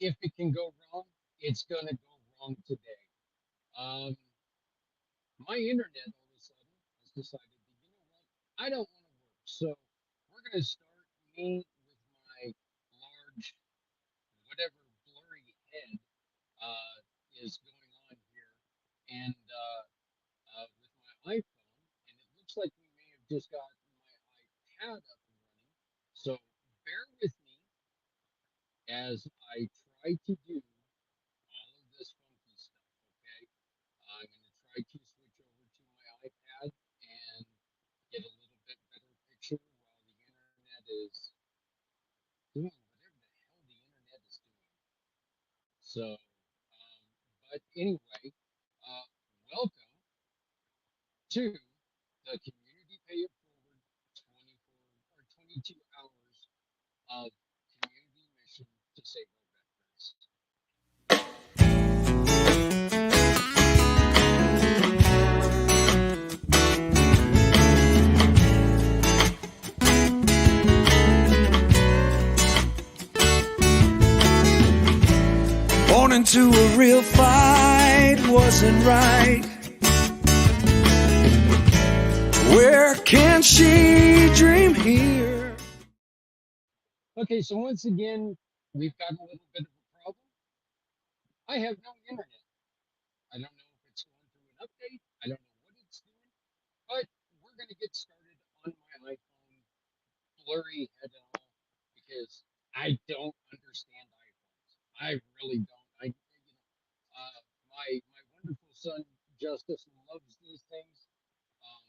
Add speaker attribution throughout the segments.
Speaker 1: If it can go wrong, it's gonna go wrong today. Um, my internet all of a sudden has decided that I don't want to work, so we're gonna start me with my large, whatever blurry head uh, is going on here, and with my iPhone, and it looks like we may have just got my iPad up and running. So bear with me as I try to do all of this funky stuff, okay? I'm going to try to switch over to my iPad and get a little bit better picture while the internet is doing whatever the hell the internet is doing. So, but anyway, welcome to the Community Pay It Forward 24 or 22 hours of community mission to save our veterans.
Speaker 2: Born into a real fight wasn't right. Where can she dream here?
Speaker 1: Okay, so once again, we've got a little bit of a problem. I have no internet. I don't know if it's going through an update. I don't know what it's doing, but we're going to get started on my iPhone, blurry head and all, because I don't understand iPhones. I really don't. My wonderful son Justice loves these things. Um,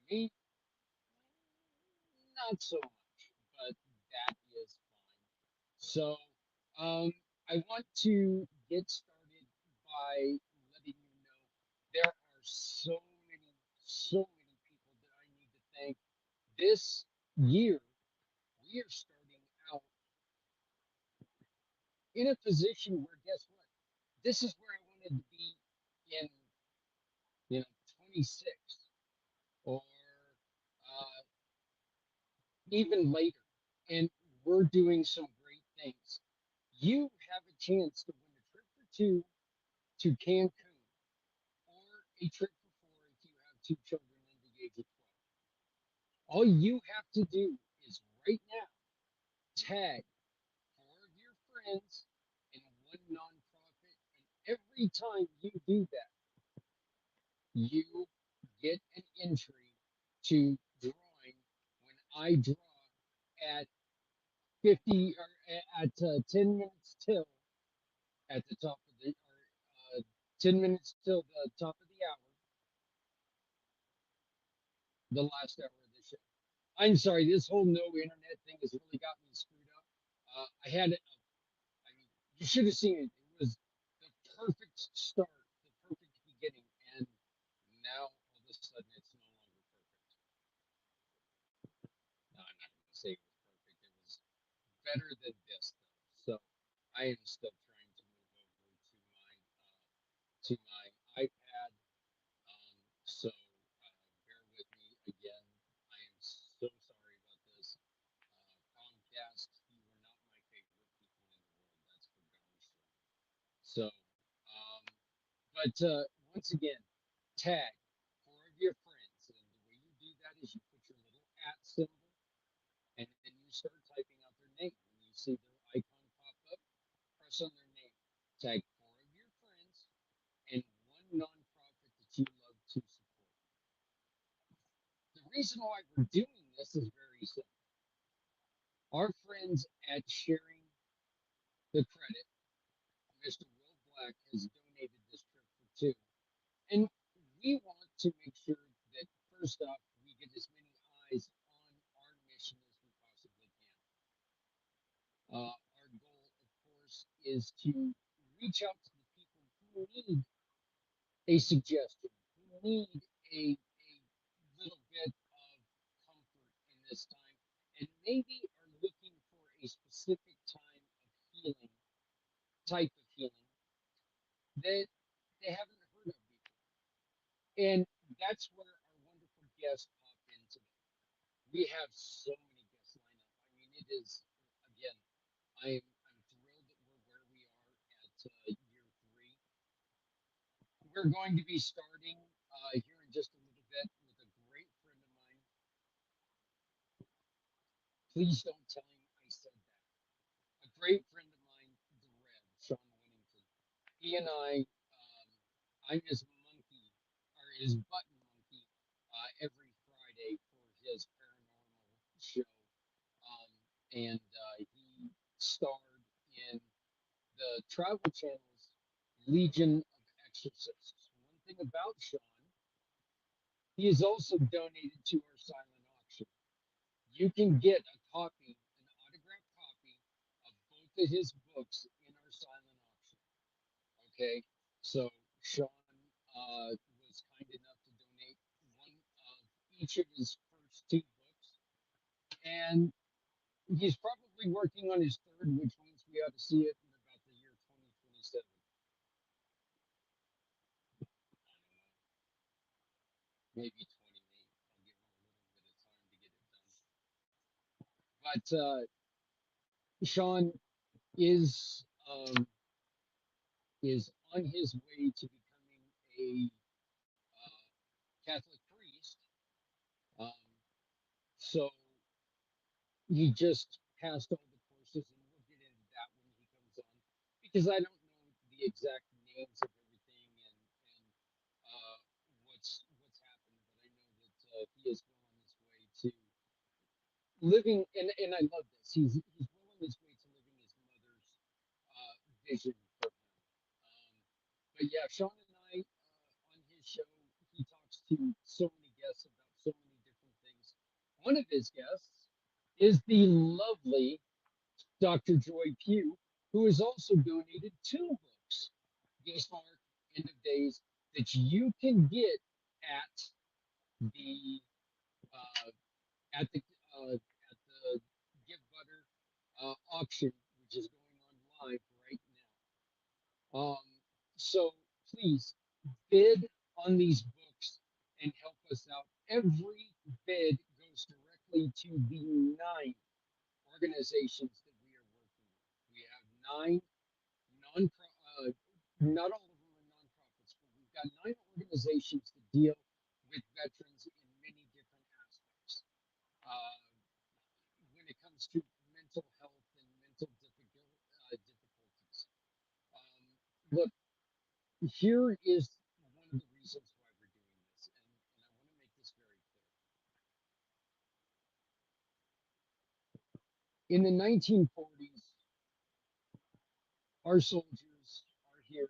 Speaker 1: me, not so much, but that is fine. So, um, I want to get started by letting you know there are so many people that I need to thank. This year, we are starting out in a position where, guess what? This is where I wanted to be in, 26 or uh, even later. And we're doing some great things. You have a chance to win a trip for two to Cancun or a trip for four if you have two children under the age of 12. All you have to do is right now tag four of your friends and one nonprofit. And every time you do that, you get an entry to drawing when I draw at 50 or at 10 minutes till at the top of the or 10 minutes till the top of the hour, the last hour of the show. I'm sorry, this whole no internet thing has really got me screwed up. I had it. I mean, you should have seen it. It was the perfect start, the perfect beginning, and now all of a sudden it's no longer perfect. No, I'm not going to say it was perfect. It was better than this, though. So I am still trying to move over to my iPad. So bear with me again. I am so sorry about this. Comcast, you are not my favorite people in the world. That's for darn sure. So, but once again, tag four of your friends, and the way you do that is you put your little at symbol, and then you start typing out their name. When you see their icon pop up, press on their name. Tag four of your friends and one nonprofit that you love to support. The reason why we're doing this is very simple. Our friends at Sharing the Credit, Mr. Will Black, has donated this trip for two. And we want to make sure that, first off, we get as many eyes on our mission as we possibly can. Our goal, of course, is to reach out to the people who need a suggestion, who need a little bit of comfort in this time, and maybe are looking for a specific time of healing, type of healing that they haven't heard of before. And that's where our wonderful guests pop in today. We have so many guests lined up. I mean, it is, again, I'm we're going to be starting here in just a little bit with a great friend of mine. Please don't tell him I said that. A great friend of mine, the Red, Sean Winnington. He and I'm his monkey, or his button monkey, every Friday for his paranormal show. And he starred in the Travel Channel's Legion of Exorcists. One thing about Sean, he is also donated to our silent auction. You can get a copy, an autographed copy of both of his books in our silent auction. Okay, so Sean was kind enough to donate one of each of his first two books, and he's probably working on his third, which means we ought to see it in about the year 2027. Maybe 28. I'll give him a little bit of time to get it done. But Sean is is on his way to becoming a uh, Catholic priest. Um, so he just passed all the courses, and we'll get into that when he comes on because I don't know the exact names of everything and what's happened, but I know that he is well on his way to living, and I love this. He's well on his way to living his mother's vision for him. But yeah, Sean and I on his show, he talks to so many guests about so many different things. One of his guests is the lovely Dr. Joy Pugh, who has also donated two books, Beast Mark, End of Days, that you can get at the uh, at the at the Give Butter auction, which is going on live right now. So please bid on these books and help us out. Every bid goes directly to the nine organizations that we are working with. We have nine non not all of them are nonprofits, but we've got nine organizations that deal with veterans in many different aspects. Uh, when it comes to mental health and mental difficulties. Look, here is one of the reasons why we're doing this, and I want to make this very clear. In the 1940s, our soldiers, our heroes,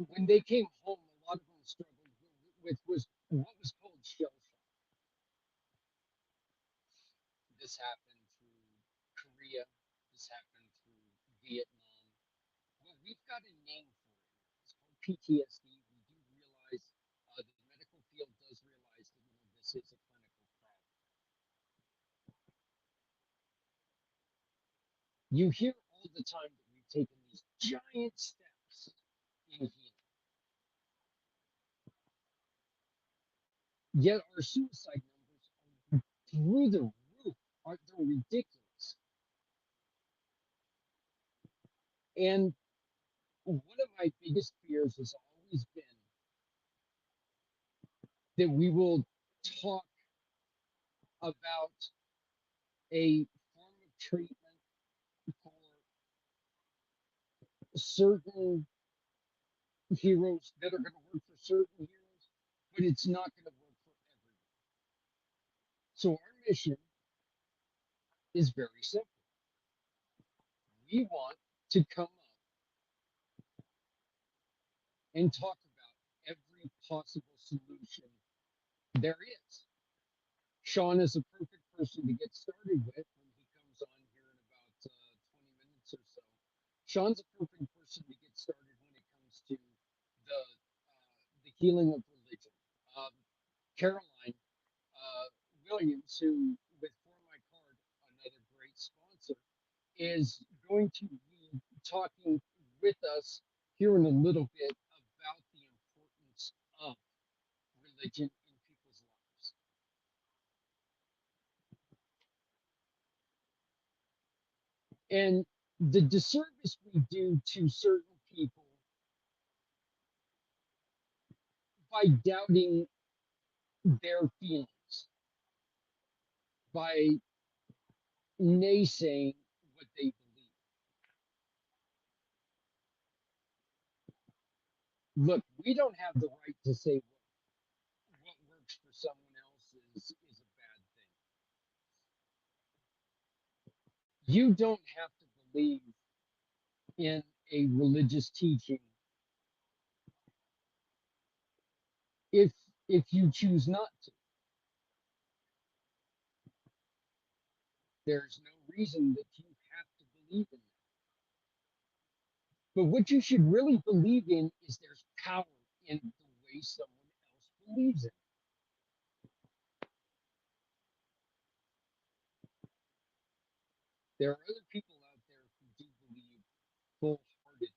Speaker 1: when they came home, a lot of them struggled with was what was called shell shock. This happened through Korea. This happened through Vietnam. Well, we've got a name for it now. It's called PTSD. We do realize the medical field does realize that this is a clinical problem. You hear all the time that we've taken these giant steps in healing, yet our suicide numbers are through the roof. They're ridiculous. And one of my biggest fears has always been that we will talk about a form of treatment for certain heroes that are going to work for certain heroes, but it's not going to work for everyone. So our mission is very simple. We want to come up and talk about every possible solution there is. Sean is a perfect person to get started with when he comes on here in about 20 minutes or so. Sean's a perfect person to get started when it comes to the healing of religion. Um, Caroline Williams, who with For My Card, another great sponsor, is going to be talking with us here in a little bit about the importance of religion in people's lives. And the disservice we do to certain people by doubting their feelings, by naysaying what they believe. Look, we don't have the right to say what works for someone else is a bad thing. You don't have to believe in a religious teaching if you choose not to. There's no reason that you have to believe in that. But what you should really believe in is there's power in the way someone else believes in. There are other people out there who do believe wholeheartedly,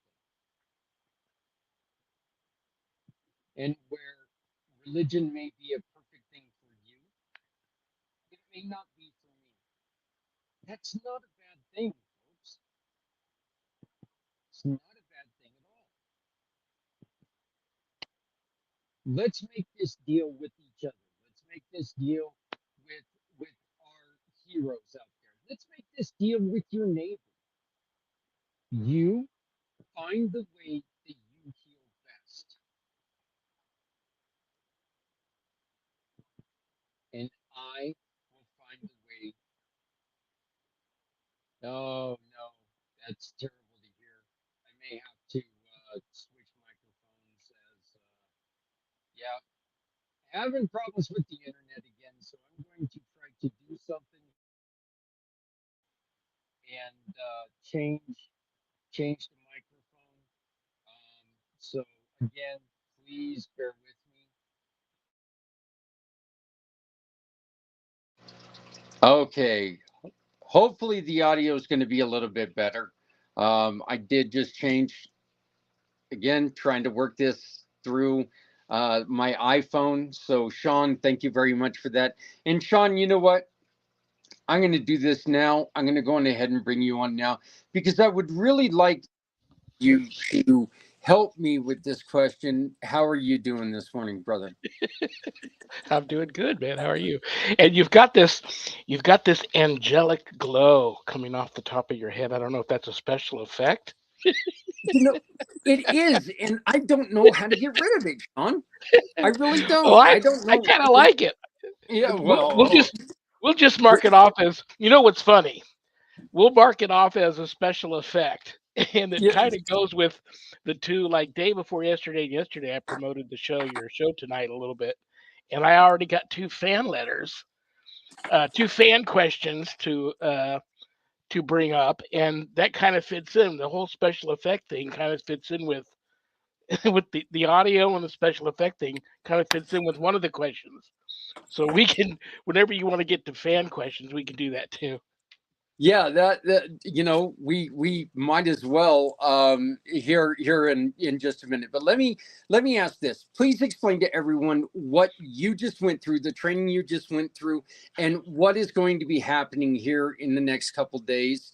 Speaker 1: and where religion may be a perfect thing for you, it may not be for me. That's not a bad thing, folks. It's not a bad thing at all. Let's make this deal with each other. Let's make this deal with our heroes out there. Let's make this deal with your neighbor. You find the way that you heal best, and I will find the way. Oh no, that's terrible to hear. I may have to switch microphones as yeah, having problems with the internet again. So I'm going to try to do something and change the microphone. So again, please bear with me. Okay, hopefully the audio is going to be a little bit better. I did just change again, trying to work this through my iPhone. So Sean, thank you very much for that. And Sean, you know what? I'm going to do this now. I'm going to go on ahead and bring you on now because I would really like you to help me with this question. How are you doing this morning, brother?
Speaker 3: I'm doing good, man. How are you? And you've got this angelic glow coming off the top of your head. I don't know if that's a special effect.
Speaker 1: You know, it is, and I don't know how to get rid of it, Sean. I really
Speaker 3: Oh,
Speaker 1: don't. I don't
Speaker 3: I
Speaker 1: know.
Speaker 3: kind of like it.
Speaker 1: Yeah,
Speaker 3: We'll
Speaker 1: well,
Speaker 3: we'll just mark it off as, you know what's funny? We'll mark it off as a special effect. And it
Speaker 1: yeah,
Speaker 3: kind of goes with the two, like day before yesterday and yesterday I promoted your show tonight a little bit. And I already got two fan letters, two fan questions to bring up, and that kind of fits in. The whole special effect thing kind of fits in with with the audio, and the special effect thing kind of fits in with one of the questions. So we can, whenever you want to get to fan questions, we can do that too.
Speaker 1: yeah. That we might as well here in just a minute. But let me ask this. Please explain to everyone what you just went through, the training you just went through, and what is going to be happening here in the next couple days.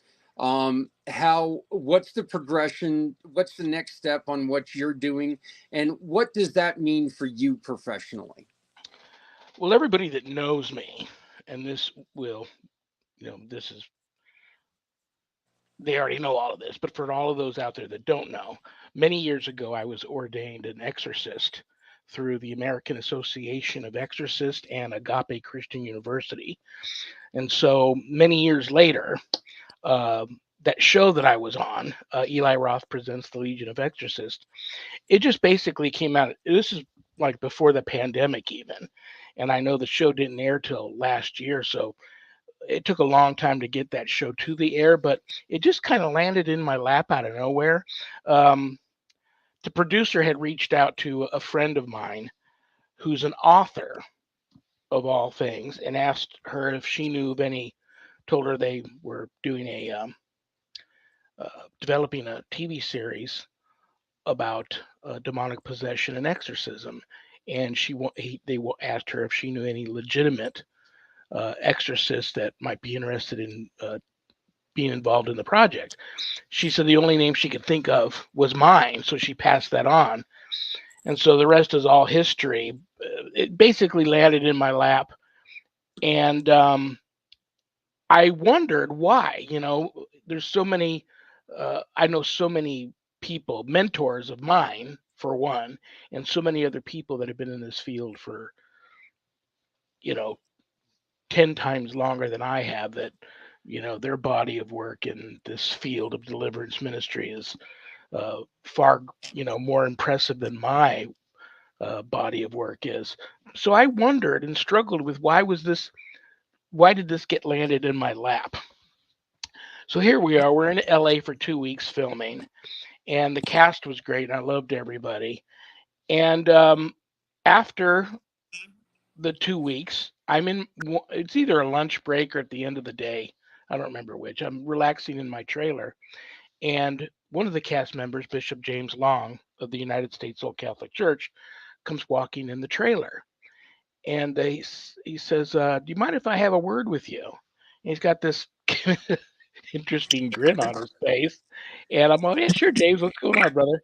Speaker 1: What's the progression? What's the next step on what you're doing, and what does that mean for you professionally?
Speaker 3: Well, everybody that knows me, and this will, this is, they already know all of this, but for all of those out there that don't know, many years ago I was ordained an exorcist through the American Association of Exorcists and Agape Christian University. And so many years later, uh, that show that I was on, Eli Roth Presents the Legion of Exorcists, it just basically came out. This is like before the pandemic, even. And I know the show didn't air till last year. So it took a long time to get that show to the air, but it just kind of landed in my lap out of nowhere. Um, the producer had reached out to a friend of mine who's an author of all things and asked her if she knew of any, told her they were doing developing a TV series about demonic possession and exorcism, and they asked her if she knew any legitimate exorcists that might be interested in being involved in the project. She said the only name she could think of was mine, so she passed that on. And so the rest is all history. It basically landed in my lap, and I wondered why. There's so many. I know so many people, mentors of mine, for one, and so many other people that have been in this field for, 10 times longer than I have, that, their body of work in this field of deliverance ministry is far, more impressive than my body of work is. So I wondered and struggled with why did this get landed in my lap? So here we are. We're in LA for 2 weeks filming, and the cast was great. And I loved everybody. And after the 2 weeks, it's either a lunch break or at the end of the day. I don't remember which. I'm relaxing in my trailer. And one of the cast members, Bishop James Long of the United States Old Catholic Church, comes walking in the trailer. And he says, do you mind if I have a word with you? And he's got this interesting grin on his face. And I'm like, yeah, sure, James, what's going on, brother?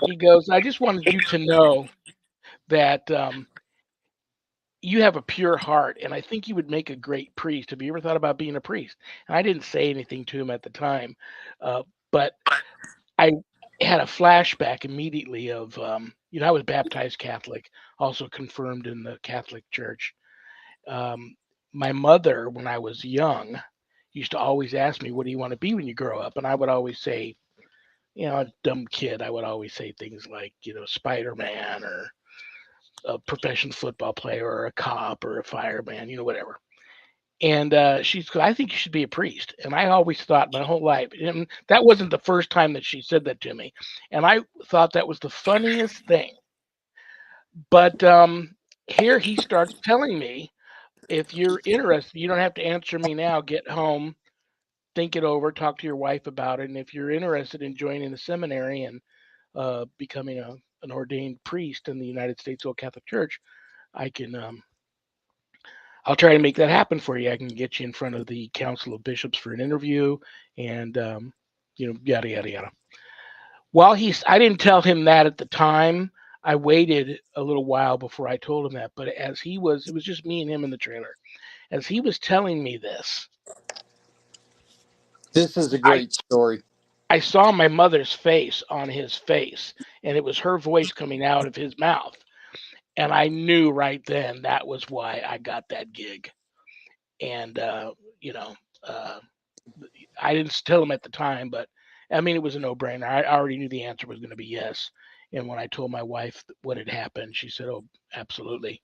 Speaker 3: He goes, I just wanted you to know that you have a pure heart, and I think you would make a great priest. Have you ever thought about being a priest? And I didn't say anything to him at the time, but I had a flashback immediately of, I was baptized Catholic, also confirmed in the Catholic Church. My mother, when I was young, used to always ask me, what do you want to be when you grow up? And I would always say, a dumb kid, I would always say things like, Spider-Man, or a professional football player, or a cop, or a fireman, whatever. And she said, I think you should be a priest. And I always thought my whole life, and that wasn't the first time that she said that to me. And I thought that was the funniest thing. But here he starts telling me, if you're interested, you don't have to answer me now. Get home, think it over, talk to your wife about it. And if you're interested in joining the seminary and becoming an ordained priest in the United States Old Catholic Church, I'll try to make that happen for you. I can get you in front of the Council of Bishops for an interview, and yada yada yada. I didn't tell him that at the time. I waited a little while before I told him that. But it was just me and him in the trailer. As he was telling me this
Speaker 1: is a great story.
Speaker 3: I saw my mother's face on his face, and it was her voice coming out of his mouth. And I knew right then that was why I got that gig. And, I didn't tell him at the time, but it was a no-brainer. I already knew the answer was going to be yes. And when I told my wife what had happened, she said, oh, absolutely.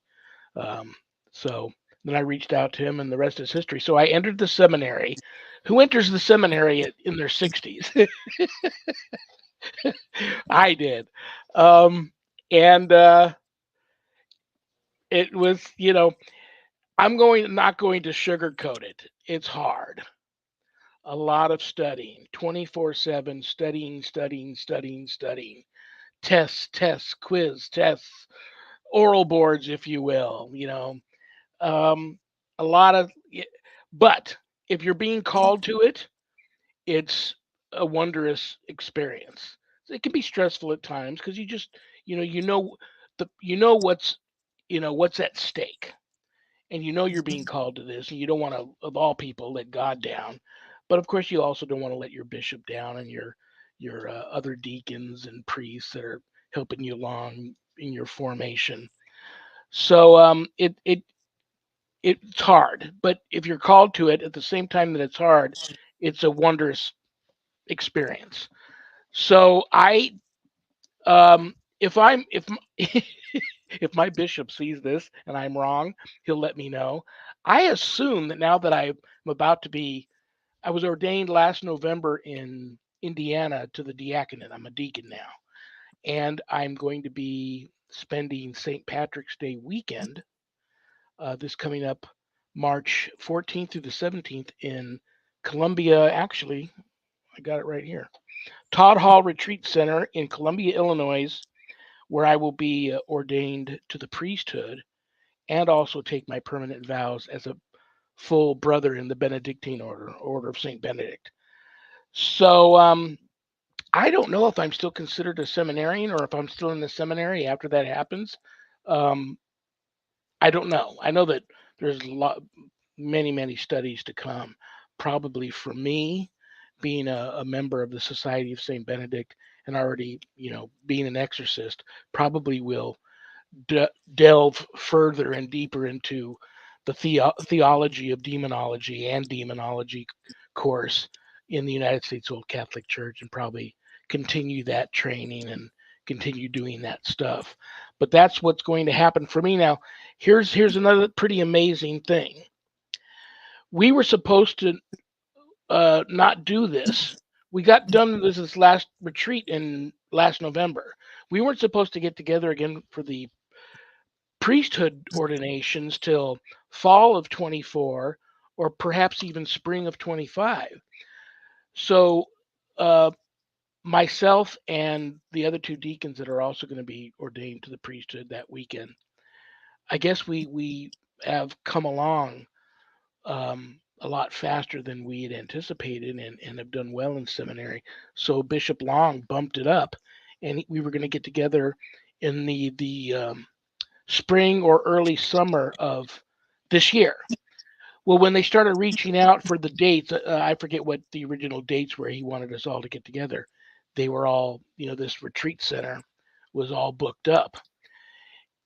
Speaker 3: So then I reached out to him, and the rest is history. So I entered the seminary. Who enters the seminary in their 60s? I did. It was, I'm not going to sugarcoat it. It's hard. A lot of studying, 24/7, studying. Tests, quiz, tests, oral boards, if you will, a lot of, but if you're being called to it, it's a wondrous experience. It can be stressful at times because you just, what's at stake, and you're being called to this, and you don't want to, of all people, let God down. But of course, you also don't want to let your bishop down, and your other deacons and priests that are helping you along in your formation. So it's hard, but if you're called to it, at the same time that it's hard, it's a wondrous experience. So if my bishop sees this and I'm wrong, he'll let me know. I assume that now that I was ordained last November in Indiana to the diaconate. I'm a deacon now, and I'm going to be spending St. Patrick's Day weekend, this coming up March 14th through the 17th in Columbia. Actually, I got it right here. Todd Hall Retreat Center in Columbia, Illinois, where I will be ordained to the priesthood and also take my permanent vows as a full brother in the Benedictine order of Saint Benedict. So I don't know if I'm still considered a seminarian or if I'm still in the seminary after that happens. Um, I don't know. I know that there's many studies to come. Probably for me, being a member of the Society of Saint Benedict and already, being an exorcist, probably will delve further and deeper into the theology of demonology and demonology course in the United States Old Catholic Church, and probably continue that training and continue doing that stuff. But that's what's going to happen for me now. Here's another pretty amazing thing. We were supposed to not do this. We got done with this last retreat in last November. We weren't supposed to get together again for the priesthood ordinations till fall of 24 or perhaps even spring of 25. So myself and the other two deacons that are also going to be ordained to the priesthood that weekend, I guess we have come along a lot faster than we had anticipated, and have done well in seminary. So Bishop Long bumped it up, and we were going to get together in the spring or early summer of this year. Well, when they started reaching out for the dates, I forget what the original dates were. He wanted us all to get together. They were all, this retreat center was all booked up.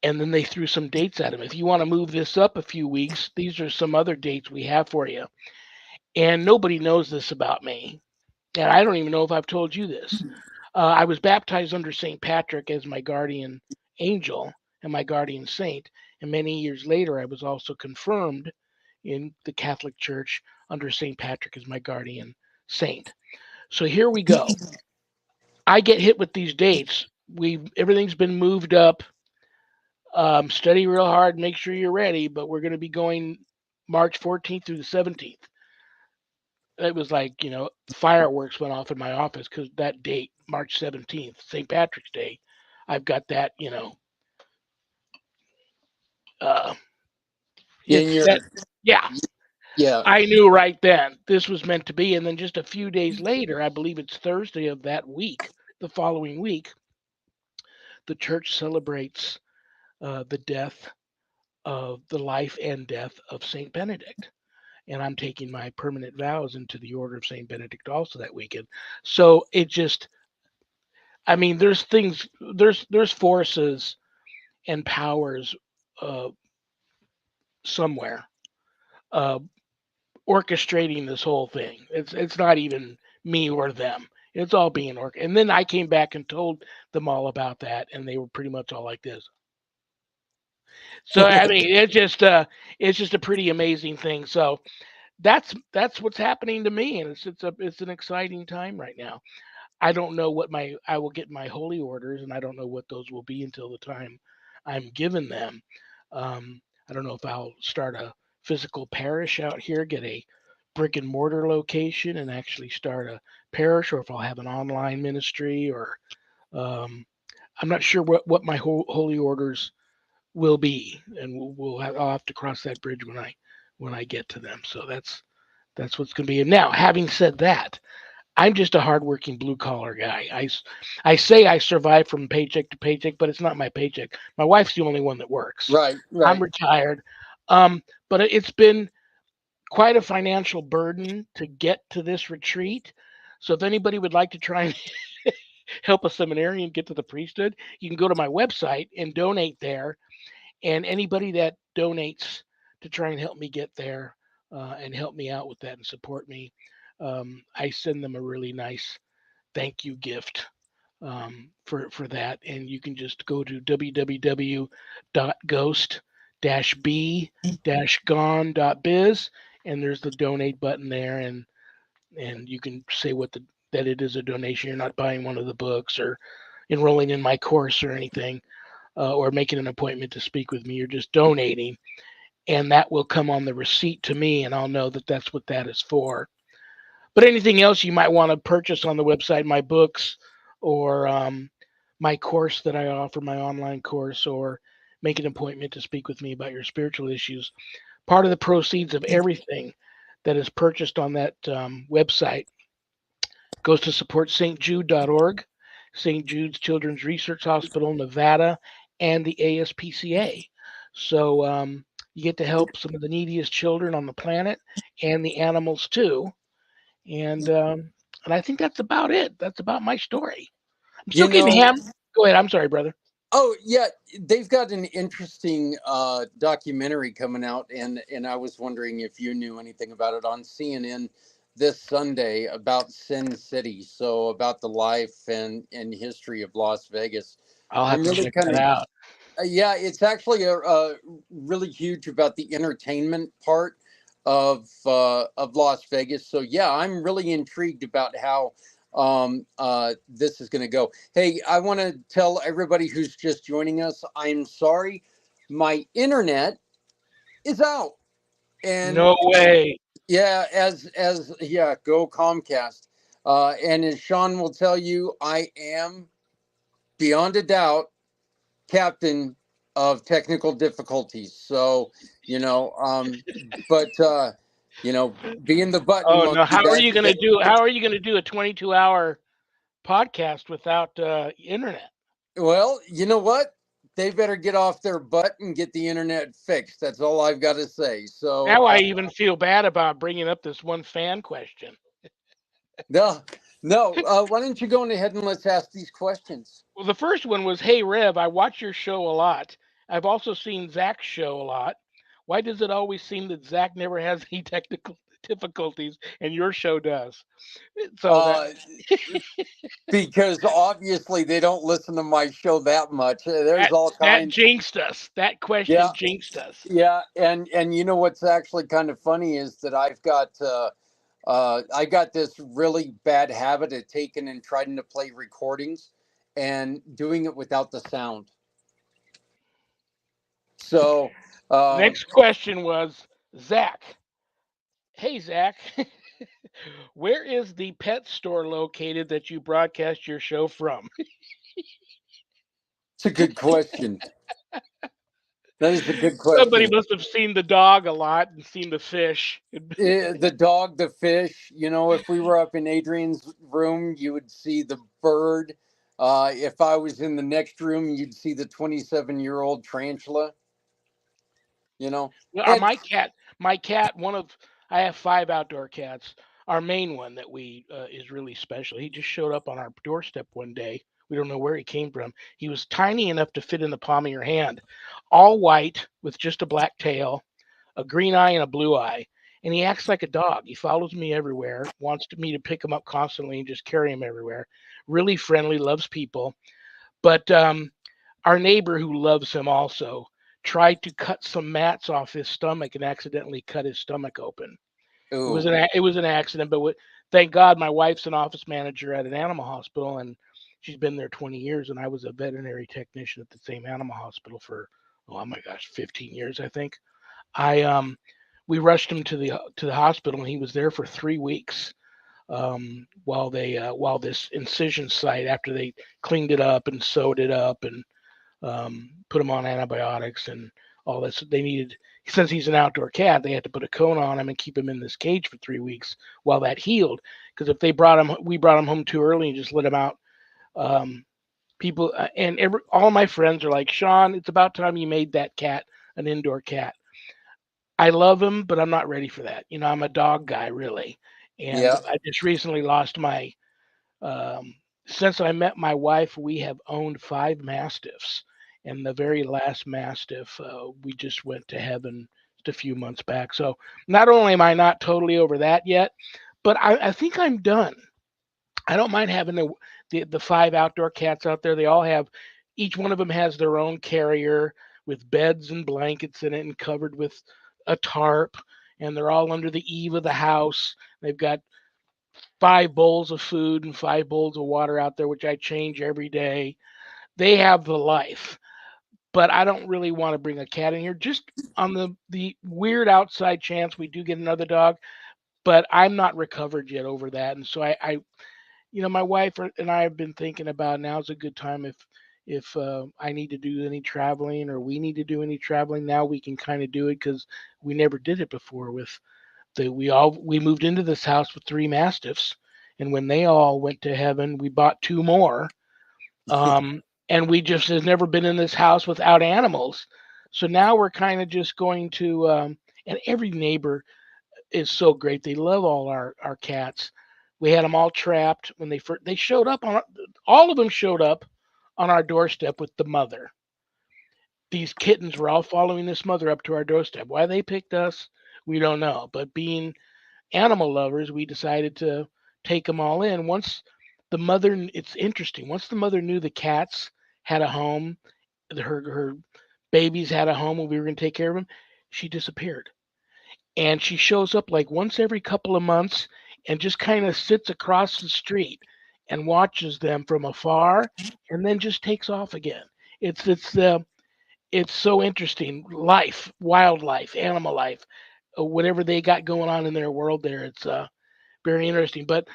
Speaker 3: And then they threw some dates at him. If you want to move this up a few weeks, these are some other dates we have for you. And nobody knows this about me. And I don't even know if I've told you this. I was baptized under St. Patrick as my guardian angel and my guardian saint. And many years later, I was also confirmed in the Catholic Church under St. Patrick as my guardian saint. So here we go. I get hit with these dates. Everything's been moved up. Study real hard, make sure you're ready, but we're going to be going March 14th through the 17th. It was like, fireworks went off in my office because that date, March 17th, St. Patrick's Day, I've got that,
Speaker 1: Yeah.
Speaker 3: I knew right then this was meant to be. And then just a few days later, I believe it's Thursday of that week, the following week, the church celebrates the life and death of St. Benedict. And I'm taking my permanent vows into the Order of St. Benedict also that weekend. So it just, there's things, there's forces and powers somewhere orchestrating this whole thing. It's not even me or them. It's all being orchestrated. And then I came back and told them all about that, and they were pretty much all like this. So it's just a pretty amazing thing. So that's what's happening to me, and it's an exciting time right now. I don't know what I will get my holy orders, and I don't know what those will be until the time I'm given them. I don't know if I'll start a physical parish out here, get a brick and mortar location, and actually start a parish, or if I'll have an online ministry, or I'm not sure what my holy orders will be, and I'll have to cross that bridge when I get to them. So that's what's going to be. And now, having said that, I'm just a hardworking blue collar guy. I say I survive from paycheck to paycheck, but it's not my paycheck. My wife's the only one that works.
Speaker 1: Right.
Speaker 3: I'm retired. But it's been quite a financial burden to get to this retreat. So if anybody would like to try and help a seminarian get to the priesthood, you can go to my website and donate there. And anybody that donates to try and help me get there and help me out with that and support me, I send them a really nice thank you gift for that. And you can just go to www.ghost-b-gone.biz, and there's the donate button there, and you can say that it is a donation. You're not buying one of the books or enrolling in my course or anything, or making an appointment to speak with me. You're just donating, and that will come on the receipt to me, and I'll know that that's what that is for. But anything else you might want to purchase on the website, my books, or my course that I offer, my online course, or make an appointment to speak with me about your spiritual issues, part of the proceeds of everything that is purchased on that website goes to support stjude.org, St. Jude's Children's Research Hospital, Nevada, and the ASPCA. So you get to help some of the neediest children on the planet and the animals too. And I think that's about it. That's about my story. I'm still
Speaker 4: You
Speaker 3: getting
Speaker 4: know,
Speaker 3: ham. Go ahead. I'm sorry, brother.
Speaker 4: oh yeah, they've got an interesting documentary coming out, and I was wondering if you knew anything about it on CNN this Sunday about Sin City, so about the life and history of Las Vegas.
Speaker 3: I'll have
Speaker 4: I'm
Speaker 3: to
Speaker 4: really
Speaker 3: check
Speaker 4: kind
Speaker 3: that
Speaker 4: of
Speaker 3: out.
Speaker 4: yeah, it's actually a really huge about the entertainment part of Las Vegas. So yeah, I'm really intrigued about how this is going to go. Hey, I want to tell everybody who's just joining us, I'm sorry, my internet is out, and
Speaker 3: No way.
Speaker 4: yeah, as yeah, go Comcast. And as Sean will tell you, I am beyond a doubt captain of technical difficulties. So, you know, but being the button
Speaker 3: Oh no.
Speaker 4: monkey, that's
Speaker 3: How are you gonna do a 22-hour podcast without internet?
Speaker 4: well, you know what? They better get off their butt and get the internet fixed. That's all I've got to say. So,
Speaker 3: Now I even feel bad about bringing up this one fan question.
Speaker 4: no, no. Why don't you go on ahead and let's ask these questions?
Speaker 3: Well, the first one was, "Hey Rev, I watch your show a lot. I've also seen Zach's show a lot. Why does it always seem that Zach never has any technical difficulties and your show does?" So that
Speaker 4: Uh, because obviously they don't listen to my show that much. There's
Speaker 3: that
Speaker 4: all
Speaker 3: that
Speaker 4: kinds.
Speaker 3: jinxed us. That
Speaker 4: Yeah,
Speaker 3: question jinxed us.
Speaker 4: yeah, and you know what's actually kind of funny is that I got this really bad habit of taking and trying to play recordings and doing it without the sound. So,
Speaker 3: The
Speaker 4: um,
Speaker 3: next question was, Zach. Hey Zach, where is the pet store located that you broadcast your show from?
Speaker 4: it's a good question. That is a good
Speaker 3: Somebody
Speaker 4: question.
Speaker 3: must have seen the dog a lot and seen the fish.
Speaker 4: The dog, the fish. You know, if we were up in Adrian's room, you would see the bird. If I was in the next room, you'd see the 27-year-old tarantula. You know,
Speaker 3: Well,
Speaker 4: and
Speaker 3: my cat, I have 5 outdoor cats. Our main one that we is really special. He just showed up on our doorstep one day. We don't know where he came from. He was tiny enough to fit in the palm of your hand, all white with just a black tail, a green eye and a blue eye. And he acts like a dog. He follows me everywhere, me to pick him up constantly and just carry him everywhere. Really friendly, loves people. But our neighbor who loves him also tried to cut some mats off his stomach and accidentally cut his stomach open.
Speaker 4: ooh,
Speaker 3: It was an accident, but thank God my wife's an office manager at an animal hospital and she's been there 20 years and I was a veterinary technician at the same animal hospital for oh my gosh, 15 years I think. I We rushed him to the hospital and he was there for 3 weeks. While this incision site after they cleaned it up and sewed it up and put him on antibiotics and all this. They needed, since he's an outdoor cat, they had to put a cone on him and keep him in this cage for 3 weeks while that healed. Because if we brought him home too early and just let him out, people all my friends are like, Sean, it's about time you made that cat an indoor cat. I love him, but I'm not ready for that. You know, I'm a dog guy, really. And
Speaker 4: yeah.
Speaker 3: I just recently lost my since I met my wife, we have owned 5 mastiffs, and the very last mastiff we just went to heaven just a few months back. So not only am I not totally over that yet, but I think I'm done. I don't mind having the 5 outdoor cats out there. They all have, each one of them has their own carrier with beds and blankets in it and covered with a tarp, and they're all under the eave of the house. They've got 5 bowls of food and 5 bowls of water out there, which I change every day. They have the life, but I don't really want to bring a cat in here just on the weird outside chance we do get another dog. But I'm not recovered yet over that, and so I my wife and I have been thinking about now's a good time if I need to do any traveling or we need to do any traveling, now we can kind of do it because we never did it before. With we moved into this house with 3 mastiffs, and when they all went to heaven, we bought 2 more. And we just has never been in this house without animals. So now we're kind of just going to, and every neighbor is so great. They love all our cats. We had them all trapped when they showed up on all of them showed up on our doorstep with the mother. These kittens were all following this mother up to our doorstep. Why they picked us, we don't know. But being animal lovers, we decided to take them all in. It's interesting. Once the mother knew the cats had a home, her babies had a home, and we were going to take care of them, she disappeared. And she shows up like once every couple of months and just kind of sits across the street and watches them from afar, and then just takes off again. It's so interesting. Life, wildlife, animal life, whatever they got going on in their world there. It's very interesting. But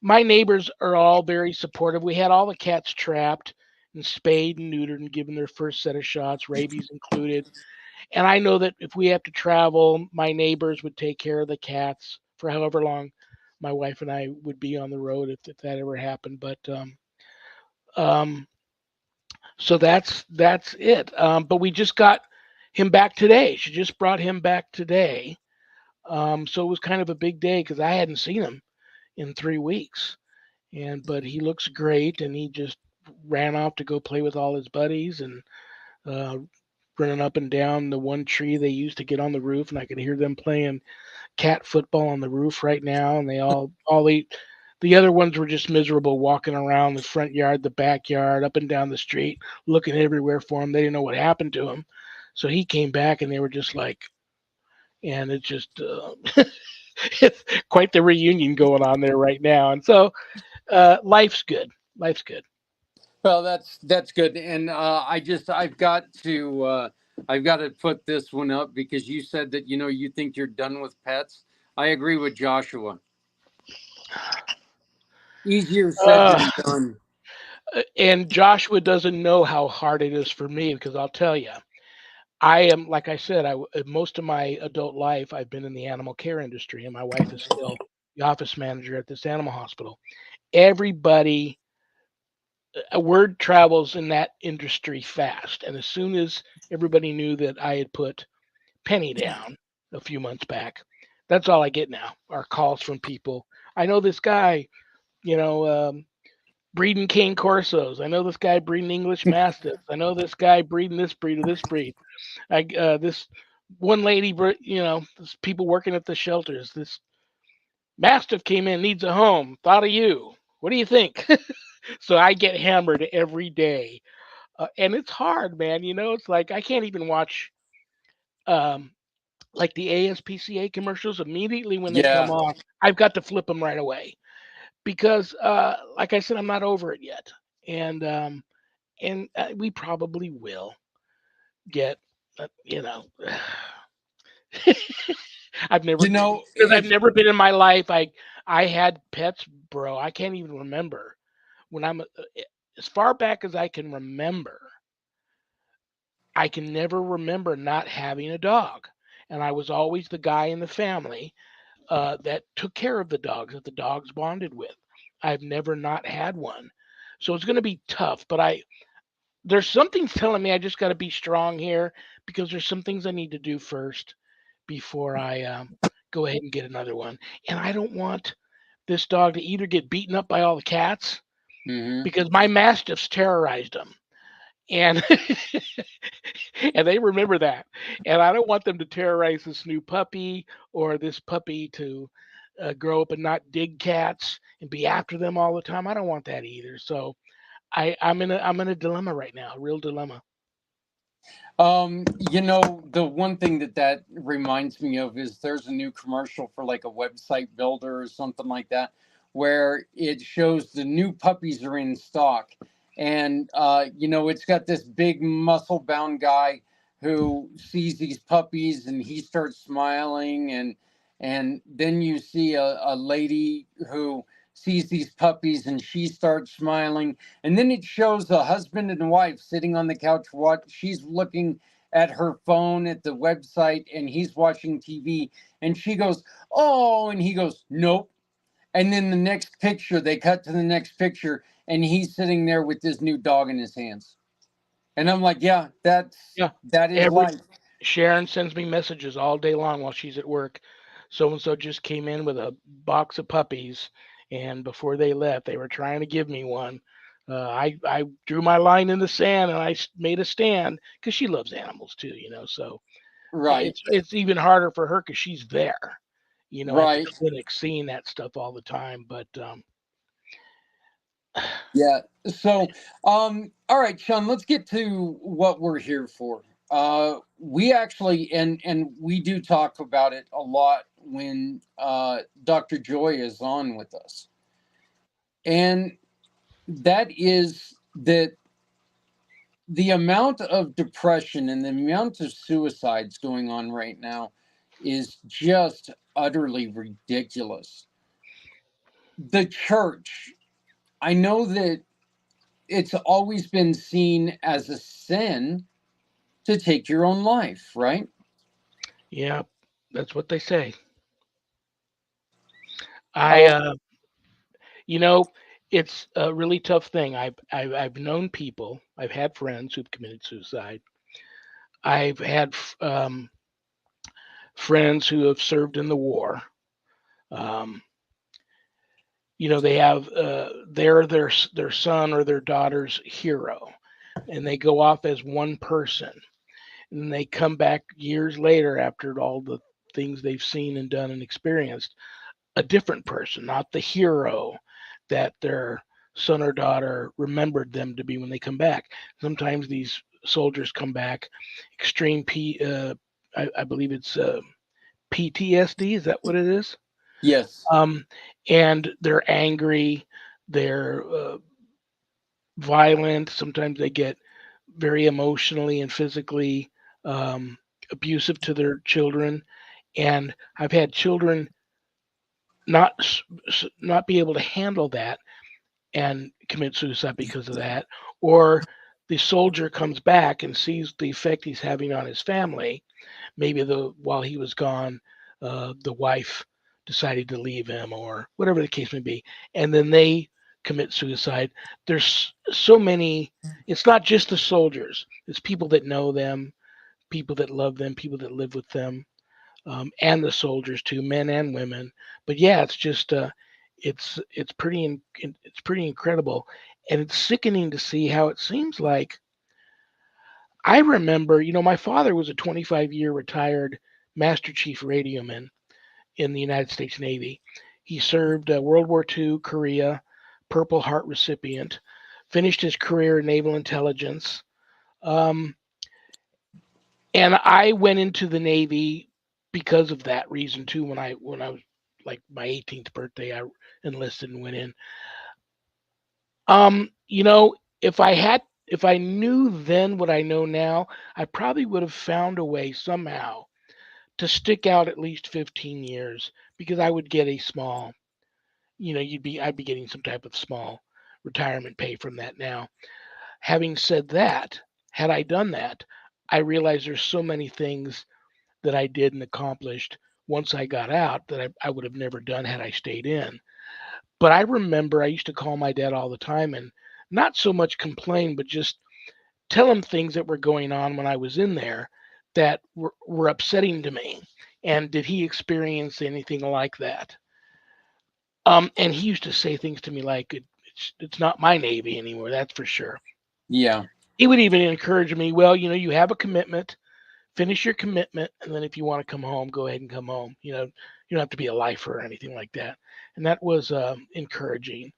Speaker 3: my neighbors are all very supportive. We had all the cats trapped and spayed and neutered and given their first set of shots, rabies included. And I know that if we have to travel, my neighbors would take care of the cats for however long my wife and I would be on the road if that ever happened. But um, so that's it. But we just got him back today. She just brought him back today. So it was kind of a big day because I hadn't seen him in 3 weeks. But he looks great, and he just ran off to go play with all his buddies and uh, running up and down the one tree they used to get on the roof, and I could hear them playing cat football on the roof right now. And the other ones were just miserable walking around the front yard, the backyard, up and down the street, looking everywhere for him. They didn't know what happened to him. So he came back, and they were just like, and it's just it's quite the reunion going on there right now. And so life's good. Life's good.
Speaker 4: Well, that's good, and I've got to put this one up because you said that you think you're done with pets. I agree with Joshua. Easier said than
Speaker 3: Uh,
Speaker 4: done.
Speaker 3: and Joshua doesn't know how hard it is for me because I'll tell you, I am, like I said, most of my adult life I've been in the animal care industry, and my wife is still the office manager at this animal hospital. Everybody, a word travels in that industry fast, and as soon as everybody knew that I had put Penny down a few months back, that's all I get now are calls from people. I know this guy, you know, breeding Cane Corsos. I know this guy breeding English Mastiffs. I know this guy breeding this breed or this breed. This one lady, this people working at the shelters. This Mastiff came in, needs a home. Thought of you. What do you think? So I get hammered every day, and it's hard, man. It's like I can't even watch um, like the ASPCA commercials immediately when they come
Speaker 4: Yeah.
Speaker 3: on. I've got to flip them right away because, like I said, I'm not over it yet, and we probably will get, you know. I've never because I've
Speaker 4: If
Speaker 3: never been in my life. I had pets, bro. I can't even remember when as far back as I can remember. I can never remember not having a dog, and I was always the guy in the family that took care of the dogs that the dogs bonded with. I've never not had one, so it's going to be tough. But there's something telling me I just got to be strong here because there's some things I need to do first before I go ahead and get another one. And I don't want this dog to either get beaten up by all the cats
Speaker 4: Mhm.
Speaker 3: because my mastiffs terrorized them. And and they remember that. And I don't want them to terrorize this new puppy or this puppy to grow up and not dig cats and be after them all the time. I don't want that either. So I'm in a dilemma right now, a real dilemma.
Speaker 4: The one thing that reminds me of is there's a new commercial for like a website builder or something like that, where it shows the new puppies are in stock, and it's got this big muscle bound guy who sees these puppies and he starts smiling, and then you see a lady who sees these puppies and she starts smiling. And then it shows a husband and wife sitting on the couch. She's looking at her phone at the website and he's watching TV. And she goes, "Oh," and he goes, "Nope." And then the next picture, they cut to the next picture and he's sitting there with this new dog in his hands. And I'm like, yeah,
Speaker 3: Yeah.
Speaker 4: that is
Speaker 3: Every
Speaker 4: life.
Speaker 3: Sharon sends me messages all day long while she's at work. So and so just came in with a box of puppies, and before they left, they were trying to give me one. I drew my line in the sand and made a stand because she loves animals too, you know. So
Speaker 4: Right.
Speaker 3: it's even harder for her because she's there, you know, at the
Speaker 4: Right.
Speaker 3: clinic seeing that stuff all the time. But
Speaker 4: Yeah. So, all right, Sean, let's get to what we're here for. We actually, and we do talk about it a lot when Dr. Joy is on with us. And that is that the amount of depression and the amount of suicides going on right now is just utterly ridiculous. The church, I know that it's always been seen as a sin to take your own life, right?
Speaker 3: yeah, that's what they say. I
Speaker 4: Uh,
Speaker 3: You know, it's a really tough thing. I've known people. I've had friends who've committed suicide. I've had friends who have served in the war. Um, you know, they have they're their son or their daughter's hero, and they go off as one person, and they come back years later after all the things they've seen and done and experienced, a different person, not the hero that their son or daughter remembered them to be when they come back. Sometimes these soldiers come back extreme I believe it's PTSD. Is that what it is?
Speaker 4: yes.
Speaker 3: Um, and they're angry, they're violent. Sometimes they get very emotionally and physically um, abusive to their children. And I've had children not not be able to handle that and commit suicide because of that, or the soldier comes back and sees the effect he's having on his family. Maybe while he was gone, the wife decided to leave him, or whatever the case may be, and then they commit suicide. There's so many. It's not just the soldiers. It's people that know them, people that love them, people that live with them, and the soldiers too, men and women. But yeah, it's just it's pretty incredible, and it's sickening to see how it seems like. I remember, you know, my father was a 25-year retired Master Chief radioman in the United States Navy. He served World War II, Korea, Purple Heart recipient, finished his career in naval intelligence. Um, and I went into the Navy because of that reason too. When I was like my 18th birthday, I enlisted and went in. You know, if I knew then what I know now, I probably would have found a way somehow to stick out at least 15 years because I would get a small, you know, I'd be getting some type of small retirement pay from that now. Having said that, had I done that, I realize there's so many things that I did and accomplished once I got out that I would have never done had I stayed in. But I remember I used to call my dad all the time and not so much complain, but just tell him things that were going on when I was in there that were upsetting to me. And did he experience anything like that? And he used to say things to me like, it's not my Navy anymore, that's for sure.
Speaker 4: Yeah.
Speaker 3: He would even encourage me, well, you know, you have a commitment, finish your commitment, and then if you want to come home, go ahead and come home. You know, you don't have to be a lifer or anything like that. And that was encouraging.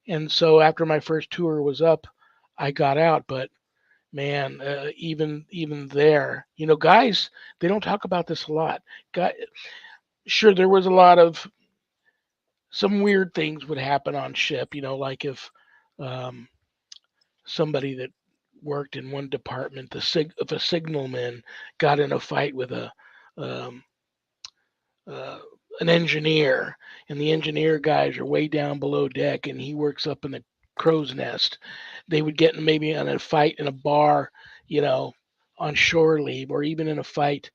Speaker 3: And so after my first tour was up, I got out. But man, even there, you know, guys, they don't talk about this a lot. Guy, sure, there was a lot of some weird things would happen on ship. You know, like if um, somebody that worked in one department, if a signalman got in a fight with um, uh, an engineer, and the engineer guys are way down below deck, and he works up in the crow's nest. They would get maybe in a fight in a bar, you know, on shore leave, or even in a fight,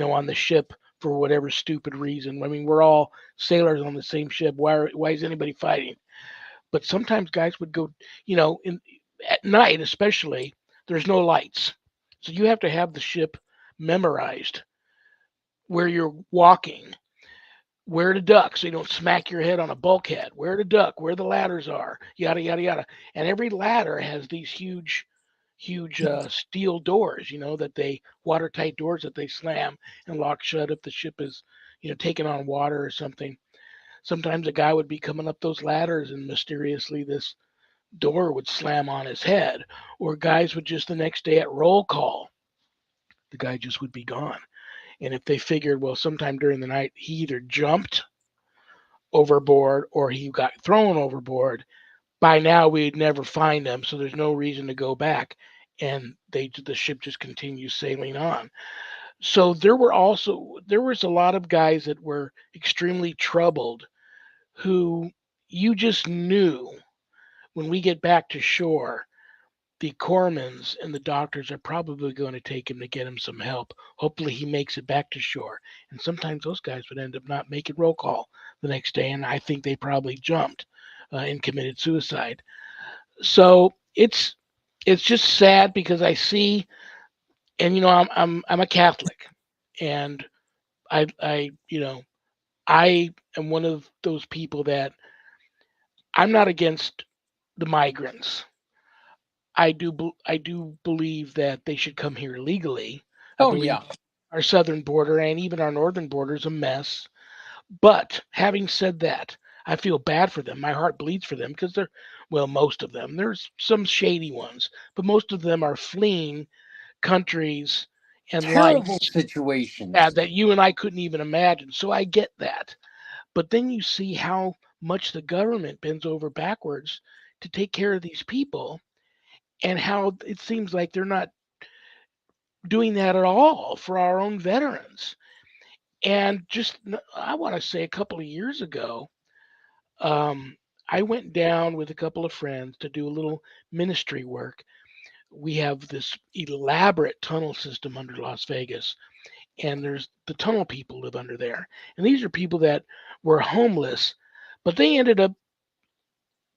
Speaker 3: on the ship for whatever stupid reason. I mean, we're all sailors on the same ship. Why is anybody fighting? But sometimes guys would go, at night especially, there's no lights. So you have to have the ship memorized, where you're walking, where to duck so you don't smack your head on a bulkhead, where to duck, where the ladders are, yada, yada, yada. And every ladder has these huge steel doors, watertight doors that they slam and lock shut if the ship is, taking on water or something. Sometimes a guy would be coming up those ladders and mysteriously this door would slam on his head, or guys would just the next day at roll call, the guy just would be gone. And if they figured, well, sometime during the night he either jumped overboard or he got thrown overboard, by now we'd never find him, so there's no reason to go back, and the ship just continues sailing on. So there was a lot of guys that were extremely troubled, who you just knew when we get back to shore, the corpsmen and the doctors are probably going to take him to get him some help. Hopefully he makes it back to shore. And sometimes those guys would end up not making roll call the next day, and I think they probably jumped and committed suicide. So it's just sad because I see, and I'm a Catholic, and I am one of those people that I'm not against the migrants. I do believe that they should come here legally. I
Speaker 4: Oh
Speaker 3: believe
Speaker 4: yeah.
Speaker 3: our southern border and even our northern border is a mess. But having said that, I feel bad for them. My heart bleeds for them because most of them. There's some shady ones, but most of them are fleeing countries and
Speaker 4: Terrible
Speaker 3: lives
Speaker 4: situations.
Speaker 3: that you and I couldn't even imagine. So I get that. But then you see how much the government bends over backwards to take care of these people, and how it seems like they're not doing that at all for our own veterans. And just, I want to say a couple of years ago, um, I went down with a couple of friends to do a little ministry work. We have this elaborate tunnel system under Las Vegas, and there's the tunnel people live under there. And these are people that were homeless, but they ended up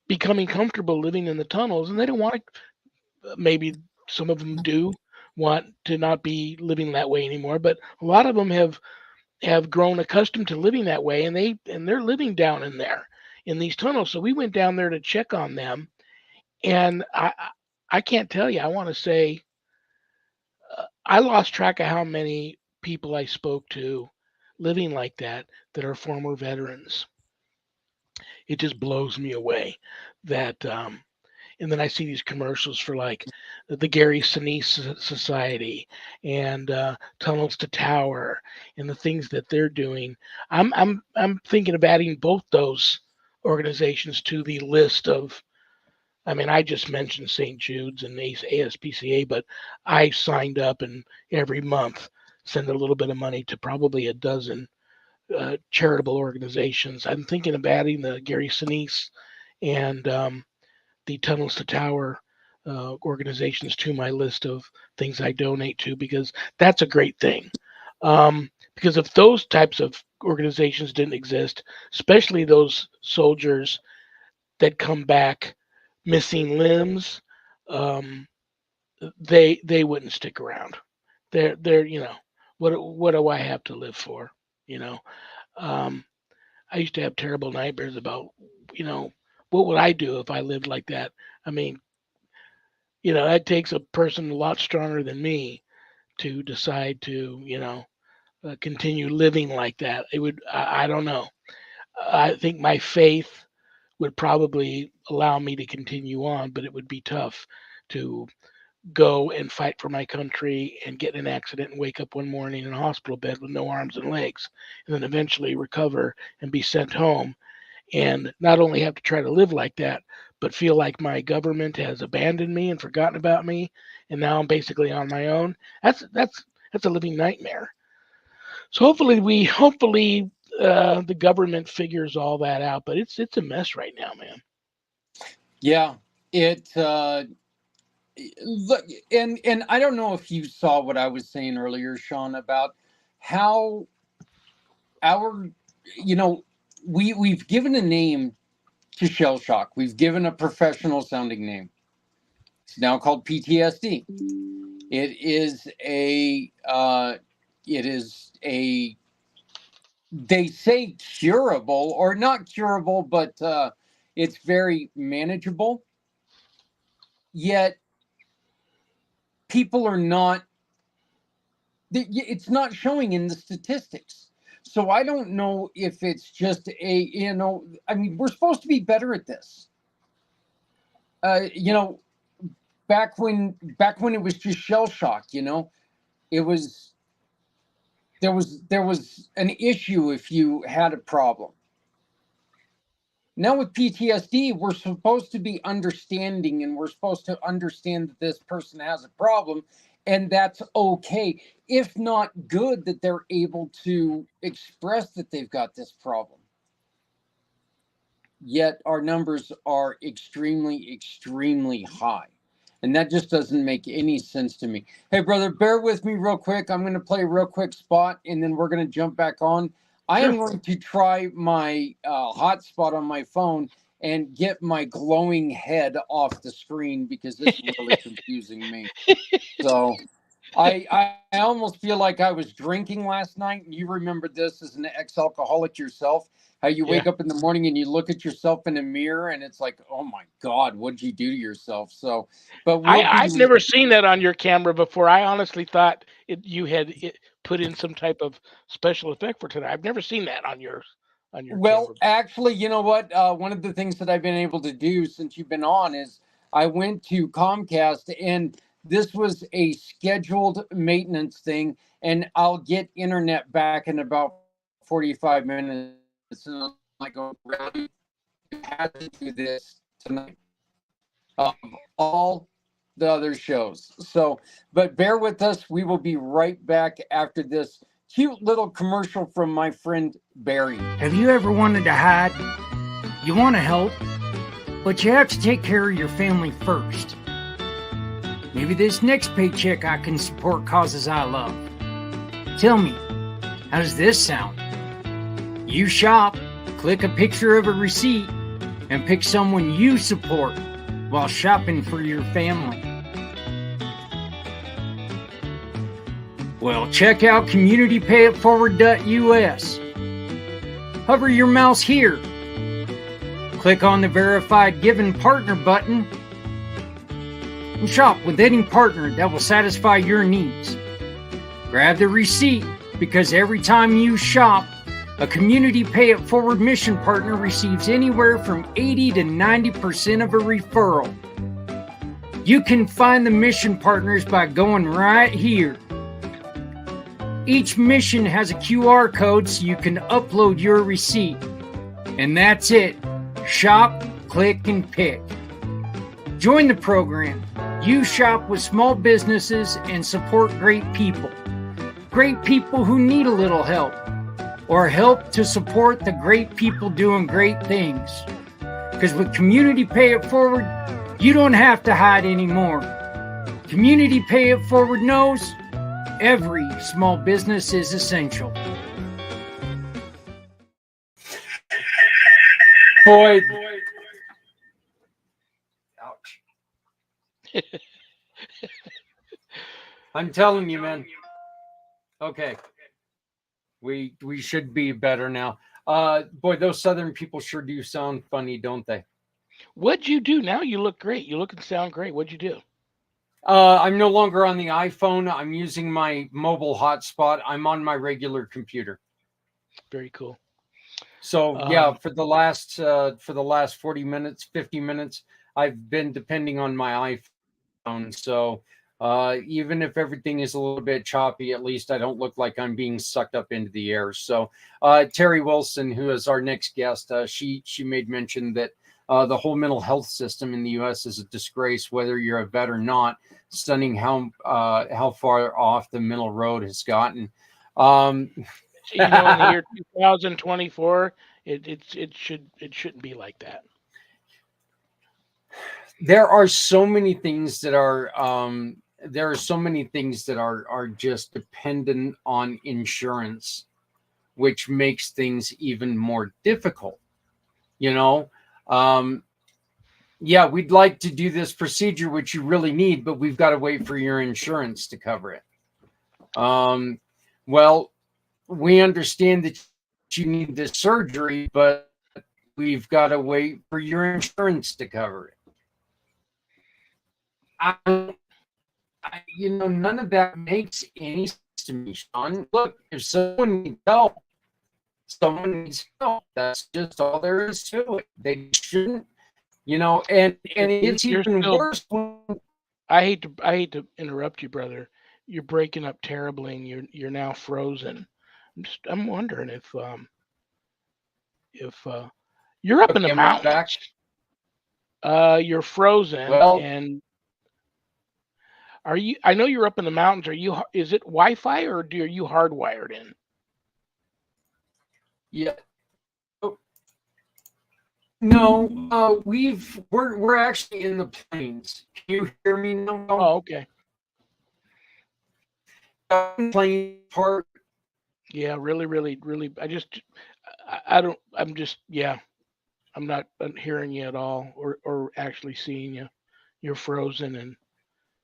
Speaker 3: becoming comfortable living in the tunnels, and they don't want to, maybe some of them do want to not be living that way anymore, but a lot of them have grown accustomed to living that way, and they're living down in there in these tunnels. So we went down there to check on them, and I can't tell you. I want to say I lost track of how many people I spoke to living like that are former veterans. It just blows me away that and then I see these commercials for like the Gary Sinise Society and Tunnels to Tower and the things that they're doing. I'm thinking of adding both those organizations to the list of. I mean, I just mentioned St. Jude's and ASPCA, but I signed up and every month send a little bit of money to probably a dozen charitable organizations. I'm thinking of adding the Gary Sinise and the Tunnels to Tower organizations to my list of things I donate to, because that's a great thing. Because if those types of organizations didn't exist, especially those soldiers that come back missing limbs, they wouldn't stick around. They're what do I have to live for? You know, um, I used to have terrible nightmares about what would I do if I lived like that. I mean, that takes a person a lot stronger than me to decide to continue living like that. It would I don't know. I think my faith would probably allow me to continue on, but it would be tough to go and fight for my country and get in an accident and wake up one morning in a hospital bed with no arms and legs, and then eventually recover and be sent home, and not only have to try to live like that, but feel like my government has abandoned me and forgotten about me, and now I'm basically on my own. That's a living nightmare. So hopefully the government figures all that out. But it's a mess right now, man.
Speaker 4: Yeah, it look, and I don't know if you saw what I was saying earlier, Sean, about how our, we've given a name to shell shock. We've given a professional sounding name. It's now called PTSD. It is a they say curable, or not curable, but it's very manageable. Yet people are not, it's not showing in the statistics. So I don't know if it's just we're supposed to be better at this. Back when it was just shell shock, it was, there was an issue if you had a problem. Now with PTSD, we're supposed to be understanding, and we're supposed to understand that this person has a problem, and that's okay. If not good, that they're able to express that they've got this problem. Yet our numbers are extremely, extremely high. And that just doesn't make any sense to me. Hey, brother, bear with me real quick. I'm going to play a real quick spot, and then we're going to jump back on. I am going to try my hotspot on my phone and get my glowing head off the screen, because this is really confusing me. So I almost feel like I was drinking last night. And you remember this as an ex-alcoholic yourself, how you wake up in the morning and you look at yourself in a mirror and it's like, oh my God, what did you do to yourself? So, but
Speaker 3: I've never seen that on your camera before. I honestly thought you had put in some type of special effect for today. I've never seen that on your
Speaker 4: Well,
Speaker 3: camera.
Speaker 4: actually, you know what? One of the things that I've been able to do since you've been on is I went to Comcast, and this was a scheduled maintenance thing, and I'll get internet back in about 45 minutes. And I'm like, oh, really? You had to do this tonight. All the other shows. So, but bear with us. We will be right back after this cute little commercial from my friend Barry.
Speaker 5: Have you ever wanted to hide? You want to help, but you have to take care of your family first. Maybe this next paycheck I can support causes I love. Tell me, how does this sound? You shop, click a picture of a receipt, and pick someone you support while shopping for your family. Well, check out CommunityPayItForward.us. Hover your mouse here. Click on the Verified Given Partner button and shop with any partner that will satisfy your needs. Grab the receipt, because every time you shop, a Community Pay It Forward mission partner receives anywhere from 80 to 90% of a referral. You can find the mission partners by going right here. Each mission has a QR code so you can upload your receipt. And that's it. Shop, click, and pick. Join the program. You shop with small businesses and support great people. Great people who need a little help, or help to support the great people doing great things. Because with Community Pay It Forward, you don't have to hide anymore. Community Pay It Forward knows every small business is essential.
Speaker 4: Boy. Ouch. I'm telling you, man. Okay. We should be better now. Boy, those Southern people sure do sound funny, don't they?
Speaker 3: What'd you do? Now you look great. You look and sound great. What'd you do?
Speaker 4: I'm no longer on the iPhone. I'm using my mobile hotspot. I'm on my regular computer.
Speaker 3: Very cool.
Speaker 4: So yeah, for the last 40 minutes, 50 minutes, I've been depending on my iPhone. So even if everything is a little bit choppy, at least I don't look like I'm being sucked up into the air. So Terry Wilson, who is our next guest, she made mention that the whole mental health system in the U.S. is a disgrace, whether you're a vet or not. Stunning how far off the middle road has gotten.
Speaker 3: you know, in the year 2024, it shouldn't be like that.
Speaker 5: There are so many things that are just dependent on insurance, which makes things even more difficult. You know, yeah, we'd like to do this procedure, which you really need, but we've got to wait for your insurance to cover it. Well, we understand that you need this surgery, but we've got to wait for your insurance to cover it. None of that makes any sense to me, Sean. Look, if someone needs help, someone needs help. That's just all there is to it. They shouldn't, and it's even worse when
Speaker 3: I hate to interrupt you, brother. You're breaking up terribly, and you're now frozen. I'm wondering if you're up in the mountains. You're frozen, and are you? I know you're up in the mountains. Are you? Is it Wi-Fi or are you hardwired in?
Speaker 5: Yeah. No, we're actually in the plains. Can you hear me now?
Speaker 3: Oh, okay.
Speaker 5: Plain part.
Speaker 3: Yeah, really, really, really. I'm not hearing you at all, or actually seeing you. You're frozen,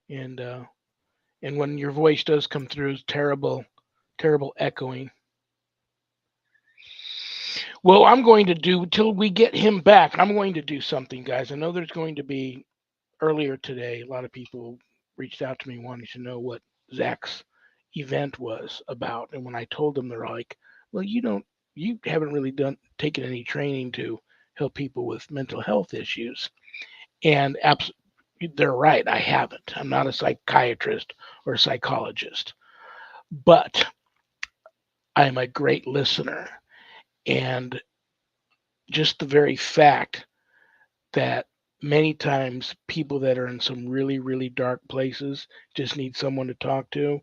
Speaker 3: and when your voice does come through, it's terrible echoing. Well, I'm going to do till we get him back. I'm going to do something, guys. I know there's going to be earlier today. A lot of people reached out to me wanting to know what Zach's event was about, and when I told them, they're like, "Well, you haven't really taken any training to help people with mental health issues," and they're right. I haven't. I'm not a psychiatrist or a psychologist, but I'm a great listener. And just the very fact that many times people that are in some really, really dark places just need someone to talk to.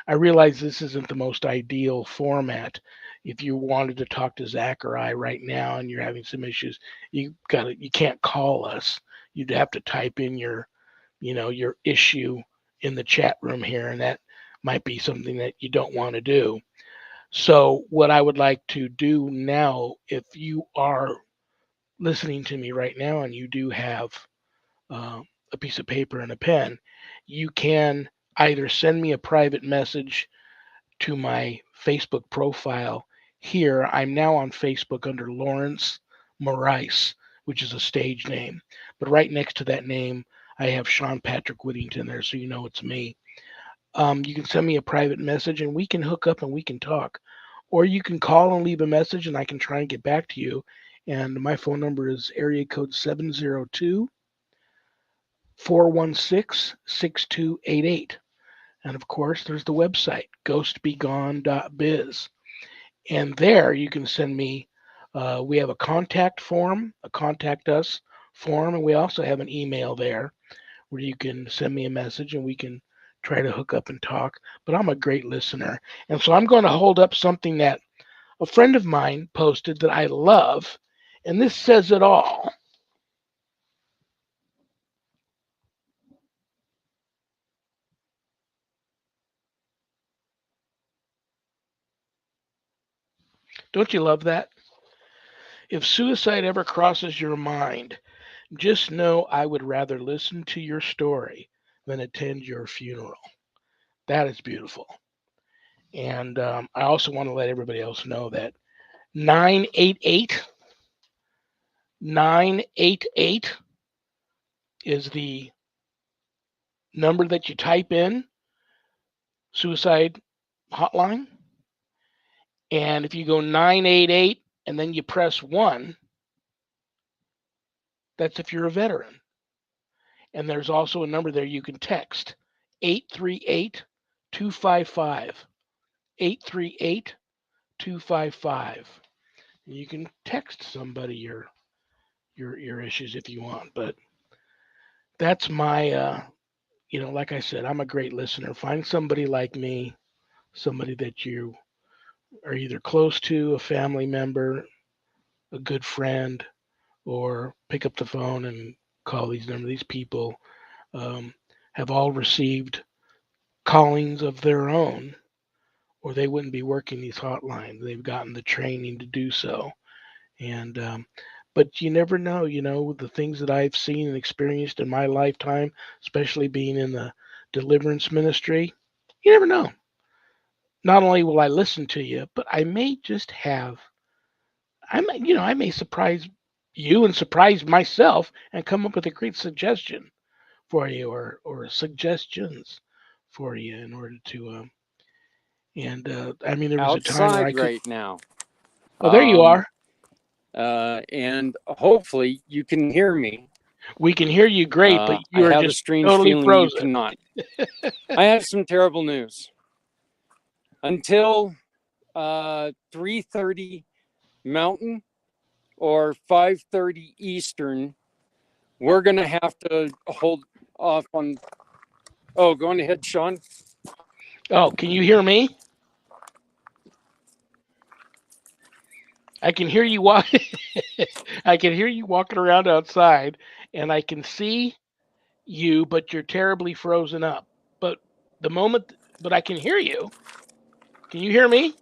Speaker 3: I realize this isn't the most ideal format. If you wanted to talk to Zach or I right now and you're having some issues, you can't call us. You'd have to type in your issue in the chat room here, and that might be something that you don't want to do. So what I would like to do now, if you are listening to me right now and you do have a piece of paper and a pen, you can either send me a private message to my Facebook profile here. I'm now on Facebook under Lawrence Morais, which is a stage name. But right next to that name, I have Sean Patrick Whittington there, so you know it's me. You can send me a private message and we can hook up and we can talk. Or you can call and leave a message and I can try and get back to you. And my phone number is area code 702-416-6288. And of course, there's the website, ghostbegone.biz. And there you can send me, we have a contact form, a contact us form, and we also have an email there where you can send me a message and we can try to hook up and talk. But I'm a great listener. And so I'm going to hold up something that a friend of mine posted that I love, and this says it all. Don't you love that? If suicide ever crosses your mind, just know I would rather listen to your story than attend your funeral. That is beautiful. And I also want to let everybody else know that 988 is the number that you type in, suicide hotline. And if you go 988 and then you press 1, that's if you're a veteran. And there's also a number there you can text, 838-255. 838-255. You can text somebody your issues if you want, but that's my like I said, I'm a great listener. Find somebody like me, somebody that you are either close to a family member, a good friend, or pick up the phone and call these people, um, have all received callings of their own, or they wouldn't be working these hotlines. They've gotten the training to do so. And but you never know, the things that I've seen and experienced in my lifetime, especially being in the deliverance ministry, you never know. Not only will I listen to you, but I may just have, I may surprise you and surprise myself and come up with a great suggestion for you, or suggestions for you in order to and I mean, there was a time where I
Speaker 4: Outside
Speaker 3: could.
Speaker 4: right now.
Speaker 3: Oh, there you are.
Speaker 4: And hopefully you can hear me.
Speaker 3: We can hear you great, but
Speaker 4: I
Speaker 3: you are
Speaker 4: have a
Speaker 3: just
Speaker 4: strange
Speaker 3: totally
Speaker 4: feeling you
Speaker 3: frozen.
Speaker 4: cannot. I have some terrible news. Until 3:30 Mountain or 5:30 Eastern, we're going to have to hold off on. Oh, go on ahead, Sean.
Speaker 3: Oh, can you hear me? I can hear you walk. I can hear you walking around outside, and I can see you, but you're terribly frozen up. But the moment, but I can hear you. Can you hear me?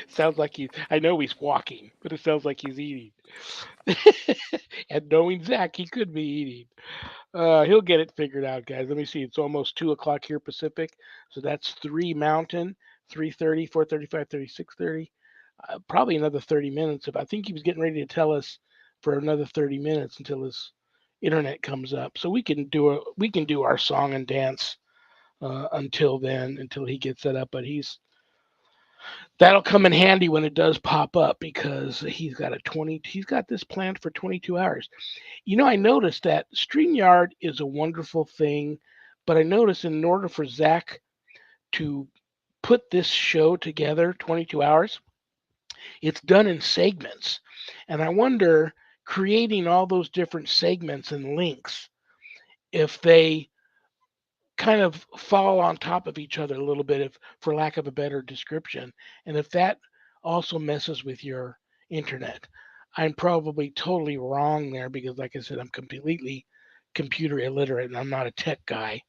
Speaker 3: Sounds like I know he's walking, but it sounds like he's eating. And knowing Zach, he could be eating. He'll get it figured out, guys. Let me see. It's almost 2 o'clock here Pacific, so that's 3 Mountain, 3:30, 4:30, 5:30, 6:30. Probably another 30 minutes. If I think he was getting ready to tell us for another 30 minutes until his internet comes up, so we can do our song and dance until then, until he gets set up. But that'll come in handy when it does pop up, because he's got this planned for 22 hours. I noticed that StreamYard is a wonderful thing, but I noticed in order for Zach to put this show together, 22 hours, it's done in segments. And I wonder, creating all those different segments and links, if they kind of fall on top of each other a little bit, if for lack of a better description, and if that also messes with your internet. I'm probably totally wrong there, because like I said, I'm completely computer illiterate and I'm not a tech guy.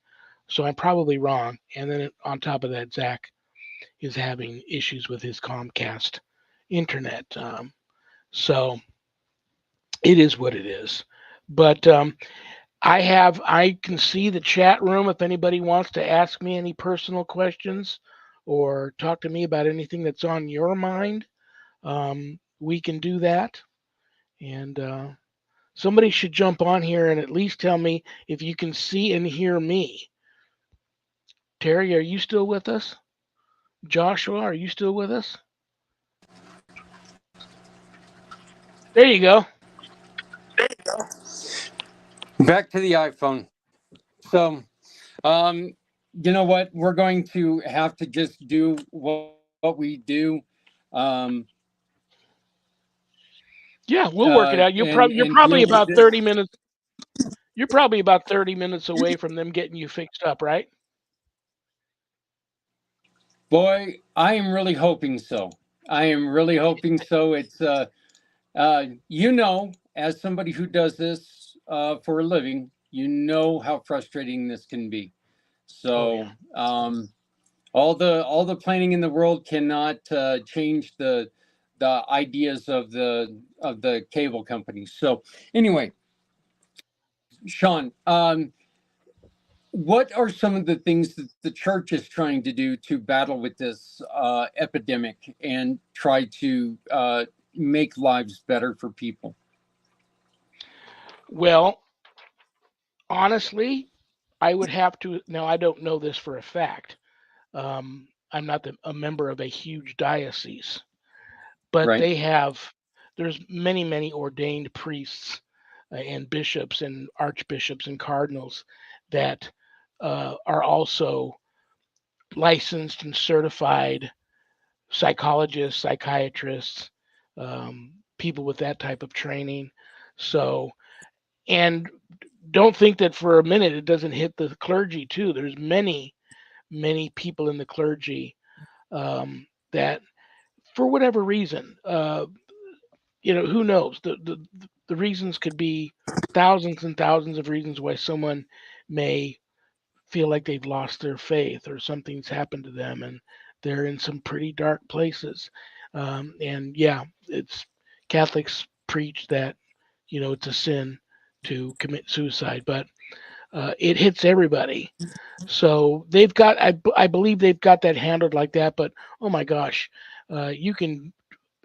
Speaker 3: So I'm probably wrong. And then on top of that, Zach is having issues with his Comcast internet. So it is what it is. But I can see the chat room if anybody wants to ask me any personal questions or talk to me about anything that's on your mind. We can do that. And somebody should jump on here and at least tell me if you can see and hear me. Terry, are you still with us? Joshua, are you still with us? There you go.
Speaker 4: Back to the iPhone. So, you know what? We're going to have to just do what we do.
Speaker 3: Yeah, we'll work it out. You're probably
Speaker 4: deal with
Speaker 3: about
Speaker 4: this.
Speaker 3: 30 minutes. You're probably about 30 minutes away from them getting you fixed up, right?
Speaker 4: Boy, I am really hoping so. I am really hoping so. It's as somebody who does this for a living, how frustrating this can be. So, all the planning in the world cannot change the ideas of the cable companies. So, anyway, Sean, what are some of the things that the church is trying to do to battle with this epidemic and try to make lives better for people?
Speaker 3: Well, honestly, I would have to. Now, I don't know this for a fact. I'm not a member of a huge diocese, but
Speaker 4: Right.
Speaker 3: there's many ordained priests and bishops and archbishops and cardinals that are also licensed and certified psychologists, psychiatrists, people with that type of training. So And don't think that for a minute it doesn't hit the clergy too. There's many people in the clergy that, for whatever reason, who knows? The reasons could be thousands and thousands of reasons why someone may feel like they've lost their faith or something's happened to them and they're in some pretty dark places. And yeah, it's Catholics preach that it's a sin to commit suicide, but it hits everybody. So they've got, I believe they've got that handled like that. But oh my gosh, you can,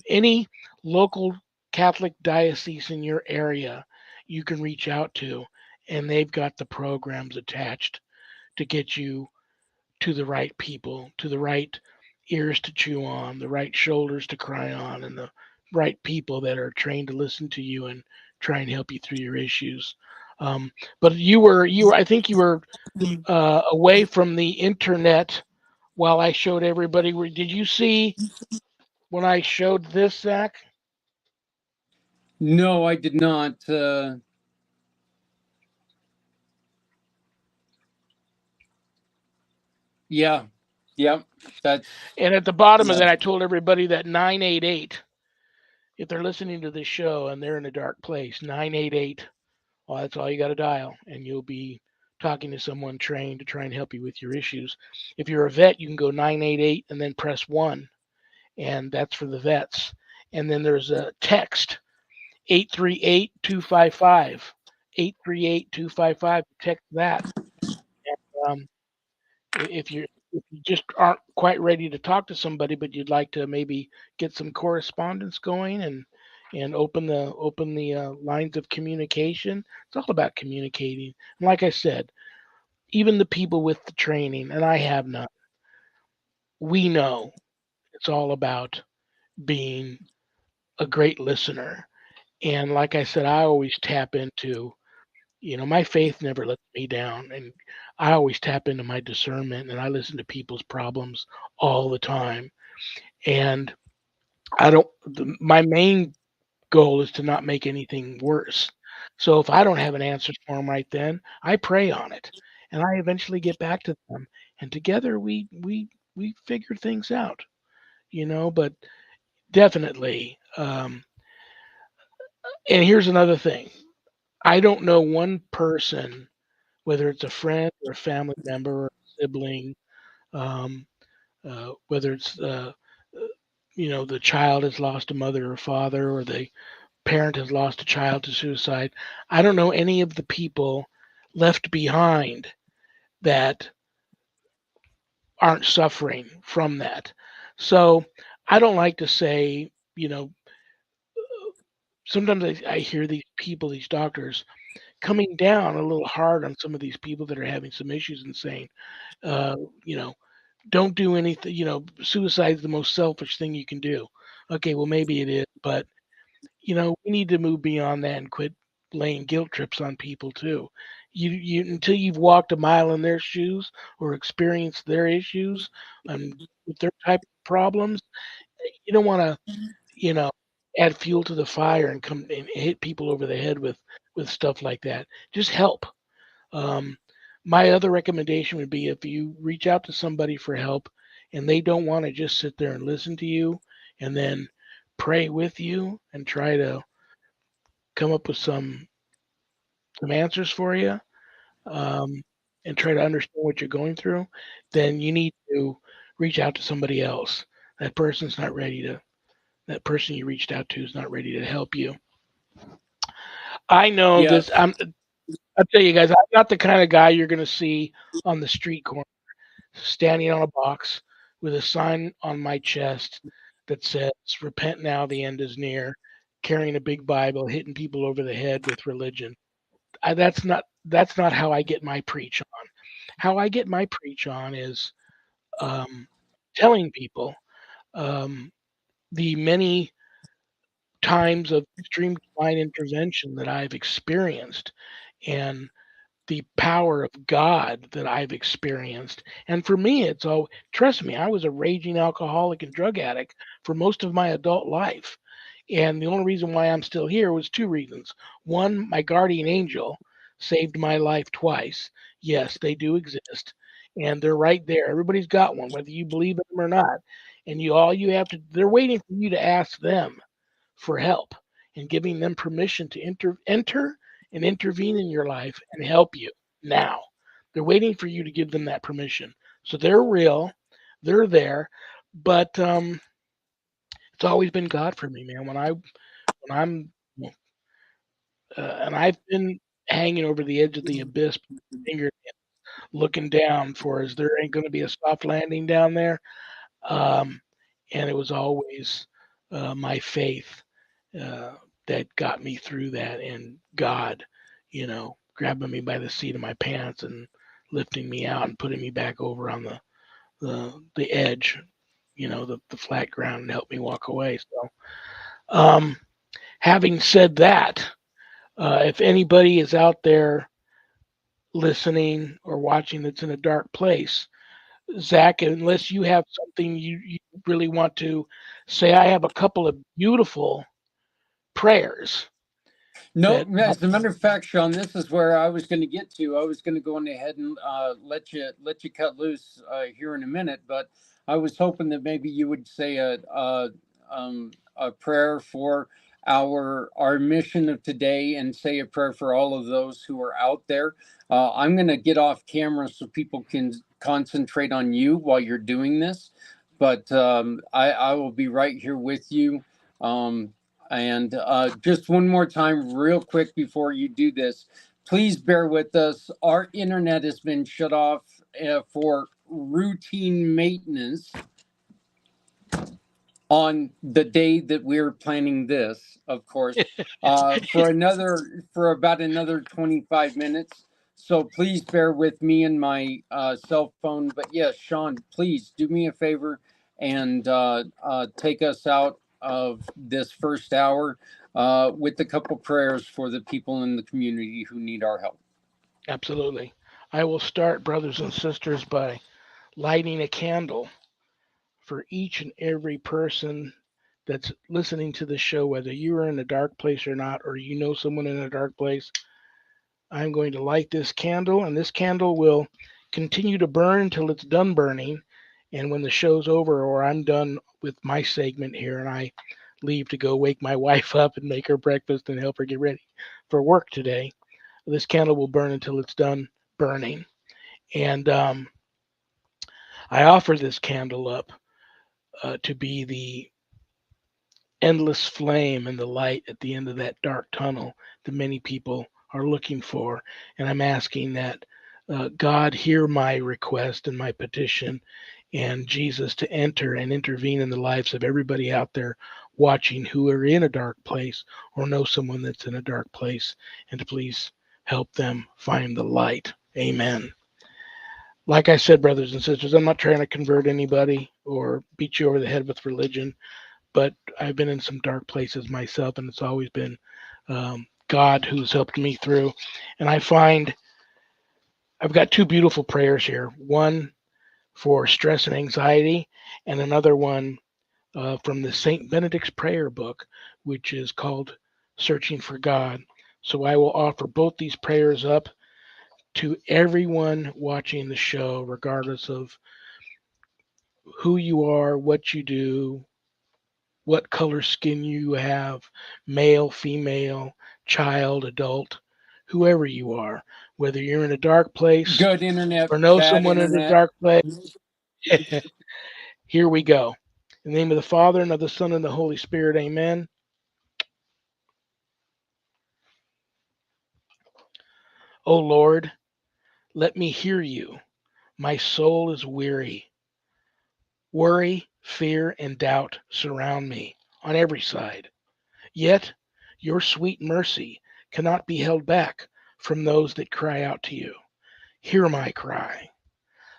Speaker 3: any local Catholic diocese in your area, you can reach out to, and they've got the programs attached to get you to the right people, to the right ears to chew on, the right shoulders to cry on, and the right people that are trained to listen to you and try and help you through your issues. But I think you were away from the internet while I showed everybody. Did you see when I showed this, Zach?
Speaker 4: No, I did not. Yeah, yeah, that's
Speaker 3: And at the bottom of
Speaker 4: yeah.
Speaker 3: that, I told everybody that 988, if they're listening to this show and they're in a dark place, 988, well, that's all you got to dial, and you'll be talking to someone trained to try and help you with your issues. If you're a vet, you can go 988 and then press 1, and that's for the vets. And then there's a text, 838-255. 838-255. Text that. And, if you just aren't quite ready to talk to somebody, but you'd like to maybe get some correspondence going and open the lines of communication. It's all about communicating. And like I said, even the people with the training, and I have none, we know it's all about being a great listener. And like I said, I always tap into, my faith never lets me down. And I always tap into my discernment and I listen to people's problems all the time. And my main goal is to not make anything worse. So if I don't have an answer for them right then, I pray on it and I eventually get back to them. And together we figure things out, but definitely. And here's another thing. I don't know one person, whether it's a friend or a family member or a sibling, um, whether it's the child has lost a mother or father, or the parent has lost a child to suicide. I don't know any of the people left behind that aren't suffering from that. So I don't like to say, sometimes I hear these people, these doctors, coming down a little hard on some of these people that are having some issues and saying, uh, you know, don't do anything, suicide's the most selfish thing you can do. Okay, well, maybe it is, but, we need to move beyond that and quit laying guilt trips on people too. You until you've walked a mile in their shoes or experienced their issues and with their type of problems, you don't want to, you know, add fuel to the fire and come and hit people over the head with stuff like that. Just help. Um, my other recommendation would be if you reach out to somebody for help and they don't want to just sit there and listen to you and then pray with you and try to come up with some answers for you, um, and try to understand what you're going through, then you need to reach out to somebody else. That person you reached out to is not ready to help you. I know
Speaker 4: Yes.
Speaker 3: this. I'll tell you guys, I'm not the kind of guy you're going to see on the street corner standing on a box with a sign on my chest that says, "Repent now, the end is near," carrying a big Bible, hitting people over the head with religion. That's not how I get my preach on. How I get my preach on is telling people um, the many times of extreme divine intervention that I've experienced and the power of God that I've experienced. And for me, trust me, I was a raging alcoholic and drug addict for most of my adult life. And the only reason why I'm still here was two reasons. One, my guardian angel saved my life twice. Yes, they do exist, and they're right there. Everybody's got one, whether you believe in them or not. And all you have to, they're waiting for you to ask them for help and giving them permission to enter and intervene in your life and help you now. They're waiting for you to give them that permission. So they're real, they're there, but it's always been God for me, man. When I'm and I've been hanging over the edge of the abyss, finger looking down for is there ain't going to be a soft landing down there. Um, and it was always my faith uh, that got me through that, and God, grabbing me by the seat of my pants and lifting me out and putting me back over on the edge, the flat ground, and helped me walk away. So, having said that, if anybody is out there listening or watching that's in a dark place, Zach, unless you have something you really want to say, I have a couple of beautiful prayers
Speaker 4: No,
Speaker 3: that
Speaker 4: as a matter of fact, Sean, this is where I was going to get to. I was going to go on ahead and let you cut loose here in a minute, but I was hoping that maybe you would say a prayer for our mission of today, and say a prayer for all of those who are out there. I'm going to get off camera so people can concentrate on you while you're doing this, but I will be right here with you. And just one more time, real quick before you do this, please bear with us. Our internet has been shut off for routine maintenance on the day that we're planning this, of course, for about another 25 minutes. So please bear with me and my cell phone. But yes, Sean, please do me a favor and take us out of this first hour with a couple prayers for the people in the community who need our help.
Speaker 3: absolutely. I will start, brothers and sisters, by lighting a candle for each and every person that's listening to the show, whether you are in a dark place or not, or you know someone in a dark place. I'm going to light this candle, and this candle will continue to burn until it's done burning. And when the show's over, or I'm done with my segment here, and I leave to go wake my wife up and make her breakfast and help her get ready for work today, this candle will burn until it's done burning. And I offer this candle up to be the endless flame and the light at the end of that dark tunnel that many people are looking for. And I'm asking that God hear my request and my petition, and Jesus to enter and intervene in the lives of everybody out there watching who are in a dark place or know someone that's in a dark place, and to please help them find the light. Amen. Like I said, brothers and sisters, I'm not trying to convert anybody or beat you over the head with religion, but I've been in some dark places myself, and it's always been God who's helped me through. And I find I've got two beautiful prayers here, one for stress and anxiety, and another one from the St. Benedict's prayer book, which is called Searching for God. So I will offer both these prayers up to everyone watching the show, regardless of who you are, what you do, what color skin you have, male, female, child, adult, whoever you are, whether you're in a dark place
Speaker 4: Good internet,
Speaker 3: or know
Speaker 4: bad
Speaker 3: someone in a
Speaker 4: internet.
Speaker 3: dark place. Here we go. In the name of the Father, and of the Son, and the Holy Spirit, amen. O Lord, let me hear you. My soul is weary. Worry, fear, and doubt surround me on every side. Yet your sweet mercy cannot be held back from those that cry out to you. Hear my cry.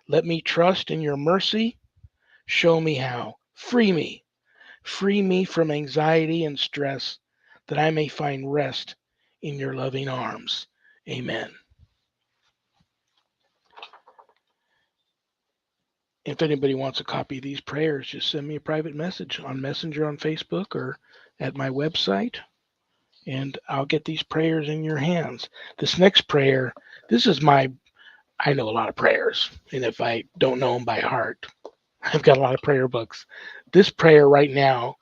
Speaker 3: Let me trust in your mercy. Show me how. Free me. Free me from anxiety and stress, that I may find rest in your loving arms. Amen. If anybody wants a copy of these prayers, just send me a private message on Messenger on Facebook or at my website, and I'll get these prayers in your hands. This next prayer, I know a lot of prayers, and if I don't know them by heart, I've got a lot of prayer books. This prayer right now,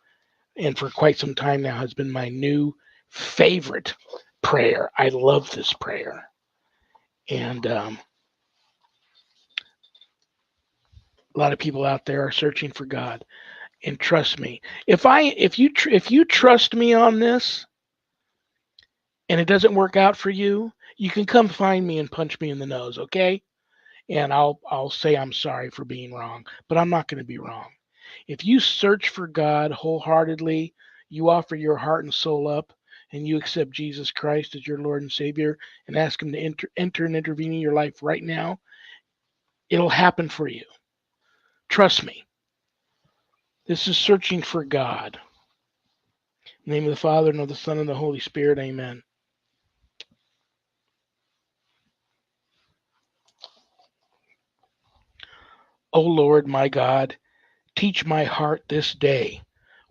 Speaker 3: and for quite some time now, has been my new favorite prayer. I love this prayer. And a lot of people out there are searching for God. And trust me, if you trust me on this and it doesn't work out for you, you can come find me and punch me in the nose, okay? And I'll say I'm sorry for being wrong, but I'm not going to be wrong. If you search for God wholeheartedly, you offer your heart and soul up, and you accept Jesus Christ as your Lord and Savior and ask him to enter and intervene in your life right now, it'll happen for you. Trust me. This is searching for God. In the name of the Father, and of the Son, and the Holy Spirit, amen. O Lord, my God, teach my heart this day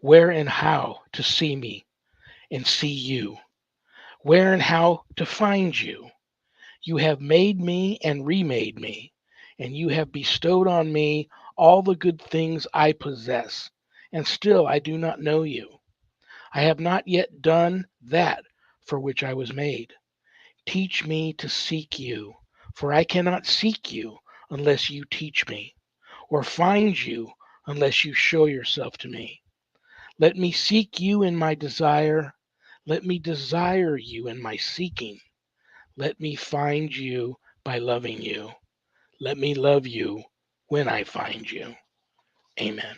Speaker 3: where and how to see me and see you, where and how to find you. You have made me and remade me, and you have bestowed on me all the good things I possess, and still I do not know you. I have not yet done that for which I was made. Teach me to seek you, for I cannot seek you unless you teach me, or find you unless you show yourself to me. Let me seek you in my desire. Let me desire you in my seeking. Let me find you by loving you. Let me love you when I find you. Amen.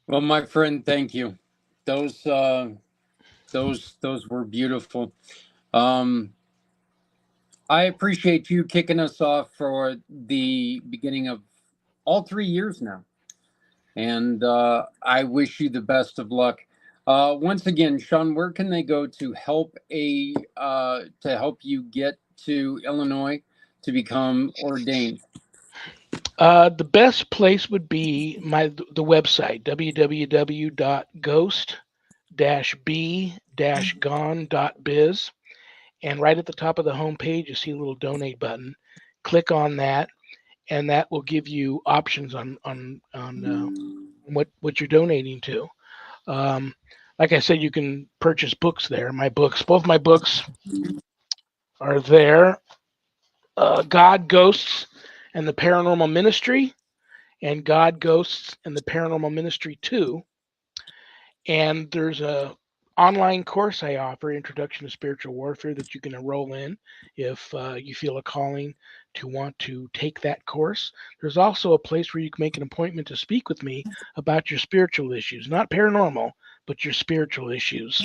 Speaker 4: Well, my friend, thank you. Those those were beautiful. Um, I appreciate you kicking us off for the beginning of all 3 years now, and I wish you the best of luck. Once again, Sean, where can they go to help you get to Illinois to become ordained?
Speaker 3: The best place would be the website, www.ghost-b-gone.biz. And right at the top of the homepage, you see a little donate button. Click on that, and that will give you options on what you're donating to. Like I said, you can purchase books there. Both my books are there. God, Ghosts, and the Paranormal Ministry, and God, Ghosts, and the Paranormal Ministry 2. And there's a online course I offer, Introduction to Spiritual Warfare, that you can enroll in if you feel a calling to want to take that course. There's also a place where you can make an appointment to speak with me about your spiritual issues, not paranormal, but your spiritual issues.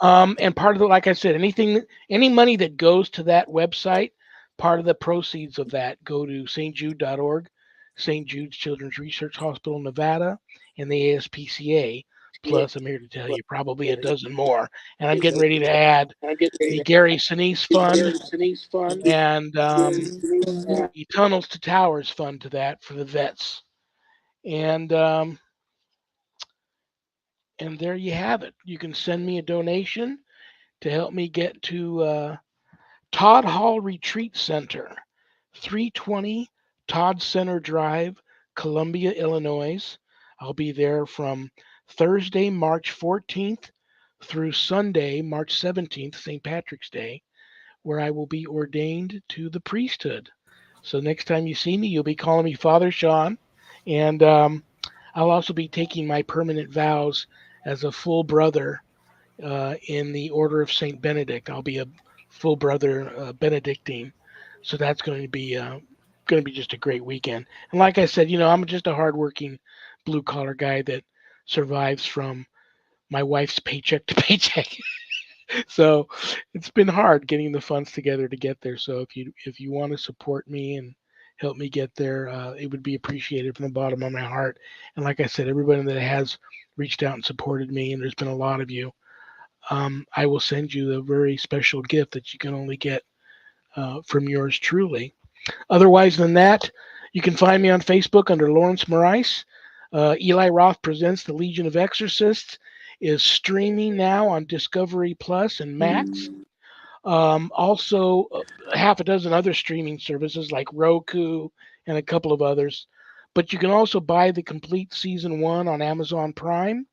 Speaker 3: And part of it, like I said, any money that goes to that website, part of the proceeds of that go to stjude.org, St. Jude's Children's Research Hospital, Nevada, and the ASPCA. Plus, I'm here to tell you probably a dozen more. And I'm getting ready to add the Gary Sinise Fund and the Tunnels to Towers Fund to that for the vets. And there you have it. You can send me a donation to help me get to Todd Hall Retreat Center, 320 Todd Center Drive, Columbia, Illinois. I'll be there from Thursday, March 14th through Sunday, March 17th, St. Patrick's Day, where I will be ordained to the priesthood. So next time you see me, you'll be calling me Father Sean. And I'll also be taking my permanent vows as a full brother in the Order of St. Benedict. I'll be a full brother Benedictine. So that's going to be just a great weekend. And like I said, I'm just a hardworking blue collar guy that survives from my wife's paycheck to paycheck. So it's been hard getting the funds together to get there. So if you want to support me and help me get there, it would be appreciated from the bottom of my heart. And like I said, everybody that has reached out and supported me, and there's been a lot of you, I will send you a very special gift that you can only get from yours truly. Otherwise than that, you can find me on Facebook under Lawrence Morais. Eli Roth Presents The Legion of Exorcists is streaming now on Discovery Plus and Max. Also, half a dozen other streaming services like Roku and a couple of others. But you can also buy the complete season 1 on Amazon Prime,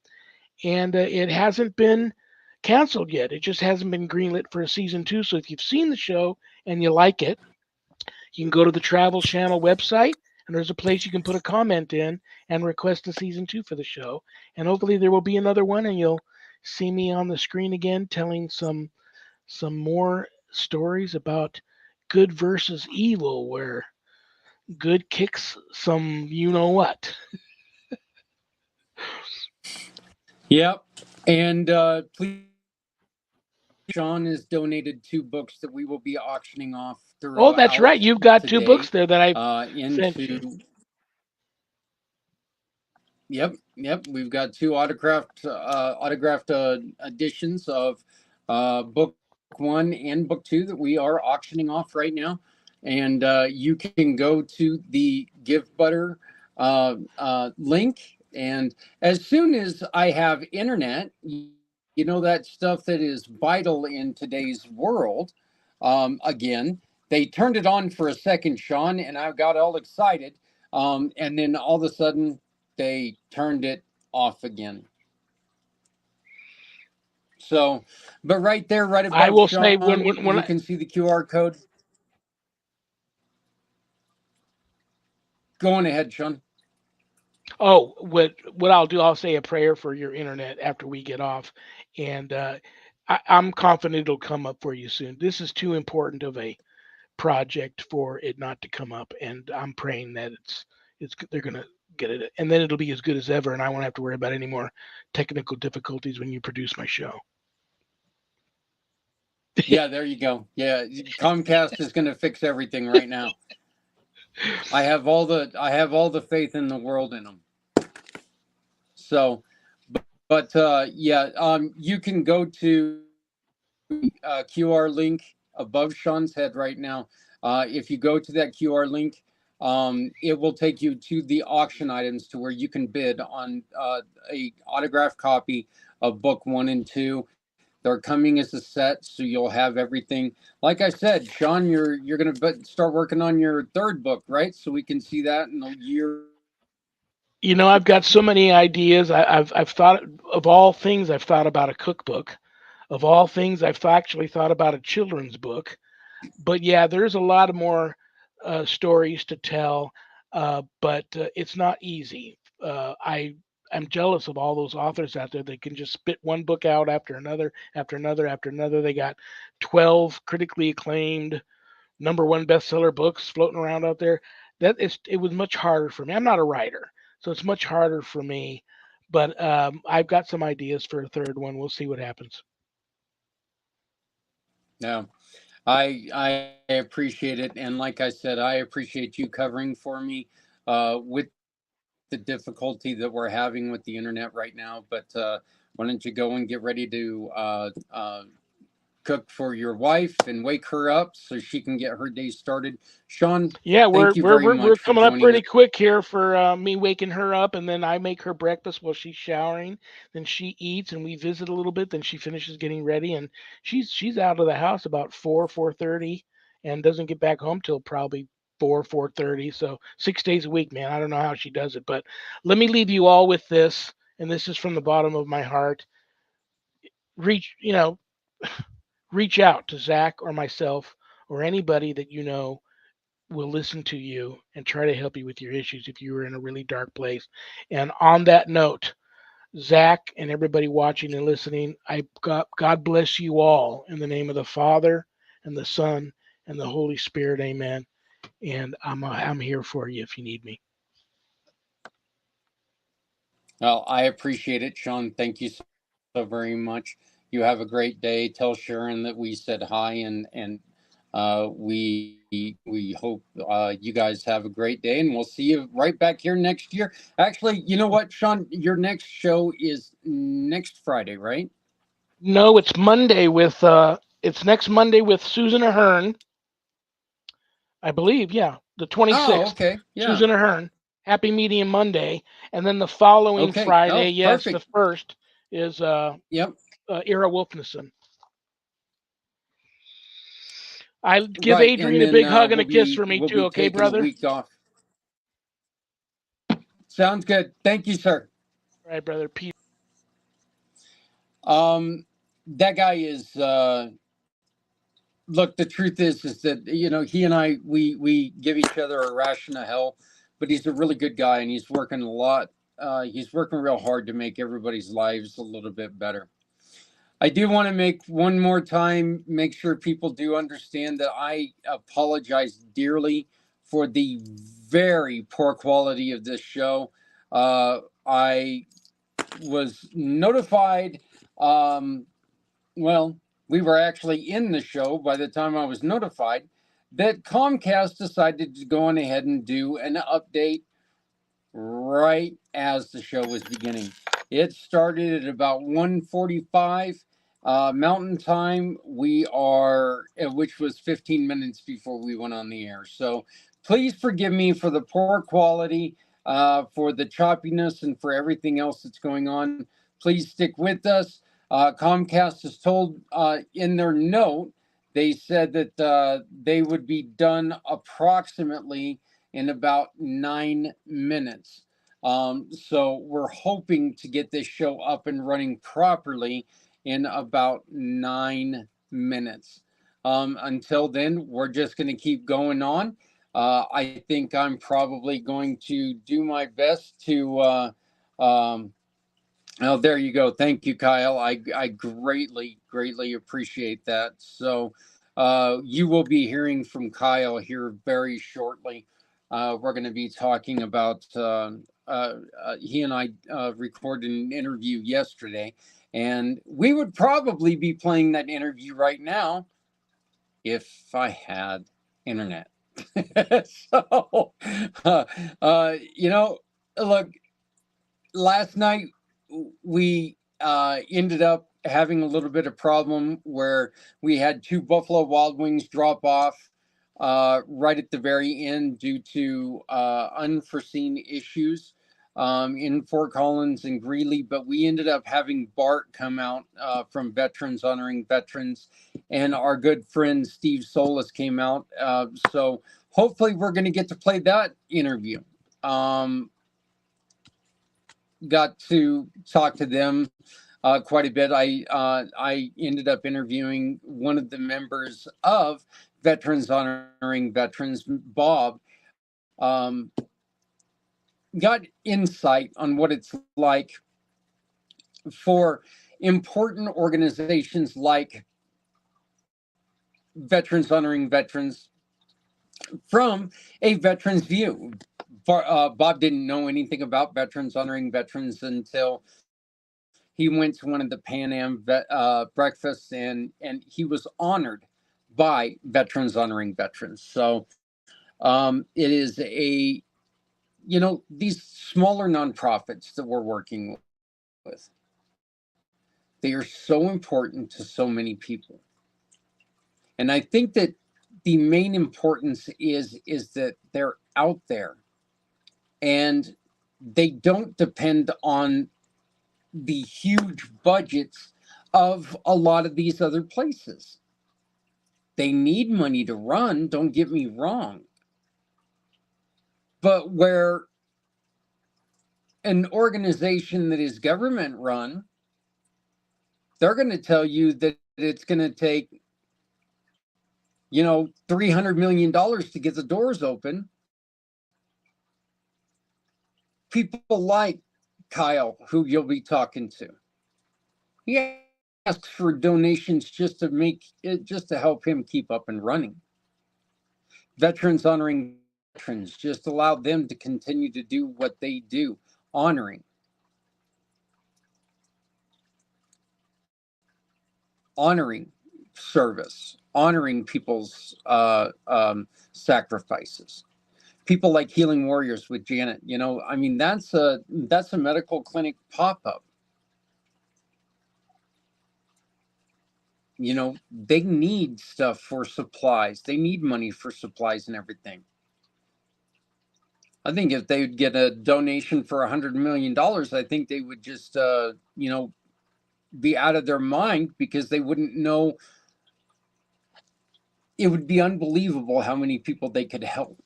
Speaker 3: and it hasn't been canceled yet. It just hasn't been greenlit for a season 2. So if you've seen the show and you like it, you can go to the Travel Channel website, and there's a place you can put a comment in and request a season 2 for the show. And hopefully there will be another one, and you'll see me on the screen again telling some more stories about good versus evil, where good kicks some you-know-what.
Speaker 4: Yep. And please, Sean has donated 2 books that we will be auctioning off throughout.
Speaker 3: Oh, that's right. You've got today, 2 books there that I've sent you.
Speaker 4: Yep. We've got 2 autographed editions of book 1 and book 2 that we are auctioning off right now. And you can go to the Give Butter link. And as soon as I have internet, you know, that stuff that is vital in today's world, again, they turned it on for a second, Sean, and I got all excited. And then all of a sudden, they turned it off again. So, but right there, right above
Speaker 3: I will
Speaker 4: Sean,
Speaker 3: say when
Speaker 4: you can see the QR code. Go on ahead, Sean.
Speaker 3: Oh, what I'll do, I'll say a prayer for your internet after we get off, and I'm confident it'll come up for you soon. This is too important of a project for it not to come up, and I'm praying that they're gonna get it, and then it'll be as good as ever, and I won't have to worry about any more technical difficulties when you produce my show.
Speaker 4: Yeah, there you go. Yeah, Comcast is going to fix everything right now. I have all the faith in the world in them. So, but you can go to QR link above Sean's head right now. If you go to that QR link, it will take you to the auction items to where you can bid on a autographed copy of book 1 and 2. They're coming as a set, so you'll have everything. Like I said, Sean, you're going to start working on your 3rd book, right? So we can see that in a year.
Speaker 3: You know, I've got so many ideas. I've thought of all things. I've thought about a cookbook. Of all things, I've actually thought about a children's book. But yeah, there's a lot of more stories to tell, but it's not easy. I'm jealous of all those authors out there that can just spit one book out after another, after another, after another. They got 12 critically acclaimed #1 bestseller books floating around out there. It was much harder for me. I'm not a writer, so it's much harder for me. But I've got some ideas for a 3rd one. We'll see what happens.
Speaker 4: No, I appreciate it, and like I said, I appreciate you covering for me with the difficulty that we're having with the internet right now. But why don't you go and get ready to cook for your wife and wake her up so she can get her day started. Sean,
Speaker 3: yeah, we're coming up pretty
Speaker 4: us.
Speaker 3: quick here for me waking her up, and then I make her breakfast while she's showering. Then she eats, and we visit a little bit. Then she finishes getting ready, and she's out of the house about 4:30, and doesn't get back home till probably 4:30. So 6 days a week, man. I don't know how she does it, but let me leave you all with this, and this is from the bottom of my heart. Reach out to Zach or myself or anybody that you know will listen to you and try to help you with your issues if you were in a really dark place. And on that note, Zach and everybody watching and listening, God bless you all in the name of the Father and the Son and the Holy Spirit. Amen. And I'm here for you if you need me.
Speaker 4: Well, I appreciate it, Sean. Thank you so very much. You have a great day. Tell Sharon that we said hi, and we hope you guys have a great day, and we'll see you right back here next year. Actually, you know what, Sean? Your next show is next Friday, right?
Speaker 3: No, it's Monday with it's next Monday with Susan Ahern. I believe, yeah, the
Speaker 4: Oh,
Speaker 3: 26th.
Speaker 4: okay. Yeah.
Speaker 3: Susan Ahern, Happy Medium Monday, and then the following
Speaker 4: Okay.
Speaker 3: Friday,
Speaker 4: Oh,
Speaker 3: yes,
Speaker 4: perfect.
Speaker 3: the 1st is
Speaker 4: Yep.
Speaker 3: Ira Wolfnison. I give
Speaker 4: Right. And
Speaker 3: Adrian a
Speaker 4: then
Speaker 3: big hug and a kiss for me
Speaker 4: we'll
Speaker 3: too,
Speaker 4: be
Speaker 3: okay,
Speaker 4: taking a
Speaker 3: brother?
Speaker 4: week off. Sounds good. Thank you, sir.
Speaker 3: All right, brother. Peace.
Speaker 4: That guy is look, the truth is that, you know, he and I, we give each other a ration of hell, but he's a really good guy and he's working a lot. He's working real hard to make everybody's lives a little bit better. I do want to make one more time, make sure people do understand that I apologize dearly for the very poor quality of this show. I was notified, well, we were actually in the show by the time I was notified that Comcast decided to go on ahead and do an update right as the show was beginning. It started at about 1:45 Mountain Time. We are, which was 15 minutes before we went on the air. So please forgive me for the poor quality, for the choppiness, and for everything else that's going on. Please stick with us. Comcast has told in their note, they said that they would be done approximately in about 9 minutes. So we're hoping to get this show up and running properly in about 9 minutes. Until then, we're just going to keep going on. I think I'm probably going to do my best to. Oh, there you go. Thank you, Kyle. I greatly, greatly appreciate that. So you will be hearing from Kyle here very shortly. We're going to be talking about, he and I recorded an interview yesterday, and we would probably be playing that interview right now if I had internet. So, you know, look, last night we ended up having a little bit of problem where we had two Buffalo Wild Wings drop off right at the very end due to unforeseen issues in Fort Collins and Greeley. But we ended up having Bart come out from Veterans Honoring Veterans, and our good friend Steve Solis came out. So hopefully we're going to get to play that interview. Got to talk to them quite a bit. I ended up interviewing one of the members of Veterans Honoring Veterans, Bob. Got insight on what it's like for important organizations like Veterans Honoring Veterans from a veteran's view. Bob didn't know anything about Veterans Honoring Veterans until he went to one of the Pan Am breakfasts, and he was honored by Veterans Honoring Veterans. So it is a, you know, these smaller nonprofits that we're working with, they are so important to so many people. And I think that the main importance is that they're out there and they don't depend on the huge budgets of a lot of these other places. They need money to run, don't get me wrong. But where an organization that is government run, they're going to tell you that it's going to take, you know, $300 million to get the doors open. People like Kyle, who you'll be talking to, he asks for donations just to make it, just to help him keep up and running. Veterans Honoring Veterans just allow them to continue to do what they do, honoring service, honoring people's sacrifices. People like Healing Warriors with Janet, you know, I mean, that's a medical clinic pop-up. they need stuff for supplies. They need money for supplies and everything. I think if they would get a donation for $100 million, I think they would just, be out of their mind, because they wouldn't know. It would be unbelievable how many people they could help.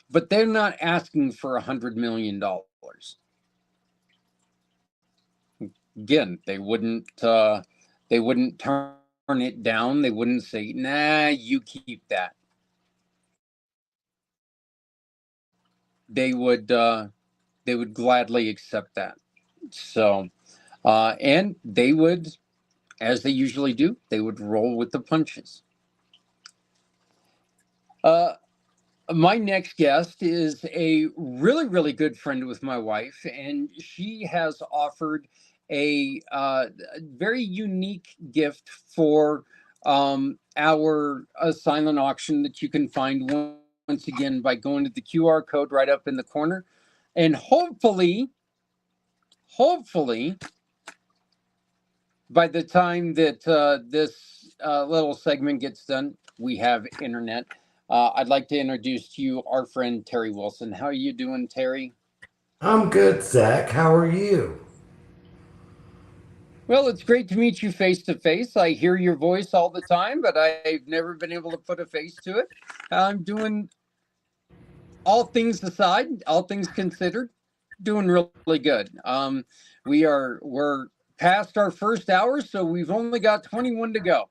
Speaker 4: But they're not asking for $100 million. Again, they wouldn't turn it down. They wouldn't say, "Nah, you keep that." They would gladly accept that. So, and they would, as they usually do, they would roll with the punches. My next guest is a really, really good friend with my wife, and she has offered a very unique gift for our silent auction that you can find once again by going to the QR code right up in the corner. And hopefully, by the time that this little segment gets done, we have internet. I'd like to introduce to you our friend Terry Wilson. How are you doing, Terry?
Speaker 6: I'm good, Zach. How are you?
Speaker 4: Well, it's great to meet you face to face. I hear your voice all the time, but I've never been able to put a face to it. I'm doing, all things aside, all things considered, doing really good. We're past our first hour, so we've only got 21 to go.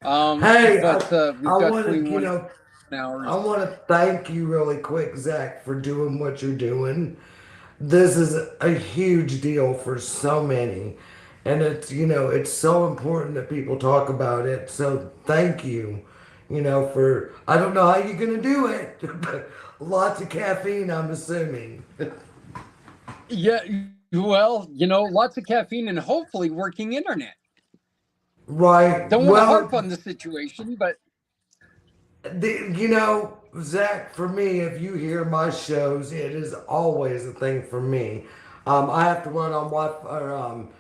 Speaker 6: Hey,
Speaker 4: but we've
Speaker 6: I
Speaker 4: got
Speaker 6: want to,
Speaker 4: 21
Speaker 6: hours.
Speaker 4: I
Speaker 6: want to thank you really quick, Zach, for doing what you're doing. This is a huge deal for so many, and it's so important that people talk about it. So thank you, for, I don't know how you're gonna do it, but lots of caffeine, I'm assuming.
Speaker 4: Yeah, well, lots of caffeine and hopefully working internet.
Speaker 6: Right.
Speaker 4: Don't want to harp on the situation, but
Speaker 6: Zach, for me, if you hear my shows, it is always a thing for me. I have to run on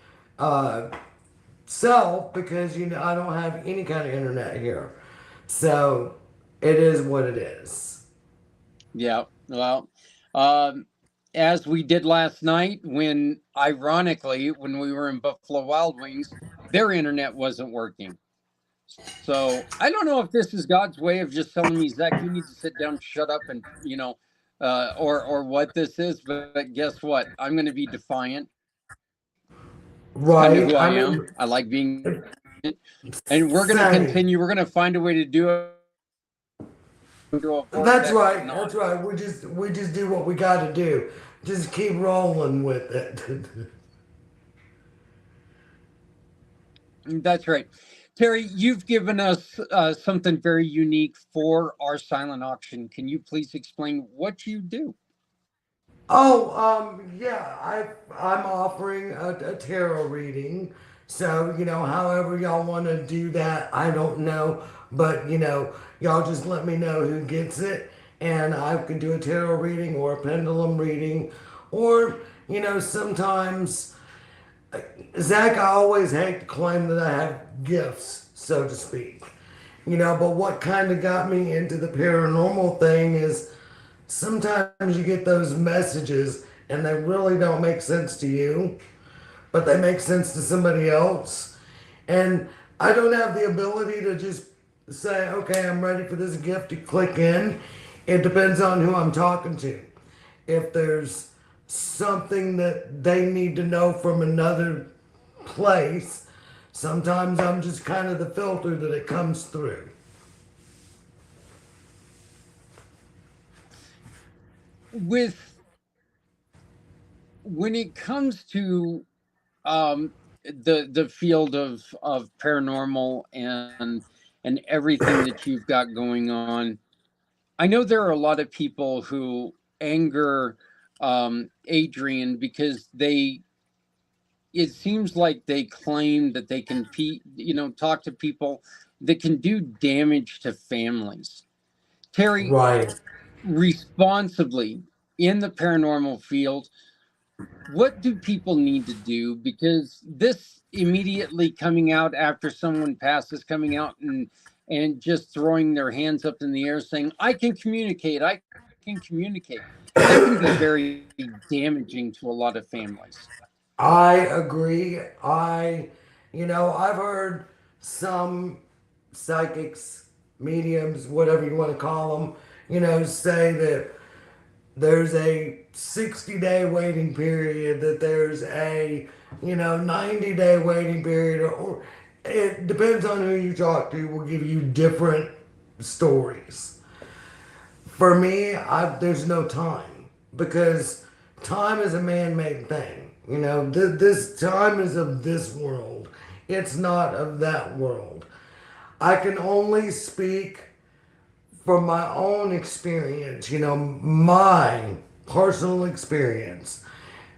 Speaker 6: cell because I don't have any kind of internet here, so it is what it is.
Speaker 4: Yeah, well, as we did last night, ironically, when we were in Buffalo Wild Wings, their internet wasn't working. So I don't know if this is God's way of just telling me, Zach, you need to sit down, shut up, and or what this is. But guess what? I'm going to be defiant.
Speaker 6: Right.
Speaker 4: Kind of who I am. I like being, and we're going to continue. We're going to find a way to do it.
Speaker 6: That's right. That's right. We just do what we got to do. Just keep rolling with it.
Speaker 4: That's right. Terry, you've given us something very unique for our silent auction. Can you please explain what you do?
Speaker 6: Oh, yeah, I'm offering a tarot reading. So, however y'all want to do that, I don't know. But, y'all just let me know who gets it. And I can do a tarot reading or a pendulum reading. Or, sometimes, Zach, I always hate to claim that I have gifts, so to speak. But what kind of got me into the paranormal thing is sometimes you get those messages and they really don't make sense to you, but they make sense to somebody else. And I don't have the ability to just say, okay, I'm ready for this gift to click in. It depends on who I'm talking to. If there's something that they need to know from another place, sometimes I'm just kind of the filter that it comes through.
Speaker 4: When it comes to the field of paranormal and everything that you've got going on, I know there are a lot of people who anger Adrian because it seems like they claim that they can talk to people that can do damage to families. Terry,
Speaker 6: right,
Speaker 4: responsibly in the paranormal field, what do people need to do? Because this immediately coming out after someone passes, coming out and just throwing their hands up in the air saying, I can communicate, I can communicate. That can be very damaging to a lot of families.
Speaker 6: I agree. I've heard some psychics, mediums, whatever you want to call them, say that there's a 60-day waiting period, that there's a 90-day waiting period, or it depends on who you talk to, will give you different stories. For me, there's no time, because time is a man-made thing. This time is of this world. It's not of that world. I can only speak from my own experience, my personal experience.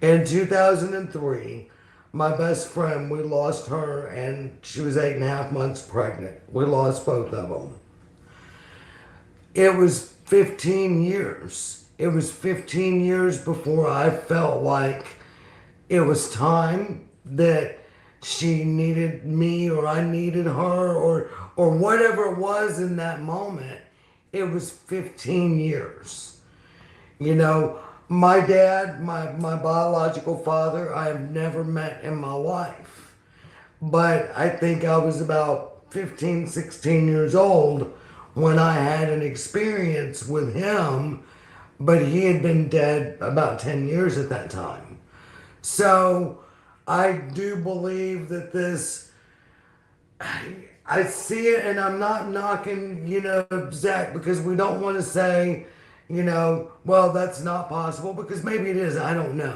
Speaker 6: In 2003, my best friend, we lost her, and she was 8.5 months pregnant. We lost both of them. It was 15 years. It was 15 years before I felt like it was time that she needed me, or I needed her, or whatever it was in that moment. It was 15 years. My dad, my biological father, I have never met in my life. But I think I was about 15, 16 years old when I had an experience with him, but he had been dead about 10 years at that time. So I do believe that I see it, and I'm not knocking, Zach, because we don't want to say, well, that's not possible, because maybe it is, I don't know.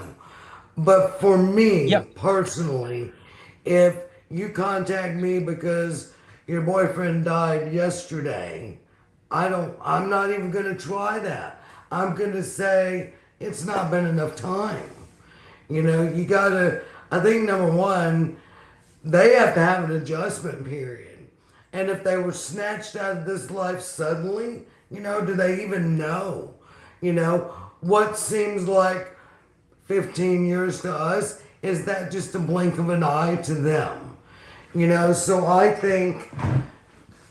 Speaker 6: But for me,
Speaker 4: Yep.
Speaker 6: personally, if you contact me because your boyfriend died yesterday, I'm not even going to try that. I'm going to say it's not been enough time. You gotta, I think number one, they have to have an adjustment period. And if they were snatched out of this life suddenly, do they even know? What seems like 15 years to us, is that just a blink of an eye to them? So I think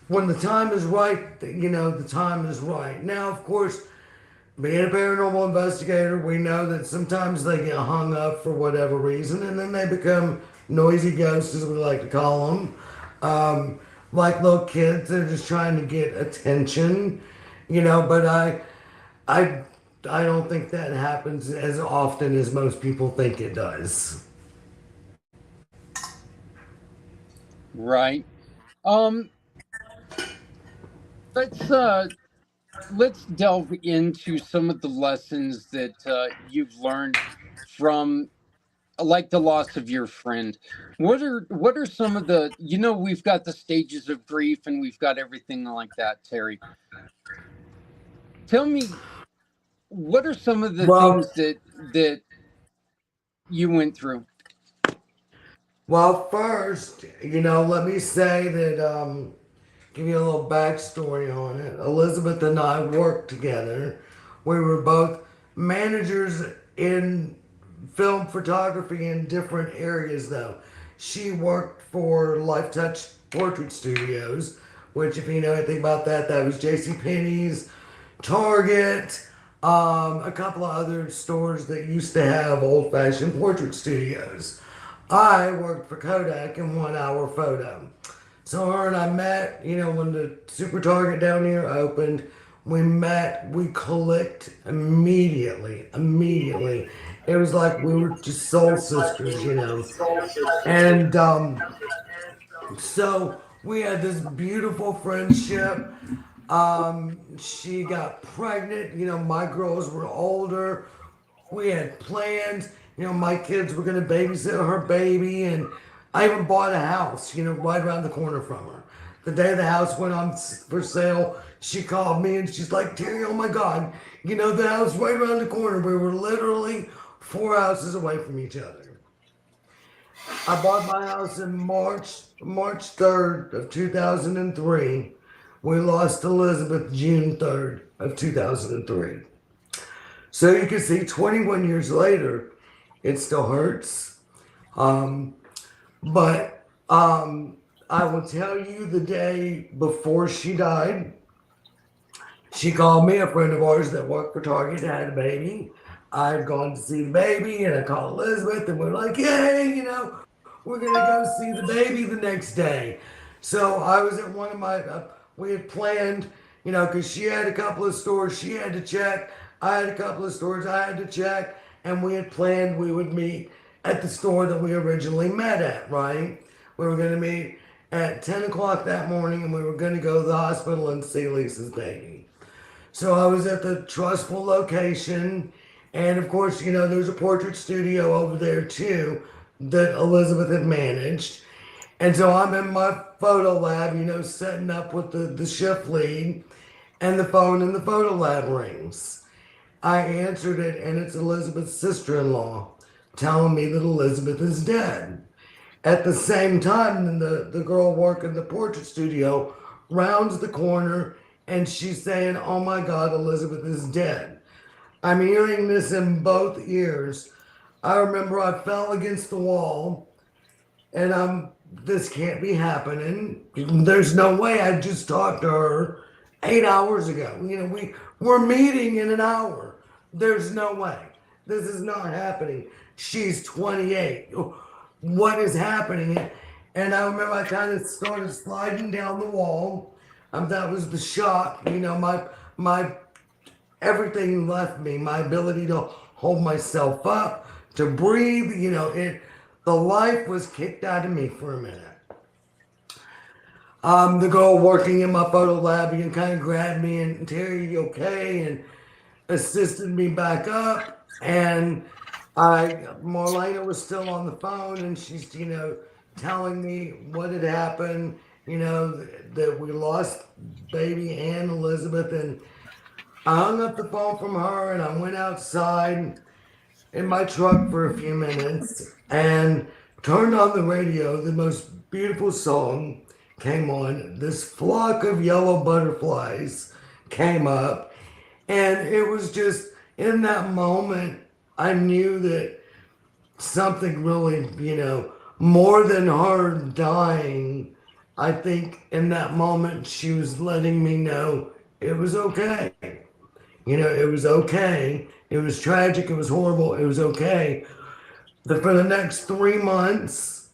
Speaker 6: when the time is right, the time is right. Now, of course, being a paranormal investigator, we know that sometimes they get hung up for whatever reason, and then they become noisy ghosts, as we like to call them. Like little kids, they're just trying to get attention, but I don't think that happens as often as most people think it does.
Speaker 4: Right. Um, let's delve into some of the lessons that you've learned from, like, the loss of your friend. What are some of the, we've got the stages of grief, and we've got everything like that, Terry. Tell me, what are some of the
Speaker 6: Well,
Speaker 4: things that you went through?
Speaker 6: well, first, let me say that, give you a little backstory on it. Elizabeth and I worked together. We were both managers in film photography in different areas, though. She worked for Life Touch Portrait Studios, which, if you know anything about that, that was JCPenney's, Target, a couple of other stores that used to have old-fashioned portrait studios. I worked for Kodak in 1 Hour Photo. So her and I met, when the Super Target down here opened. We met, we clicked immediately. It was like we were just soul sisters, And so we had this beautiful friendship. She got pregnant, my girls were older. We had plans, my kids were going to babysit her baby, and I even bought a house, right around the corner from her. The day the house went on for sale, she called me and she's like, Terry, oh my God, the house right around the corner. We were literally 4 houses away from each other. I bought my house in March 3rd of 2003. We lost Elizabeth June 3rd of 2003. So you can see 21 years later, It still hurts. Um, but I will tell you the day before she died, she called me, a friend of ours that worked for Target had a baby. I had gone to see the baby, and I called Elizabeth, and we're like, "Yay, we're gonna go see the baby the next day." So I was at one of my, we had planned, because she had a couple of stores she had to check. I had a couple of stores I had to check, and we had planned we would meet at the store that we originally met at, right? We were gonna meet at 10 o'clock that morning, and we were gonna go to the hospital and see Lisa's baby. So I was at the Trustful location, and of course, there's a portrait studio over there too that Elizabeth had managed. And so I'm in my photo lab, setting up with the shift lead, and the phone in the photo lab rings. I answered it, and it's Elizabeth's sister-in-law telling me that Elizabeth is dead. At the same time, the girl working the portrait studio rounds the corner, and she's saying, "Oh my God, Elizabeth is dead." I'm hearing this in both ears. I remember I fell against the wall, and this can't be happening. There's no way. I just talked to her 8 hours ago. We're meeting in an hour. There's no way. This is not happening. She's 28. What is happening? And I remember I kind of started sliding down the wall. That was the shock. My everything left me. My ability to hold myself up, to breathe. The life was kicked out of me for a minute. The girl working in my photo lab, kind of grabbed me and, "Terry, you okay?" and assisted me back up. And Marlena was still on the phone, and she's, telling me what had happened, that we lost baby and Elizabeth. And I hung up the phone from her, and I went outside in my truck for a few minutes and turned on the radio. The most beautiful song came on. This flock of yellow butterflies came up, and it was just in that moment I knew that something really, more than her dying. I think in that moment she was letting me know it was okay. It was okay. It was tragic. It was horrible. It was okay. For the next 3 months,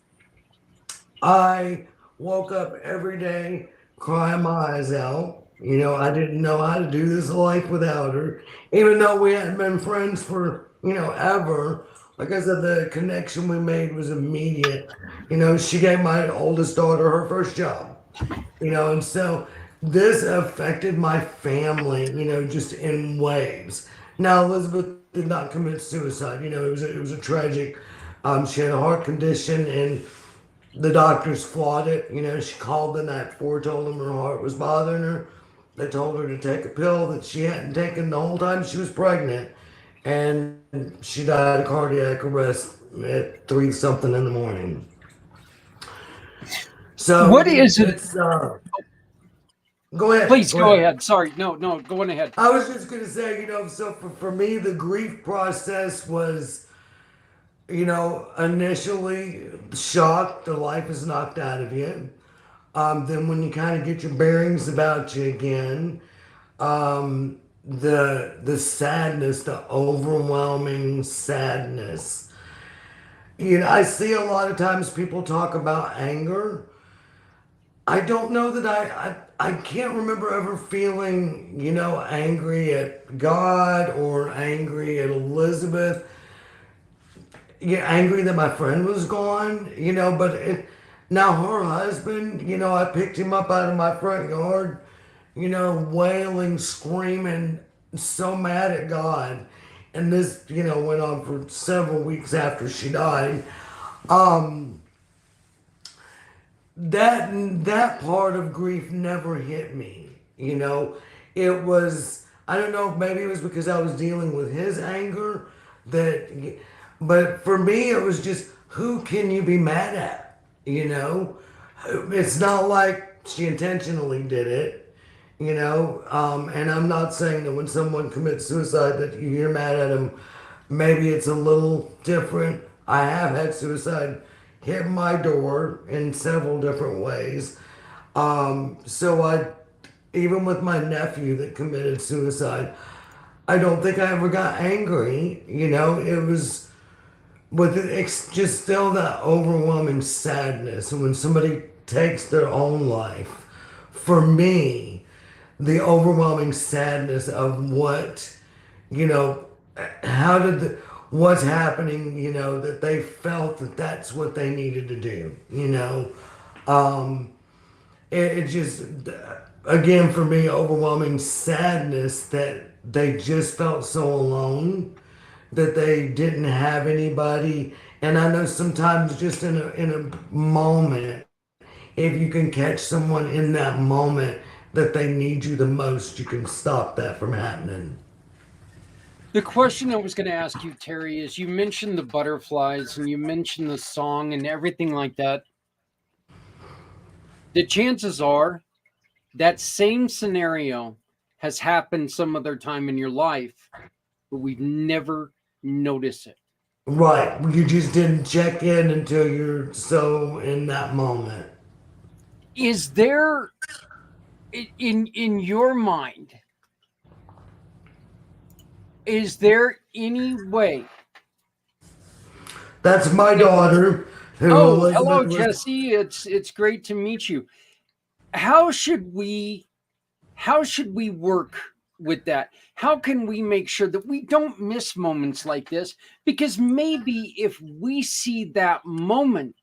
Speaker 6: I woke up every day crying my eyes out. I didn't know how to do this life without her, even though we hadn't been friends for, ever. Like I said, the connection we made was immediate. She gave my oldest daughter her first job, and so this affected my family, just in waves. Now, Elizabeth did not commit suicide. It was a tragic. She had a heart condition, and the doctors fought it. She called the night before, told them her heart was bothering her. They told her to take a pill that she hadn't taken the whole time she was pregnant, and she died of cardiac arrest at 3-something in the morning. So
Speaker 5: what is it?
Speaker 6: Go ahead.
Speaker 5: Please go ahead. Sorry, no, go on ahead.
Speaker 6: I was just going to say, so for me, the grief process was, initially shock. The life is knocked out of you. Then when you kind of get your bearings about you again, the sadness, the overwhelming sadness. I see a lot of times people talk about anger. I don't know that I can't remember ever feeling, angry at God or angry at Elizabeth. Angry that my friend was gone, but now her husband, I picked him up out of my front yard, wailing, screaming, so mad at God. And this, went on for several weeks after she died. That part of grief never hit me. It was, I don't know, maybe it was because I was dealing with his anger but for me, it was just, who can you be mad at? It's not like she intentionally did it, and I'm not saying that when someone commits suicide that you're mad at them maybe it's a little different. I have had suicide hit my door in several different ways. So even with my nephew that committed suicide, I don't think I ever got angry. It was it's just still that overwhelming sadness when somebody takes their own life. For me, the overwhelming sadness of what, you know, how did what's happening, that they felt that that's what they needed to do. Um, it just, again, for me, overwhelming sadness that they just felt so alone, that they didn't have anybody. And I know sometimes just in a moment, if you can catch someone in that moment that they need you the most, you can stop that from happening.
Speaker 4: The question I was going to ask you, Terry, is you mentioned the butterflies and you mentioned the song and everything like that. The chances are that same scenario has happened some other time in your life, but we've never noticed it.
Speaker 6: Right. You just didn't check in until you're so in that moment.
Speaker 4: Is there, in your mind, is there any way?
Speaker 6: That's my daughter. Who
Speaker 4: Oh,
Speaker 6: Elizabeth
Speaker 4: hello,
Speaker 6: was-
Speaker 4: Jesse. It's great to meet you. How should we work with that? How can we make sure that we don't miss moments like this? Because maybe if we see that moment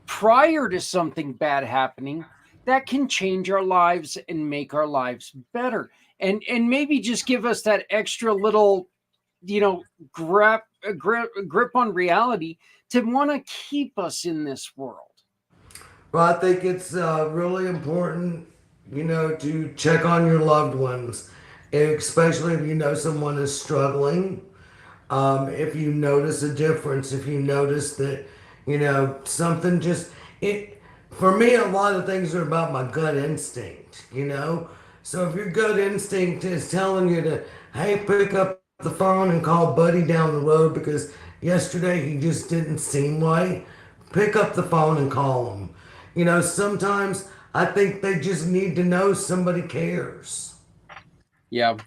Speaker 4: prior to something bad happening, that can change our lives and make our lives better. And maybe just give us that extra little, grip on reality to want to keep us in this world.
Speaker 6: Well, I think it's really important, to check on your loved ones, especially if you know someone is struggling. If you notice a difference, if you notice that, something just it. For me, a lot of things are about my gut instinct. So if your gut instinct is telling you to, hey, pick up the phone and call Buddy down the road because yesterday he just didn't seem right, pick up the phone and call him. Sometimes I think they just need to know somebody cares.
Speaker 4: Yeah.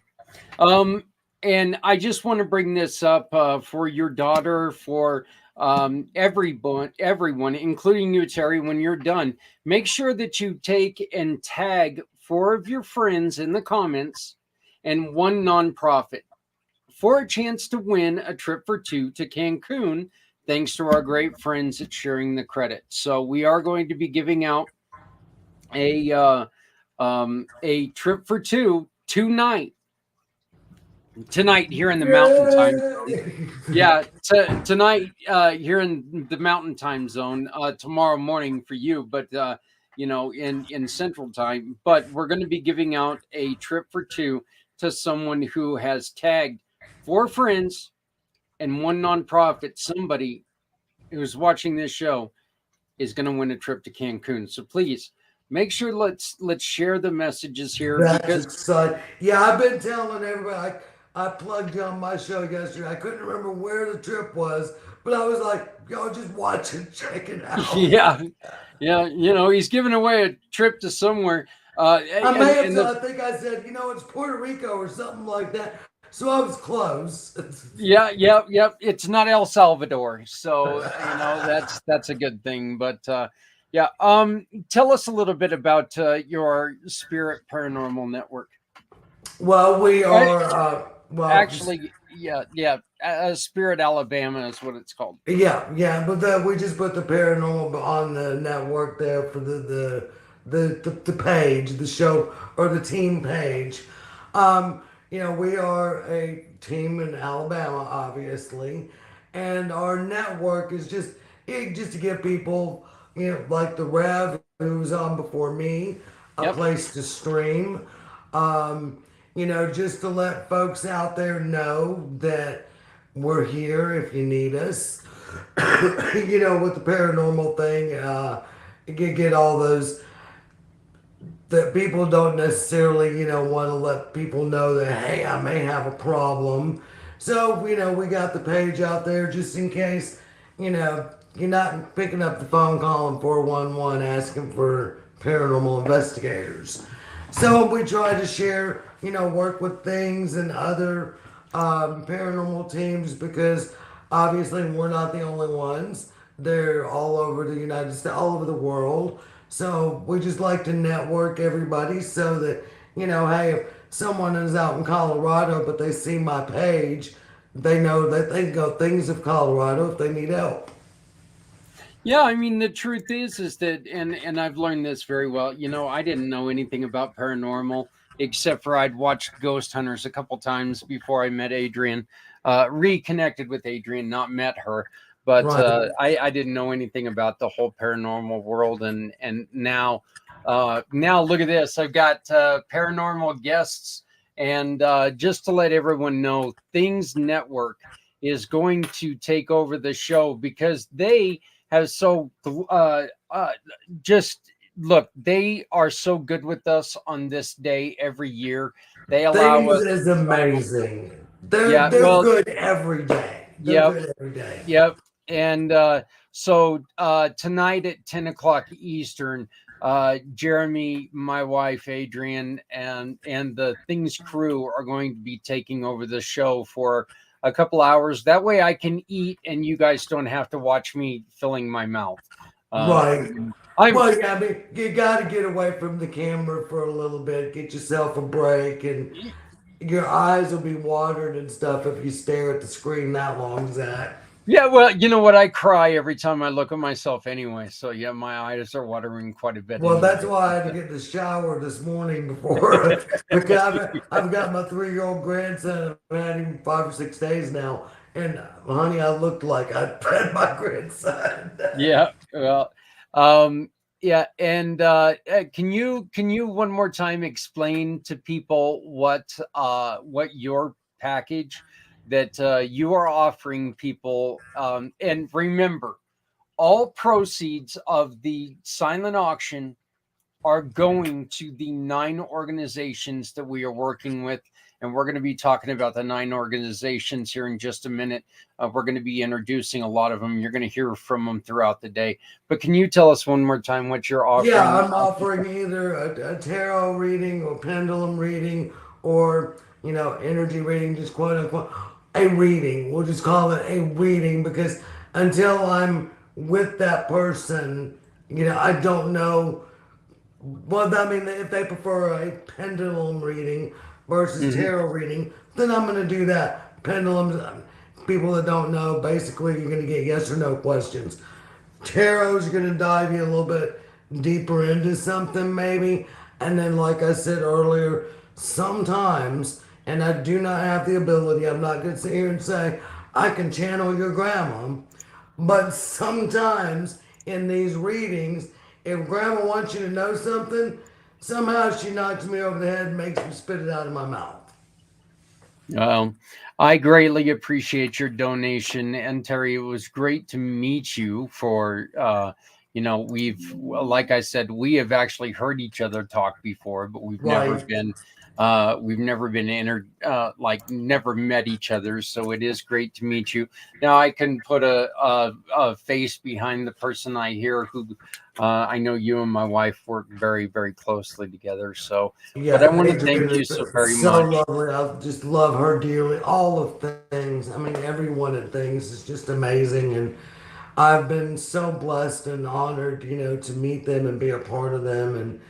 Speaker 4: And I just want to bring this up for your daughter, for everyone, including you, Terry. When you're done, make sure that you take and tag 4 of your friends in the comments and 1 nonprofit for a chance to win a trip for 2 to Cancun, thanks to our great friends at Sharing the Credit. So we are going to be giving out a trip for 2 tonight here in the Mountain Time. Yeah, tonight here in the Mountain Time zone. Tomorrow morning for you, but in Central Time. But we're going to be giving out a trip for 2 to someone who has tagged 4 friends and 1 nonprofit. Somebody who's watching this show is going to win a trip to Cancun. So please make sure let's share the messages here.
Speaker 6: That's exciting. Yeah, I've been telling everybody. I plugged on my show yesterday. I couldn't remember where the trip was, but I was like, y'all just watch it, check it out.
Speaker 4: Yeah. He's giving away a trip to somewhere.
Speaker 6: I think I said, it's Puerto Rico or something like that. So I was close.
Speaker 4: Yeah. It's not El Salvador, so that's a good thing. But tell us a little bit about your Spirit Paranormal Network.
Speaker 6: Well, we are.
Speaker 4: Spirit Alabama is what it's called.
Speaker 6: Yeah, but we just put the paranormal on the network there for the page, the show, or the team page. We are a team in Alabama, obviously, and our network is just to give people, like the Rev who was on before me, a place to stream. Just to let folks out there know that we're here if you need us. With the paranormal thing, you get all those that people don't necessarily, want to let people know that, hey, I may have a problem. So, we got the page out there just in case, you're not picking up the phone calling 411 asking for paranormal investigators. So we try to share, work with things and other paranormal teams because obviously we're not the only ones. They're all over the United States, all over the world. So we just like to network everybody so that, hey, if someone is out in Colorado but they see my page, they know that they can go Things of Colorado if they need help.
Speaker 4: Yeah, I mean the truth is that and I've learned this very well. I didn't know anything about paranormal except for I'd watched Ghost Hunters a couple times before I met Adrian. Reconnected with Adrian, not met her, but
Speaker 6: Right.
Speaker 4: I didn't know anything about the whole paranormal world, and now look at this. I've got paranormal guests, and just to let everyone know, Things Network is going to take over the show because they have just look, they are so good with us on this day every year. They allow
Speaker 6: Things
Speaker 4: us.
Speaker 6: is amazing. They're
Speaker 4: Yeah,
Speaker 6: they're
Speaker 4: well,
Speaker 6: good every day. They're
Speaker 4: yep,
Speaker 6: good every day.
Speaker 4: yep. And so tonight at 10 o'clock Eastern, Jeremy, my wife, Adrian, and the Things crew are going to be taking over the show for a couple hours. That way I can eat and you guys don't have to watch me filling my mouth.
Speaker 6: Right.
Speaker 4: I'm
Speaker 6: Well, yeah, I mean, you got to get away from the camera for a little bit, get yourself a break, and your eyes will be watered and stuff if you stare at the screen that long, Zach.
Speaker 4: Yeah, well, you know what? I cry every time I look at myself anyway. So yeah, my eyes are watering quite a bit.
Speaker 6: Well,
Speaker 4: anyway.
Speaker 6: that's why I had to get in the shower this morning before because I've got my 3-year-old grandson. I've had him 5 or 6 days now, and honey, I looked like I'd fed my grandson.
Speaker 4: Yeah, well, yeah, and can you one more time explain to people what your package that you are offering people, and remember, all proceeds of the silent auction are going to the 9 organizations that we are working with. And we're going to be talking about the 9 organizations here in just a minute. We're going to be introducing a lot of them. You're going to hear from them throughout the day. But can you tell us one more time what you're offering?
Speaker 6: Yeah, I'm offering either a tarot reading or pendulum reading or, energy reading, just quote unquote, a reading. We'll just call it a reading because until I'm with that person, I don't know. Well, I mean, if they prefer a pendulum reading versus tarot reading, then I'm going to do that. Pendulums, people that don't know, basically, you're going to get yes or no questions. Tarot's going to dive you a little bit deeper into something, maybe. And then, like I said earlier, sometimes, and I do not have the ability, I'm not going to sit here and say, I can channel your grandma, but sometimes in these readings, if grandma wants you to know something, somehow she knocks me over the head and makes me spit it out of my mouth.
Speaker 4: I greatly appreciate your donation. And Terry, it was great to meet you for, like I said, we have actually heard each other talk before, but we've never been never met each other. So it is great to meet you. Now I can put a face behind the person I hear who, I know you and my wife work very, very closely together. So,
Speaker 6: yeah,
Speaker 4: but I want to thank you so very
Speaker 6: so
Speaker 4: much.
Speaker 6: Lovely. I just love her dearly. All of Things. I mean, every one of Things is just amazing. And I've been so blessed and honored, to meet them and be a part of them.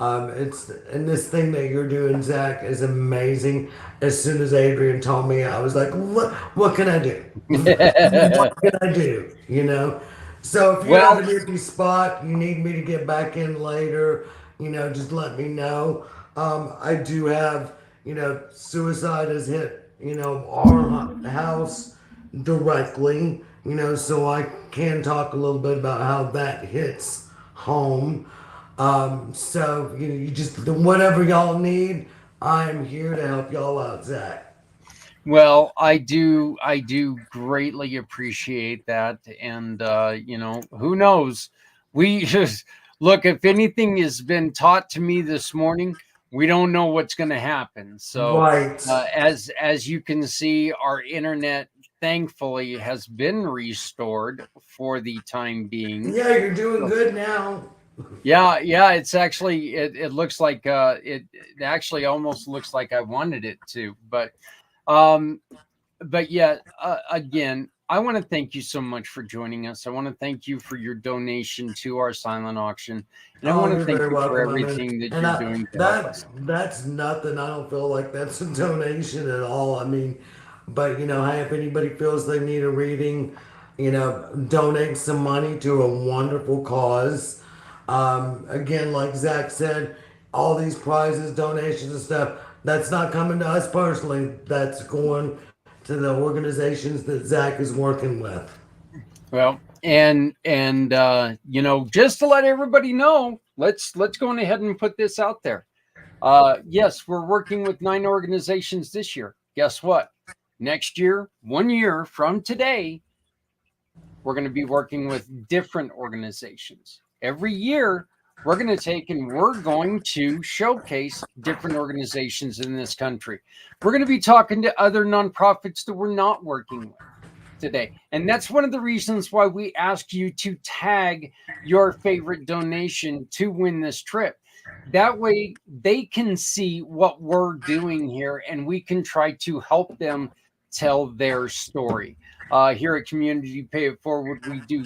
Speaker 6: And this thing that you're doing, Zach, is amazing. As soon as Adrian told me, I was like, what can I do? What can I do? So if you have an empty spot, you need me to get back in later, just let me know. I do have, suicide has hit, our house directly, so I can talk a little bit about how that hits home. So you just whatever y'all need, I'm here to help y'all out, Zach.
Speaker 4: Well, I do greatly appreciate that. And, who knows, we just,
Speaker 5: look, if anything has been taught to me this morning, we don't know what's going to happen. So
Speaker 6: Right.
Speaker 5: as you can see, our internet thankfully has been restored for the time being.
Speaker 6: Yeah, you're doing good now.
Speaker 5: Yeah, it's actually it looks like it actually almost looks like I wanted it to, but yeah, again, I want to thank you so much for joining us. I want to thank you for your donation to our silent auction, and I
Speaker 6: Oh,
Speaker 5: want to
Speaker 6: you're
Speaker 5: thank
Speaker 6: very
Speaker 5: you for
Speaker 6: welcome. I mean,
Speaker 5: everything that
Speaker 6: and
Speaker 5: you're doing to help us.
Speaker 6: that's nothing. I don't feel like that's a donation at all. I mean, but hey, if anybody feels they need a reading, donate some money to a wonderful cause. Again, like Zach said, all these prizes, donations, and stuff, that's not coming to us personally. That's going to the organizations that Zach is working with.
Speaker 5: Well, and just to let everybody know, let's go on ahead and put this out there. Yes, we're working with 9 organizations this year. Guess what? Next year, 1 year from today, we're going to be working with different organizations. Every year, we're going to take and we're going to showcase different organizations in this country. We're going to be talking to other nonprofits that we're not working with today. And that's one of the reasons why we ask you to tag your favorite donation to win this trip. That way they can see what we're doing here and we can try to help them tell their story. Here at Community Pay It Forward, we do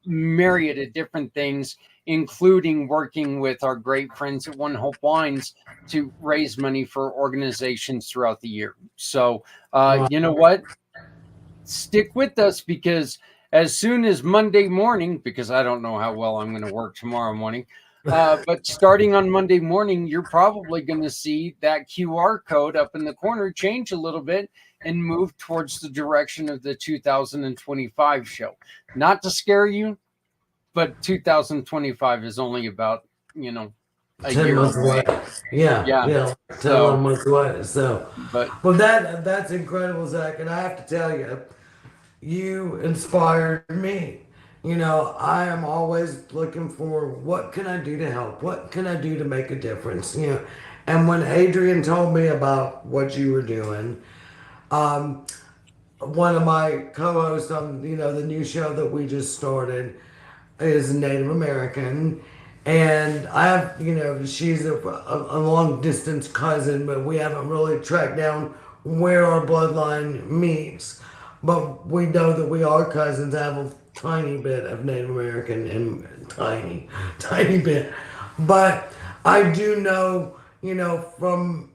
Speaker 5: myriad of different things, including working with our great friends at One Hope Wines to raise money for organizations throughout the year. So, you know what? Stick with us, because as soon as Monday morning, because I don't know how well I'm going to work tomorrow morning, but starting on Monday morning, you're probably going to see that QR code up in the corner change a little bit and move towards the direction of the 2025 show. Not to scare you, but 2025 is only about, a
Speaker 6: 10
Speaker 5: year
Speaker 6: months
Speaker 5: away.
Speaker 6: away. Yeah,
Speaker 5: Yeah.
Speaker 6: 10
Speaker 5: So,
Speaker 6: months away. So,
Speaker 5: but
Speaker 6: well, that's incredible, Zach. And I have to tell you, you inspired me. I am always looking for what can I do to help? What can I do to make a difference? And when Adrian told me about what you were doing, one of my co-hosts on the new show that we just started is Native American, and I have she's a long distance cousin, but we haven't really tracked down where our bloodline meets. But we know that we are cousins. I have a tiny bit of Native American and tiny bit, but I do know from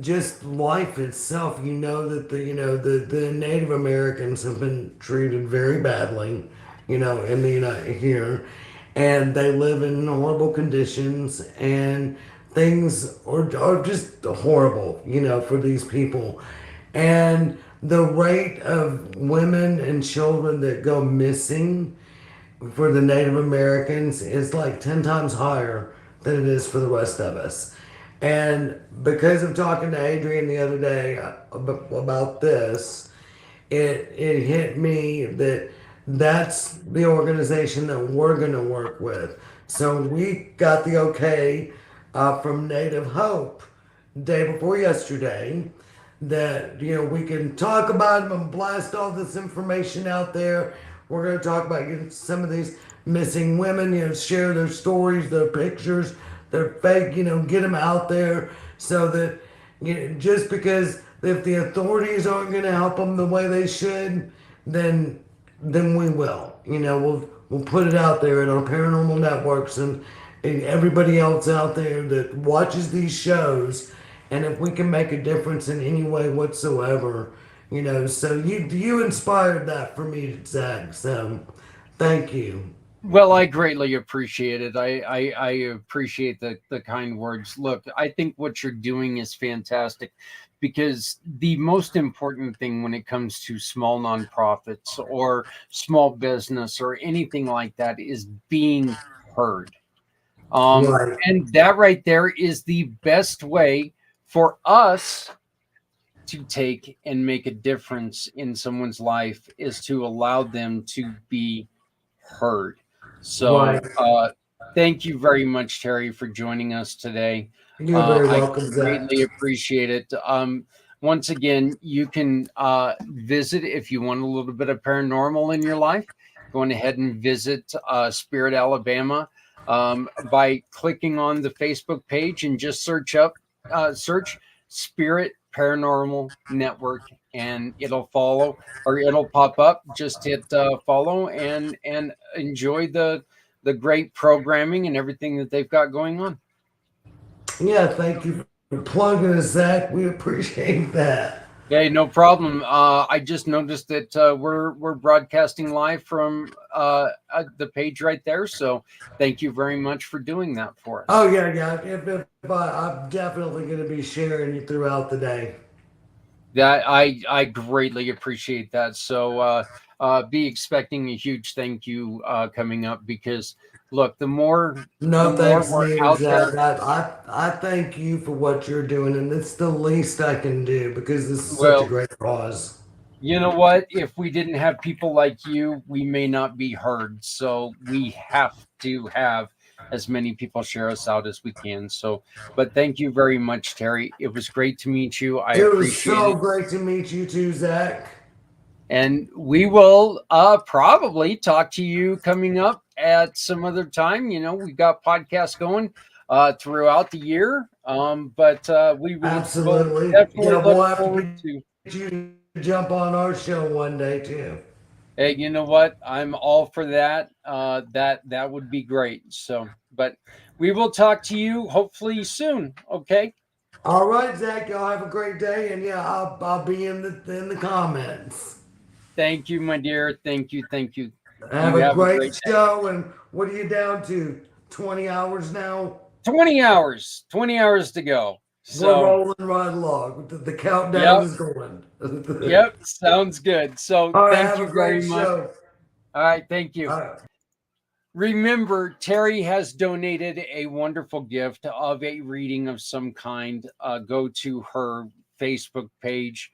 Speaker 6: just life itself, that the Native Americans have been treated very badly, in the United here, and they live in horrible conditions, and things are just horrible, for these people, and the rate of women and children that go missing for the Native Americans is like 10 times higher than it is for the rest of us. And because of talking to Adrian the other day about this, it hit me that that's the organization that we're going to work with. So we got the okay from Native Hope day before yesterday that we can talk about them and blast all this information out there. We're going to talk about getting some of these missing women, share their stories, their pictures, their fake, get them out there so that just because if the authorities aren't going to help them the way they should, then we will. We'll put it out there in our paranormal networks and everybody else out there that watches these shows. And if we can make a difference in any way whatsoever, so you inspired that for me, Zach. So thank you.
Speaker 5: well, I greatly appreciate it. I appreciate the kind words. Look, I think what you're doing is fantastic, because the most important thing when it comes to small nonprofits or small business or anything like that is being heard.
Speaker 6: Right.
Speaker 5: And that right there is the best way for us to take and make a difference in someone's life, is to allow them to be heard.
Speaker 1: So
Speaker 6: Right.
Speaker 1: thank you very much, Terry, for joining us today.
Speaker 6: You're very
Speaker 1: I
Speaker 6: welcome, Zach.
Speaker 1: greatly appreciate it. Once again, you can visit if you want a little bit of paranormal in your life. Go on ahead and visit Spirit, Alabama, by clicking on the Facebook page and just search Spirit Paranormal Network, and it'll pop up. Just hit follow and enjoy the great programming and everything that they've got going on.
Speaker 6: Yeah, thank you for plugging us, Zach. We appreciate that.
Speaker 1: Hey, no problem. I just noticed that we're broadcasting live from the page right there. So thank you very much for doing that for us.
Speaker 6: Oh yeah. If I'm definitely going to be sharing you throughout the day.
Speaker 1: That I greatly appreciate that. So be expecting a huge thank you coming up, because look, the more
Speaker 6: Thanks,
Speaker 1: we're
Speaker 6: neither,
Speaker 1: out
Speaker 6: Zach.
Speaker 1: there,
Speaker 6: I thank you for what you're doing, and it's the least I can do because this is such
Speaker 1: well,
Speaker 6: a great cause.
Speaker 1: you know what? If we didn't have people like you, we may not be heard. So we have to have as many people share us out as we can. So, but thank you very much, Terry. It was great to meet you. I
Speaker 6: It was
Speaker 1: appreciate
Speaker 6: so
Speaker 1: it.
Speaker 6: great to meet you too, Zach.
Speaker 1: And we will probably talk to you coming up at some other time. You know, we've got podcasts going throughout the year. But we will
Speaker 6: Absolutely.
Speaker 1: definitely
Speaker 6: Yeah, we'll
Speaker 1: look
Speaker 6: have to
Speaker 1: forward to.
Speaker 6: get you to jump on our show one day too.
Speaker 1: Hey, you know what? I'm all for that. That would be great. So, but we will talk to you hopefully soon. Okay.
Speaker 6: All right, Zach. Y'all have a great day, and yeah, I'll be in the comments.
Speaker 1: Thank you, my dear. Thank you. Thank you.
Speaker 6: Have
Speaker 1: You
Speaker 6: a
Speaker 1: have a
Speaker 6: great
Speaker 1: great day.
Speaker 6: show. And what are you down to? 20 hours now?
Speaker 1: 20 hours. 20 hours to go.
Speaker 6: We're
Speaker 1: So,
Speaker 6: rolling right along. The countdown
Speaker 1: yep.
Speaker 6: is going.
Speaker 1: Yep. Sounds good. So,
Speaker 6: All right,
Speaker 1: thank
Speaker 6: have
Speaker 1: you
Speaker 6: a
Speaker 1: very
Speaker 6: great
Speaker 1: much.
Speaker 6: show.
Speaker 1: All right. Thank you.
Speaker 6: All right.
Speaker 1: Remember, Terry has donated a wonderful gift of a reading of some kind. Go to her Facebook page,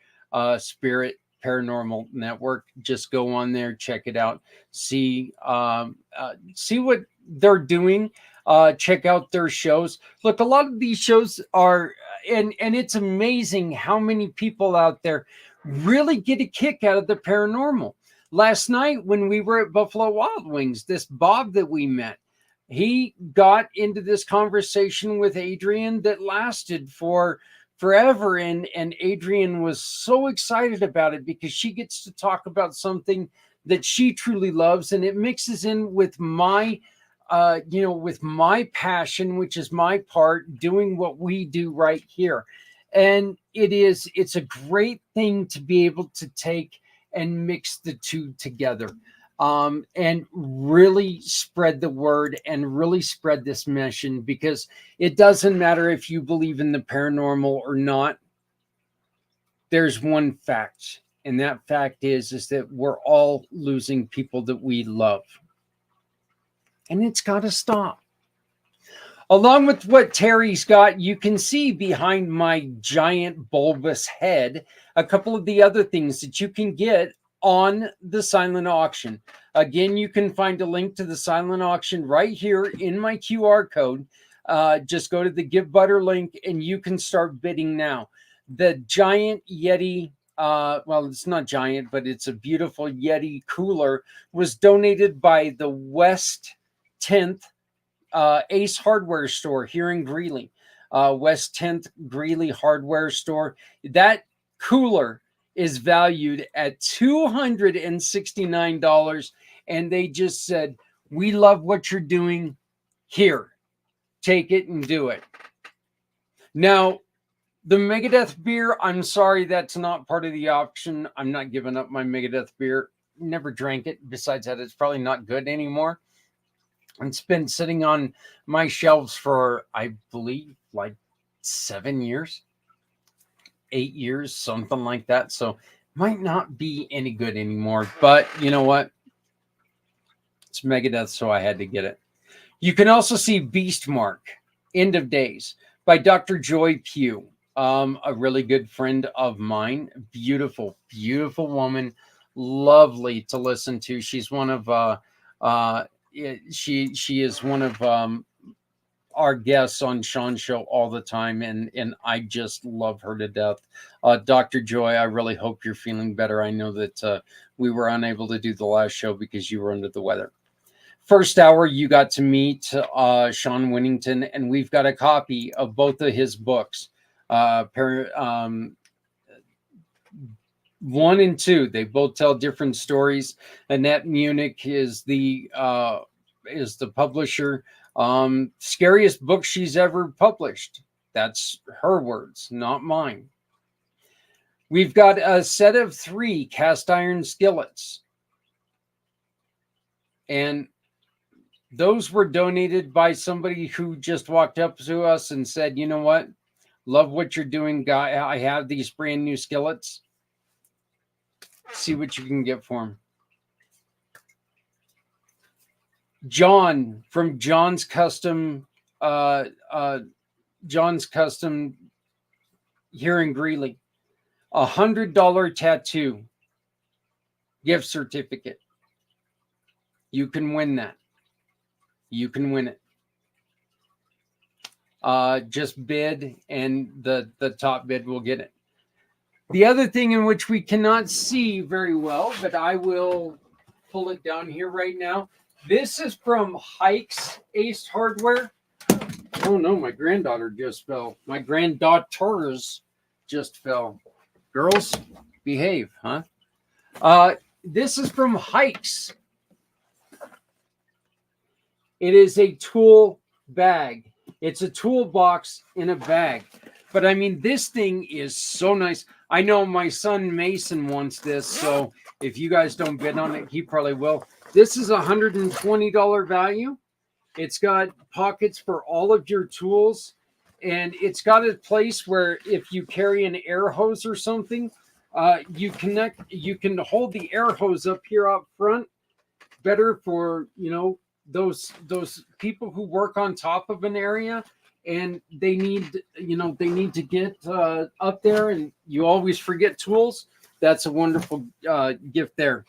Speaker 1: Spirit Paranormal Network. Just go on there, check it out, see what they're doing. Check out their shows. Look, a lot of these shows are, and it's amazing how many people out there really get a kick out of the paranormal. Last night when we were at Buffalo Wild Wings, this Bob that we met, he got into this conversation with Adrian that lasted for forever. And Adrian was so excited about it because she gets to talk about something that she truly loves. And it mixes in with my, with my passion, which is my part doing what we do right here. And it's a great thing to be able to take and mix the two together, and really spread the word and really spread this mission, because it doesn't matter if you believe in the paranormal or not. There's one fact, and that fact is that we're all losing people that we love, and it's got to stop. Along with what Terry's got, you can see behind my giant bulbous head a couple of the other things that you can get on the silent auction. Again, you can find a link to the silent auction right here in my QR code. Just go to the Give Butter link and you can start bidding now. The giant Yeti, well, it's not giant, but it's a beautiful Yeti cooler, was donated by the West 10th Ace Hardware Store here in Greeley. West 10th Greeley Hardware Store. That cooler is valued at $269, and they just said, "We love what you're doing. Here, take it and do it." Now, the Megadeth beer, I'm sorry, that's not part of the auction. I'm not giving up my Megadeth beer. Never drank it. Besides that, it's probably not good anymore. It's been sitting on my shelves for, I believe, like 7 years, 8 years, something like that. So might not be any good anymore. But you know what? It's Megadeth, so I had to get it. You can also see Beast Mark, End of Days, by Dr. Joy Pugh, a really good friend of mine. Beautiful, beautiful woman. Lovely to listen to. She's one of
Speaker 4: she is one of our guests on Sean's show all the time, and I just love her to death. Dr. Joy, I really hope you're feeling better. I know that we were unable to do the last show because you were under the weather. First hour, you got to meet Sean Winnington, and we've got a copy of both of his books. 1 and 2, they both tell different stories. Annette Munich is the publisher. Scariest book she's ever published. That's her words, not mine. We've got a set of 3 cast iron skillets, and those were donated by somebody who just walked up to us and said, you know what? Love what you're doing, guy. I have these brand new skillets. See what you can get for them. John from John's Custom here in Greeley. $100 tattoo gift certificate. You can win that. You can win it. Just bid, and the top bid will get it. The other thing in which we cannot see very well, but I will pull it down here right now. This is from Hikes Ace Hardware. Oh no, my granddaughter just fell. My granddaughters just fell. Girls, behave, huh? This is from Hikes. It is a tool bag. It's a toolbox in a bag. But I mean, this thing is so nice. I know my son Mason wants this, so if you guys don't bid on it, he probably will. This is $120 value. It's got pockets for all of your tools, and it's got a place where if you carry an air hose or something, you can hold the air hose up here up front. Better for, you know, those people who work on top of an area and they need to get up there, and you always forget tools. That's a wonderful gift there.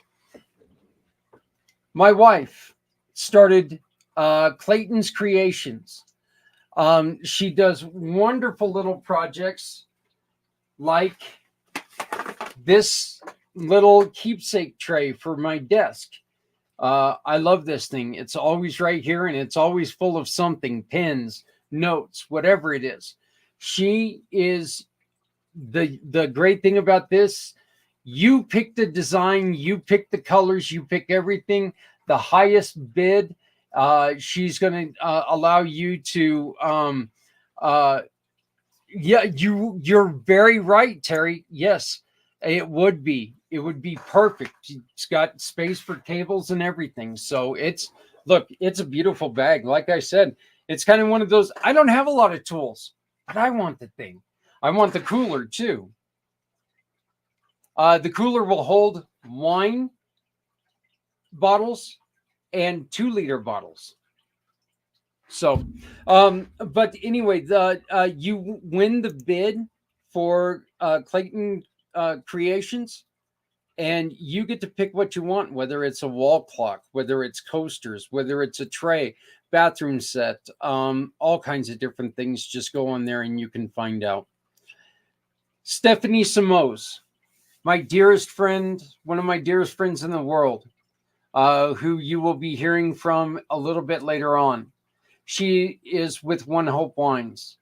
Speaker 4: My wife started Clayton's Creations. She does wonderful little projects like this little keepsake tray for my desk. I love this thing. It's always right here, and it's always full of something, pens, notes, whatever it is. She is the great thing about this. You pick the design, you pick the colors, you pick everything. The highest bid, she's going to allow you to. You're very right, Terry. Yes, it would be. It would be perfect. It's got space for cables and everything. So it's a beautiful bag. Like I said, it's kind of one of those. I don't have a lot of tools, but I want the thing. I want the cooler too. The cooler will hold wine bottles and 2-liter bottles. So, but anyway, you win the bid for Clayton Creations, and you get to pick what you want, whether it's a wall clock, whether it's coasters, whether it's a tray, bathroom set, all kinds of different things. Just go on there and you can find out. Stephanie Samos, my dearest friend, one of my dearest friends in the world, who you will be hearing from a little bit later on. She is with One Hope Wines.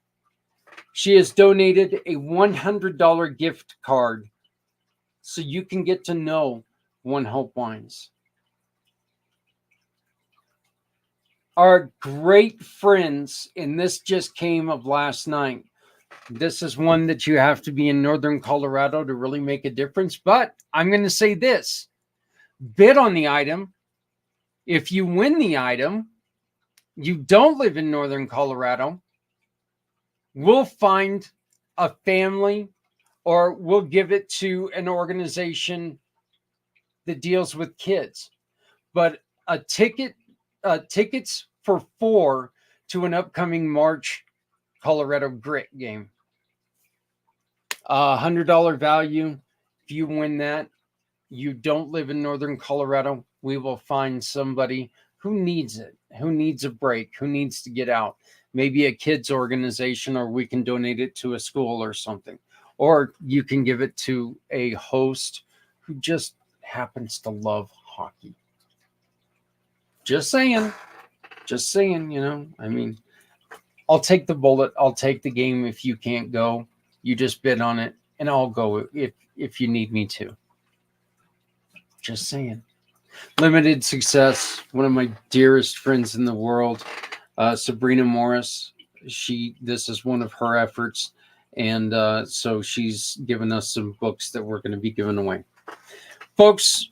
Speaker 4: She has donated a $100 gift card so you can get to know One Hope Wines. Our great friends, and this just came of last night. This is one that you have to be in Northern Colorado to really make a difference. But I'm going to say this. Bid on the item. If you win the item, you don't live in Northern Colorado, we'll find a family or we'll give it to an organization that deals with kids. But tickets for 4 to an upcoming March Colorado Grit game. $100 value. If you win that, you don't live in Northern Colorado, we will find somebody
Speaker 7: Who needs it? Who needs a break? Who needs to get out? Maybe a kids organization, or we can donate it to a school or something. Or you can give it to a host who just happens to love hockey. Just saying. Just saying, you know. I mean, I'll take the bullet. I'll take the game if you can't go. You just bid on it, and I'll go if you need me to. Just saying. Limited Success, one of my dearest friends in the world, Sabrina Morris. This is one of her efforts, and so she's given us some books that we're going to be giving away. Folks,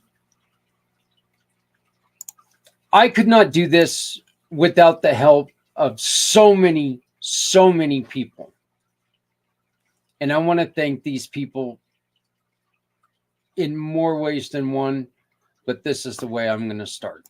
Speaker 7: I could not do this without the help of so many people. And I want to thank these people in more ways than one, but this is the way I'm going to start.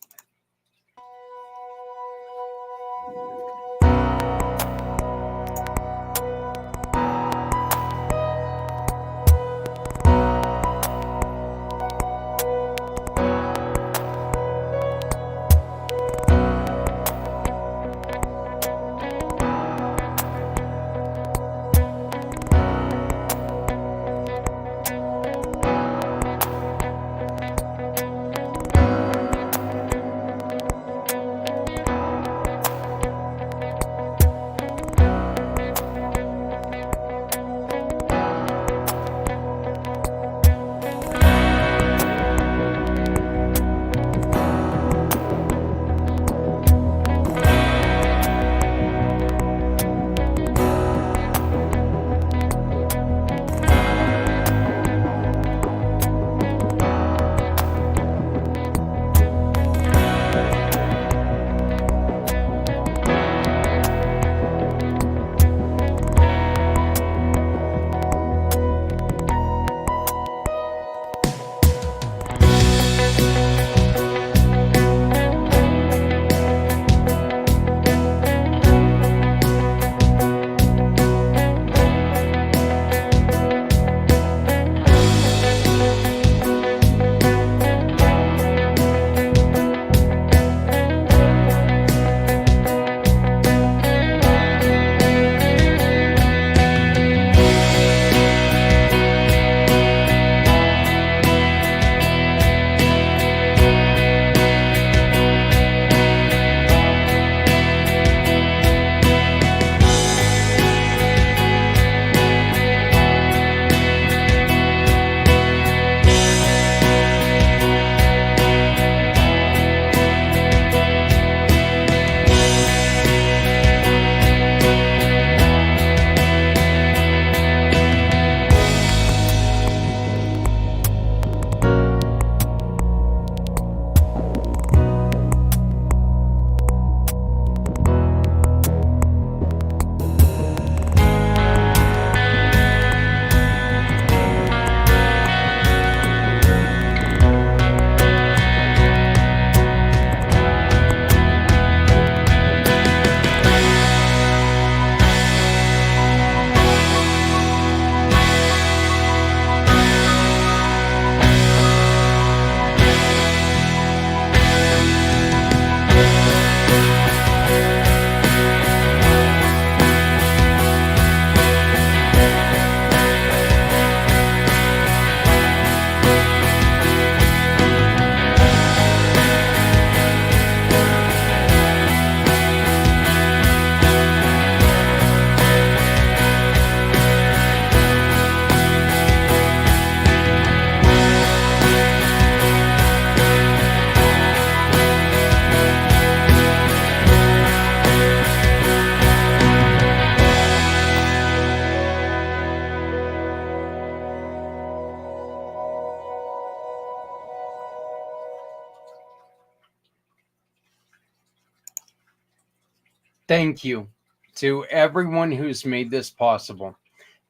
Speaker 7: Thank you to everyone who's made this possible.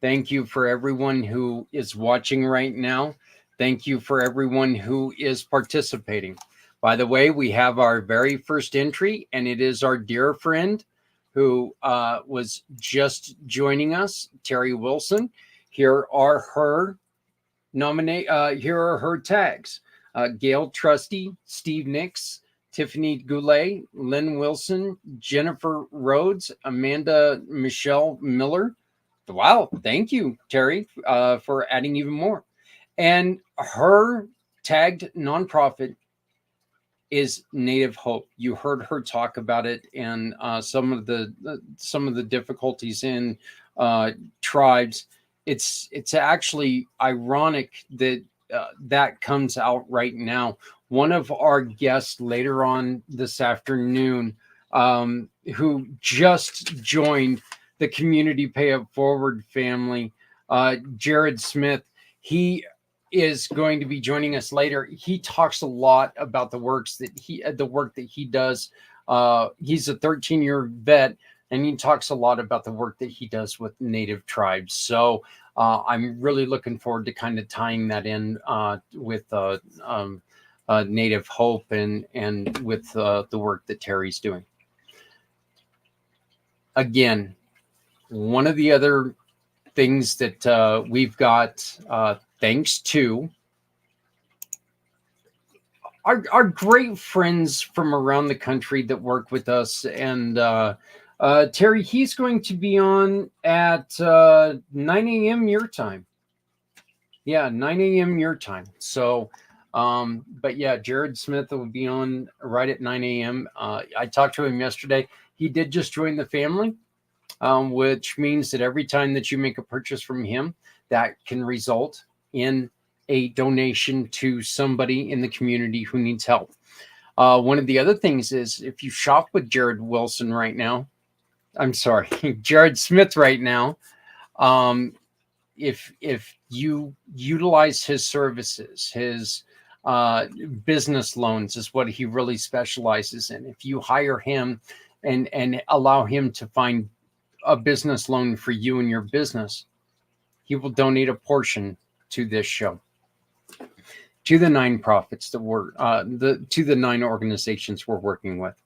Speaker 7: Thank you for everyone who is watching right now. Thank you for everyone who is participating. By the way, we have our very first entry, and it is our dear friend who was just joining us, Terry Wilson. Here are her here are her tags: Gail Trusty, Steve Nix, Tiffany Goulet, Lynn Wilson, Jennifer Rhodes, Amanda Michelle Miller. Wow, thank you, Terry, for adding even more. And her tagged nonprofit is Native Hope. You heard her talk about it and some of the difficulties in tribes. It's actually ironic that that comes out right now. One of our guests later on this afternoon, who just joined the Community Pay It Forward family, Jared Smith, he is going to be joining us later. He talks a lot about the work that he does. He's a 13-year vet, and he talks a lot about the work that he does with Native tribes. So I'm really looking forward to kind of tying that in with Native Hope and with the work that Terry's doing. Again, one of the other things that we've got, thanks to our great friends from around the country that work with us. And Terry, he's going to be on at 9 a.m. your time. Yeah, 9 a.m. your time. So, but yeah, Jared Smith will be on right at 9 a.m. I talked to him yesterday. He did just join the family, which means that every time that you make a purchase from him, that can result in a donation to somebody in the community who needs help. One of the other things is if you shop with Jared Wilson right now, I'm sorry, Jared Smith right now, if you utilize his services, his business loans is what he really specializes in. If you hire him and allow him to find a business loan for you and your business, he will donate a portion to this show, to the 9 profits that we're to the 9 organizations we're working with.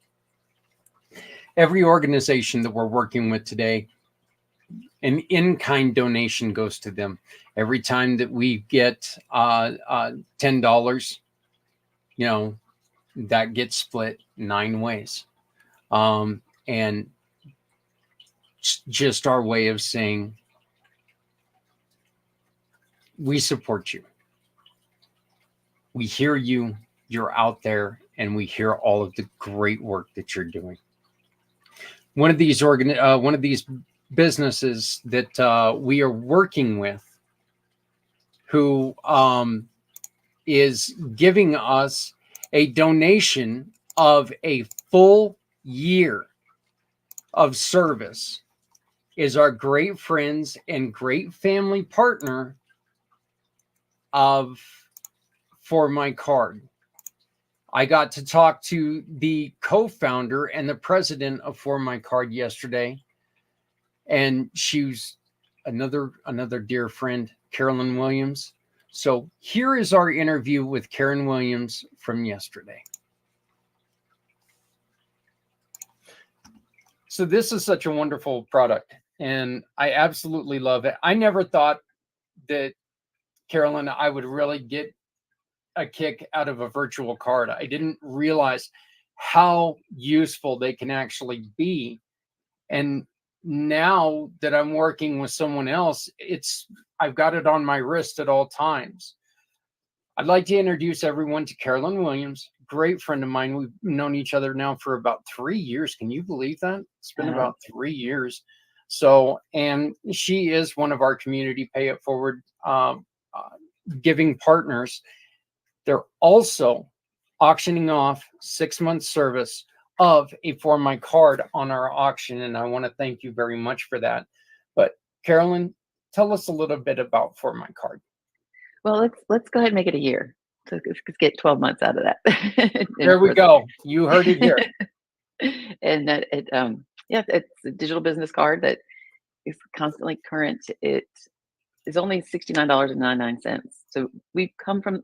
Speaker 7: Every organization that we're working with today, an in-kind donation goes to them. Every time that we get $10, you know, that gets split 9 ways. And just our way of saying, we support you. We hear you, you're out there, and we hear all of the great work that you're doing. One of these businesses that we are working with, who is giving us a donation of a full year of service, is our great friends and great family partner of For My Card. I got to talk to the co-founder and the president of For My Card yesterday, and she's another dear friend, Carolyn Williams. So here is our interview with Karen Williams from yesterday. So this is such a wonderful product, and I absolutely love it. I never thought that, Carolyn, I would really get a kick out of a virtual card. I didn't realize how useful they can actually be. And now that I'm working with someone else, I've got it on my wrist at all times. I'd like to introduce everyone to Carolyn Williams, great friend of mine. We've known each other now for about 3 years. Can you believe that? It's been about 3 years. So, and she is one of our Community Pay It Forward giving partners. They're also auctioning off 6 months service of a For My Card on our auction, and I want to thank you very much for that. But Carolyn, tell us a little bit about For My Card.
Speaker 8: Well, let's go ahead and make it a year. So let's get 12 months out of that.
Speaker 7: There we go. You heard it here.
Speaker 8: And that it's a digital business card that is constantly current. It is only $69.99. So we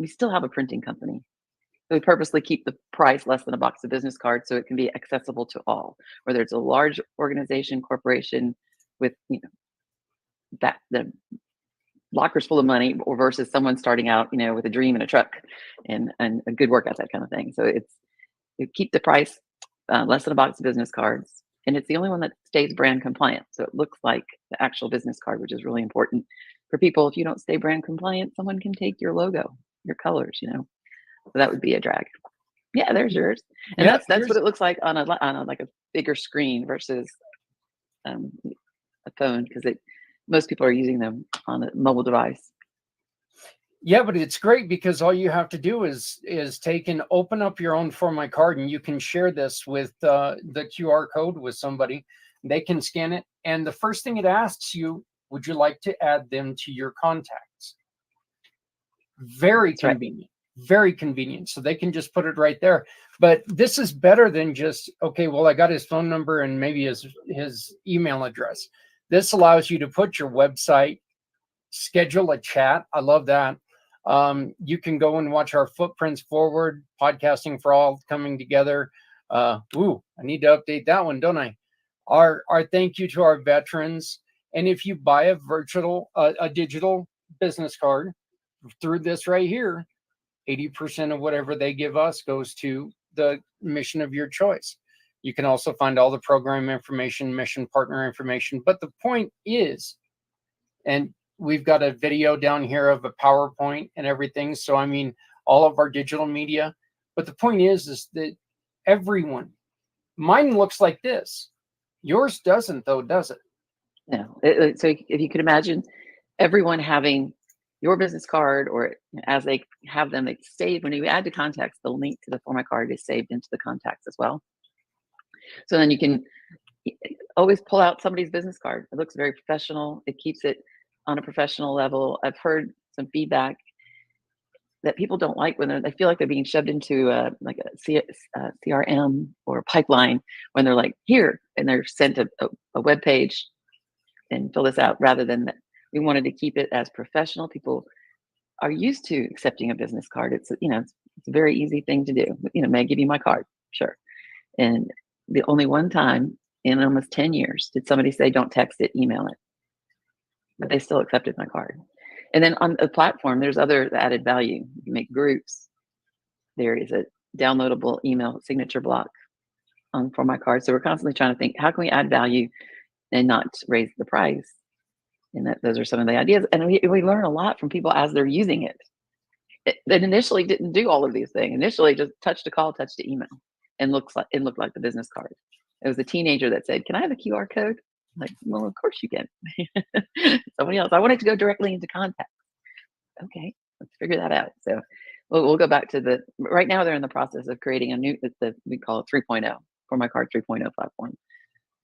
Speaker 8: still have a printing company. So we purposely keep the price less than a box of business cards so it can be accessible to all, whether it's a large organization, corporation with, that the lockers full of money, or versus someone starting out, with a dream and a truck and a good work ethic kind of thing. So You keep the price less than a box of business cards, and it's the only one that stays brand compliant. So it looks like the actual business card, which is really important for people. If you don't stay brand compliant, someone can take your logo, your colors, So that would be a drag. Yeah, there's yours, and
Speaker 7: Yeah,
Speaker 8: that's what it looks like on a like a bigger screen versus a phone, because most people are using them on a mobile device.
Speaker 7: Yeah, but it's great because all you have to do is take and open up your own For My Card, and you can share this with the QR code with somebody. They can scan it, and the first thing it asks you, would you like to add them to your contacts? Very
Speaker 8: That's right.
Speaker 7: convenient. Very convenient. So they can just put it right there. But this is better than just, okay, well, I got his phone number and maybe his email address. This allows you to put your website, schedule a chat. I love that. You can go and watch our Footprints Forward, Podcasting for All coming together. I need to update that one, don't I? Our thank you to our veterans. And if you buy a digital business card through this right here, 80% of whatever they give us goes to the mission of your choice. You can also find all the program information, mission partner information. But the point is, and we've got a video down here of a PowerPoint and everything. So, I mean, all of our digital media. But the point is that everyone, mine looks like this. Yours doesn't, though, does it?
Speaker 8: No. So if you could imagine everyone having your business card, or as they have them, they save. When you add to contacts, the link to the For My Card is saved into the contacts as well. So then you can always pull out somebody's business card. It looks very professional. It keeps it on a professional level. I've heard some feedback that people don't like when they feel like they're being shoved into like a CRM or a pipeline, when they're like, here, and they're sent a web page and fill this out, rather than that. We wanted to keep it as professional. People are used to accepting a business card. It's it's a very easy thing to do. May I give you my card? Sure. And the only one time in almost 10 years did somebody say, don't text it, email it. But they still accepted my card. And then on the platform, there's other added value. You can make groups. There is a downloadable email signature block For My Card. So we're constantly trying to think, how can we add value and not raise the price? And those are some of the ideas. And we learn a lot from people as they're using it. It initially didn't do all of these things. Initially, just touch to call, touch to email, and looked like the business card. It was a teenager that said, "Can I have a QR code?" I'm like, well, of course you can. Somebody else, I want it to go directly into contacts. Okay, let's figure that out. So we'll go back to right now they're in the process of creating a new, we call it 3.0, For My Card 3.0 platform.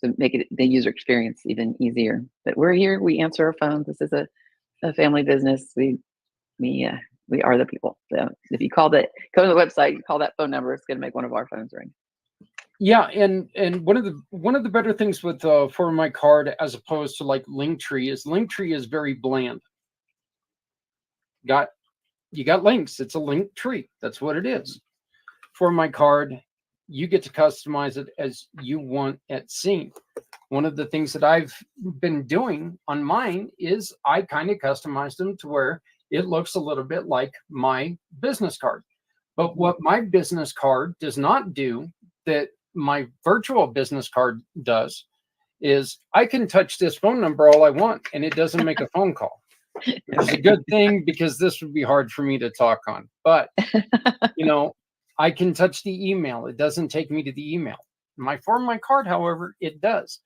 Speaker 8: To make it the user experience even easier. But we're here. We answer our phones. This is a family business. We are the people. So if you go to the website, you call that phone number, it's going to make one of our phones ring.
Speaker 7: Yeah, and one of the better things with For My Card, as opposed to like Linktree, is very bland. You got links. It's a link tree. That's what it is. For My Card, you get to customize it as you want it seen. One of the things that I've been doing on mine is I kind of customized them to where it looks a little bit like my business card. But what my business card does not do that my virtual business card does is I can touch this phone number all I want and it doesn't make a phone call. It's a good thing because this would be hard for me to talk on. But, I can touch the email. It doesn't take me to the email. For My Card, however, it does.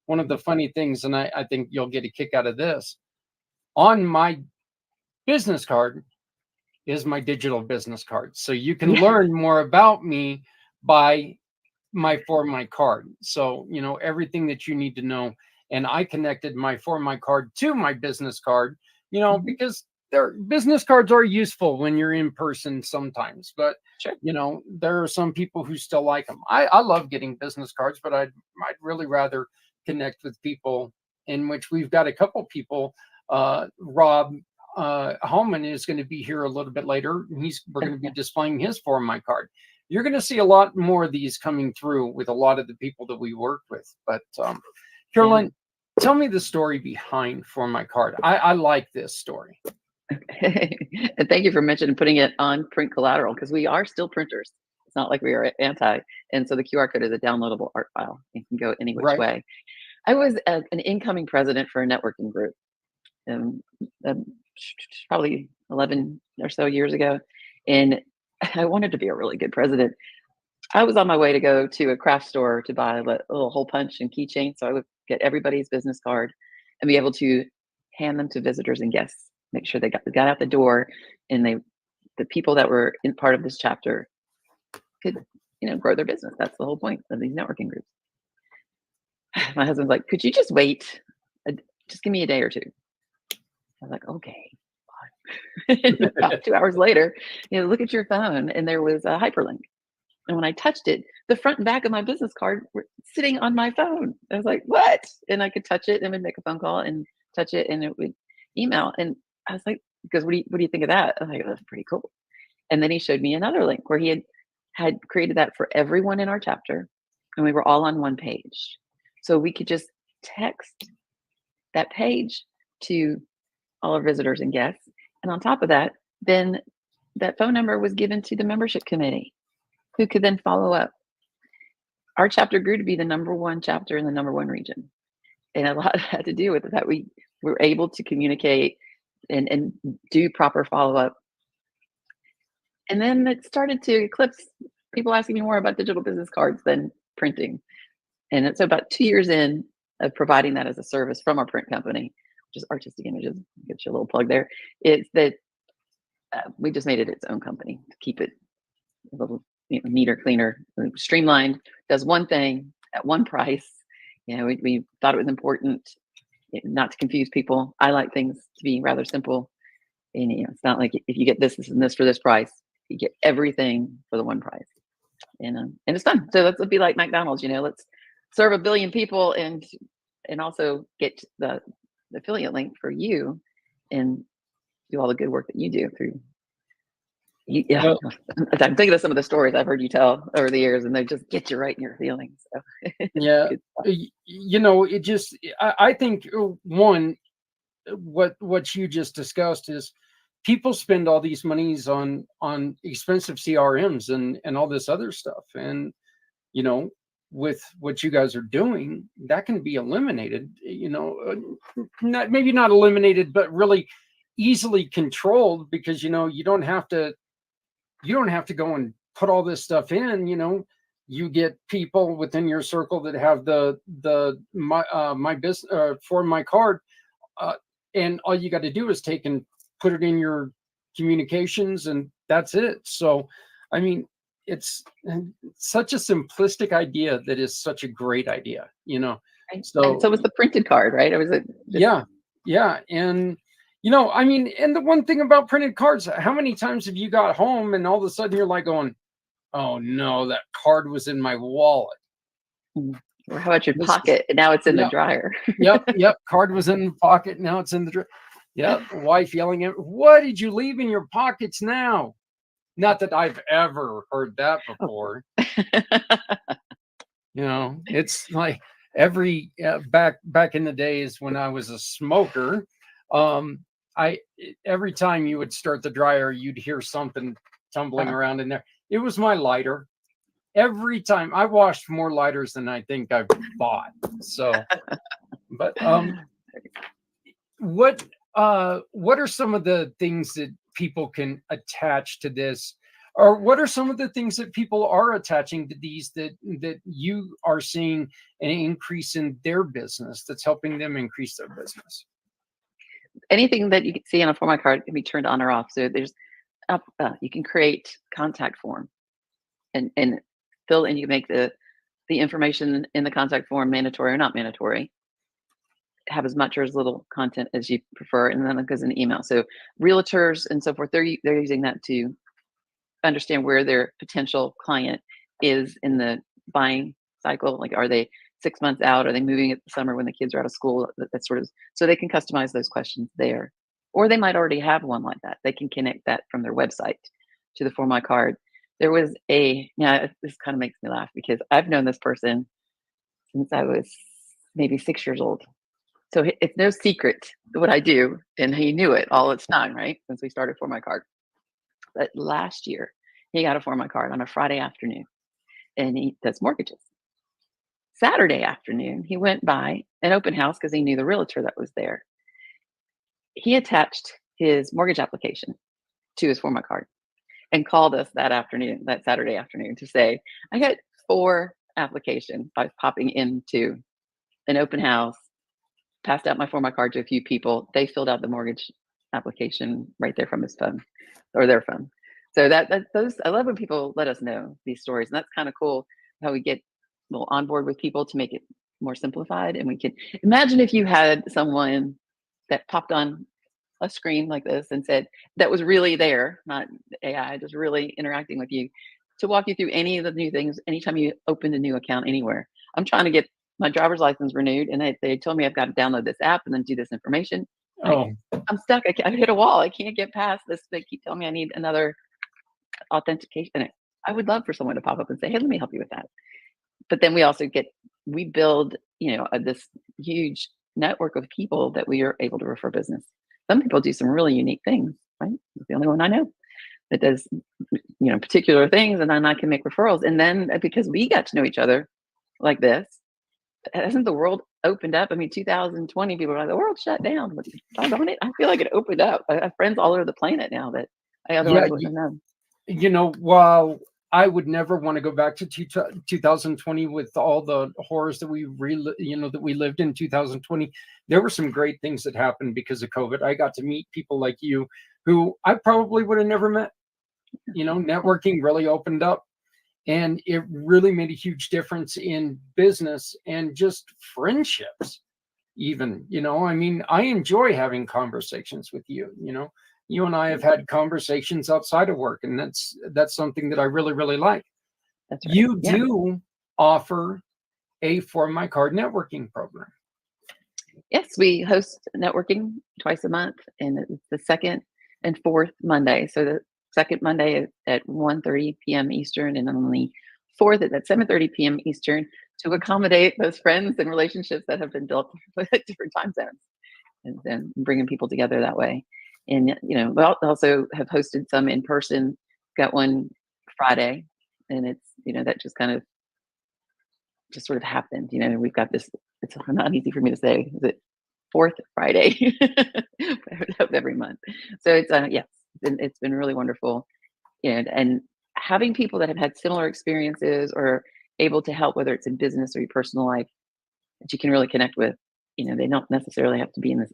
Speaker 7: One of the funny things, and I think you'll get a kick out of this, on my business card is my digital business card. So you can learn more about me by For My Card. So, everything that you need to know. And I connected For My Card to my business card, because their business cards are useful when you're in person sometimes, but
Speaker 8: sure.
Speaker 7: There are some people who still like them. I love getting business cards, but I'd really rather connect with people, in which we've got a couple people. Rob Holman is going to be here a little bit later. We're going to be displaying his For My Card. You're going to see a lot more of these coming through with a lot of the people that we work with. But Carolyn, tell me the story behind For My Card. I like this story.
Speaker 8: Okay. And thank you for mentioning putting it on print collateral, because we are still printers. It's not like we are anti. And so the QR code is a downloadable art file. It can go any which
Speaker 7: Right.
Speaker 8: way. I was an incoming president for a networking group, um, um, probably 11 or so years ago. And I wanted to be a really good president. I was on my way to go to a craft store to buy a little hole punch and keychain. So I would get everybody's business card and be able to hand them to visitors and guests, make sure they got out the door, and the people that were in part of this chapter could, grow their business. That's the whole point of these networking groups. My husband's like, could you just wait? Just give me a day or two. I was like, okay. About 2 hours later, look at your phone, and there was a hyperlink. And when I touched it, the front and back of my business card were sitting on my phone. I was like, what? And I could touch it and would make a phone call and touch it and it would email. And I was like, because what do you think of that? I was like, that's pretty cool. And then he showed me another link where he had created that for everyone in our chapter. And we were all on one page. So we could just text that page to all our visitors and guests. And on top of that, then that phone number was given to the membership committee, who could then follow up. Our chapter grew to be the #1 chapter in the #1 region. And a lot had to do with that. We were able to communicate and do proper follow-up. And then it started to eclipse people asking me more about digital business cards than printing. And it's about 2 years in of providing that as a service from our print company, which is Artistic Images. Get you a little plug there. It's that we just made it its own company to keep it a little neater, cleaner, streamlined, does one thing at one price. We thought it was important not to confuse people. I like things to be rather simple. And it's not like if you get this and this for this price, you get everything for the one price. And it's fun. So let's be like McDonald's, let's serve 1 billion people and also get the affiliate link for you and do all the good work that you do through. Yeah, I'm thinking of some of the stories I've heard you tell over the years, and they just get you right in your feelings. So.
Speaker 7: Yeah, it just, I think one, what you just discussed is people spend all these monies on expensive CRMs and all this other stuff, and with what you guys are doing, that can be eliminated. Maybe not eliminated, but really easily controlled, because you don't have to go and put all this stuff in. You get people within your circle that have my business for my card, and all you got to do is take and put it in your communications, and that's it. So, I mean, it's such a simplistic idea that is such a great idea.
Speaker 8: Right. So was the printed card, right? Or was it?
Speaker 7: Yeah, and. I mean, and the one thing about printed cards, how many times have you got home and all of a sudden you're like going, oh no, that card was in my wallet.
Speaker 8: Or how about your pocket? And now it's in the dryer.
Speaker 7: Yep. Card was in the pocket. Now it's in the dryer. Yep. Wife yelling at, what did you leave in your pockets now? Not that I've ever heard that before. It's like back in the days when I was a smoker, every time you would start the dryer, you'd hear something tumbling around in there. It was my lighter. Every time I washed more lighters than I think I've bought. So, but what are some of the things that people can attach to this, or what are some of the things that people are attaching to these that you are seeing an increase in their business that's helping them increase their business?
Speaker 8: Anything that you can see on a For My card can be turned on or off. So there's you can create contact form and fill in. You make the information in the contact form mandatory or not mandatory. Have as much or as little content as you prefer, and then it goes in email. So realtors and so forth, they're using that to understand where their potential client is in the buying cycle. Like, are they 6 months out? Are they moving at the summer when the kids are out of school? That sort of, so they can customize those questions there. Or they might already have one like that. They can connect that from their website to the For My card. There was this kind of makes me laugh because I've known this person since I was maybe 6 years old. So it's no secret what I do, and he knew it all its time, right? Since we started For My card. But last year, he got a For My Card on a Friday afternoon, and he does mortgages. Saturday afternoon, he went by an open house because he knew the realtor that was there. He attached his mortgage application to his For My Card and called us that afternoon, that Saturday afternoon, to say, I got 4 applications by popping into an open house, passed out my For My Card to a few people. They filled out the mortgage application right there from his phone or their phone. So those, I love when people let us know these stories, and that's kind of cool how we get on board with people to make it more simplified. And we can imagine if you had someone that popped on a screen like this and said that was really there, not AI, just really interacting with you to walk you through any of the new things anytime you opened a new account anywhere. I'm trying to get my driver's license renewed, and they told me I've got to download this app and then do this information.
Speaker 7: Oh,
Speaker 8: I'm stuck. I hit a wall. I can't get past this. They keep telling me I need another authentication. I would love for someone to pop up and say, hey, let me help you with that. But then we build, this huge network of people that we are able to refer business. Some people do some really unique things, right? It's the only one I know that does, particular things. And then I can make referrals. And then because we got to know each other like this, hasn't the world opened up? I mean, 2020, people are like, the world shut down. But doggone it, I feel like it opened up. I have friends all over the planet now that I otherwise wouldn't have known.
Speaker 7: While I would never want to go back to 2020 with all the horrors that we that we lived in 2020, there were some great things that happened because of COVID. I got to meet people like you who I probably would have never met. Networking really opened up, and it really made a huge difference in business and just friendships. Even, I enjoy having conversations with you. You and I have had conversations outside of work, and that's something that I really, really like.
Speaker 8: That's right.
Speaker 7: You do offer a For My Card networking program.
Speaker 8: Yes, we host networking twice a month, and it's the second and fourth Monday. So the second Monday at 1:30 p.m. Eastern, and on the fourth at 7:30 p.m. Eastern, to accommodate those friends and relationships that have been built at different time zones, and then bringing people together that way. And we also have hosted some in person. Got one Friday, and it's that just kind of just sort of happened. We've got this. It's not easy for me to say. Is it fourth Friday of every month? So it's yes, it's been really wonderful, and having people that have had similar experiences or able to help, whether it's in business or your personal life, that you can really connect with. They don't necessarily have to be in the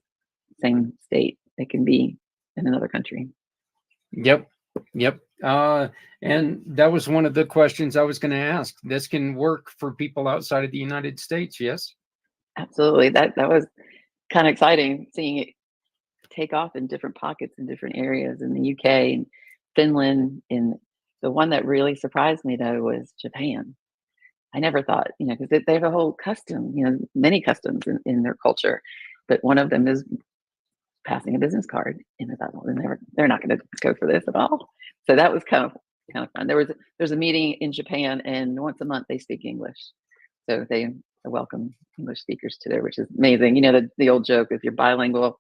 Speaker 8: same state. They can be in another country.
Speaker 7: Yep. And that was one of the questions I was going to ask. This can work for people outside of the United States, yes?
Speaker 8: Absolutely. That was kind of exciting, seeing it take off in different pockets in different areas in the UK and Finland. And the one that really surprised me, though, was Japan. I never thought, because they have a whole custom, many customs in their culture, but one of them is passing a business card. And I thought, well, they're not going to go for this at all. So that was kind of fun. There's a meeting in Japan, and once a month they speak English. So they welcome English speakers to there, which is amazing. The old joke: if you're bilingual,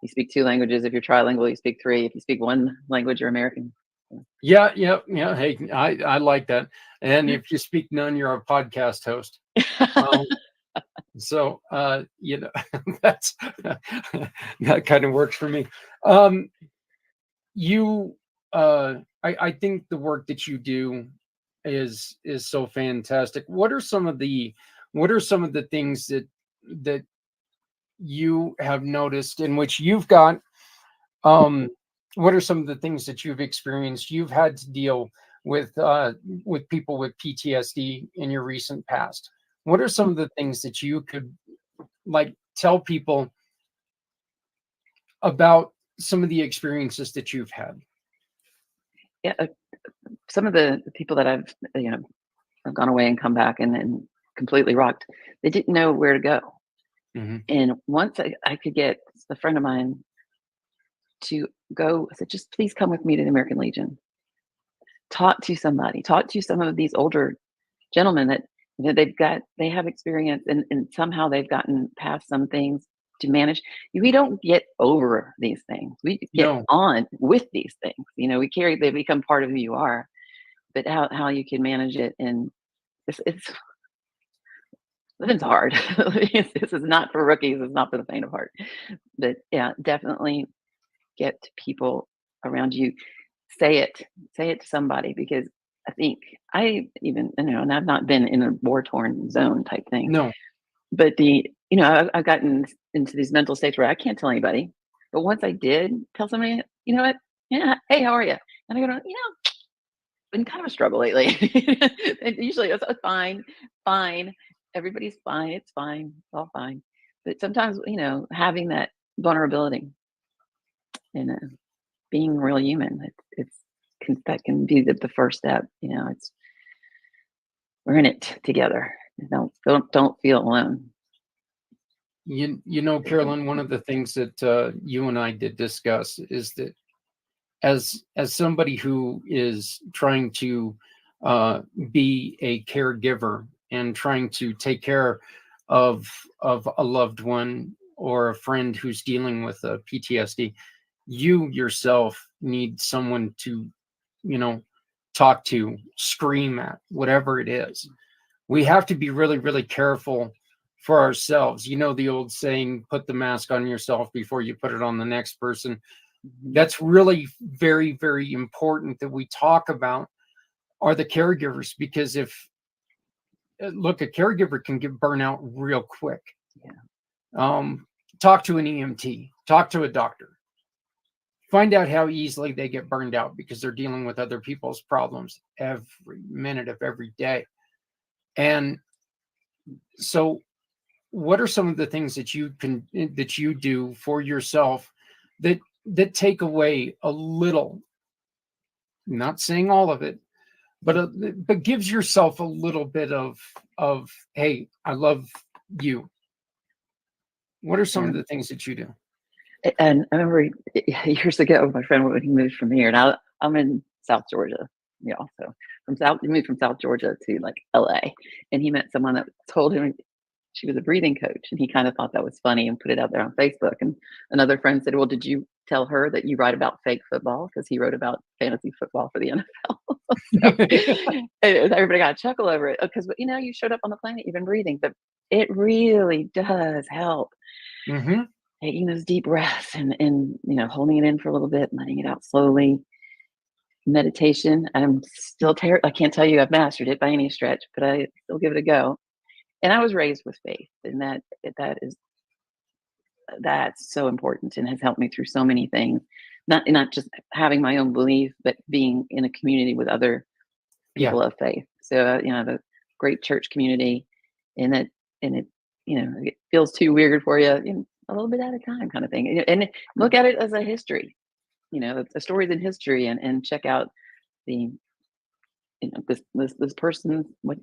Speaker 8: you speak 2 languages. If you're trilingual, you speak 3. If you speak 1 language, you're American.
Speaker 7: Yeah. Hey, I like that. And if you speak none, you're a podcast host. So that's that kind of works for me. I think the work that you do is so fantastic. What are some of the things that you have noticed in which you've got what are some of the things that you've experienced, you've had to deal with people with PTSD in your recent past? What are some of the things that you could tell people about some of the experiences that you've had?
Speaker 8: Yeah, some of the people that I've gone away and come back and completely rocked, they didn't know where to go.
Speaker 7: Mm-hmm.
Speaker 8: And once I could get a friend of mine to go, I said, just please come with me to the American Legion. Talk to some of these older gentlemen that they have experience, and somehow they've gotten past some things to manage. We don't get over these things. We get on with these things. They become part of who you are. but how you can manage it, and it's living's hard. This is not for rookies. It's not for the faint of heart. But yeah, definitely get people around you. Say it to somebody, because I think and I've not been in a war torn zone type thing,
Speaker 7: No.
Speaker 8: but I've gotten into these mental states where I can't tell anybody. But once I did tell somebody, you know what? Yeah, hey, how are you? And I go, been kind of a struggle lately. And usually it's fine. Everybody's fine. It's fine. It's all fine. But sometimes, having that vulnerability and being real human, that can be the first step. We're in it together. Don't feel alone.
Speaker 7: Carolyn, one of the things that you and I did discuss is that as somebody who is trying to be a caregiver and trying to take care of a loved one or a friend who's dealing with PTSD, you yourself need someone to, talk to, scream at, whatever it is. We have to be really, really careful for ourselves. The old saying, put the mask on yourself before you put it on the next person. That's really very, very important that we talk about are the caregivers, because a caregiver can get burnout real quick.
Speaker 8: Yeah.
Speaker 7: Talk to an EMT, talk to a doctor, find out how easily they get burned out because they're dealing with other people's problems every minute of every day. And so what are some of the things that you do for yourself that take away a little, not saying all of it, but gives yourself a little bit of, hey, I love you? What are some of the things that you do?
Speaker 8: And I remember years ago, my friend, when he moved from here, and I'm in South Georgia, so he moved from South Georgia to like LA, and he met someone that told him she was a breathing coach, and he kind of thought that was funny and put it out there on Facebook. And another friend said, well, did you tell her that you write about fake football? Because he wrote about fantasy football for the NFL. Everybody got a chuckle over it, because you showed up on the planet, you've been breathing, but it really does help.
Speaker 7: Mm-hmm.
Speaker 8: Taking those deep breaths and holding it in for a little bit, letting it out slowly. Meditation, I'm still I can't tell you I've mastered it by any stretch, but I still give it a go. And I was raised with faith, and that's so important and has helped me through so many things. Not just having my own belief, but being in a community with other people of faith. So the great church community, and it feels too weird for you, a little bit at a time, kind of thing. And look at it as a history, the stories in history, and check out the this person, what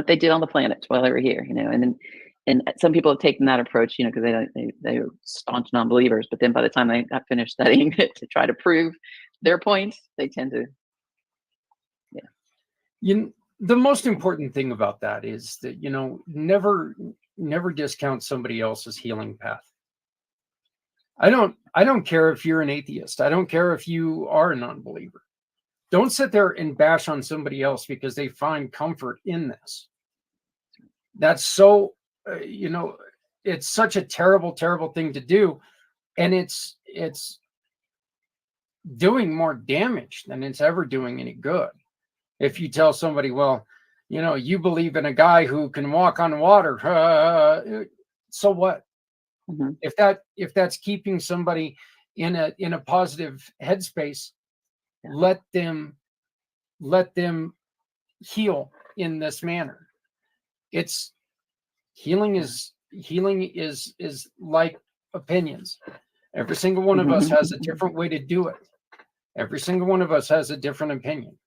Speaker 8: they did on the planet while they were here, and some people have taken that approach, because they're staunch non-believers, but then by the time they got finished studying it to try to prove their point, they tend to,
Speaker 7: the most important thing about that is that never discount somebody else's healing path. I don't care if you're an atheist. I don't care if you are a non-believer. Don't sit there and bash on somebody else because they find comfort in this. That's so, it's such a terrible, terrible thing to do. And it's doing more damage than it's ever doing any good. If you tell somebody, well, you believe in a guy who can walk on water, so what?
Speaker 8: Mm-hmm.
Speaker 7: If that's keeping somebody in a positive headspace, let them heal in this manner. Healing is like opinions. Every single one of us has a different way to do it. Every single one of us has a different opinion,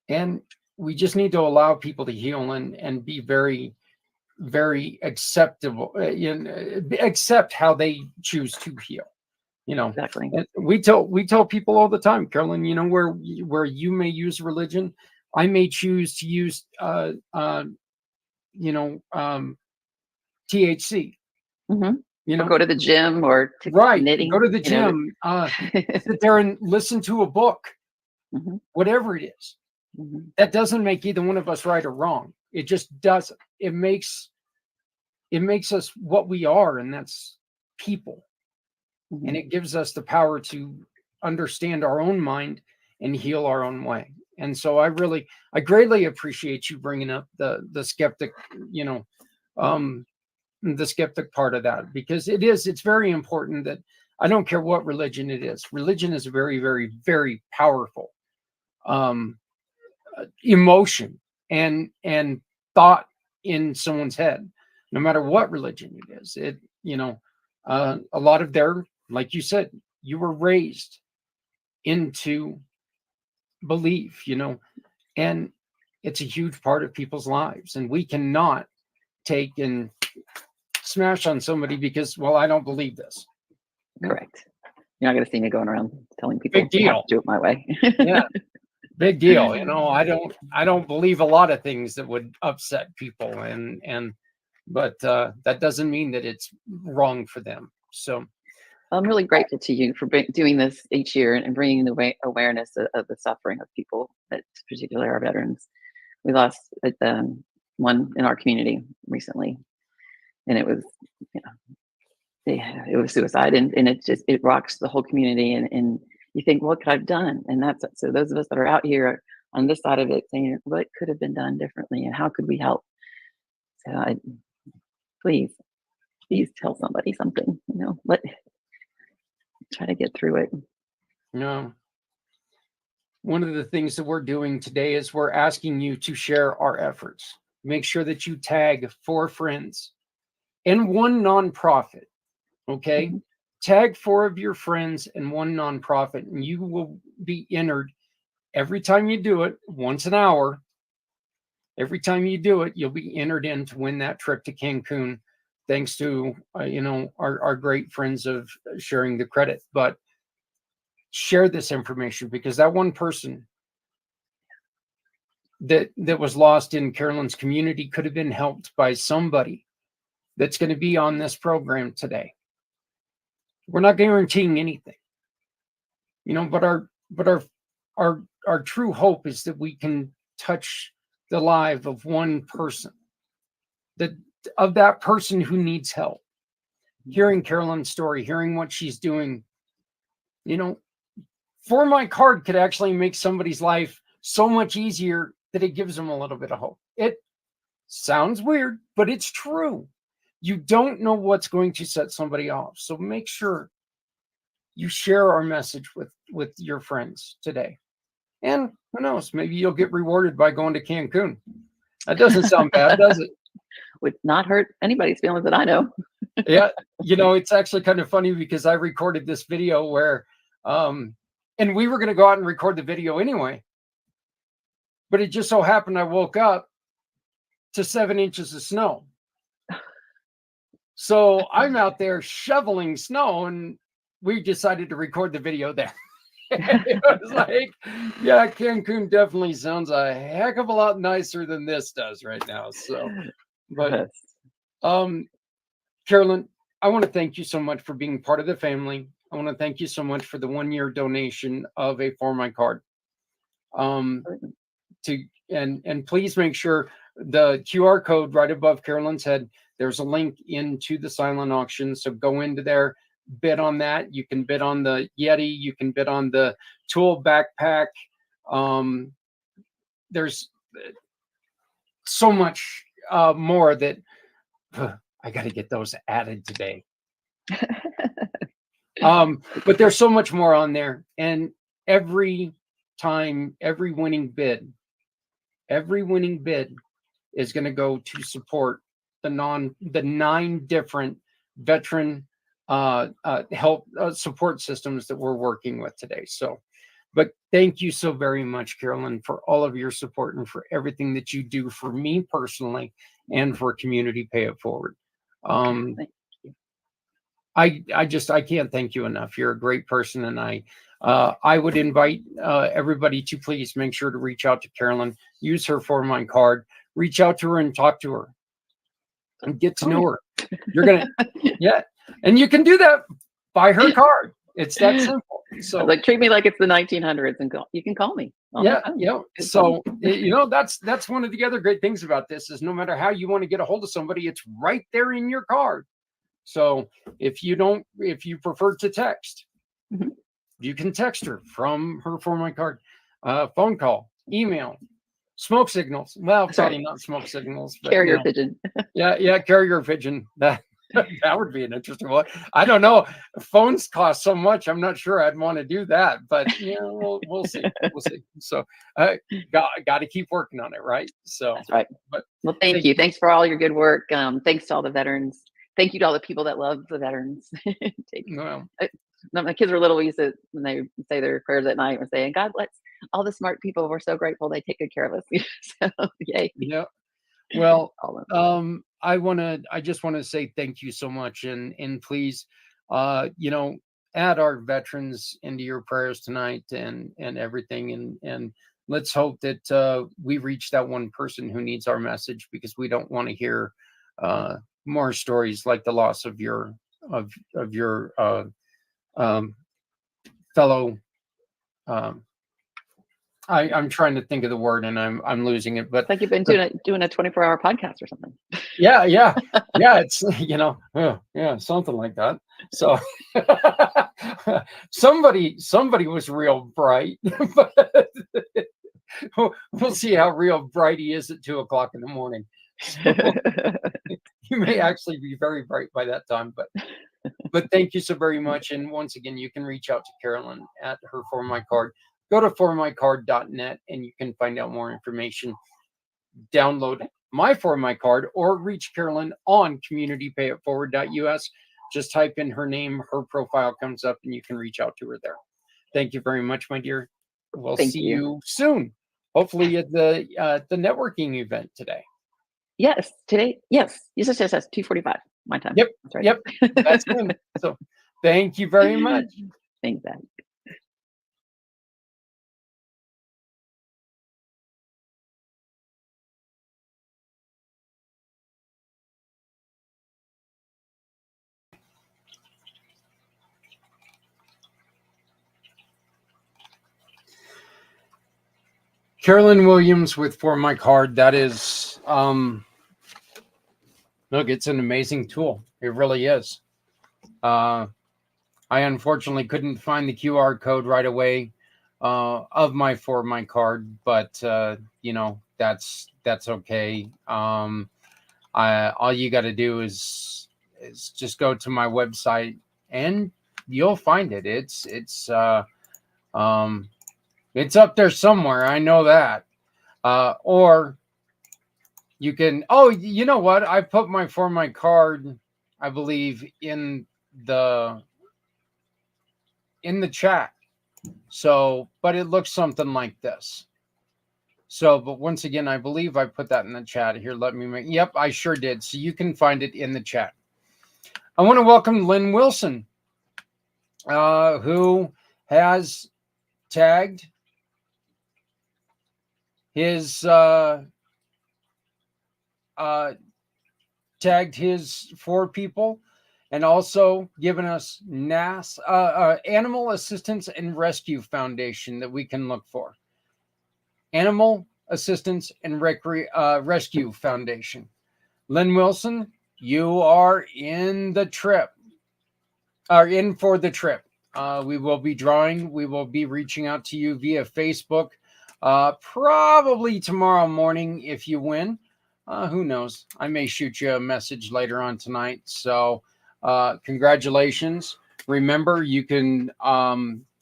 Speaker 7: and we just need to allow people to heal and be very, very acceptable, accept how they choose to heal.
Speaker 8: Exactly.
Speaker 7: And we tell people all the time, Carolyn, where you may use religion, I may choose to use THC.
Speaker 8: Mm-hmm. Or go to the gym or to knitting.
Speaker 7: Go to the gym, sit there and listen to a book,
Speaker 8: Mhm.
Speaker 7: whatever it is.
Speaker 8: Mhm.
Speaker 7: That doesn't make either one of us right or wrong. It just doesn't. It makes us what we are, and that's people. And
Speaker 8: Mhm.
Speaker 7: it gives us the power to understand our own mind and heal our own way. And so I greatly appreciate you bringing up the skeptic, you know, the skeptic part of that, because it's very important that I don't care what religion it is. Religion is a very, very, very powerful emotion and thought in someone's head, no matter what religion it is. It, you know, a lot of their, like you said, you were raised into belief, you know, and it's a huge part of people's lives. And we cannot take and smash on somebody because, well, I don't believe this.
Speaker 8: Correct. You're not going to see me going around telling people
Speaker 7: Big
Speaker 8: they have
Speaker 7: deal.
Speaker 8: to do it my way.
Speaker 7: Yeah, big deal. You know, I don't believe a lot of things that would upset people, but that doesn't mean that it's wrong for them. So
Speaker 8: I'm really grateful to you for doing this each year and bringing the awareness of the suffering of people, that particularly our veterans. We lost one in our community recently, and it was, you know, it was suicide, and it rocks the whole community. And you think, what could I've done? And that's so those of us that are out here on this side of it saying, what could have been done differently, and how could we help? So please tell somebody something. You know, try to get through it.
Speaker 7: you know, one of the things that we're doing today is we're asking you to share our efforts. Make sure that you tag 4 friends and 1 nonprofit. Okay.
Speaker 8: Mm-hmm.
Speaker 7: Tag 4 of your friends and 1 nonprofit, and you will be entered every time you do it, once an hour. Every time you do it, you'll be entered in to win that trip to Cancun, thanks to, you know, our great friends of Sharing the Credit. But share this information, because that one person that was lost in Carolyn's community could have been helped by somebody that's going to be on this program today. We're not guaranteeing anything, you know, but our true hope is that we can touch the life of one person, of that person who needs help. Hearing Carolyn's story, hearing what she's doing, you know, For My Card could actually make somebody's life so much easier that it gives them a little bit of hope. It sounds weird, but it's true. You don't know what's going to set somebody off. So make sure you share our message with your friends today. And who knows, maybe you'll get rewarded by going to Cancun. That doesn't sound bad, does it?
Speaker 8: Would not hurt anybody's feelings that I know.
Speaker 7: Yeah, you know, it's actually kind of funny because I recorded this video where, and we were going to go out and record the video anyway, but it just so happened I woke up to 7 inches of snow. So I'm out there shoveling snow, and we decided to record the video there. It was like, yeah, Cancun definitely sounds a heck of a lot nicer than this does right now. So, but Carolyn, I want to thank you so much for being part of the family. I want to thank you so much for the 1-year donation of a For My Card. And please make sure the QR code right above Carolyn's head, there's a link into the silent auction. So go into there, bid on that. You can bid on the Yeti. You can bid on the tool backpack. There's so much more that I got to get those added today. But there's so much more on there. And every time, every winning bid is going to go to support the 9 different veteran help support systems that we're working with today. So, but thank you so very much, Carolyn, for all of your support and for everything that you do for me personally and for Community Pay It Forward. I can't thank you enough. You're a great person, and I would invite everybody to please make sure to reach out to Carolyn, use her For My Card, reach out to her and talk to her and get to know her. You're gonna, yeah, and you can do that. Buy her card. It's that simple.
Speaker 8: I was
Speaker 7: So
Speaker 8: like, treat me like it's the 1900s, and you can call me. I'll
Speaker 7: yeah,
Speaker 8: come.
Speaker 7: yeah.
Speaker 8: It's
Speaker 7: So that's one of the other great things about this is no matter how you want to get a hold of somebody, it's right there in your card. So if you prefer to text,
Speaker 8: Mhm.
Speaker 7: you can text her from her For My Card, phone call, email, smoke signals. Well,
Speaker 8: That's
Speaker 7: probably
Speaker 8: right.
Speaker 7: not smoke signals, but
Speaker 8: Carrier pigeon.
Speaker 7: yeah, carrier pigeon. That would be an interesting one. I don't know. Phones cost so much. I'm not sure I'd want to do that, but we'll see. We'll see. So got to keep working on it, right? So,
Speaker 8: That's right.
Speaker 7: but
Speaker 8: Well, thank you. Thanks for all your good work. Thanks to all the veterans. Thank you to all the people that love the veterans.
Speaker 7: Well,
Speaker 8: When my kids were little, we used to, when they say their prayers at night, we're saying, God bless all the smart people. We're so grateful they take good care of us. So, yay.
Speaker 7: yeah. Well,
Speaker 8: All of them.
Speaker 7: I just want to say thank you so much, and please, add our veterans into your prayers tonight and everything, and let's hope that we reach that one person who needs our message, because we don't want to hear more stories like the loss of your fellow. I'm trying to think of the word and I'm losing it, but
Speaker 8: It's like you've been doing a 24-hour podcast or something.
Speaker 7: yeah. It's something like that. So somebody was real bright, but we'll see how real bright he is at 2:00 in the morning. So, you may actually be very bright by that time, but thank you so very much. And once again, you can reach out to Carolyn at her For My Card. Go to formycard.net and you can find out more information. Download my For My Card or reach Carolyn on communitypayitforward.us. Just type in her name, her profile comes up, and you can reach out to her there. Thank you very much, my dear. We'll see you soon. Hopefully at the networking event today.
Speaker 8: Yes, today. Yes. 2:45 my time.
Speaker 7: Yep.
Speaker 8: That's right.
Speaker 7: Yep. That's good. So thank you very much.
Speaker 8: Thanks, Zach.
Speaker 7: Carolyn Williams with For My Card. That is, look, it's an amazing tool. It really is. I unfortunately couldn't find the QR code right away of my For My Card, but that's okay. All you got to do is just go to my website and you'll find it. It's up there somewhere. I know that. Or you can, you know what? I put my For My Card, I believe, in the chat. So, but it looks something like this. So, but once again, I believe I put that in the chat here. Let me make, yep, I sure did. So you can find it in the chat. I want to welcome Lynn Wilson, who has tagged his four people, and also given us Animal Assistance and Rescue Foundation that we can look for. Animal Assistance and Rescue Foundation. Lynn Wilson, you are in the trip. Are in for the trip. We will be drawing. We will be reaching out to you via Facebook. Probably tomorrow morning if you win. Who knows? I may shoot you a message later on tonight. So congratulations. Remember, you can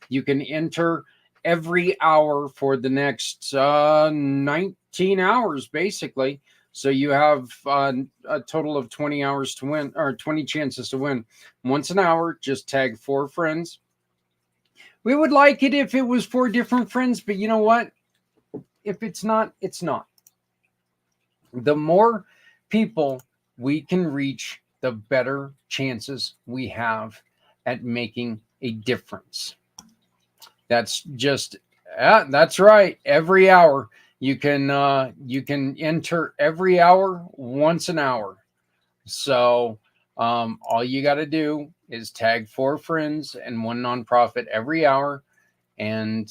Speaker 7: enter every hour for the next 19 hours, basically. So you have a total of 20 hours to win, or 20 chances to win. Once an hour, just tag 4 friends. We would like it if it was 4 different friends, but you know what? If it's not, it's not. The more people we can reach, the better chances we have at making a difference. That's just, that's right. Every hour you can enter every hour, once an hour. So all you got to do is tag 4 friends and 1 nonprofit every hour. And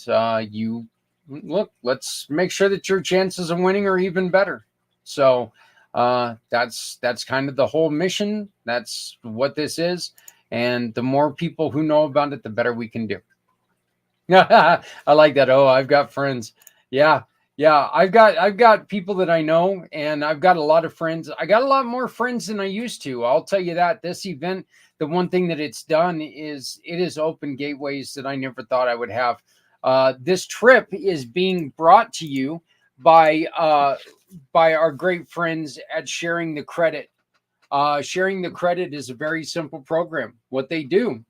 Speaker 7: you look, let's make sure that your chances of winning are even better. So that's kind of the whole mission. That's what this is. And the more people who know about it, the better we can do. I like that. Oh, I've got friends. Yeah. I've got people that I know, and I've got a lot of friends. I got a lot more friends than I used to. I'll tell you that. This event, the one thing that it's done is it has opened gateways that I never thought I would have. This trip is being brought to you by our great friends at Sharing the Credit. Sharing the Credit is a very simple program. What they do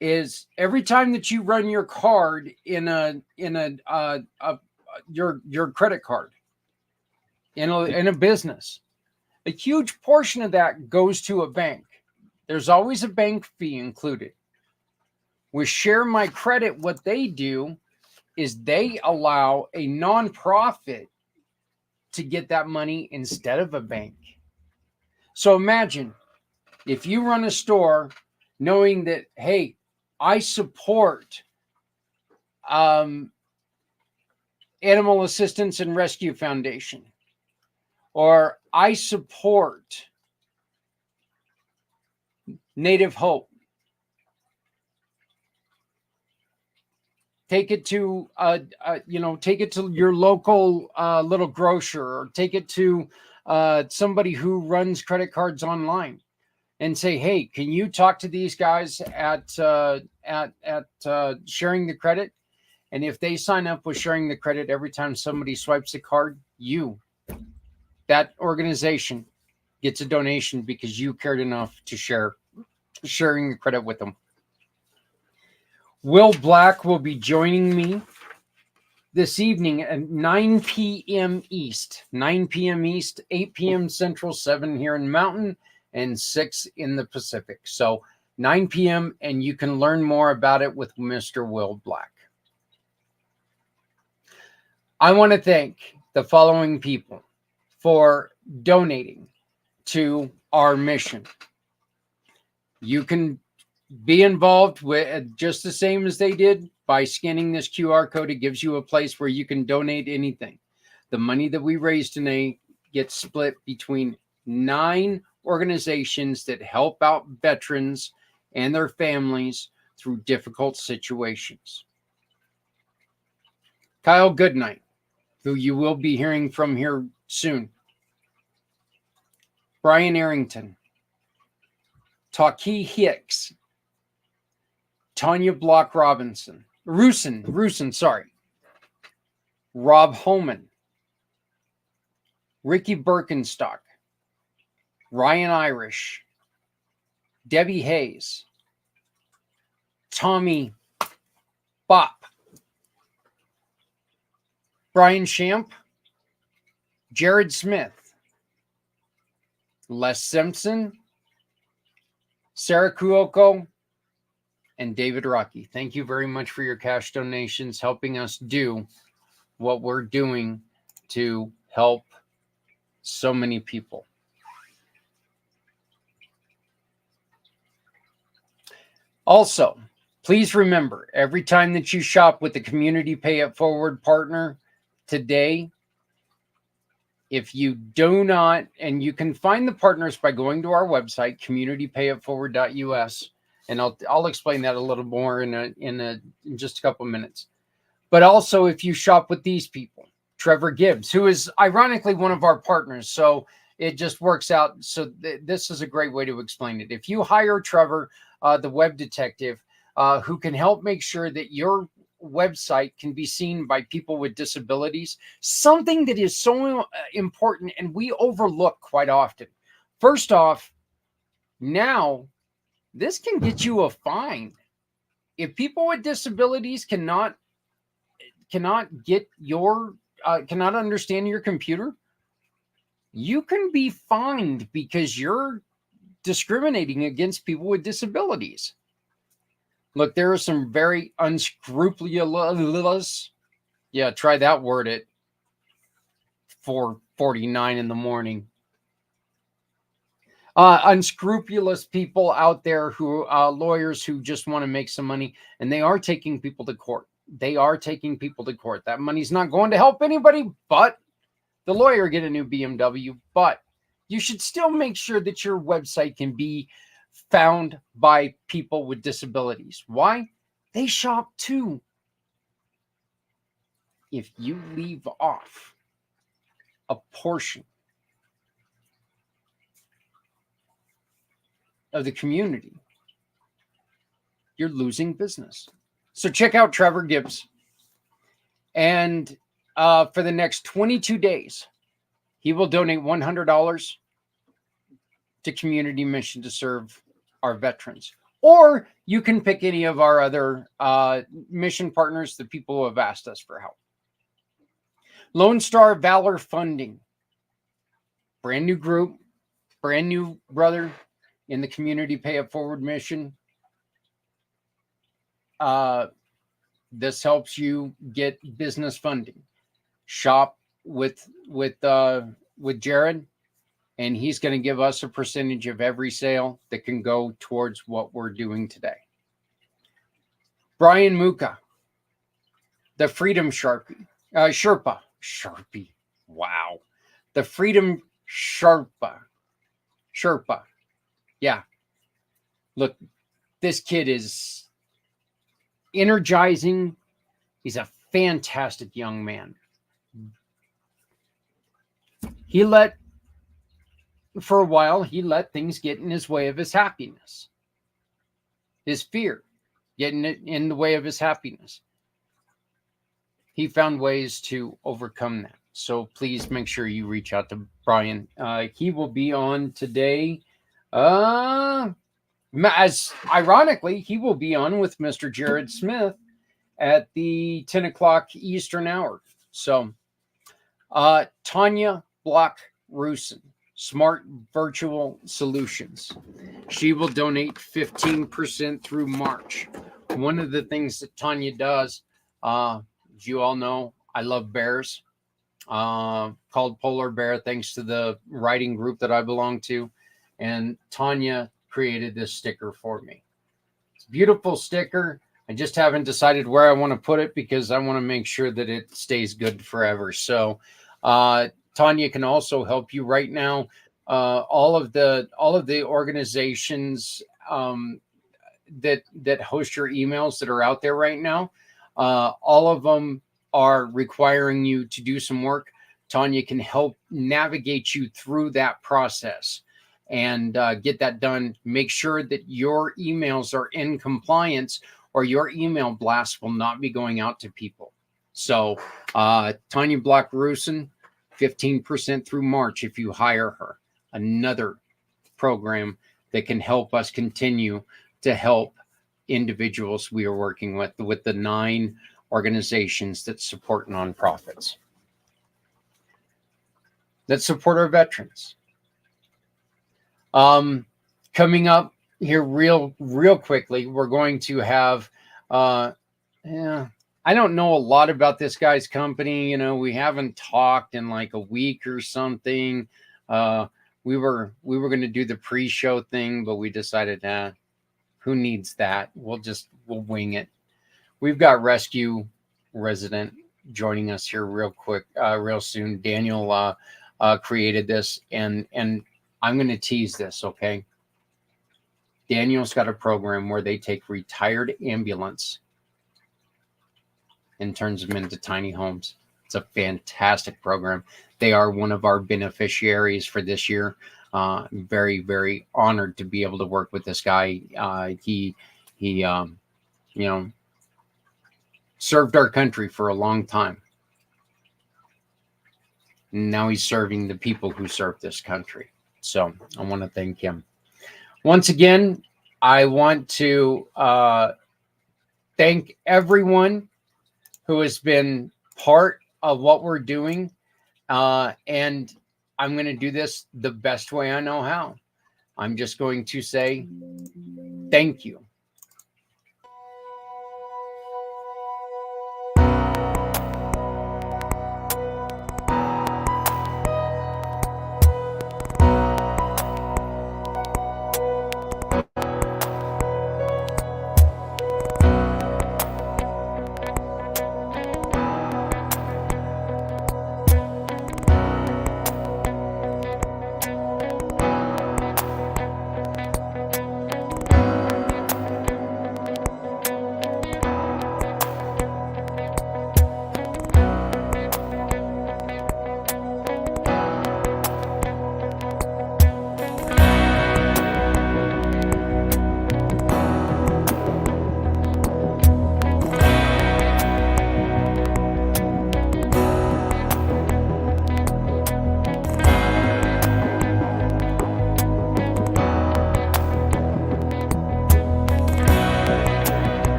Speaker 7: is every time that you run your card in your credit card in a business, a huge portion of that goes to a bank. There's always a bank fee included. With Share My Credit, what they do is they allow a nonprofit to get that money instead of a bank. So imagine if you run a store knowing that, hey, I support Animal Assistance and Rescue Foundation, or I support Native Hope. Take it to take it to your local little grocer, or take it to somebody who runs credit cards online, and say, hey, can you talk to these guys at Sharing the Credit? And if they sign up with Sharing the Credit, every time somebody swipes a card, that organization gets a donation because you cared enough to Sharing the Credit with them. Will Black will be joining me this evening at 9 p.m. East, 9 p.m. East, 8 p.m. Central, 7 here in Mountain, and 6 in the Pacific. So 9 p.m. and you can learn more about it with Mr. Will Black. I want to thank the following people for donating to our mission. You can be involved with just the same as they did by scanning this QR code. It gives you a place where you can donate anything. The money that we raise today gets split between 9 organizations that help out veterans and their families through difficult situations. Kyle Goodnight, who you will be hearing from here soon. Brian Arrington. Taki Hicks. Tanya Block Robinson. Rusin, sorry. Rob Homan. Ricky Birkenstock. Ryan Irish. Debbie Hayes. Tommy Bop. Brian Shamp. Jared Smith. Les Simpson. Sarah Kuoko. And David Rocky. Thank you very much for your cash donations, helping us do what we're doing to help so many people. Also, please remember, every time that you shop with the Community Pay It Forward partner today, if you do not, and you can find the partners by going to our website, communitypayitforward.us, and I'll explain that a little more in just a couple of minutes. But also, if you shop with these people, Trevor Gibbs, who is ironically one of our partners, so it just works out. So this is a great way to explain it. If you hire Trevor, the web detective, who can help make sure that your website can be seen by people with disabilities, something that is so important and we overlook quite often. First off, now this can get you a fine. If people with disabilities cannot get your cannot understand your computer, you can be fined because you're discriminating against people with disabilities. Look, there are some very unscrupulous, try that word at 4:49 in the morning. unscrupulous people out there who lawyers who just want to make some money, and they are taking people to court. They are taking people to court. That money's not going to help anybody but the lawyer get a new BMW. But you should still make sure that your website can be found by people with disabilities. Why? They shop too. If you leave off a portion of the community, you're losing business. So check out Trevor Gibbs. And for the next 22 days, he will donate $100 to Community Mission to serve our veterans. Or you can pick any of our other mission partners, the people who have asked us for help. Lone Star Valor Funding, brand new group, brand new brother in the Community Pay It Forward mission. This helps you get business funding. Shop with Jared, and he's going to give us a percentage of every sale that can go towards what we're doing today. Brian Muka, the Freedom Sherpa. Wow. The Freedom Sherpa. Yeah. Look, this kid is energizing. He's a fantastic young man. For a while, he let things get in his way of his happiness. His fear getting in the way of his happiness. He found ways to overcome that. So please make sure you reach out to Brian. He will be on today. As ironically, he will be on with Mr. Jared Smith at the 10 o'clock Eastern hour. So Tanya Block-Rusin, Smart Virtual Solutions. She will donate 15% through March. One of the things that Tanya does, as you all know, I love bears, called Polar Bear, thanks to the writing group that I belong to. And Tanya created this sticker for me. It's a beautiful sticker. I just haven't decided where I want to put it because I want to make sure that it stays good forever. So Tanya can also help you right now. All of the organizations that host your emails that are out there right now, all of them are requiring you to do some work. Tanya can help navigate you through that process and get that done. Make sure that your emails are in compliance, or your email blasts will not be going out to people. So Tanya Block-Rusin, 15% through March if you hire her. Another program that can help us continue to help individuals we are working with the 9 organizations that support nonprofits, that support our veterans. Coming up here real quickly, we're going to have, I don't know a lot about this guy's company. You know, we haven't talked in like a week or something. We were going to do the pre-show thing, but we decided, who needs that? We'll wing it. We've got Rescue Resident joining us here real soon. Daniel created this, and I'm going to tease this, okay? Daniel's got a program where they take retired ambulance and turns them into tiny homes. It's a fantastic program. They are one of our beneficiaries for this year. Very, very honored to be able to work with this guy. He served our country for a long time. Now he's serving the people who serve this country. So I want to thank him. Once again, I want to thank everyone who has been part of what we're doing. And I'm going to do this the best way I know how. I'm just going to say thank you.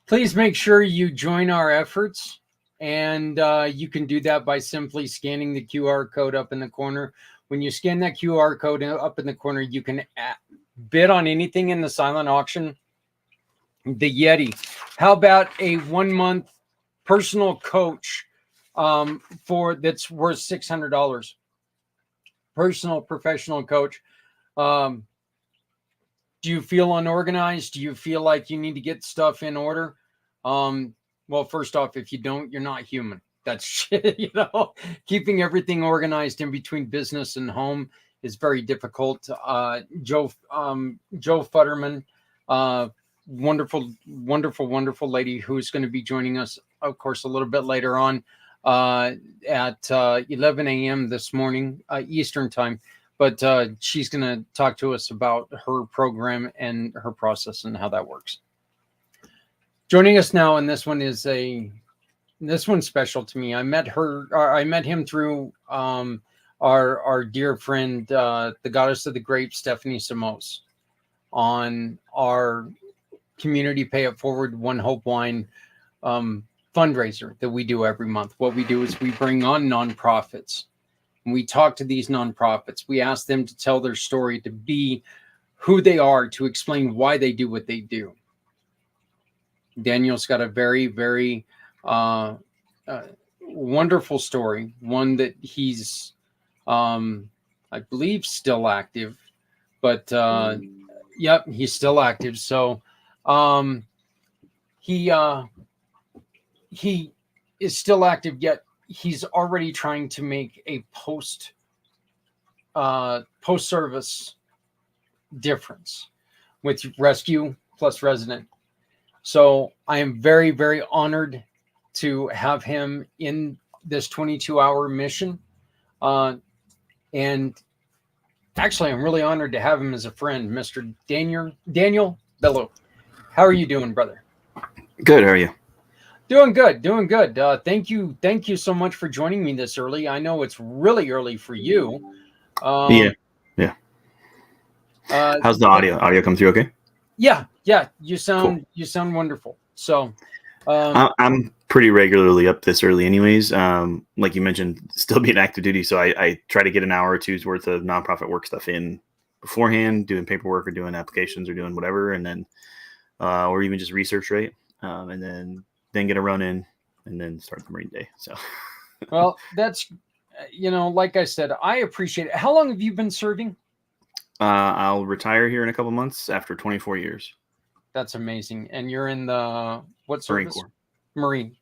Speaker 7: please make sure you join our efforts. And you can do that by simply scanning the QR code up in the corner. When you scan that QR code up in the corner, you can bid on anything in the silent auction. The Yeti. How about a 1 month personal coach for that's worth $600? Personal professional coach. Do you feel unorganized? Do you feel like you need to get stuff in order? Well, first off, if you don't, you're not human. That's, keeping everything organized in between business and home is very difficult. Joe Futterman, wonderful lady who's going to be joining us, of course, a little bit later on at 11 a.m. this morning, Eastern time. But she's going to talk to us about her program and her process and how that works. Joining us now, and this one's special to me. I met him through our dear friend, the goddess of the grape, Stephanie Samos, on our community Pay It Forward One Hope Wine fundraiser that we do every month. What we do is we bring on nonprofits. And we talk to these nonprofits. We ask them to tell their story, to be who they are, to explain why they do what they do. Daniel's got a very, very wonderful story. One that he's, I believe, still active. But yep, he's still active. So he is still active, yet he's already trying to make a post service difference with Rescue Plus Resident. So I am very, very honored to have him in this 22-hour mission. And actually, I'm really honored to have him as a friend, Mr. Daniel Bello. How are you doing, brother?
Speaker 9: Good. How are you?
Speaker 7: Doing good. Thank you so much for joining me this early. I know it's really early for you.
Speaker 9: Yeah. How's the audio? Audio come through okay?
Speaker 7: Yeah. You sound wonderful. So
Speaker 9: I'm pretty regularly up this early anyways. Like you mentioned, still being active duty. So I try to get an hour or two's worth of nonprofit work stuff in beforehand, doing paperwork or doing applications or doing whatever. And then, or even just research, right? And then get a run in and then start the Marine Day. So,
Speaker 7: well, that's, like I said, I appreciate it. How long have you been serving?
Speaker 9: I'll retire here in a couple months after 24 years.
Speaker 7: That's amazing. And you're in the what service?
Speaker 9: Marine Corps.
Speaker 7: Marine.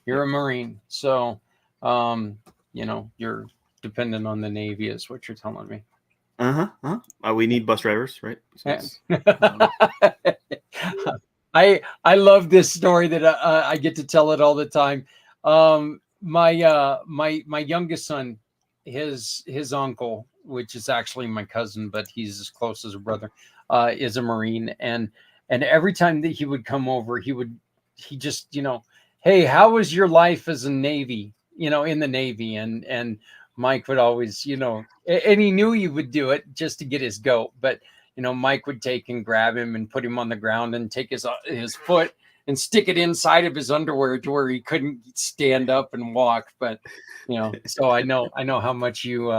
Speaker 7: You're a Marine. So, you're dependent on the Navy is what you're telling me.
Speaker 9: We need bus drivers, right? So
Speaker 7: I love this story that I get to tell it all the time. My youngest son, his uncle, which is actually my cousin, but he's as close as a brother, is a Marine, and every time that he would come over, he just hey, how was your life as a Navy? In the Navy, and Mike would always, and he knew he would do it just to get his goat, but. Mike would take and grab him and put him on the ground and take his foot and stick it inside of his underwear to where he couldn't stand up and walk. But, so I know how much you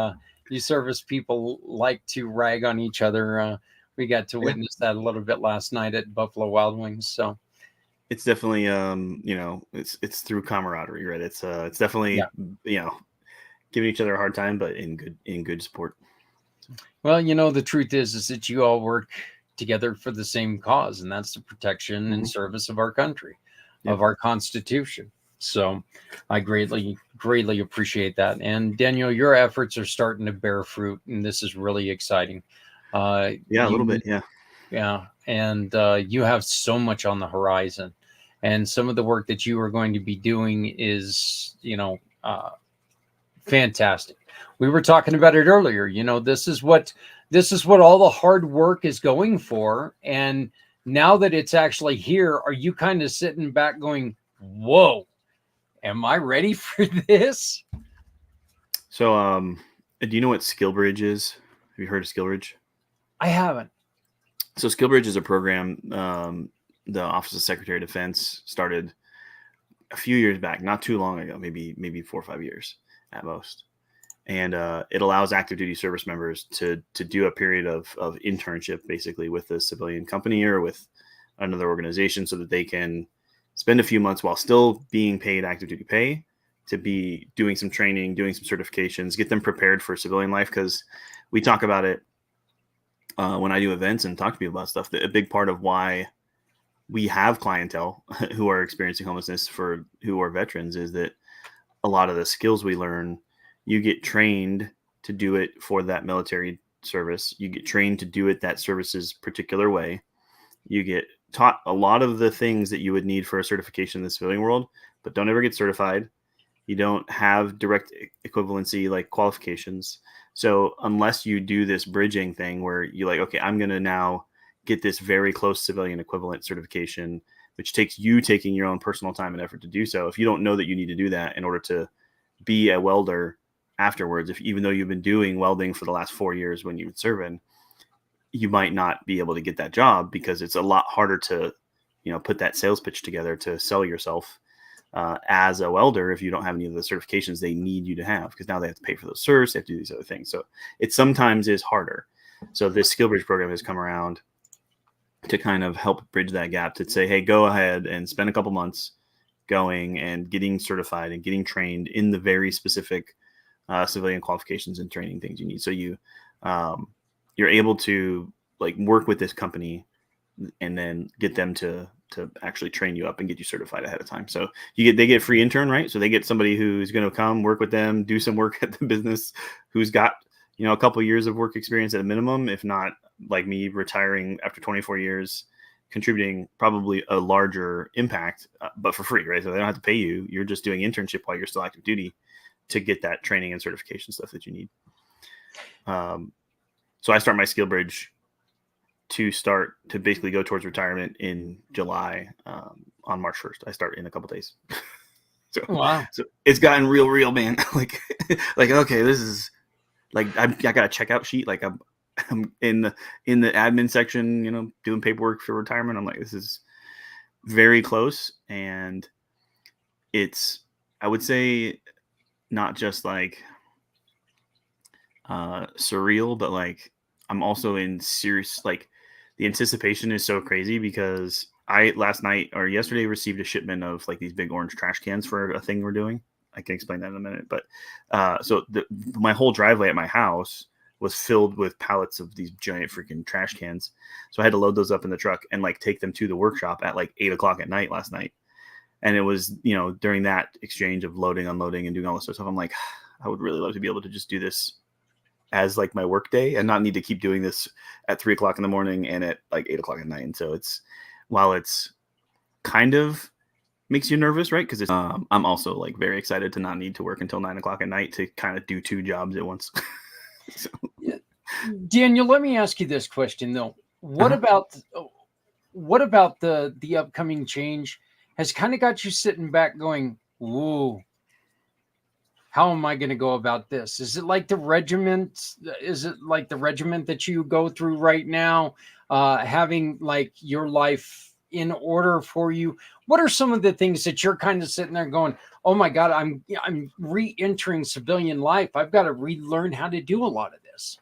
Speaker 7: service people like to rag on each other. We got to witness that a little bit last night at Buffalo Wild Wings. So
Speaker 9: it's definitely, it's through camaraderie, right? It's definitely, giving each other a hard time, but in good support.
Speaker 7: Well, the truth is that you all work together for the same cause, and that's the protection and service of our country, of our Constitution. So I greatly appreciate that. And Daniel, your efforts are starting to bear fruit, and this is really exciting.
Speaker 9: A little bit. Yeah.
Speaker 7: Yeah. And you have so much on the horizon, and some of the work that you are going to be doing is, fantastic. We were talking about it earlier. This is what all the hard work is going for. And now that it's actually here, are you kind of sitting back going, whoa, am I ready for this?
Speaker 9: So, do you know what SkillBridge is? Have you heard of SkillBridge?
Speaker 7: I haven't.
Speaker 9: So SkillBridge is a program the Office of Secretary of Defense started a few years back, not too long ago, maybe 4 or 5 years at most. And it allows active duty service members to do a period of internship, basically, with a civilian company or with another organization, so that they can spend a few months while still being paid active duty pay to be doing some training, doing some certifications, get them prepared for civilian life. Because we talk about it when I do events and talk to people about stuff, that a big part of why we have clientele who are experiencing homelessness who are veterans is that a lot of the skills we learn, you get trained to do it for that military service. You get trained to do it that service's particular way. You get taught a lot of the things that you would need for a certification in the civilian world, but don't ever get certified. You don't have direct equivalency like qualifications. So unless you do this bridging thing where you're like, okay, I'm going to now get this very close civilian equivalent certification, which takes you taking your own personal time and effort to do so. If you don't know that you need to do that in order to be a welder afterwards, even though you've been doing welding for the last 4 years when you would serve in, you might not be able to get that job, because it's a lot harder to, put that sales pitch together to sell yourself as a welder if you don't have any of the certifications they need you to have, because now they have to pay for those certs, they have to do these other things. So it sometimes is harder. So this Skill Bridge program has come around to kind of help bridge that gap, to say, hey, go ahead and spend a couple months going and getting certified and getting trained in the very specific civilian qualifications and training things you need. So you're able to like work with this company and then get them to actually train you up and get you certified ahead of time. So they get free intern, right? So they get somebody who's going to come work with them, do some work at the business, who's got, a couple of years of work experience at a minimum, if not like me retiring after 24 years, contributing probably a larger impact, but for free, right? So they don't have to pay you. You're just doing internship while you're still active duty to get that training and certification stuff that you need. So I start my Skill Bridge to basically go towards retirement in July, on March 1st. I start in a couple days.
Speaker 7: Wow.
Speaker 9: So it's gotten real, man. like, okay, this is like, I got a checkout sheet. Like I'm in the admin section, doing paperwork for retirement. I'm like, this is very close. And it's, I would say, not just like surreal, but like I'm also in serious, like the anticipation is so crazy, because I last night or yesterday received a shipment of like these big orange trash cans for a thing we're doing. I can explain that in a minute. But so my whole driveway at my house was filled with pallets of these giant freaking trash cans. So I had to load those up in the truck and like take them to the workshop at like 8:00 at night last night. And it was, during that exchange of loading, unloading, and doing all this stuff, I'm like, I would really love to be able to just do this as like my work day and not need to keep doing this at 3:00 in the morning and at like 8:00 at night. And so while it's kind of makes you nervous, right? Because I'm also like very excited to not need to work until 9:00 at night to kind of do 2 jobs at once. So.
Speaker 7: Yeah. Daniel, let me ask you this question though. What about the upcoming change has kind of got you sitting back going, whoa, how am I going to go about this? Is it like the regiment? Is it like the regiment that you go through right now, having like your life in order for you? What are some of the things that you're kind of sitting there going, oh my God, I'm re-entering civilian life. I've got to relearn how to do a lot of this.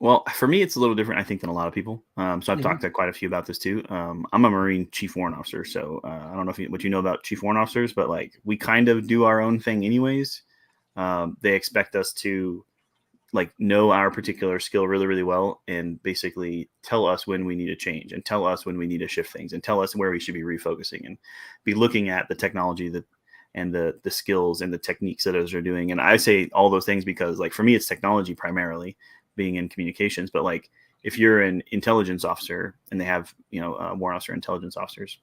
Speaker 9: Well, for me, it's a little different, I think, than a lot of people. So I've talked to quite a few about this too. I'm a Marine Chief Warrant Officer. So I don't know what you know about Chief Warrant Officers, but like we kind of do our own thing anyways. They expect us to like know our particular skill really, really well, and basically tell us when we need to change and tell us when we need to shift things and tell us where we should be refocusing and be looking at the technology and the skills and the techniques that those are doing. And I say all those things because like for me, it's technology primarily, being in communications. But like if you're an intelligence officer and they have, warrant officer intelligence officers,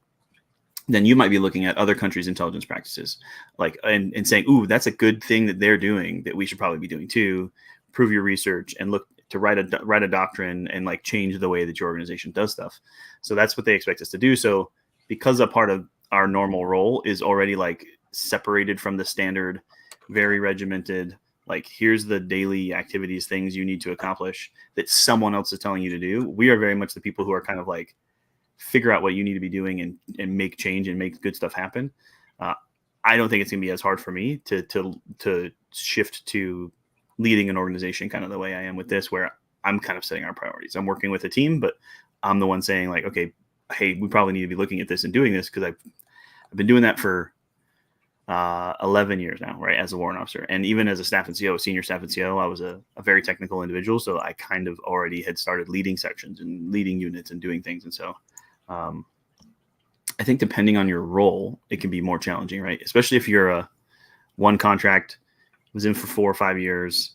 Speaker 9: then you might be looking at other countries' intelligence practices, like and saying, ooh, that's a good thing that they're doing that we should probably be doing too. Prove your research and look to write a doctrine and like change the way that your organization does stuff. So that's what they expect us to do. So because a part of our normal role is already like separated from the standard, very regimented, like here's the daily activities, things you need to accomplish that someone else is telling you to do. We are very much the people who are kind of like figure out what you need to be doing and make change and make good stuff happen. I don't think it's going to be as hard for me to shift to leading an organization kind of the way I am with this, where I'm kind of setting our priorities. I'm working with a team, but I'm the one saying like, okay, hey, we probably need to be looking at this and doing this, because I've been doing that for 11 years now, right, as a warrant officer. And even as a staff and CO, senior staff and CO, I was a very technical individual. So I kind of already had started leading sections and leading units and doing things. And so I think depending on your role, it can be more challenging, right? Especially if you're a one contract, was in for 4 or 5 years,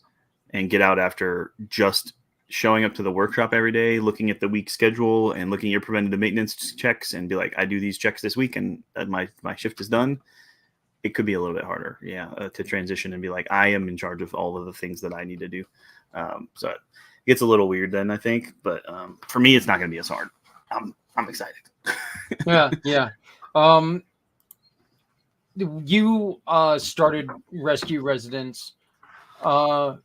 Speaker 9: and get out after just showing up to the workshop every day, looking at the week schedule and looking at your preventative maintenance checks and be like, I do these checks this week and my shift is done. It could be a little bit harder, to transition and be like, I am in charge of all of the things that I need to do. So it gets a little weird then, I think. But for me, it's not going to be as hard. I'm excited.
Speaker 7: Yeah. You started Rescue Residence to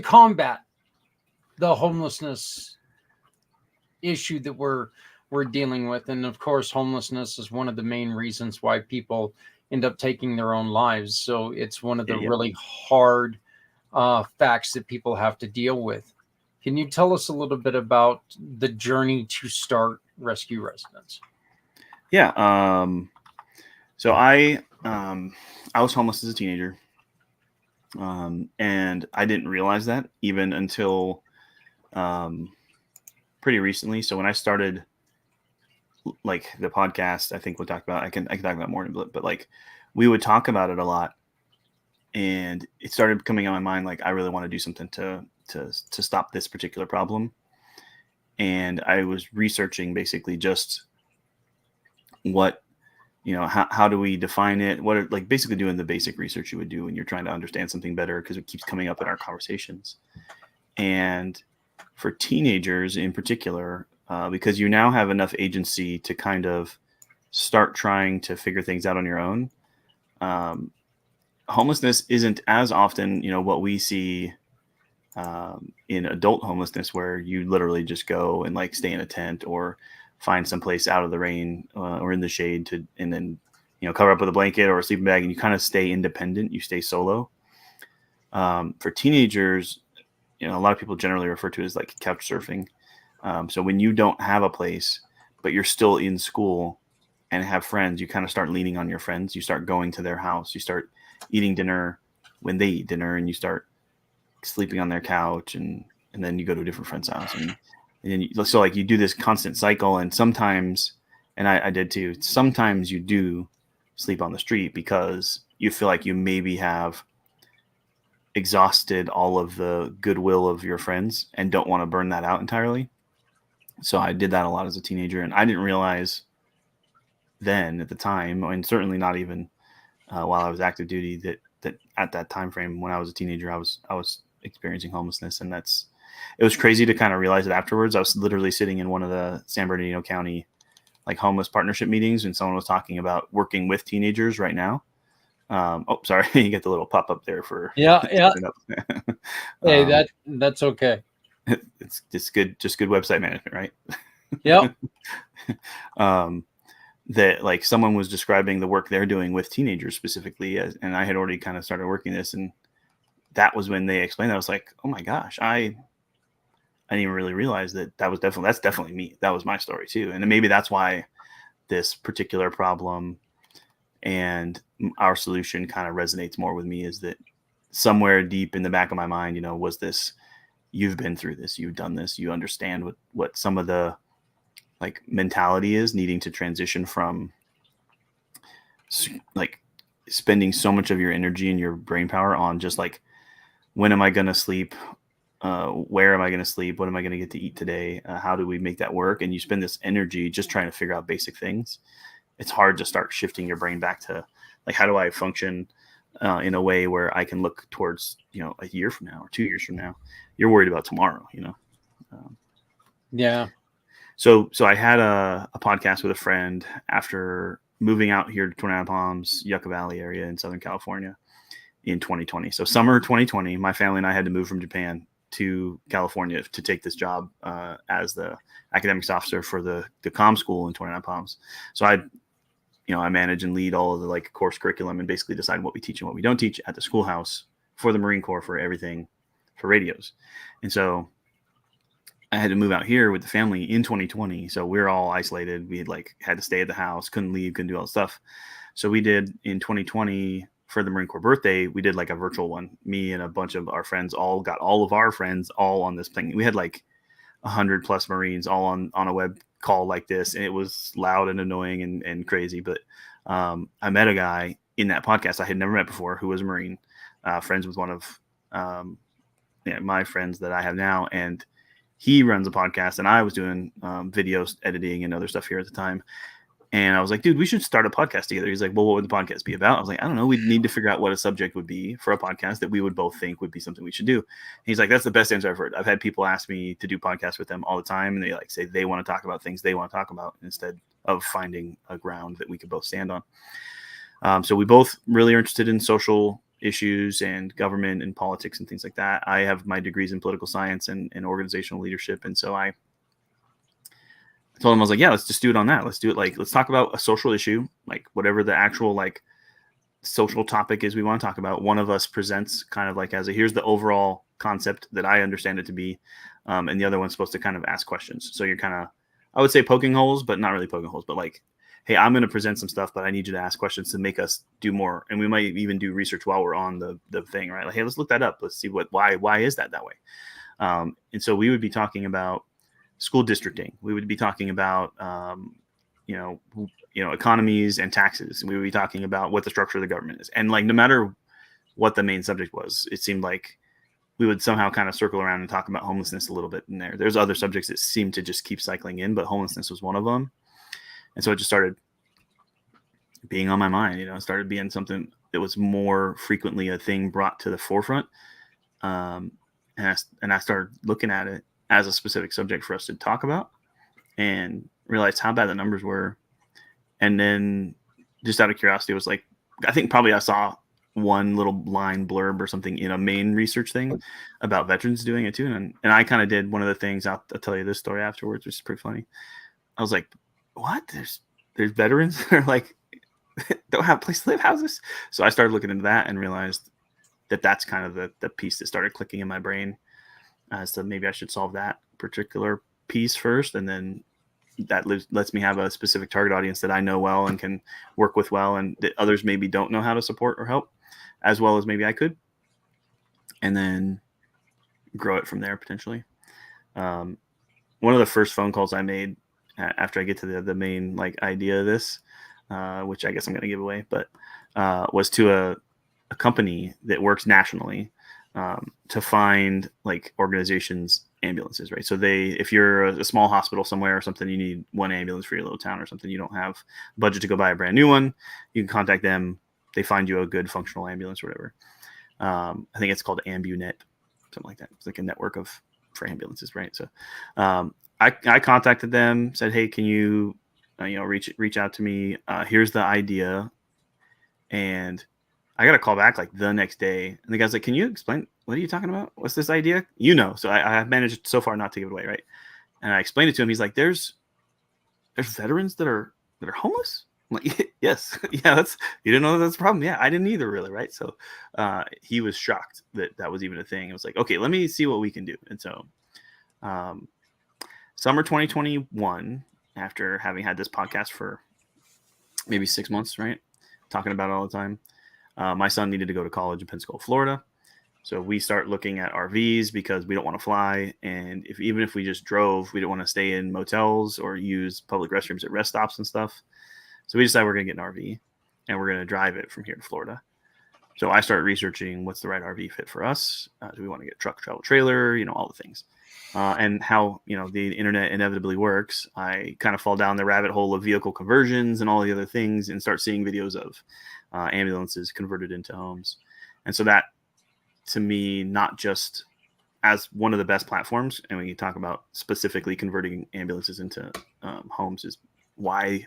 Speaker 7: combat the homelessness issue that we're dealing with. And of course, homelessness is one of the main reasons why people end up taking their own lives. So it's one of the really hard facts that people have to deal with. Can you tell us a little bit about the journey to start Rescue Residence?
Speaker 9: Yeah. So I was homeless as a teenager. And I didn't realize that even until pretty recently. So when I started like the podcast, I think we'll talk about, I can talk about more in a bit, but like we would talk about it a lot, and it started coming on my mind. Like, I really want to do something to stop this particular problem. And I was researching basically just what, how do we define it? What are, like, basically doing the basic research you would do when you're trying to understand something better, because it keeps coming up in our conversations. And for teenagers in particular, because you now have enough agency to kind of start trying to figure things out on your own. Homelessness isn't as often, what we see in adult homelessness, where you literally just go and like stay in a tent or find someplace out of the rain or in the shade and then, cover up with a blanket or a sleeping bag, and you kind of stay independent. You stay solo. For teenagers, a lot of people generally refer to it as like couch surfing. So when you don't have a place, but you're still in school and have friends, you kind of start leaning on your friends. You start going to their house. You start eating dinner when they eat dinner, and you start sleeping on their couch, and then you go to a different friend's house. And then so like you do this constant cycle. And sometimes, and I did too, sometimes you do sleep on the street because you feel like you maybe have exhausted all of the goodwill of your friends and don't want to burn that out entirely. So I did that a lot as a teenager, and I didn't realize then at the time, and certainly not even while I was active duty, that at that time frame when I was a teenager, I was experiencing homelessness. And it was crazy to kind of realize it afterwards. I was literally sitting in one of the San Bernardino County like homeless partnership meetings, and someone was talking about working with teenagers right now. Oh, sorry, you get the little pop up there for
Speaker 7: yeah. Hey, that's okay.
Speaker 9: It's just good website management, right?
Speaker 7: Yep.
Speaker 9: That like someone was describing the work they're doing with teenagers specifically, and I had already kind of started working this, and that was when they explained that. I was like, oh my gosh, I didn't even really realize that's definitely me. That was my story too. And maybe that's why this particular problem and our solution kind of resonates more with me, is that somewhere deep in the back of my mind, was this, you've been through this, you've done this, you understand what some of the like mentality is, needing to transition from like spending so much of your energy and your brain power on just like, when am I going to sleep? Where am I going to sleep? What am I going to get to eat today? How do we make that work? And you spend this energy just trying to figure out basic things. It's hard to start shifting your brain back to like, how do I function in a way where I can look towards, a year from now or 2 years from now. You're worried about tomorrow,
Speaker 7: Yeah.
Speaker 9: So I had a podcast with a friend after moving out here to Tornado Palms, Yucca Valley area in Southern California in 2020. So summer 2020, my family and I had to move from Japan to California to take this job as the academics officer for the comm school in 29 Palms. So I manage and lead all of the like course curriculum and basically decide what we teach and what we don't teach at the schoolhouse for the Marine Corps for everything for radios. And so I had to move out here with the family in 2020. So we're all isolated. We had to stay at the house, couldn't leave, couldn't do all the stuff. So we did in 2020 for the Marine Corps birthday, we did like a virtual one. Me and a bunch of our friends all got all of our friends all on this thing. We had like 100 plus Marines all on a web call like this. And it was loud and annoying and crazy. But I met a guy in that podcast I had never met before who was a Marine, friends with one of my friends that I have now. And he runs a podcast and I was doing videos, editing and other stuff here at the time. And I was like, dude, we should start a podcast together. He's like, well, what would the podcast be about? I was like, I don't know. We'd need to figure out what a subject would be for a podcast that we would both think would be something we should do. And he's like, that's the best answer I've heard. I've had people ask me to do podcasts with them all the time. And they say they want to talk about things they want to talk about instead of finding a ground that we could both stand on. So we both really are interested in social issues and government and politics and things like that. I have my degrees in political science and organizational leadership. And so I told him, I was like, yeah, let's just do it on that. Let's do it. Let's talk about a social issue, like whatever the actual social topic is we want to talk about. One of us presents kind of as here's the overall concept that I understand it to be. And the other one's supposed to kind of ask questions. So you're kind of, I would say poking holes, but not really poking holes, but hey, I'm going to present some stuff, but I need you to ask questions to make us do more. And we might even do research while we're on the thing, right? Hey, let's look that up. Let's see why is that way? And so we would be talking about school districting. We would be talking about, economies and taxes. And we would be talking about what the structure of the government is. And no matter what the main subject was, it seemed like we would somehow kind of circle around and talk about homelessness a little bit in there. There's other subjects that seem to just keep cycling in, but homelessness was one of them. And so it just started being on my mind, it started being something that was more frequently a thing brought to the forefront. And I started looking at it as a specific subject for us to talk about and realized how bad the numbers were. And then just out of curiosity, it was I think probably I saw one little line blurb or something in a main research thing about veterans doing it too. And I kind of did one of the things, I'll tell you this story afterwards, which is pretty funny. I was like, what? There's veterans that are don't have a place to live, houses. So I started looking into that and realized that that's kind of the piece that started clicking in my brain as to maybe I should solve that particular piece first. And then that lets me have a specific target audience that I know well and can work with well, and that others maybe don't know how to support or help as well as maybe I could. And then grow it from there potentially. One of the first phone calls I made after I get to the main idea of this, which I guess I'm going to give away, but was to a company that works nationally to find organizations ambulances, right? So if you're a small hospital somewhere or something, you need one ambulance for your little town or something, you don't have budget to go buy a brand new one, you can contact them. They find you a good functional ambulance or whatever. I think it's called AmbuNet, something like that. It's a network for ambulances, right? So I contacted them, said, hey, can you reach out to me? Here's the idea. And I got a call back the next day. And the guy's like, can you explain, what are you talking about? What's this idea? So I have managed so far not to give it away, right? And I explained it to him. He's like, there's veterans that are homeless? I'm like, yes. Yeah, you didn't know that's a problem? Yeah, I didn't either really, right? So he was shocked that was even a thing. It was like, okay, let me see what we can do. And so summer 2021, after having had this podcast for maybe 6 months, right? Talking about it all the time. My son needed to go to college in Pensacola, Florida. So we start looking at RVs because we don't want to fly. And even if we just drove, we don't want to stay in motels or use public restrooms at rest stops and stuff. So we decided we're going to get an RV and we're going to drive it from here to Florida. So I started researching what's the right RV fit for us. Do we want to get a truck, travel trailer, all the things. And how, the internet inevitably works. I kind of fall down the rabbit hole of vehicle conversions and all the other things and start seeing videos of ambulances converted into homes. And so that, to me, not just as one of the best platforms, and when you talk about specifically converting ambulances into homes, is why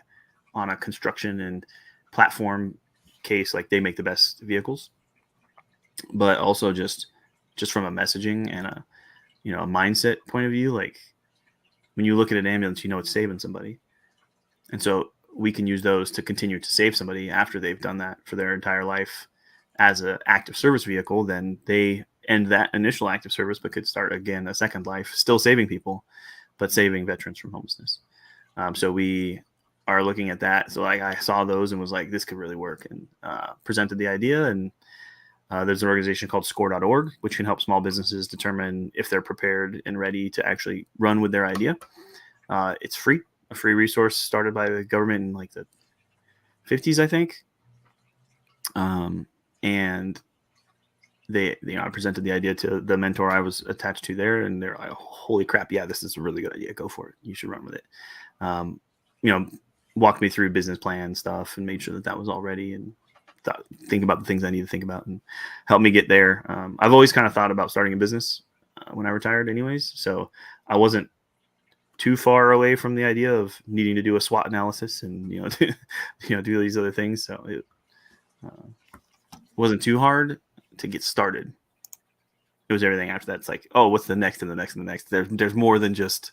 Speaker 9: on a construction and platform case, they make the best vehicles, but also just from a messaging and you know, a mindset point of view. Like when you look at an ambulance, you know it's saving somebody, and so we can use those to continue to save somebody after they've done that for their entire life as an active service vehicle. Then they end that initial active service, but could start again a second life, still saving people, but saving veterans from homelessness. So we are looking at that. So like I saw those and was like, this could really work, and presented the idea. And there's an organization called score.org, which can help small businesses determine if they're prepared and ready to actually run with their idea. It's free, a free resource started by the government in like the 50s, I think. And they, you know, I presented the idea to the mentor I was attached to there, and they're like, holy crap, yeah, this is a really good idea. Go for it. You should run with it. You know, walked me through business plan stuff and made sure that that was all ready, and think about the things I need to think about, and help me get there. I've always kind of thought about starting a business when I retired anyways. So I wasn't too far away from the idea of needing to do a SWOT analysis and, you know, do these other things. So it wasn't too hard to get started. It was everything after that. It's like, oh, what's the next and the next and the next? There's more than just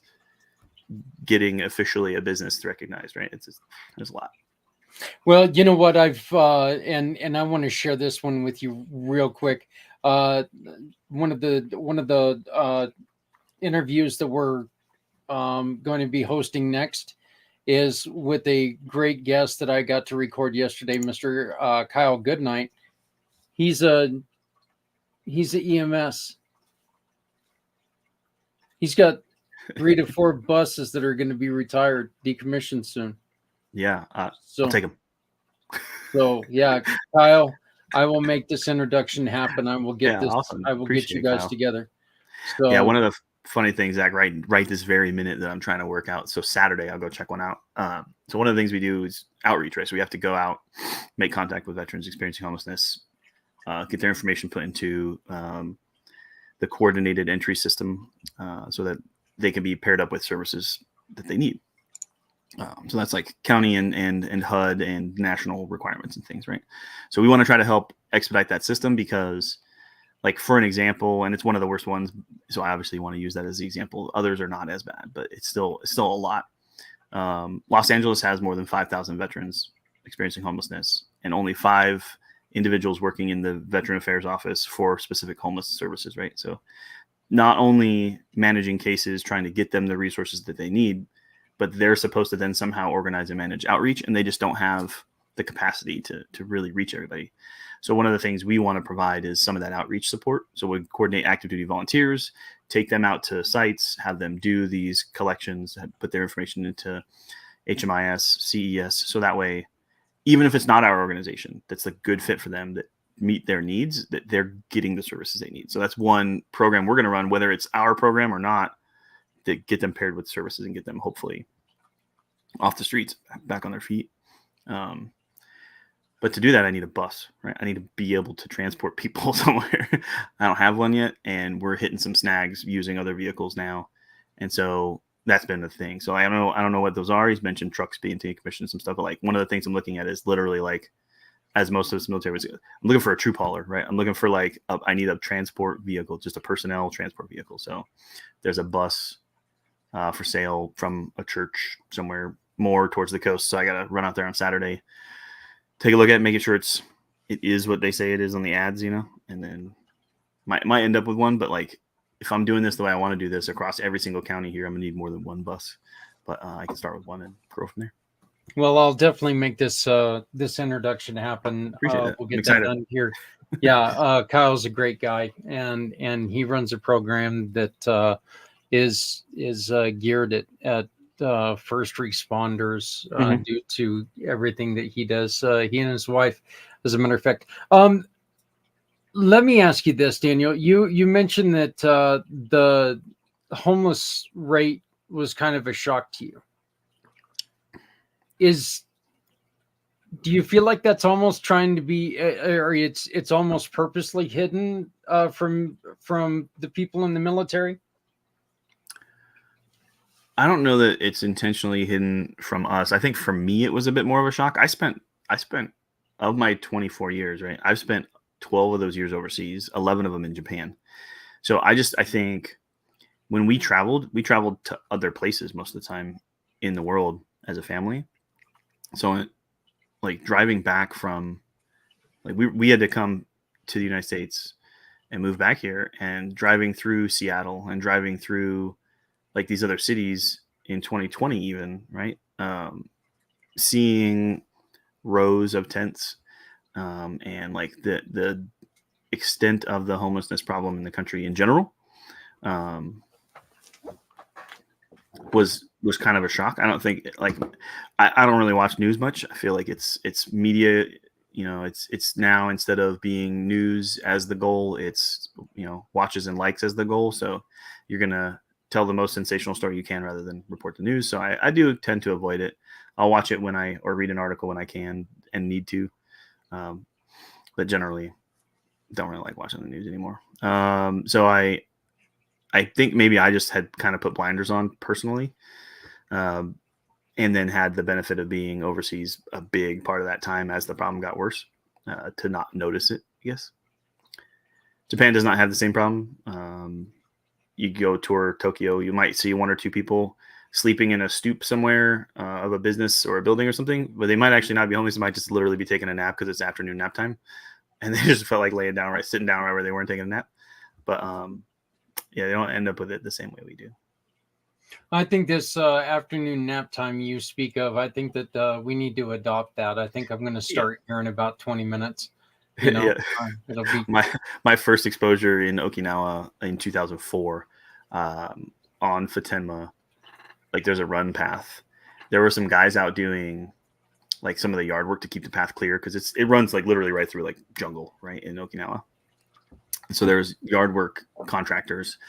Speaker 9: getting officially a business recognized, right? It's just, there's a lot.
Speaker 7: Well, you know what, I've and I want to share this one with you real quick. One of the interviews that we're going to be hosting next is with a great guest that I got to record yesterday, Mr. Kyle Goodnight. He's a EMS. He's got 3 to 4 buses that are going to be retired, decommissioned soon.
Speaker 9: Yeah,
Speaker 7: So
Speaker 9: I'll take them.
Speaker 7: So yeah, Kyle, I will make this introduction happen. I will get this.
Speaker 9: Awesome.
Speaker 7: I will
Speaker 9: Appreciate
Speaker 7: get you
Speaker 9: it,
Speaker 7: guys
Speaker 9: Kyle.
Speaker 7: together. So
Speaker 9: Yeah, one of the funny things, Zach, right this very minute that I'm trying to work out. So Saturday, I'll go check one out. So one of the things we do is outreach, right? So we have to go out, make contact with veterans experiencing homelessness, get their information put into the coordinated entry system, so that they can be paired up with services that they need. So that's like county and HUD and national requirements and things, right? So we want to try to help expedite that system because, like, for an example, and it's one of the worst ones, so I obviously want to use that as the example. Others are not as bad, but it's still a lot. Los Angeles has more than 5,000 veterans experiencing homelessness, and only 5 individuals working in the Veteran Affairs Office for specific homeless services, right? So not only managing cases, trying to get them the resources that they need, but they're supposed to then somehow organize and manage outreach, and they just don't have the capacity to really reach everybody. So one of the things we want to provide is some of that outreach support. So we coordinate active duty volunteers, take them out to sites, have them do these collections, put their information into HMIS, CES. So that way, even if it's not our organization, that's a good fit for them, that meet their needs, that they're getting the services they need. So that's one program we're going to run, whether it's our program or not, to get them paired with services and get them hopefully off the streets, back on their feet. But to do that, I need a bus, right? I need to be able to transport people somewhere. I don't have one yet, and we're hitting some snags using other vehicles now. And so that's been the thing. So I don't know what those are. He's mentioned trucks being decommissioned and some stuff, but like one of the things I'm looking at is literally like, as most of this military was, I'm looking for a troop hauler, right? I'm looking for like, I need a transport vehicle, just a personnel transport vehicle. So there's a bus for sale from a church somewhere more towards the coast. So I got to run out there on Saturday, take a look at it, making sure it is what they say it is on the ads, you know, and then might end up with one. But like, if I'm doing this the way I want to do this across every single county here, I'm gonna need more than one bus. But I can start with one and grow from there.
Speaker 7: well, I'll definitely make this this introduction happen.
Speaker 9: Appreciate it.
Speaker 7: We'll
Speaker 9: I'm
Speaker 7: get
Speaker 9: excited.
Speaker 7: that done here. Yeah, Kyle's a great guy, and he runs a program that is geared at first responders due to everything that he does. He and his wife, as a matter of fact. Let me ask you this, Daniel. You mentioned that the homeless rate was kind of a shock to you. Do you feel like that's almost trying to be, or it's almost purposely hidden from the people in the military?
Speaker 9: I don't know that it's intentionally hidden from us. I think for me, it was a bit more of a shock. I spent of my 24 years, right? I've spent 12 of those years overseas, 11 of them in Japan. So I think when we traveled to other places most of the time in the world as a family. So like driving back from, like we had to come to the United States and move back here, and driving through Seattle and driving through like these other cities in 2020 even, right? Seeing rows of tents, and like the extent of the homelessness problem in the country in general, was kind of a shock. I don't think, like, I don't really watch news much. I feel like it's media, you know, it's now, instead of being news as the goal, it's, you know, watches and likes as the goal. So you're gonna tell the most sensational story you can rather than report the news. So I do tend to avoid it. I'll watch it or read an article when I can and need to, but generally don't really like watching the news anymore. So I think maybe I just had kind of put blinders on personally, and then had the benefit of being overseas a big part of that time as the problem got worse, to not notice it, I guess. Japan does not have the same problem. You go tour Tokyo, you might see one or two people sleeping in a stoop somewhere, of a business or a building or something, but they might actually not be homeless. They might just literally be taking a nap because it's afternoon nap time. And they just felt like sitting down right where they weren't taking a nap. But yeah, they don't end up with it the same way we do.
Speaker 7: I think this afternoon nap time you speak of, I think that we need to adopt that. I think I'm going to start here in about 20 minutes. You know,
Speaker 9: Yeah.
Speaker 7: It'll be
Speaker 9: my first exposure in Okinawa in 2004, on Futenma. Like, there's a run path. There were some guys out doing like some of the yard work to keep the path clear, because it runs like literally right through like jungle, right, in Okinawa. So there's yard work contractors,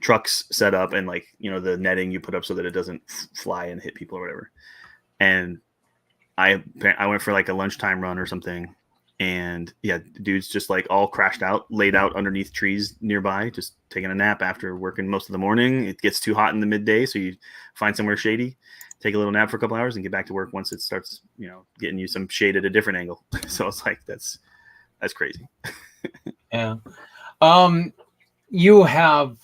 Speaker 9: trucks set up, and like, you know, the netting you put up so that it doesn't fly and hit people or whatever. And I went for like a lunchtime run or something, and yeah, dudes just like all crashed out, laid out underneath trees nearby, just taking a nap after working most of the morning. It gets too hot in the midday, so you find somewhere shady, take a little nap for a couple hours, and get back to work once it starts, you know, getting you some shade at a different angle. So it's like, that's crazy.
Speaker 7: Yeah. You have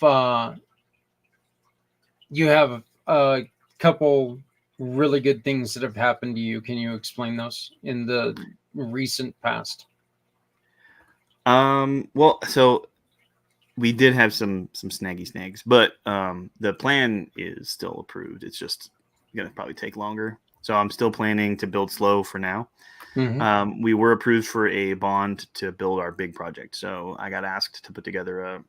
Speaker 7: a couple really good things that have happened to you. Can you explain those in the recent past?
Speaker 9: Well, so we did have some snaggy snags, but the plan is still approved. It's just gonna probably take longer. So I'm still planning to build slow for now.
Speaker 7: Mm-hmm.
Speaker 9: We were approved for a bond to build our big project. So I got asked to put together a,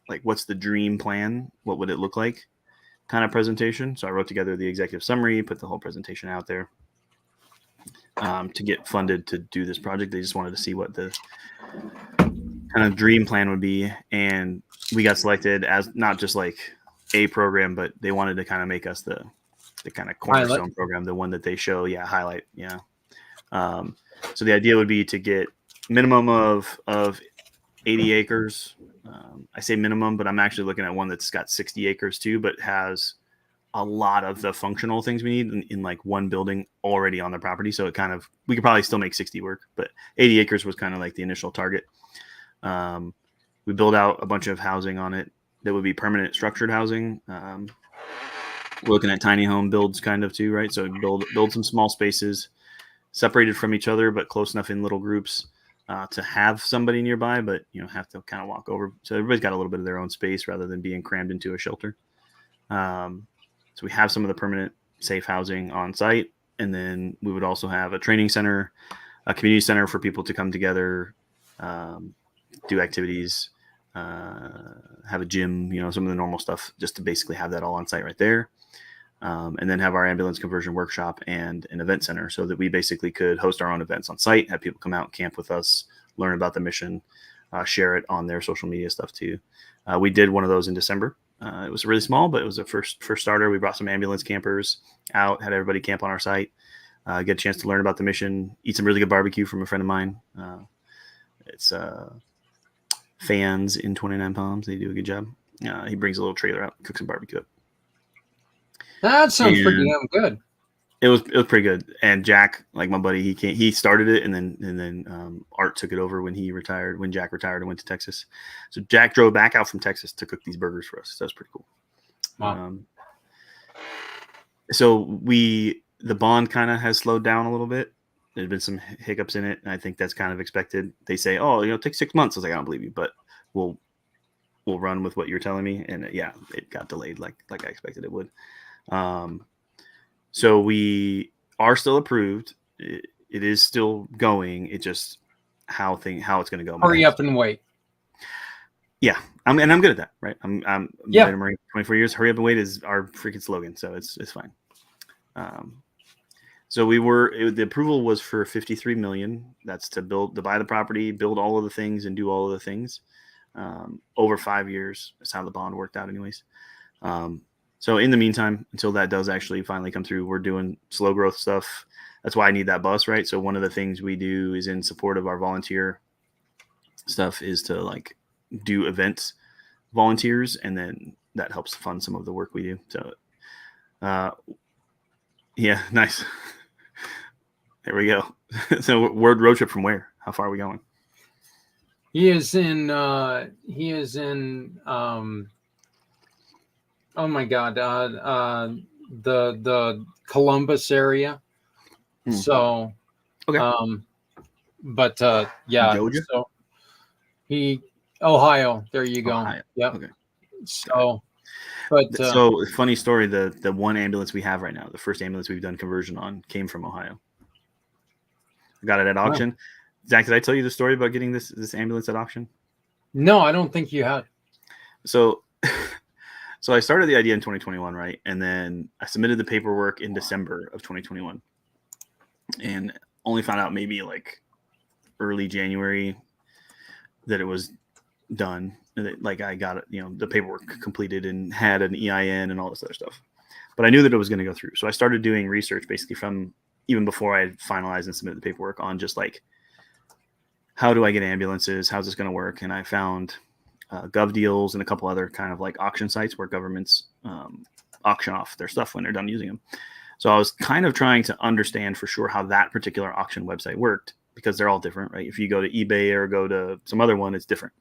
Speaker 9: like, what's the dream plan? What would it look like? Kind of presentation. So I wrote together the executive summary, put the whole presentation out there, to get funded to do this project. They just wanted to see what the kind of dream plan would be. And we got selected as not just like a program, but they wanted to kind of make us the kind of cornerstone program, the one that they show. Yeah. Highlight. Yeah. So the idea would be to get minimum of 80 acres. I say minimum, but I'm actually looking at one that's got 60 acres too, but has a lot of the functional things we need in like one building already on the property. So we could probably still make 60 work, but 80 acres was kind of like the initial target. We build out a bunch of housing on it that would be permanent structured housing. We're looking at tiny home builds kind of too, right? So build some small spaces separated from each other, but close enough in little groups to have somebody nearby, but you know, have to kind of walk over. So everybody's got a little bit of their own space rather than being crammed into a shelter. So we have some of the permanent safe housing on site, and then we would also have a training center, a community center for people to come together, do activities, have a gym, you know, some of the normal stuff, just to basically have that all on site right there. And then have our ambulance conversion workshop and an event center, so that we basically could host our own events on site, have people come out, camp with us, learn about the mission, share it on their social media stuff too. We did one of those in December. It was really small, but it was a first starter. We brought some ambulance campers out, had everybody camp on our site, get a chance to learn about the mission, eat some really good barbecue from a friend of mine. It's Fans in 29 Palms. They do a good job. He brings a little trailer out, cooks some barbecue up.
Speaker 7: That sounds pretty damn good.
Speaker 9: It was pretty good. And Jack, like my buddy, he started it, and then Art took it over when Jack retired and went to Texas. So Jack drove back out from Texas to cook these burgers for us. So that was pretty cool.
Speaker 7: Wow.
Speaker 9: So the bond kind of has slowed down a little bit. There's been some hiccups in it, and I think that's kind of expected. They say, "Oh, take 6 months." I was like, "I don't believe you, but we'll run with what you're telling me." And yeah, it got delayed like I expected it would. So we are still approved. It is still going. It just how it's going to go.
Speaker 7: Hurry up and wait.
Speaker 9: Yeah, I'm good at that, right? I'm
Speaker 7: Yeah.
Speaker 9: been a Marine for 24 years. Hurry up and wait is our freaking slogan, so it's fine. So the approval was for $53 million. That's to buy the property, build all of the things, and do all of the things over 5 years. That's how the bond worked out, anyways. So in the meantime, until that does actually finally come through, we're doing slow growth stuff. That's why I need that bus, right? So one of the things we do is in support of our volunteer stuff is to like do events volunteers, and then that helps fund some of the work we do. So yeah, nice. There we go. So road trip from where? How far are we going?
Speaker 7: He is in oh my God, the Columbus area. So,
Speaker 9: okay.
Speaker 7: But yeah,
Speaker 9: Georgia?
Speaker 7: so Ohio, there you go.
Speaker 9: Ohio.
Speaker 7: Yep.
Speaker 9: Okay.
Speaker 7: So, but
Speaker 9: so funny story, the one ambulance we have right now, the first ambulance we've done conversion on, came from Ohio. I got it at auction. Wow. Zach, did I tell you the story about getting this ambulance at auction?
Speaker 7: No, I don't think you had.
Speaker 9: So I started the idea in 2021, right? And then I submitted the paperwork in December of 2021 and only found out maybe like early January that it was done. Like I got it, the paperwork completed and had an EIN and all this other stuff. But I knew that it was going to go through. So I started doing research basically from even before I had finalized and submitted the paperwork on just like, how do I get ambulances? How's this going to work? And I found GovDeals and a couple other kind of like auction sites where governments auction off their stuff when they're done using them. So I was kind of trying to understand for sure how that particular auction website worked, because they're all different, right? If you go to eBay or go to some other one, it's different.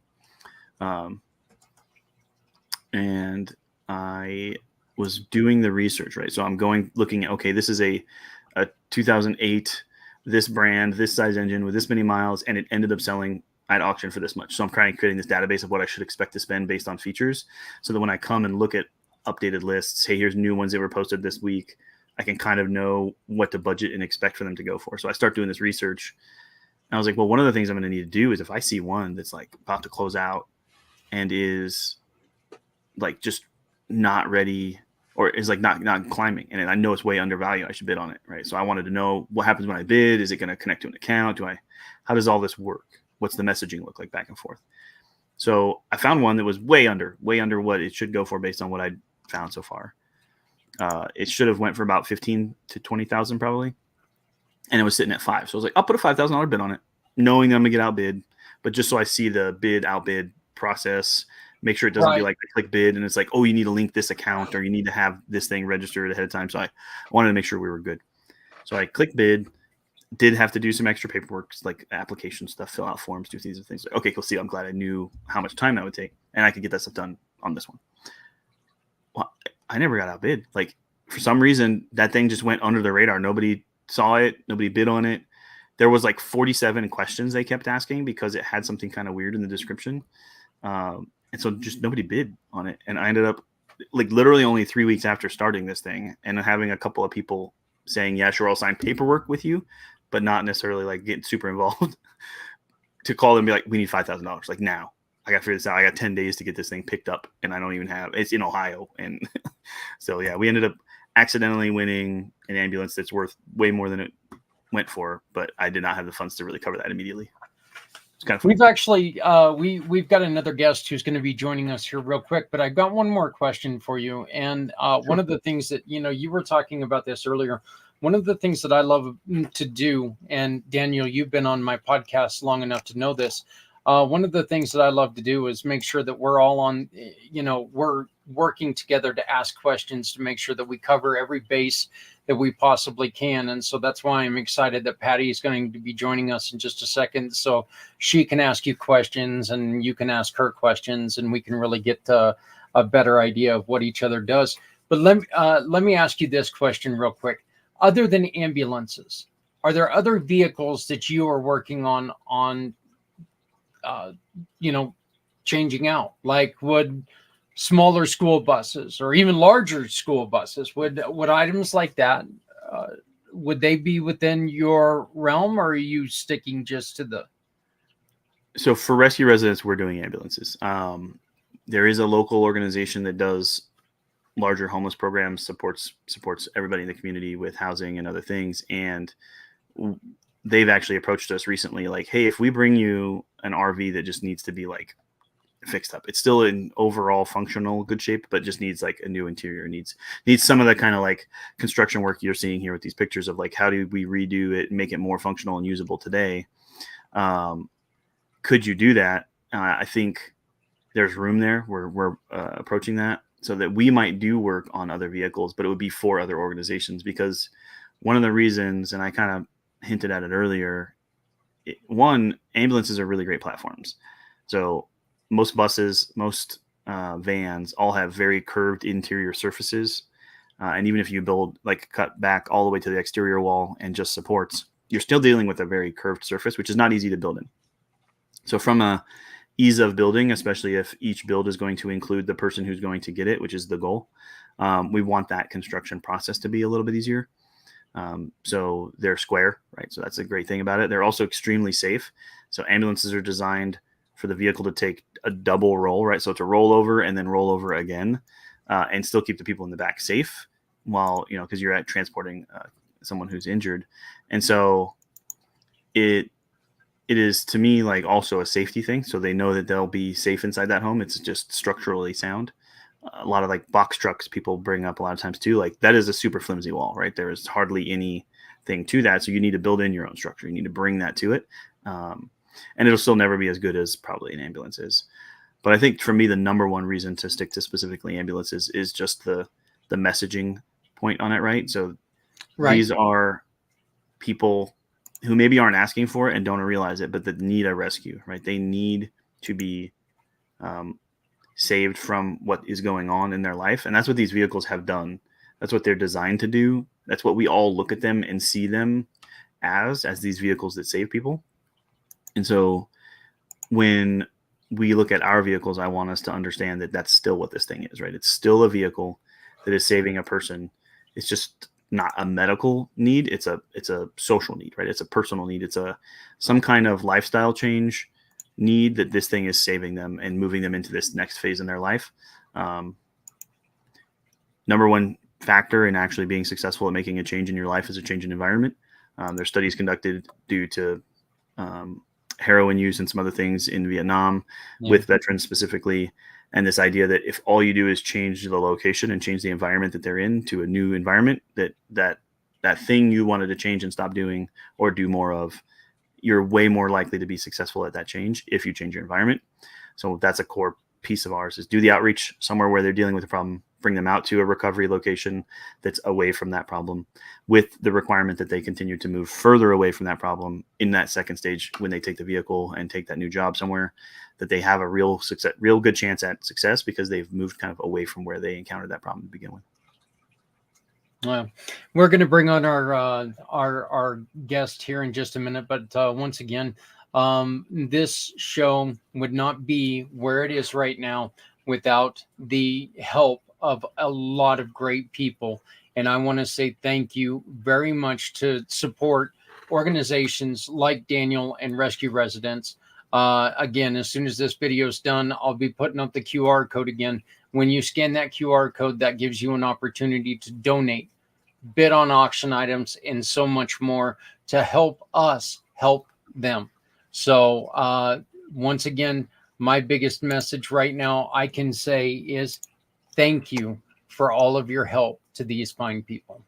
Speaker 9: And I was doing the research, right? So I'm looking at, okay, this is a 2008, this brand, this size engine with this many miles, and it ended up selling at auction for this much. So I'm kind of creating this database of what I should expect to spend based on features, so that when I come and look at updated lists, hey, here's new ones that were posted this week, I can kind of know what to budget and expect for them to go for. So I start doing this research. And I was like, well, one of the things I'm going to need to do is if I see one that's like about to close out and is like just not ready, or is like not climbing, and I know it's way undervalued, I should bid on it, right? So I wanted to know what happens when I bid. Is it going to connect to an account? How does all this work? What's the messaging look like back and forth? So I found one that was way under what it should go for based on what I found so far. It should have went for about 15 to 20,000 probably, and it was sitting at 5. So I was like, I'll put a $5,000 bid on it, knowing I'm gonna get outbid, but just so I see the outbid process. Make sure it doesn't be like I click bid and it's like, oh, you need to link this account or you need to have this thing registered ahead of time. So I wanted to make sure we were good. So I clicked bid, did have to do some extra paperwork, like application stuff, fill out forms, do these things. Okay, cool. See, I'm glad I knew how much time that would take, and I could get that stuff done on this one. Well, I never got outbid. Like for some reason, that thing just went under the radar. Nobody saw it. Nobody bid on it. There was like 47 questions they kept asking because it had something kind of weird in the description. And so just nobody bid on it. And I ended up like literally only 3 weeks after starting this thing and having a couple of people saying, yeah, sure, I'll sign paperwork with you, but not necessarily like getting super involved, to call them and be like, we need $5,000. Like now I got to figure this out. I got 10 days to get this thing picked up and I don't even have, it's in Ohio. And so, yeah, we ended up accidentally winning an ambulance that's worth way more than it went for, but I did not have the funds to really cover that immediately. It's kind of fun.
Speaker 7: We've actually we've got another guest who's going to be joining us here real quick, but I've got one more question for you. And
Speaker 9: Sure.
Speaker 7: One of the things that, you were talking about this earlier. One of the things that I love to do, and Daniel, you've been on my podcast long enough to know this. One of the things that I love to do is make sure that we're all on, we're working together to ask questions to make sure that we cover every base that we possibly can. And so that's why I'm excited that Patty is going to be joining us in just a second. So she can ask you questions and you can ask her questions and we can really get a better idea of what each other does. But let me ask you this question real quick. Other than ambulances, are there other vehicles that you are working on changing out? Like would smaller school buses or even larger school buses, would items like that, would they be within your realm, or are you sticking just to the?
Speaker 9: So for rescue residents, we're doing ambulances. There is a local organization that does larger homeless programs, supports everybody in the community with housing and other things. And they've actually approached us recently, like, hey, if we bring you an RV that just needs to be like fixed up, it's still in overall functional good shape, but just needs like a new interior, needs some of the kind of like construction work you're seeing here with these pictures of like, how do we redo it and make it more functional and usable today? Could you do that? I think there's room there. We're approaching that, so that we might do work on other vehicles, but it would be for other organizations. Because one of the reasons, and I kind of hinted at it earlier, one, ambulances are really great platforms. So most buses, most vans all have very curved interior surfaces. And even if you build like cut back all the way to the exterior wall and just supports, you're still dealing with a very curved surface, which is not easy to build in. So from a ease of building, especially if each build is going to include the person who's going to get it, which is the goal, we want that construction process to be a little bit easier. So they're square, right? So that's a great thing about it. They're also extremely safe. So ambulances are designed for the vehicle to take a double roll, right? So to roll over and then roll over again, and still keep the people in the back safe while, because you're transporting someone who's injured. And so it is, to me, like also a safety thing. So they know that they'll be safe inside that home. It's just structurally sound. A lot of like box trucks people bring up a lot of times too. Like that is a super flimsy wall, right? There is hardly anything to that. So you need to build in your own structure. You need to bring that to it. And it'll still never be as good as probably an ambulance is. But I think for me, the number one reason to stick to specifically ambulances is just the messaging point on it, right? So these are people who maybe aren't asking for it and don't realize it, but that need a rescue, right? They need to be saved from what is going on in their life. And that's what these vehicles have done. That's what they're designed to do. That's what we all look at them and see them as these vehicles that save people. And so when we look at our vehicles, I want us to understand that that's still what this thing is, right? It's still a vehicle that is saving a person. It's just not a medical need. It's a social need, right? It's a personal need. It's some kind of lifestyle change need that this thing is saving them and moving them into this next phase in their life. Number one factor in actually being successful at making a change in your life is a change in environment. There's studies conducted due to heroin use and some other things in Vietnam with veterans specifically. And this idea that if all you do is change the location and change the environment that they're in to a new environment, that thing you wanted to change and stop doing or do more of, you're way more likely to be successful at that change if you change your environment. So that's a core piece of ours, is do the outreach somewhere where they're dealing with a problem, bring them out to a recovery location that's away from that problem, with the requirement that they continue to move further away from that problem in that second stage when they take the vehicle and take that new job somewhere, that they have a real good chance at success because they've moved kind of away from where they encountered that problem to begin with.
Speaker 7: We're going to bring on our guest here in just a minute, but once again, this show would not be where it is right now without the help of a lot of great people. And I want to say thank you very much to support organizations like Daniel and Rescue Residents. Again, as soon as this video is done, I'll be putting up the QR code again. When you scan that QR code, that gives you an opportunity to donate, bid on auction items, and so much more to help us help them. So once again, my biggest message right now I can say is thank you for all of your help to these fine people.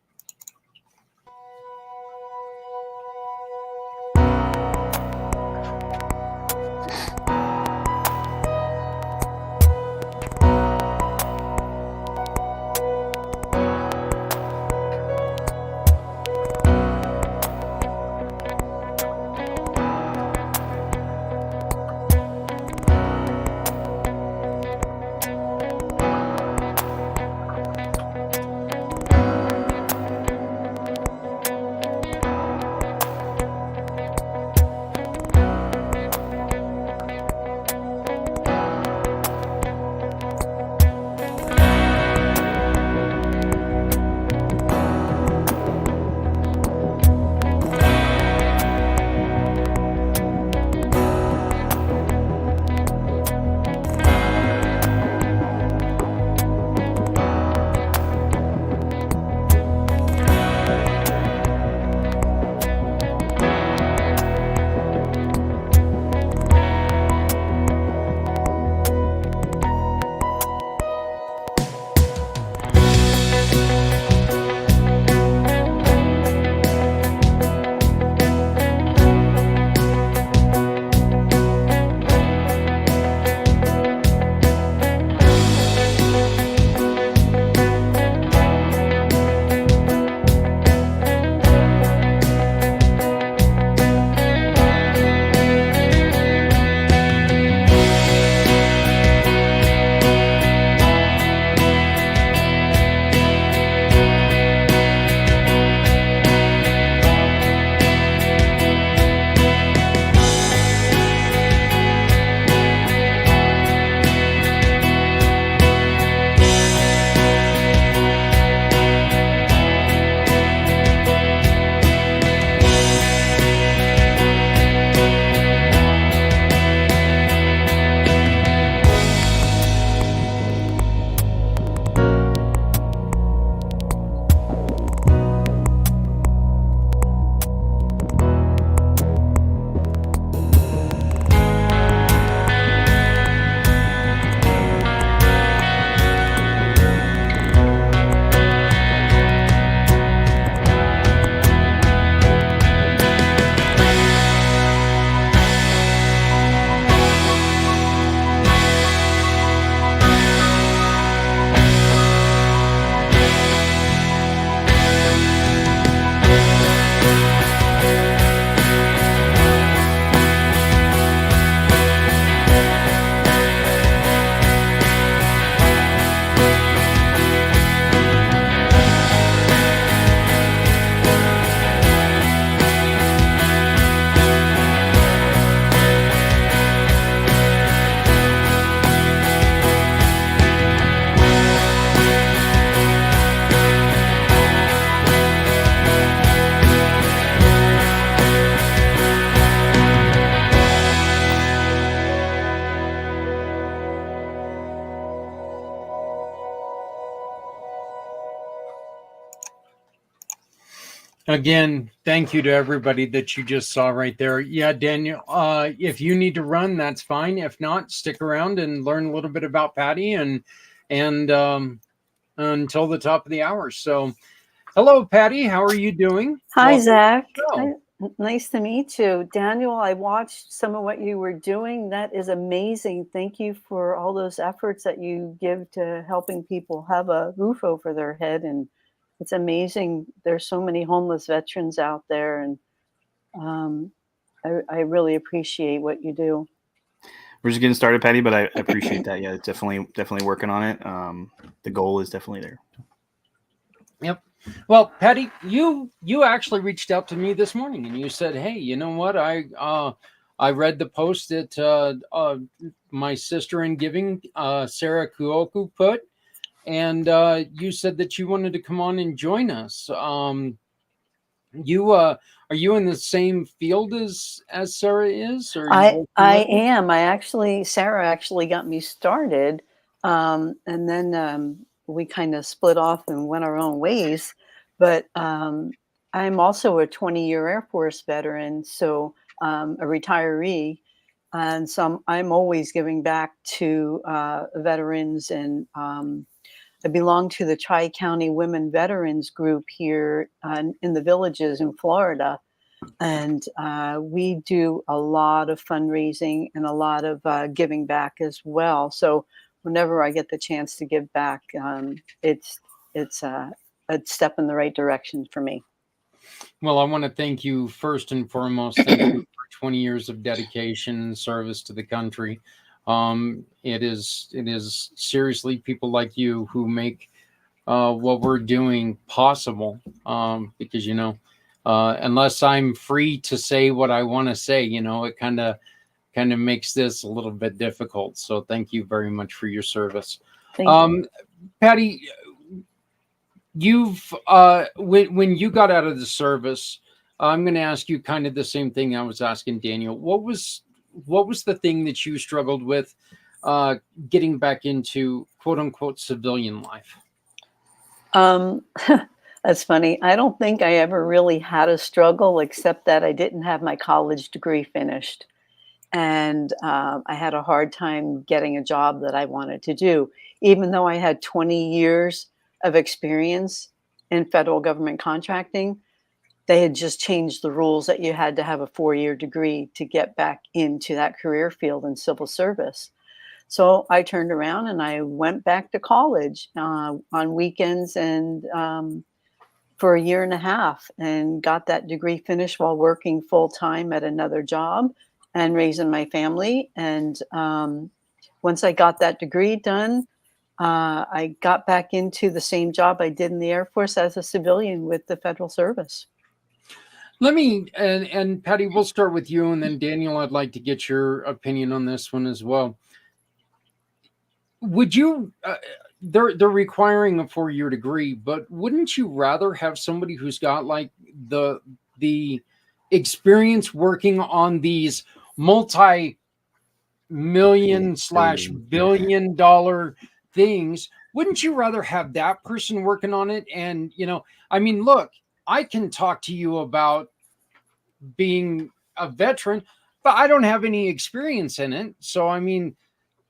Speaker 7: Again, thank you to everybody that you just saw right there. Yeah, Daniel, if you need to run, that's fine. If not, stick around and learn a little bit about Patty and until the top of the hour. So, hello, Patty. How are you doing?
Speaker 10: Hi,
Speaker 7: Welcome.
Speaker 10: Zach.
Speaker 7: Oh.
Speaker 10: Nice to meet you. Daniel, I watched some of what you were doing. That is amazing. Thank you for all those efforts that you give to helping people have a roof over their head. And it's amazing. There's so many homeless veterans out there. And I really appreciate what you do.
Speaker 9: We're just getting started, Patty, but I appreciate that. Yeah, definitely working on it. The goal is definitely there.
Speaker 7: Yep. Well, Patty, you actually reached out to me this morning and you said, "Hey, you know what? I read the post that my sister in giving, Sarah Kuoku, put, and you said that you wanted to come on and join us. You are you in the same field as Sarah is? Or
Speaker 10: I am. Sarah actually got me started, and then we kind of split off and went our own ways. But I'm also a 20-year Air Force veteran, so a retiree, and so I'm always giving back to veterans. And I belong to the Tri-County Women Veterans Group here in the Villages in Florida. And we do a lot of fundraising and a lot of giving back as well. So whenever I get the chance to give back, it's a step in the right direction for me.
Speaker 7: Well, I want to thank you first and foremost. Thank you for 20 years of dedication and service to the country. It is seriously people like you who make what we're doing possible. Because unless I'm free to say what I want to say, it kind of makes this a little bit difficult. So thank you very much for your service.
Speaker 10: Thank you.
Speaker 7: Patty, you've when you got out of the service, I'm going to ask you kind of the same thing I was asking Daniel. What was the thing that you struggled with getting back into quote unquote civilian life?
Speaker 10: That's funny. I don't think I ever really had a struggle, except that I didn't have my college degree finished. And I had a hard time getting a job that I wanted to do, even though I had 20 years of experience in federal government contracting. They had just changed the rules that you had to have a 4-year degree to get back into that career field in civil service. So I turned around and I went back to college on weekends and for 1.5 years and got that degree finished while working full time at another job and raising my family. And once I got that degree done, I got back into the same job I did in the Air Force as a civilian with the federal service.
Speaker 7: Let me, and Patty, we'll start with you, and then Daniel, I'd like to get your opinion on this one as well. Would you, they're requiring a 4-year degree, but wouldn't you rather have somebody who's got like the experience working on these multi-million/billion dollar things? Wouldn't you rather have that person working on it? And, look, I can talk to you about being a veteran, but I don't have any experience in it. So,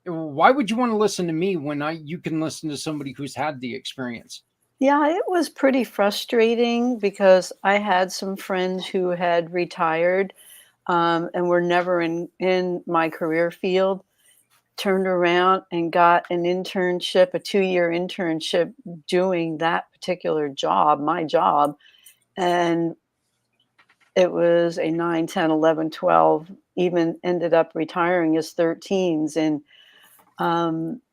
Speaker 7: why would you want to listen to me when you can listen to somebody who's had the experience?
Speaker 10: Yeah, it was pretty frustrating because I had some friends who had retired and were never in my career field, turned around and got an internship, a 2-year internship doing that particular job, my job. And it was a 9, 10, 11, 12, even ended up retiring as 13s. And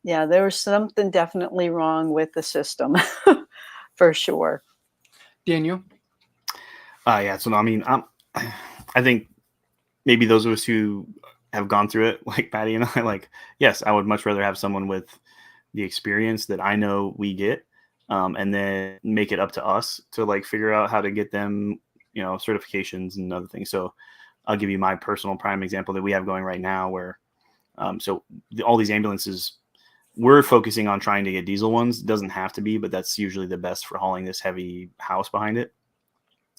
Speaker 10: there was something definitely wrong with the system for sure.
Speaker 7: Daniel?
Speaker 9: I think maybe those of us who have gone through it, like Patty and I, yes, I would much rather have someone with the experience that I know we get, and then make it up to us to figure out how to get them, certifications and other things. So I'll give you my personal prime example that we have going right now where, all these ambulances, we're focusing on trying to get diesel ones. It doesn't have to be, but that's usually the best for hauling this heavy house behind it.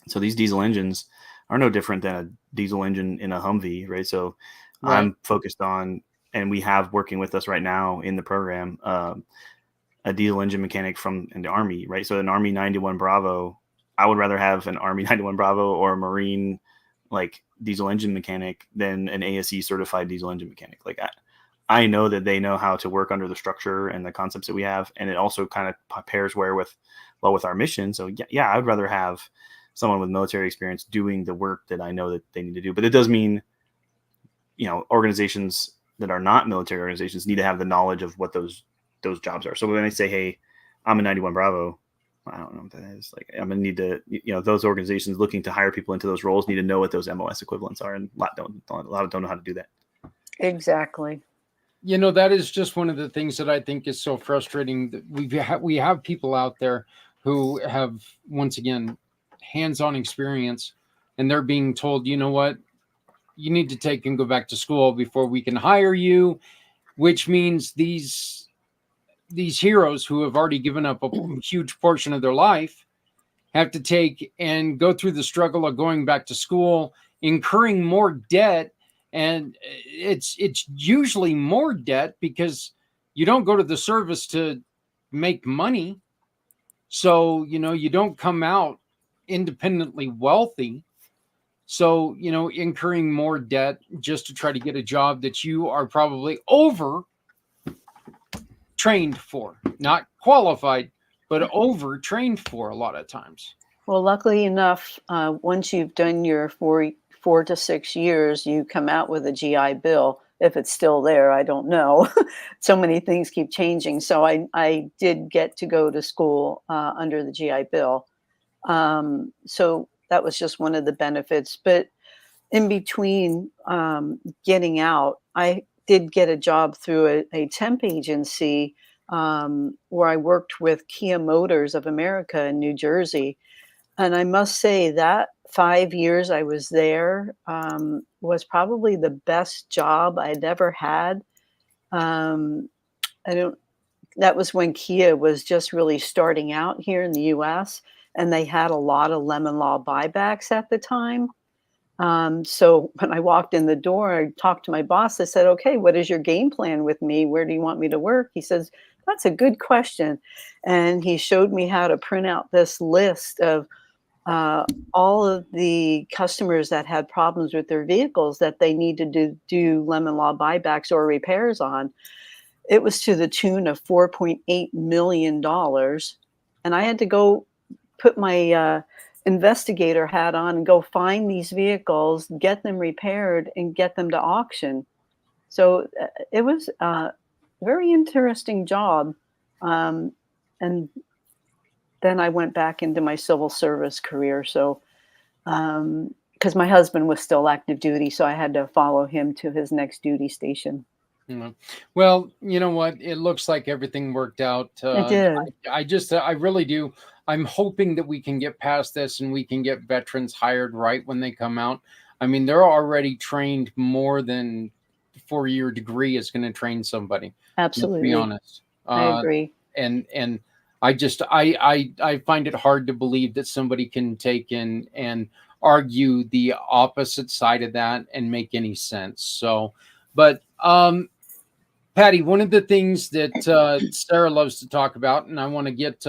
Speaker 9: So these diesel engines are no different than a diesel engine in a Humvee, right? So
Speaker 7: Right.
Speaker 9: I'm focused on, and we have working with us right now in the program, a diesel engine mechanic from the Army, right? So an Army 91 Bravo, I would rather have an Army 91 Bravo or a Marine like diesel engine mechanic than an ASE certified diesel engine mechanic. Like I know that they know how to work under the structure and the concepts that we have, and it also kind of pairs well with our mission. So yeah, I'd rather have someone with military experience doing the work that I know that they need to do. But it does mean, organizations that are not military organizations need to have the knowledge of what those jobs are. So when I say, hey, I'm a 91 Bravo, I don't know what that is. Like, I'm going to need to, those organizations looking to hire people into those roles need to know what those MOS equivalents are. And a lot don't know how to do that.
Speaker 10: Exactly.
Speaker 7: That is just one of the things that I think is so frustrating, that we have people out there who have, once again, hands-on experience, and they're being told, you know what, you need to take and go back to school before we can hire you, which means these heroes who have already given up a huge portion of their life have to take and go through the struggle of going back to school, incurring more debt. And it's usually more debt because you don't go to the service to make money. So, you don't come out independently wealthy. So, incurring more debt just to try to get a job that you are probably over trained for, not qualified, but over trained for a lot of times.
Speaker 10: Well, luckily enough, once you've done your 4 to 6 years, you come out with a GI Bill. If it's still there, I don't know. So many things keep changing. So I did get to go to school under the GI Bill. So that was just one of the benefits. But in between getting out, I did get a job through a temp agency where I worked with Kia Motors of America in New Jersey. And I must say that 5 years I was there was probably the best job I'd ever had. That was when Kia was just really starting out here in the US, and they had a lot of lemon law buybacks at the time. So when I walked in the door, I talked to my boss. I said, okay, what is your game plan with me? Where do you want me to work? He says, that's a good question. And he showed me how to print out this list of all of the customers that had problems with their vehicles that they needed to do lemon law buybacks or repairs on. It was to the tune of $4.8 million. And I had to go put my investigator hat on and go find these vehicles, get them repaired, and get them to auction. So it was a very interesting job. And then I went back into my civil service career. So, because my husband was still active duty, so I had to follow him to his next duty station.
Speaker 7: Well, you know what? It looks like everything worked out.
Speaker 10: It did.
Speaker 7: I really do. I'm hoping that we can get past this and we can get veterans hired right when they come out. I mean, they're already trained more than 4-year degree is going to train somebody.
Speaker 10: Absolutely.
Speaker 7: To be honest.
Speaker 10: I agree.
Speaker 7: And I find it hard to believe that somebody can take in and argue the opposite side of that and make any sense. So, but Patty, one of the things that Sarah loves to talk about, and I want to get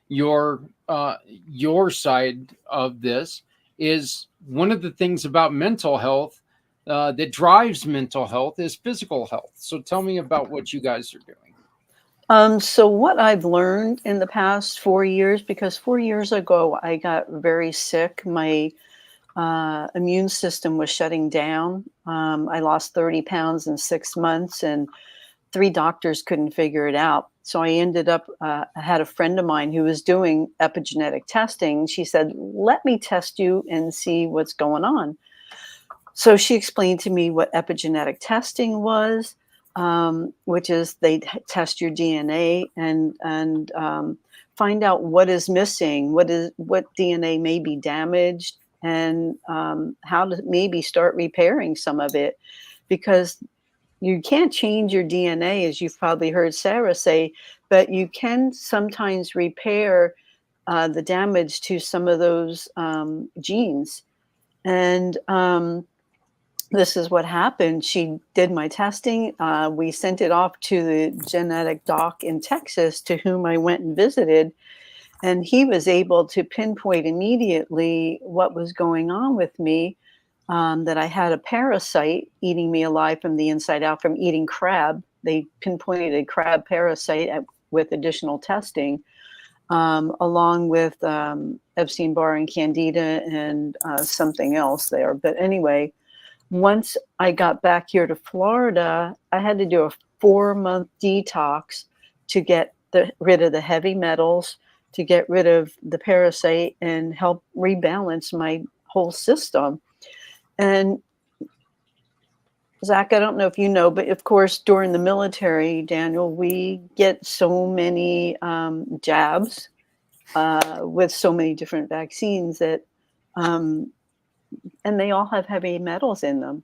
Speaker 7: your side of this, is one of the things about mental health that drives mental health is physical health. So tell me about what you guys are doing.
Speaker 10: So what I've learned in the past 4 years, because 4 years ago I got very sick, my immune system was shutting down. I lost 30 pounds in 6 months, and 3 doctors couldn't figure it out. So I ended up, I had a friend of mine who was doing epigenetic testing. She said, let me test you and see what's going on. So she explained to me what epigenetic testing was, which is they test your DNA and find out what is missing, what DNA may be damaged, and how to maybe start repairing some of it, because you can't change your DNA, as you've probably heard Sarah say, but you can sometimes repair the damage to some of those genes. And this is what happened. She did my testing. We sent it off to the genetic doc in Texas, to whom I went and visited. And he was able to pinpoint immediately what was going on with me, that I had a parasite eating me alive from the inside out from eating crab. They pinpointed a crab parasite with additional testing, along with Epstein-Barr and Candida and something else there. But anyway, once I got back here to Florida, I had to do a 4-month detox to get rid of the heavy metals, to get rid of the parasite, and help rebalance my whole system. And Zach, I don't know if you know, but of course, during the military, Daniel, we get so many jabs with so many different vaccines that, and they all have heavy metals in them.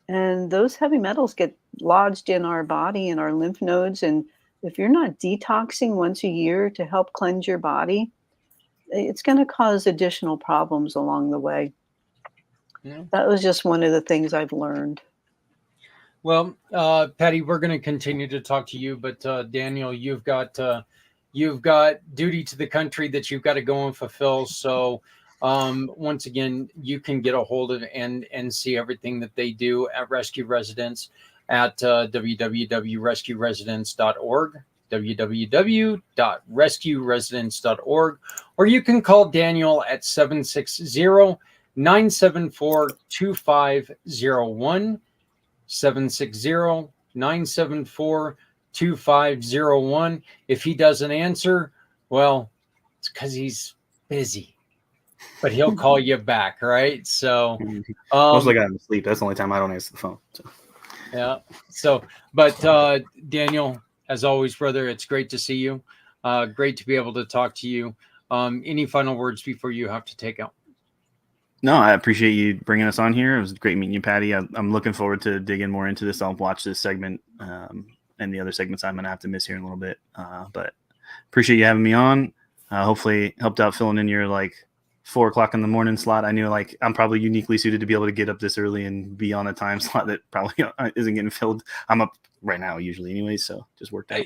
Speaker 10: And those heavy metals get lodged in our body and our lymph nodes. And if you're not detoxing once a year to help cleanse your body, it's going to cause additional problems along the way.
Speaker 7: Yeah.
Speaker 10: That was just one of the things I've learned.
Speaker 7: Well, Patty, we're going to continue to talk to you, but Daniel, you've got duty to the country that you've got to go and fulfill. So once again, you can get a hold of and see everything that they do at Rescue Residence at www.rescueresidence.org, www.rescueresidence.org, or you can call Daniel at 760-974-2501, 760-974-2501. If he doesn't answer, well, it's because he's busy, but he'll call you back, right? So
Speaker 9: mostly got him to sleep. That's the only time I don't answer the phone. So.
Speaker 7: Yeah. So, but Daniel, as always, brother, it's great to see you. Great to be able to talk to you. Any final words before you have to take out?
Speaker 9: No, I appreciate you bringing us on here. It was great meeting you, Patty. I'm looking forward to digging more into this. I'll watch this segment and the other segments I'm going to have to miss here in a little bit. But appreciate you having me on. Hopefully helped out filling in your 4:00 in the morning slot. I knew I'm probably uniquely suited to be able to get up this early and be on a time slot that probably isn't getting filled. I'm up right now usually anyway, so just worked out.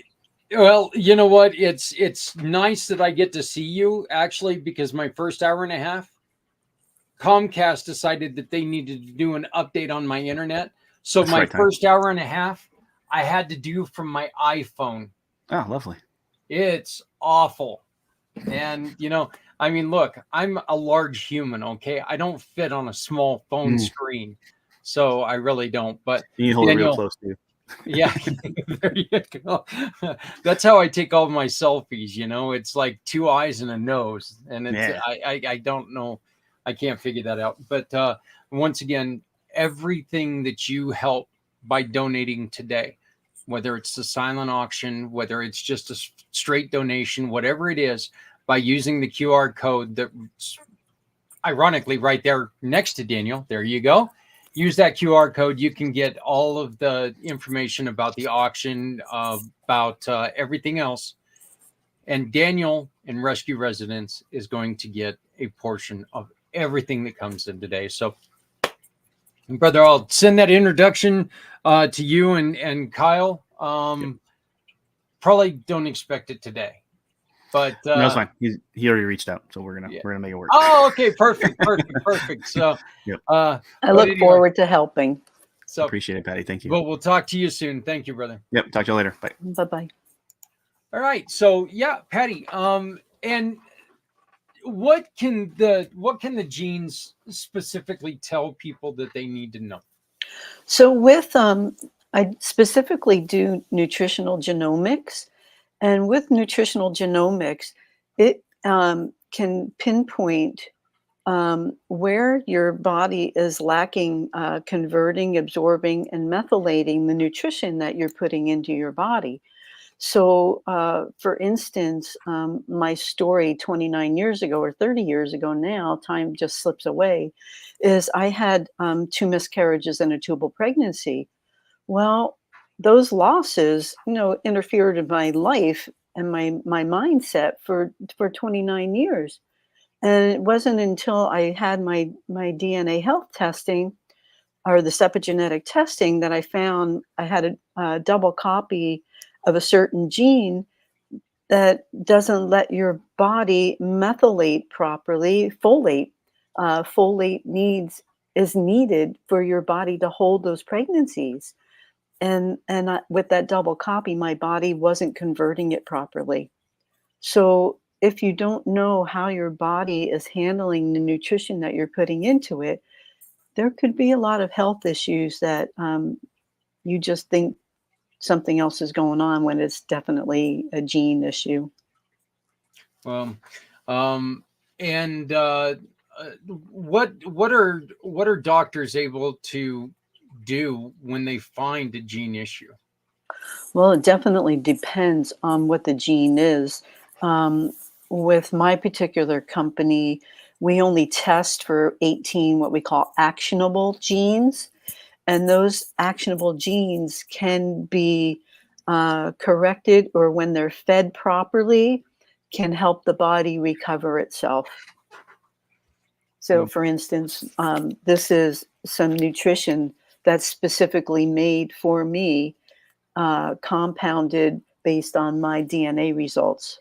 Speaker 7: Well, you know what? It's nice that I get to see you actually, because my first hour and a half, Comcast decided that they needed to do an update on my internet. So that's my first hour and a half, I had to do from my iPhone.
Speaker 9: Oh, lovely.
Speaker 7: It's awful. And, I mean, look, I'm a large human, okay? I don't fit on a small phone screen. So I really don't. But
Speaker 9: you hold it real close to you.
Speaker 7: Yeah, there you go. That's how I take all my selfies, It's like 2 eyes and a nose. And it's I don't know. I can't figure that out. But once again, everything that you help by donating today, whether it's the silent auction, whether it's just a straight donation, whatever it is, by using the QR code that's ironically right there next to Daniel. There you go. Use that QR code. You can get all of the information about the auction, about everything else. And Daniel in Rescue Residence is going to get a portion of everything that comes in today. So, brother, I'll send that introduction to you and Kyle. Probably don't expect it today. But
Speaker 9: no, it's fine. He already reached out, so we're gonna make it work.
Speaker 7: Oh, okay, perfect. So,
Speaker 9: yep.
Speaker 10: I look forward to helping.
Speaker 9: So appreciate it, Patty. Thank you.
Speaker 7: Well, we'll talk to you soon. Thank you, brother.
Speaker 9: Yep. Talk to you later. Bye.
Speaker 10: Bye.
Speaker 7: All right. So yeah, Patty. And what can the genes specifically tell people that they need to know?
Speaker 10: So with I specifically do nutritional genomics. And with nutritional genomics, it can pinpoint where your body is lacking converting, absorbing, and methylating the nutrition that you're putting into your body. So, for instance, my story 29 years ago or 30 years ago now, time just slips away, is I had 2 miscarriages and a tubal pregnancy. Well, those losses, interfered in my life and my mindset for 29 years. And it wasn't until I had my DNA health testing, or this epigenetic testing, that I found I had a double copy of a certain gene that doesn't let your body methylate properly. Folate is needed for your body to hold those pregnancies. And with that double copy, my body wasn't converting it properly. So if you don't know how your body is handling the nutrition that you're putting into it, there could be a lot of health issues that you just think something else is going on when it's definitely a gene issue.
Speaker 7: Well, and what are doctors able to do when they find a gene issue?
Speaker 10: Well, it definitely depends on what the gene is. With my particular company, we only test for 18 what we call actionable genes. And those actionable genes can be corrected, or when they're fed properly, can help the body recover itself. So, for instance, this is some nutrition that's specifically made for me, compounded based on my DNA results.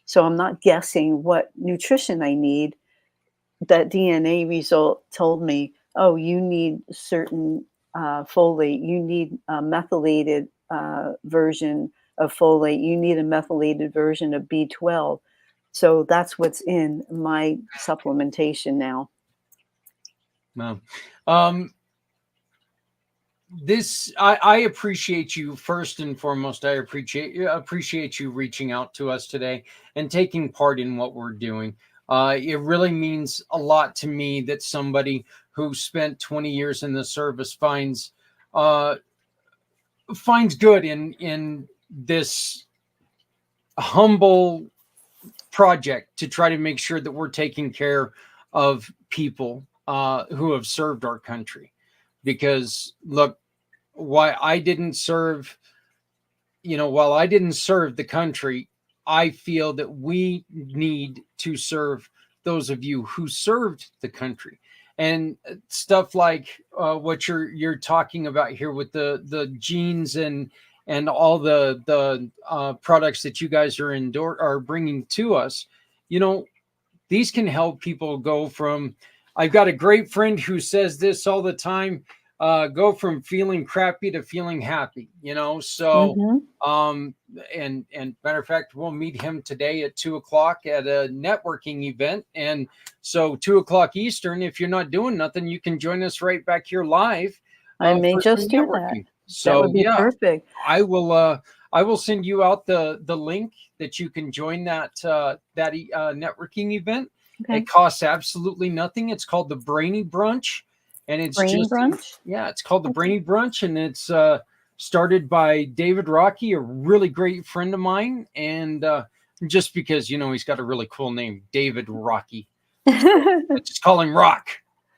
Speaker 10: So I'm not guessing what nutrition I need. That DNA result told me, oh, you need certain folate, you need a methylated version of folate, you need a methylated version of B12. So that's what's in my supplementation now.
Speaker 7: Wow. I appreciate you first and foremost. I appreciate you reaching out to us today and taking part in what we're doing. It really means a lot to me that somebody who spent 20 years in the service finds good in this humble project to try to make sure that we're taking care of people who have served our country. Because look, while I didn't serve the country, I feel that we need to serve those of you who served the country. And stuff like what you're talking about here with the genes and all the products that you guys are bringing to us, these can help people go from. I've got a great friend who says this all the time, go from feeling crappy to feeling happy, so, and matter of fact, we'll meet him today at 2:00 at a networking event. And so 2:00 Eastern, if you're not doing nothing, you can join us right back here live.
Speaker 10: I may
Speaker 7: for
Speaker 10: just
Speaker 7: some
Speaker 10: do that.
Speaker 7: networking. So
Speaker 10: That would be
Speaker 7: yeah,
Speaker 10: perfect.
Speaker 7: I will send you out the link that you can join that networking event.
Speaker 10: Okay.
Speaker 7: It costs absolutely nothing. It's called the Brainy Brunch, and it's
Speaker 10: Brainy Brunch?
Speaker 7: it's called the Brainy Brunch, and it's started by David Rocky, a really great friend of mine, and just because he's got a really cool name, David Rocky, I just call him Rock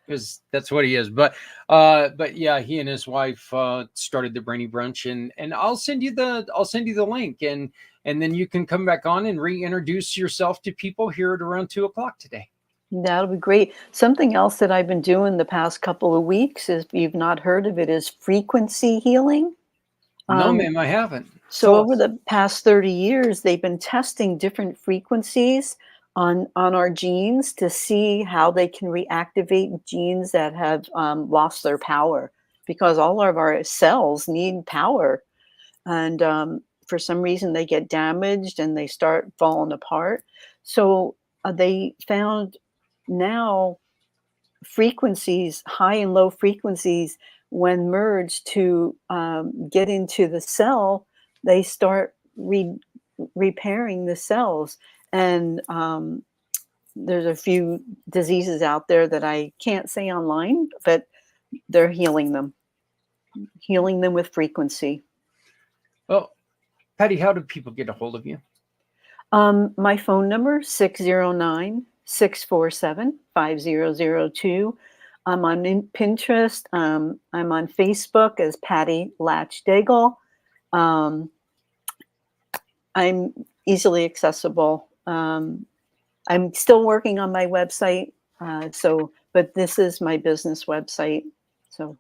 Speaker 7: because that's what he is. But yeah, he and his wife started the Brainy Brunch, and I'll send you the link, and then you can come back on and reintroduce yourself to people here at around 2:00 today.
Speaker 10: That'll be great. Something else that I've been doing the past couple of weeks, if you've not heard of it, is frequency healing.
Speaker 7: No, ma'am, I haven't.
Speaker 10: So over the past 30 years, they've been testing different frequencies on our genes to see how they can reactivate genes that have lost their power, because all of our cells need power. And for some reason, they get damaged and they start falling apart. So they found now frequencies, high and low frequencies, when merged to get into the cell, they start repairing the cells. And there's a few diseases out there that I can't say online, but they're healing them with frequency.
Speaker 7: Well, Patty, how do people get a hold of you?
Speaker 10: My phone number, 609-647-5002. I'm on Pinterest. I'm on Facebook as Patty Latch Daigle. I'm easily accessible. I'm still working on my website, but this is my business website. So,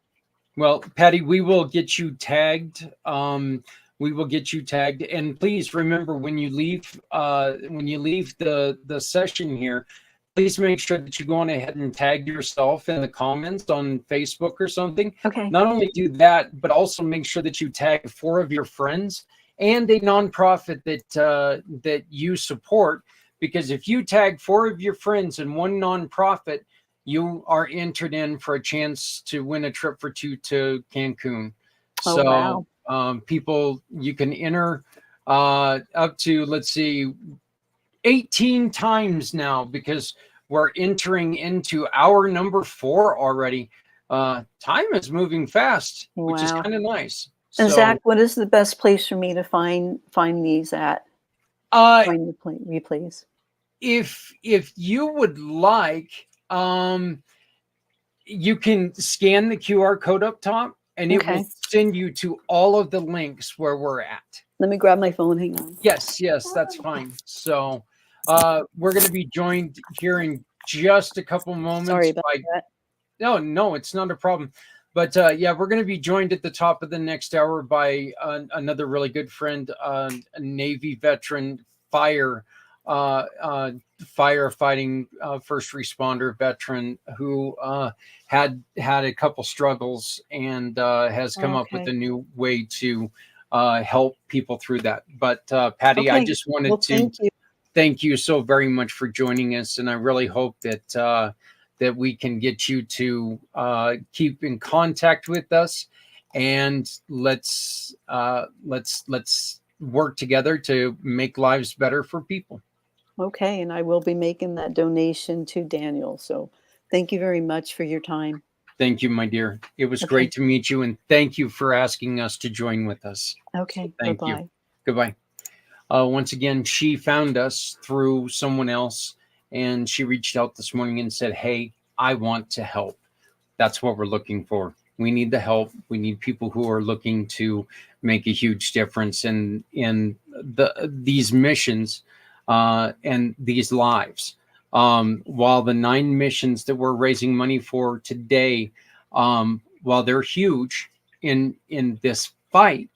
Speaker 7: well, Patty, we will get you tagged. We will get you tagged, and please remember when you leave the session here, please make sure that you go on ahead and tag yourself in the comments on Facebook or something.
Speaker 10: okay.
Speaker 7: Not only do that, but also make sure that you tag 4 of your friends and a nonprofit that you support. Because if you tag 4 of your friends and 1 nonprofit, you are entered in for a chance to win a trip for 2 to Cancun.
Speaker 10: Oh,
Speaker 7: So
Speaker 10: wow.
Speaker 7: people, you can enter up to, let's see, 18 times now, because we're entering into hour number 4 already. Time is moving fast, which is
Speaker 10: Wow.
Speaker 7: kind of nice.
Speaker 10: And
Speaker 7: So,
Speaker 10: Zach, what is the best place for me to find these at? Find the replays.
Speaker 7: if you would like, you can scan the QR code up top, and it will
Speaker 10: Okay.
Speaker 7: send you to all of the links where we're at.
Speaker 10: Let me grab my phone. Hang on.
Speaker 7: Yes, that's fine. So we're going to be joined here in just a couple moments.
Speaker 10: Sorry about that.
Speaker 7: No, it's not a problem. But yeah, we're going to be joined at the top of the next hour by another really good friend, a Navy veteran, firefighting first responder veteran who had a couple struggles and has come up with
Speaker 10: Okay.
Speaker 7: a new way to help people through that. But Patty, I
Speaker 10: Okay.
Speaker 7: just wanted
Speaker 10: Well,
Speaker 7: to
Speaker 10: thank you.
Speaker 7: thank you so very much for joining us, and I really hope that that we can get you to keep in contact with us, and let's work together to make lives better for people.
Speaker 10: Okay, and I will be making that donation to Daniel. So thank you very much for your time.
Speaker 7: Thank you, my dear. It was
Speaker 10: Okay.
Speaker 7: great to meet you, and thank you for asking us to join with us.
Speaker 10: Okay,
Speaker 7: Thank
Speaker 10: bye-bye.
Speaker 7: you. Goodbye. Once again, she found us through someone else, and she reached out this morning and said, "Hey, I want to help." That's what we're looking for. We need the help. We need people who are looking to make a huge difference in these missions and these lives. While the 9 missions that we're raising money for today, while they're huge in this fight,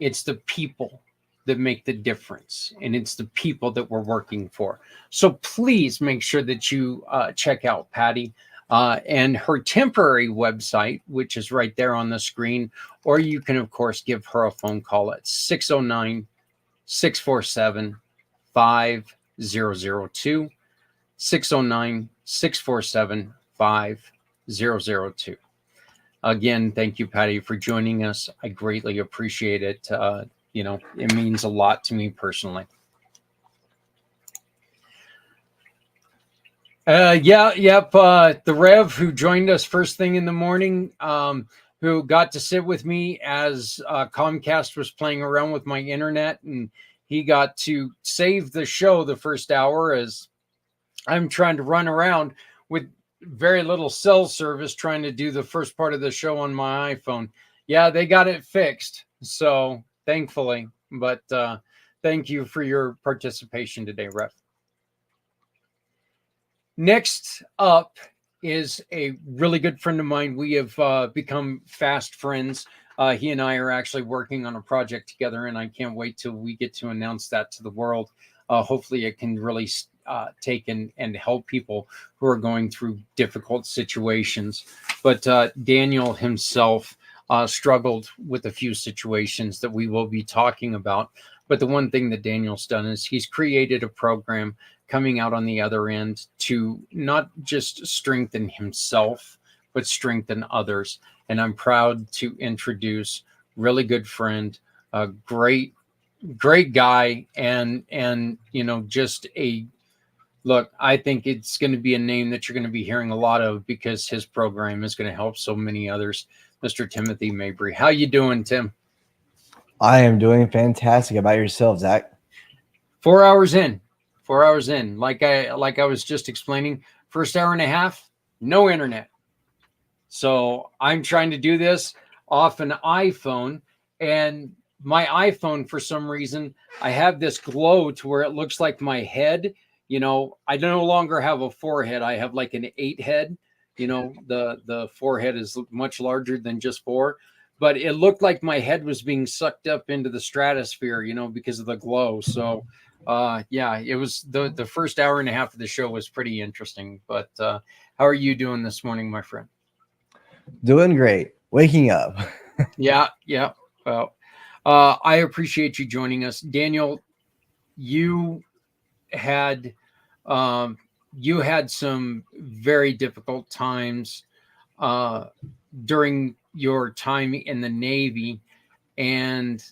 Speaker 7: it's the people that make the difference, and it's the people that we're working for. So please make sure that you check out Patty and her temporary website, which is right there on the screen, or you can, of course, give her a phone call at 609-647-5002, 609-647-5002. Again, thank you, Patty, for joining us. I greatly appreciate it. It means a lot to me personally. The Rev, who joined us first thing in the morning, who got to sit with me as Comcast was playing around with my internet, and he got to save the show the first hour as I'm trying to run around with very little cell service trying to do the first part of the show on my iPhone. Yeah, they got it fixed. So thankfully, but thank you for your participation today, Rev. Next up is a really good friend of mine. We have become fast friends. He and I are actually working on a project together, and I can't wait till we get to announce that to the world. Hopefully it can really take and help people who are going through difficult situations. But Daniel himself struggled with a few situations that we will be talking about. But the one thing that Daniel's done is he's created a program coming out on the other end to not just strengthen himself, but strengthen others. And I'm proud to introduce really good friend, a great guy, and just a look. I think it's going to be a name that you're going to be hearing a lot of because his program is going to help so many others. Mr. Timothy Mabry. How you doing, Tim?
Speaker 11: I am doing fantastic. About yourself, Zach?
Speaker 7: 4 hours in. 4 hours in. Like I was just explaining, first hour and a half, no internet. So I'm trying to do this off an iPhone, and my iPhone, for some reason, I have this glow to where it looks like my head. You know, I no longer have a forehead. I have like an 8 head. You know, the forehead is much larger than just 4. But it looked like my head was being sucked up into the stratosphere, you know, because of the glow. So, yeah, it was the first hour and a half of the show was pretty interesting. But how are you doing this morning, my friend?
Speaker 11: Doing great. Waking up.
Speaker 7: Yeah. Well, I appreciate you joining us, Daniel. You had some very difficult times during your time in the Navy, and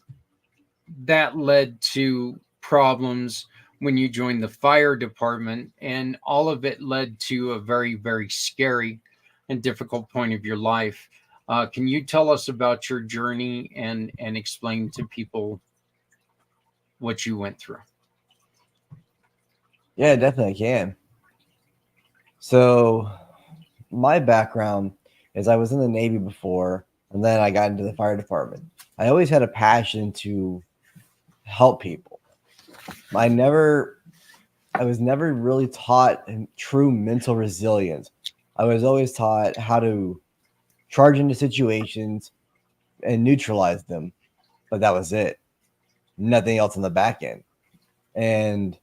Speaker 7: that led to problems when you joined the fire department, and all of it led to a very, very scary and difficult point of your life. Can you tell us about your journey and explain to people what you went through?
Speaker 11: Yeah, definitely can. So my background is I was in the Navy before, and then I got into the fire department. I always had a passion to help people. I was never really taught true mental resilience. I was always taught how to charge into situations and neutralize them, but that was it. Nothing else on the back end. And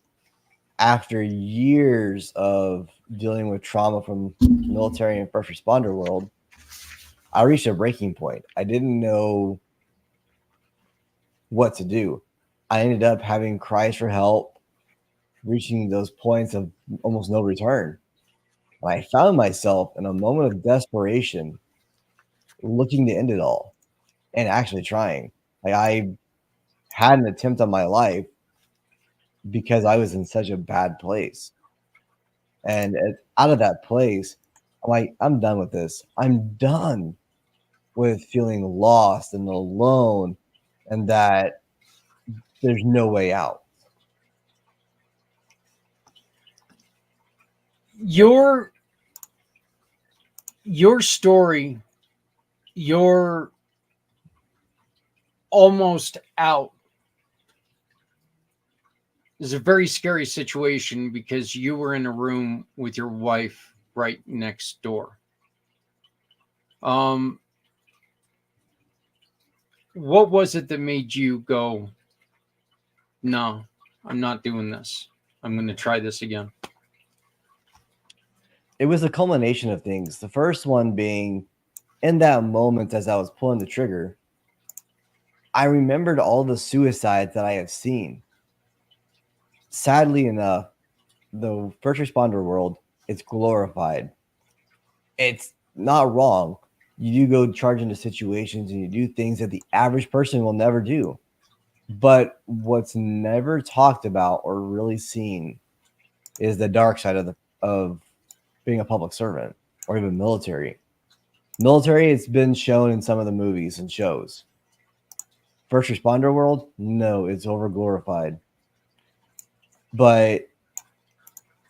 Speaker 11: after years of dealing with trauma from military and first responder world, I reached a breaking point. I didn't know what to do. I ended up having cries for help, reaching those points of almost no return. And I found myself in a moment of desperation looking to end it all and actually trying. Like, I had an attempt on my life because I was in such a bad place. And out of that place, I'm like, I'm done with this. I'm done with feeling lost and alone and that there's no way out.
Speaker 7: Your story, you're almost out, is a very scary situation because you were in a room with your wife right next door. What was it that made you go, no, I'm not doing this. I'm going to try this again?
Speaker 11: It was a culmination of things. The first one being in that moment as I was pulling the trigger, I remembered all the suicides that I had seen. Sadly enough, the first responder world, it's glorified. It's not wrong. You do go charge into situations and you do things that the average person will never do. But what's never talked about or really seen is the dark side of being a public servant or even military. Military, it's been shown in some of the movies and shows. First responder world, no, it's over glorified. But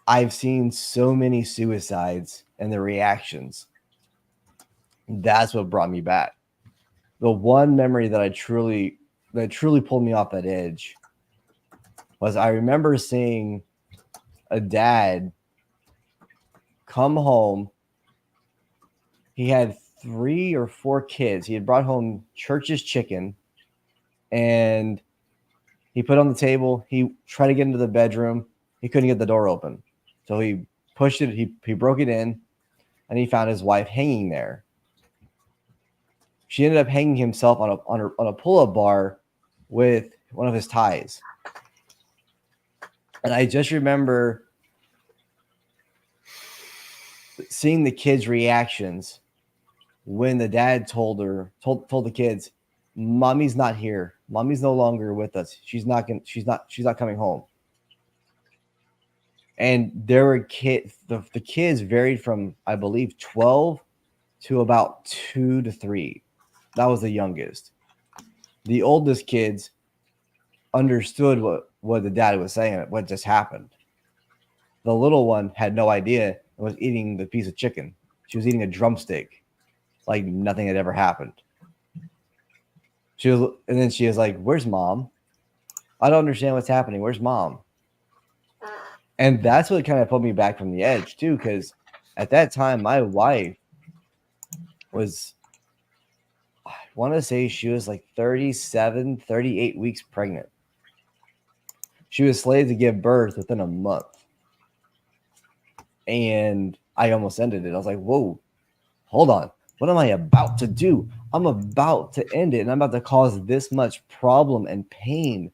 Speaker 11: I've seen so many suicides and the reactions. That's what brought me back. The one memory that truly pulled me off that edge was I remember seeing a dad come home. He had 3 or 4 kids. He had brought home Church's chicken, and he put it on the table. He tried to get into the bedroom. He couldn't get the door open. So he pushed it. He broke it in, and he found his wife hanging there. She ended up hanging himself on a pull-up bar with one of his ties. And I just remember seeing the kids' reactions when the dad told the kids, "Mommy's not here. Mommy's no longer with us. She's not coming home." And there were kids. The kids varied from, I believe, 12 to about 2 to 3. That was the youngest. The oldest kids understood what the dad was saying, what just happened. The little one had no idea and was eating the piece of chicken. She was eating a drumstick like nothing had ever happened. And then she was like, "Where's mom? I don't understand what's happening. Where's mom?" And that's what kind of put me back from the edge too, because at that time my wife was, I want to say she was like 37, 38 weeks pregnant. She was slated to give birth within a month. And I almost ended it. I was like, whoa, hold on. What am I about to do? I'm about to end it. And I'm about to cause this much problem and pain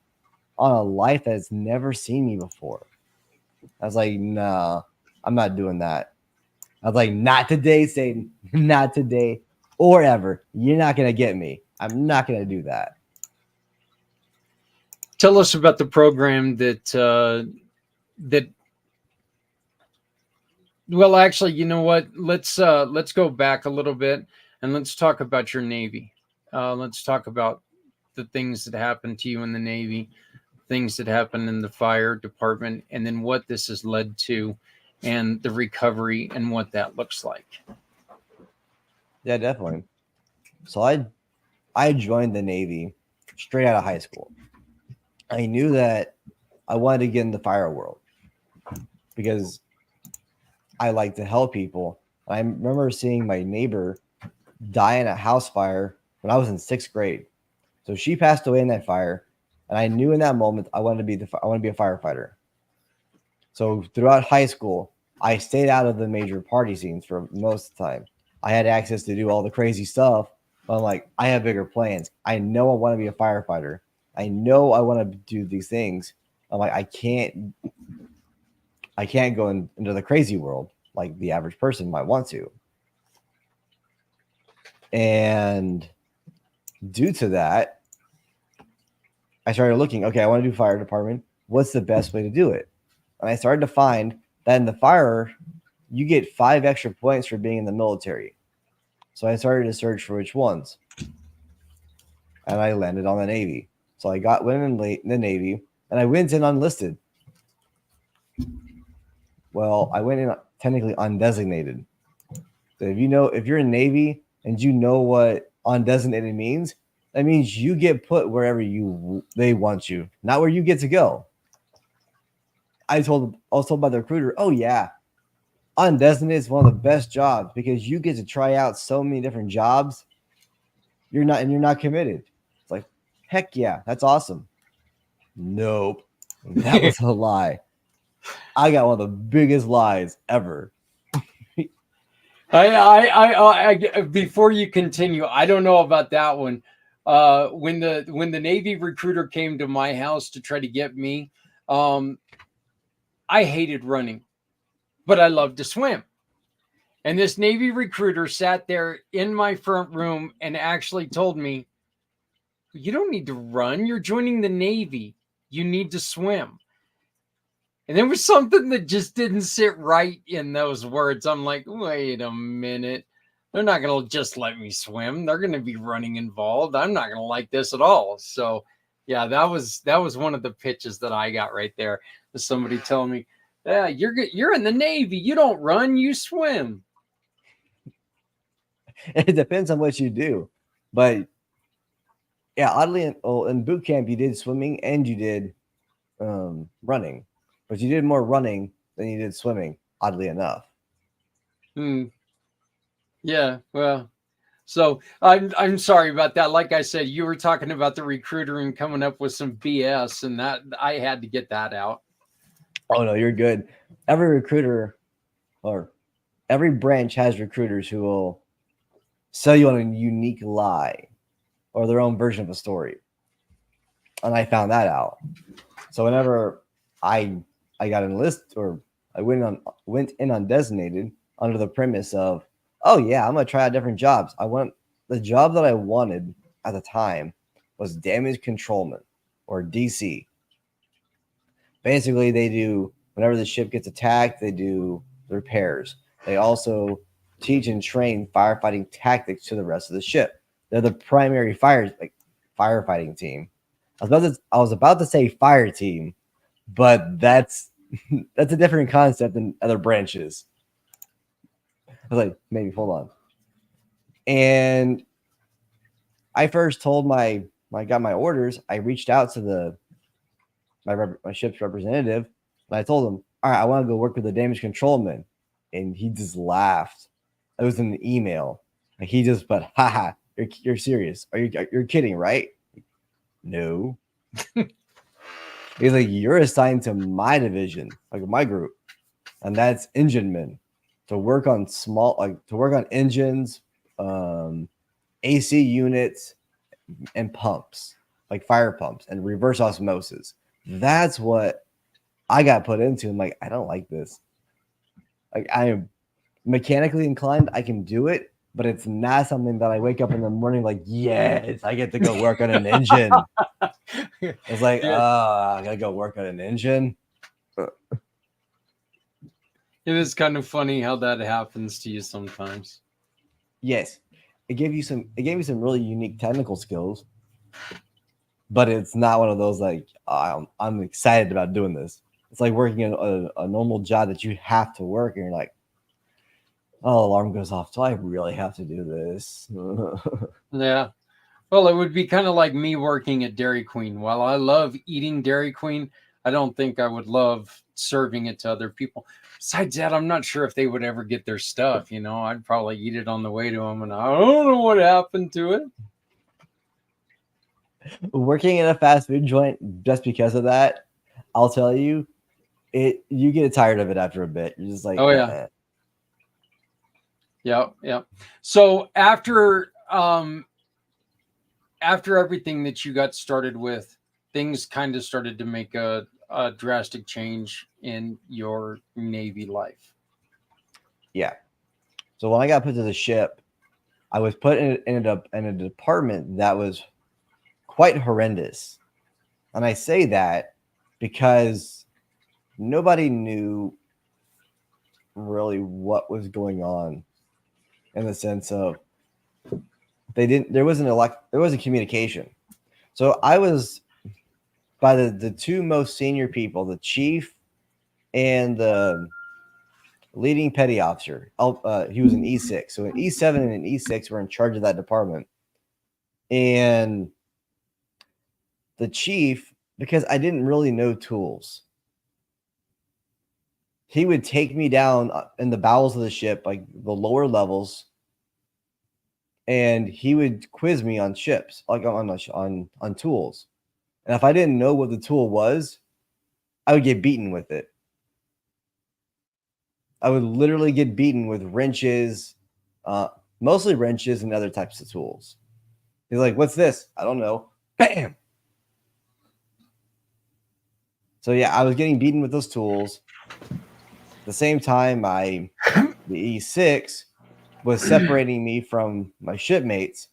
Speaker 11: on a life that's never seen me before. I was like, nah, I'm not doing that. I was like, not today, Satan. Not today or ever. You're not going to get me. I'm not going to do that.
Speaker 7: Tell us about the program well, actually, you know what? Let's go back a little bit and let's talk about your Navy. Let's talk about the things that happened to you in the Navy, things that happened in the fire department, and then what this has led to and the recovery and what that looks like.
Speaker 11: Yeah, definitely. So I joined the Navy straight out of high school. I knew that I wanted to get in the fire world because I like to help people. I remember seeing my neighbor die in a house fire when I was in 6th grade. So she passed away in that fire, and I knew in that moment I wanted to be a firefighter. So throughout high school, I stayed out of the major party scenes for most of the time. I had access to do all the crazy stuff, but I'm like, I have bigger plans. I know I want to be a firefighter. I know I want to do these things. I'm like, I can't go into the crazy world like the average person might want to. And due to that, I started looking, okay, I want to do fire department. What's the best way to do it? And I started to find that in the fire, you get 5 extra points for being in the military. So I started to search for which ones. And I landed on the Navy. So I went in the Navy, and I went in unlisted. Well, I went in technically undesignated. So if you're in Navy and you know what undesignated means, that means you get put wherever they want you, not where you get to go. I was told by the recruiter, oh yeah, undesignated is one of the best jobs because you get to try out so many different jobs. You're not committed. It's like, heck yeah, that's awesome. Nope, that was a lie. I got one of the biggest lies ever.
Speaker 7: I before you continue, I don't know about that one. When the Navy recruiter came to my house to try to get me, I hated running, but I loved to swim. And this Navy recruiter sat there in my front room and actually told me, you don't need to run. You're joining the Navy. You need to swim. And there was something that just didn't sit right in those words. I'm like, wait a minute. They're not going to just let me swim. They're going to be running involved. I'm not going to like this at all. So, yeah, that was one of the pitches that I got right there. Somebody telling me, yeah, you're in the Navy. You don't run, you swim.
Speaker 11: It depends on what you do. But, yeah, oddly, in boot camp, you did swimming and you did running. But you did more running than you did swimming, oddly enough.
Speaker 7: Yeah, well, so I'm sorry about that. Like I said, you were talking about the recruiter and coming up with some BS, and that I had to get that out.
Speaker 11: Oh no, you're good. Every recruiter or every branch has recruiters who will sell you on a unique lie or their own version of a story. And I found that out. So whenever I got enlisted, or I went in undesignated under the premise of, oh yeah, I'm gonna try out different jobs. The job that I wanted at the time was damage controlman, or DC. Basically, they do, whenever the ship gets attacked, they do the repairs. They also teach and train firefighting tactics to the rest of the ship. They're the primary firefighting team. I was about to say fire team, but that's a different concept than other branches. I was like, maybe hold on. And I first told my when I got my orders, I reached out to my ship's representative, and I told him, all right, I want to go work with the damage control man. And he just laughed. It was in the email. Like he just, but haha, you're serious. You're kidding, right? No. He's like, you're assigned to my division, like my group, and that's engine men, to work on engines, AC units, and pumps, like fire pumps and reverse osmosis. That's what I got put into. I'm like, I don't like this. Like, I am mechanically inclined. I can do it, but it's not something that I wake up in the morning like, yes, I get to go work on an engine. It's like, I gotta go work on an engine.
Speaker 7: It is kind of funny how that happens to you sometimes.
Speaker 11: Yes, it gave you some really unique technical skills, but it's not one of those like, I'm excited about doing this. It's like working in a normal job that you have to work, and you're like, oh, alarm goes off, so I really have to do this.
Speaker 7: Yeah. Well, it would be kind of like me working at Dairy Queen. While I love eating Dairy Queen, I don't think I would love serving it to other people. Besides that, I'm not sure if they would ever get their stuff. You know, I'd probably eat it on the way to them, and I don't know what happened to it.
Speaker 11: Working in a fast food joint, just because of that, I'll tell you, you get tired of it after a bit. You're just like,
Speaker 7: oh yeah, yeah. So after everything that you got started with, things kind of started to make a drastic change in your Navy life.
Speaker 11: Yeah. So when I got put to the ship, I was put in a department that was quite horrendous. And I say that because nobody knew really what was going on, in the sense of there wasn't communication. So I was by the two most senior people, the chief and the leading petty officer. He was an E6. So an E7 and an E6 were in charge of that department. And the chief, because I didn't really know tools, he would take me down in the bowels of the ship, like the lower levels, and he would quiz me on ships, like on tools. And if I didn't know what the tool was, I would get beaten with it. I would literally get beaten with wrenches, mostly wrenches and other types of tools. He's like, "What's this?" I don't know. Bam. So yeah, I was getting beaten with those tools. At the same time, the E6 was separating me from my shipmates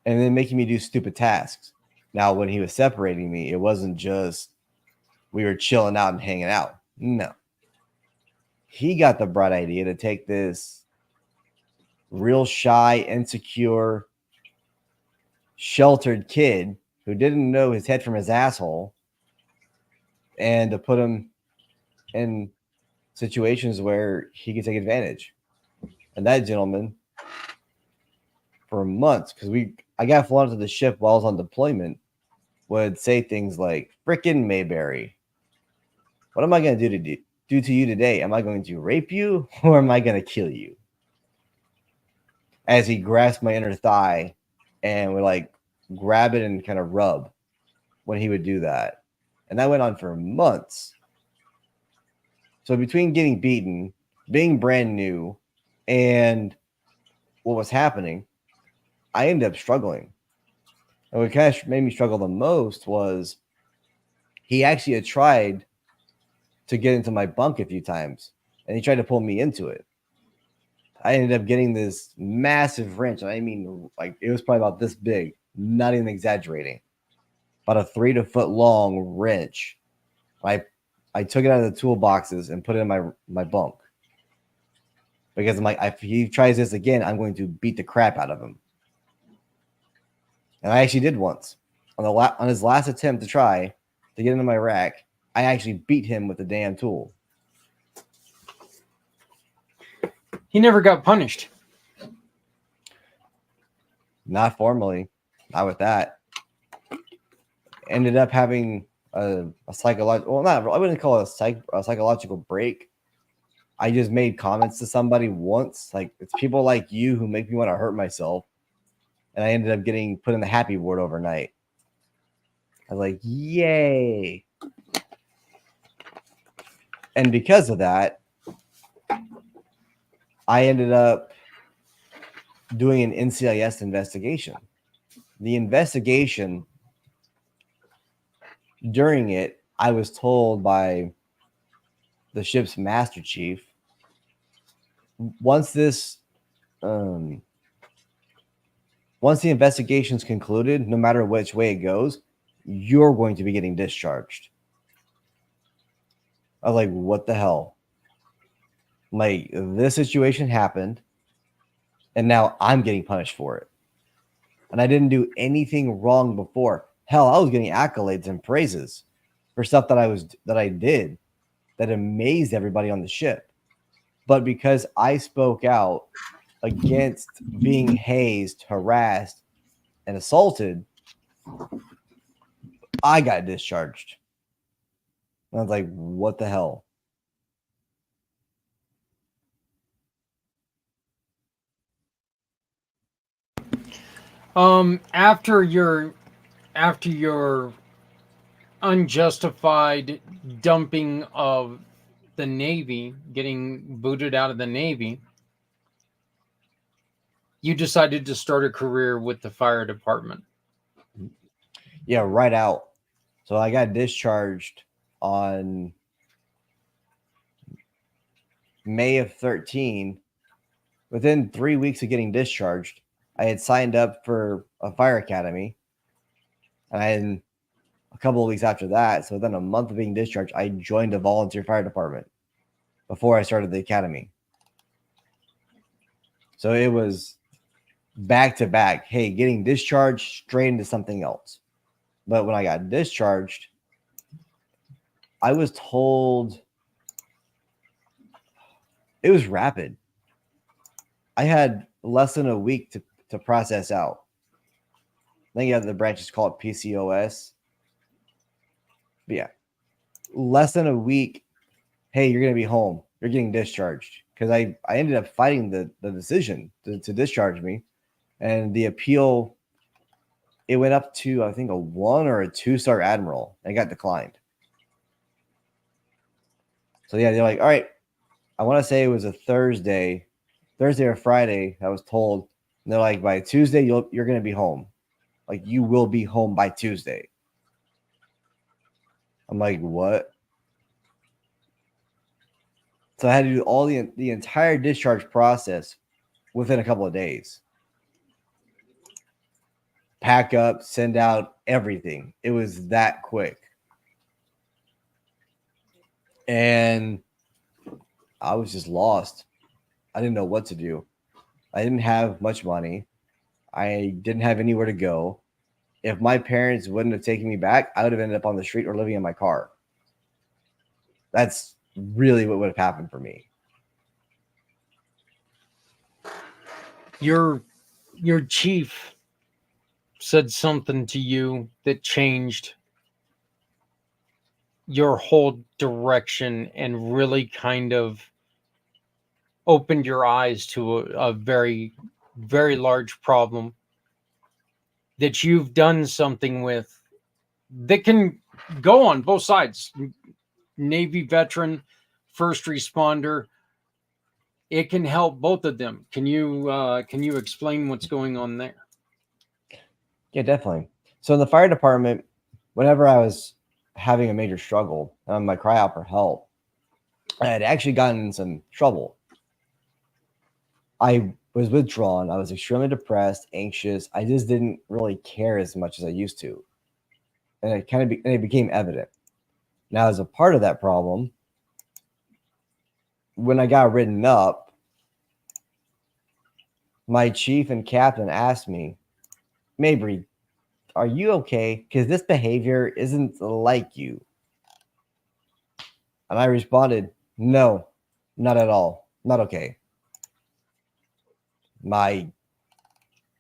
Speaker 11: and then making me do stupid tasks. Now, when he was separating me, it wasn't just we were chilling out and hanging out. No. He got the bright idea to take this real shy, insecure, sheltered kid who didn't know his head from his asshole, and to put him in situations where he could take advantage. And that gentleman, for months, because I got flown to the ship while I was on deployment, would say things like, "Frickin' Mayberry, what am I going to do to you today? Am I going to rape you or am I going to kill you?" As he grasped my inner thigh and would like grab it and kind of rub when he would do that. And that went on for months. So between getting beaten, being brand new, and what was happening, I ended up struggling. And what kind of made me struggle the most was he actually had tried to get into my bunk a few times, and he tried to pull me into it. I ended up getting this massive wrench. I mean, like, it was probably about this big, not even exaggerating, about a 3 to 4 foot long wrench. I took it out of the toolboxes and put it in my bunk, because I'm like, if he tries this again, I'm going to beat the crap out of him. And I actually did once on his last attempt to try to get into my rack. I actually beat him with the damn tool.
Speaker 7: He never got punished.
Speaker 11: Not formally. not with that. Ended up having a psychological, well, not, I wouldn't call it a psychological break. I just made comments to somebody once, like, it's people like you who make me want to hurt myself. And I ended up getting put in the happy ward overnight. I was like, yay. And because of that, I ended up doing an NCIS investigation. The investigation, during it, I was told by the ship's master chief, once the investigation's concluded, no matter which way it goes, you're going to be getting discharged. I was like, what the hell? Like, this situation happened, and now I'm getting punished for it. And I didn't do anything wrong before. Hell, I was getting accolades and praises for stuff that I did that amazed everybody on the ship. But because I spoke out against being hazed, harassed, and assaulted, I got discharged. And I was like, what the hell?
Speaker 7: After your unjustified dumping of the Navy, getting booted out of the Navy, you decided to start a career with the fire department.
Speaker 11: Yeah, right out. So I got discharged on May of 13. Within 3 weeks of getting discharged, I had signed up for a fire academy. And a couple of weeks after that, so within a month of being discharged, I joined a volunteer fire department before I started the academy. So it was back to back. Hey, getting discharged straight into something else. But when I got discharged, I was told it was rapid. I had less than a week to process out. I think the branches call it PCOS. But yeah, less than a week. Hey, you're going to be home. You're getting discharged. Because I ended up fighting the decision to discharge me. And the appeal, it went up to, I think, a 1 or a 2-star admiral. And it got declined. So yeah, they're like, all right, I want to say it was a Thursday or Friday, I was told. And they're like, by Tuesday, you're going to be home. Like, you will be home by Tuesday. I'm like, what? So I had to do all the entire discharge process within a couple of days. Pack up, send out, everything. It was that quick. And I was just lost. I didn't know what to do. I didn't have much money. I didn't have anywhere to go. If my parents wouldn't have taken me back, I would have ended up on the street or living in my car. That's really what would have happened for me.
Speaker 7: Your chief said something to you that changed your whole direction and really kind of opened your eyes to a very, very large problem that you've done something with that can go on both sides. Navy veteran, first responder, it can help both of them. Can you explain what's going on there?
Speaker 11: Yeah, definitely. So in the fire department, whenever I was having a major struggle, my cry out for help, I had actually gotten in some trouble. I was withdrawn. I was extremely depressed, anxious. I just didn't really care as much as I used to. And it became evident. Now, as a part of that problem, when I got written up, my chief and captain asked me, Mabry, are you okay? Because this behavior isn't like you. And I responded, no, not at all. Not okay. My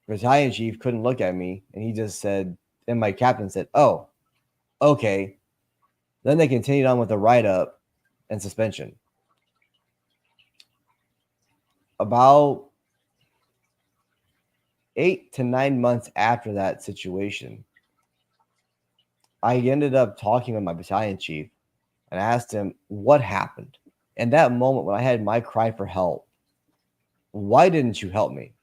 Speaker 11: battalion chief couldn't look at me, and he just said, and my captain said, "Oh, okay." Then they continued on with the write-up and suspension. About 8 to 9 months after that situation, I ended up talking with my battalion chief and asked him what happened. In that moment when I had my cry for help, why didn't you help me?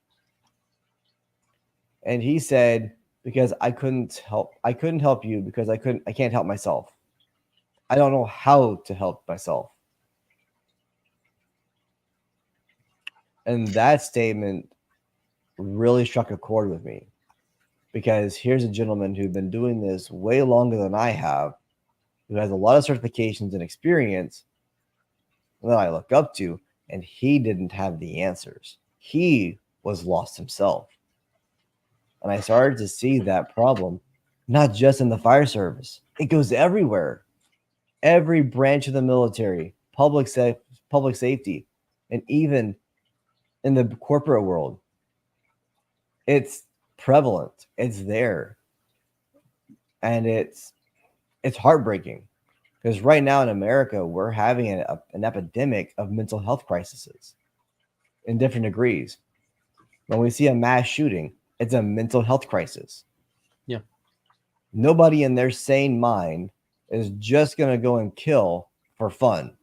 Speaker 11: And he said, because I couldn't help you because I can't help myself. I don't know how to help myself. And that statement really struck a chord with me, because here's a gentleman who'd been doing this way longer than I have, who has a lot of certifications and experience that I look up to, and he didn't have the answers. He was lost himself. And I started to see that problem, not just in the fire service. It goes everywhere. Every branch of the military, public safety, and even in the corporate world. It's prevalent. It's there. And it's heartbreaking, because right now in America, we're having an epidemic of mental health crises in different degrees. When we see a mass shooting, it's a mental health crisis.
Speaker 7: Yeah.
Speaker 11: Nobody in their sane mind is just going to go and kill for fun.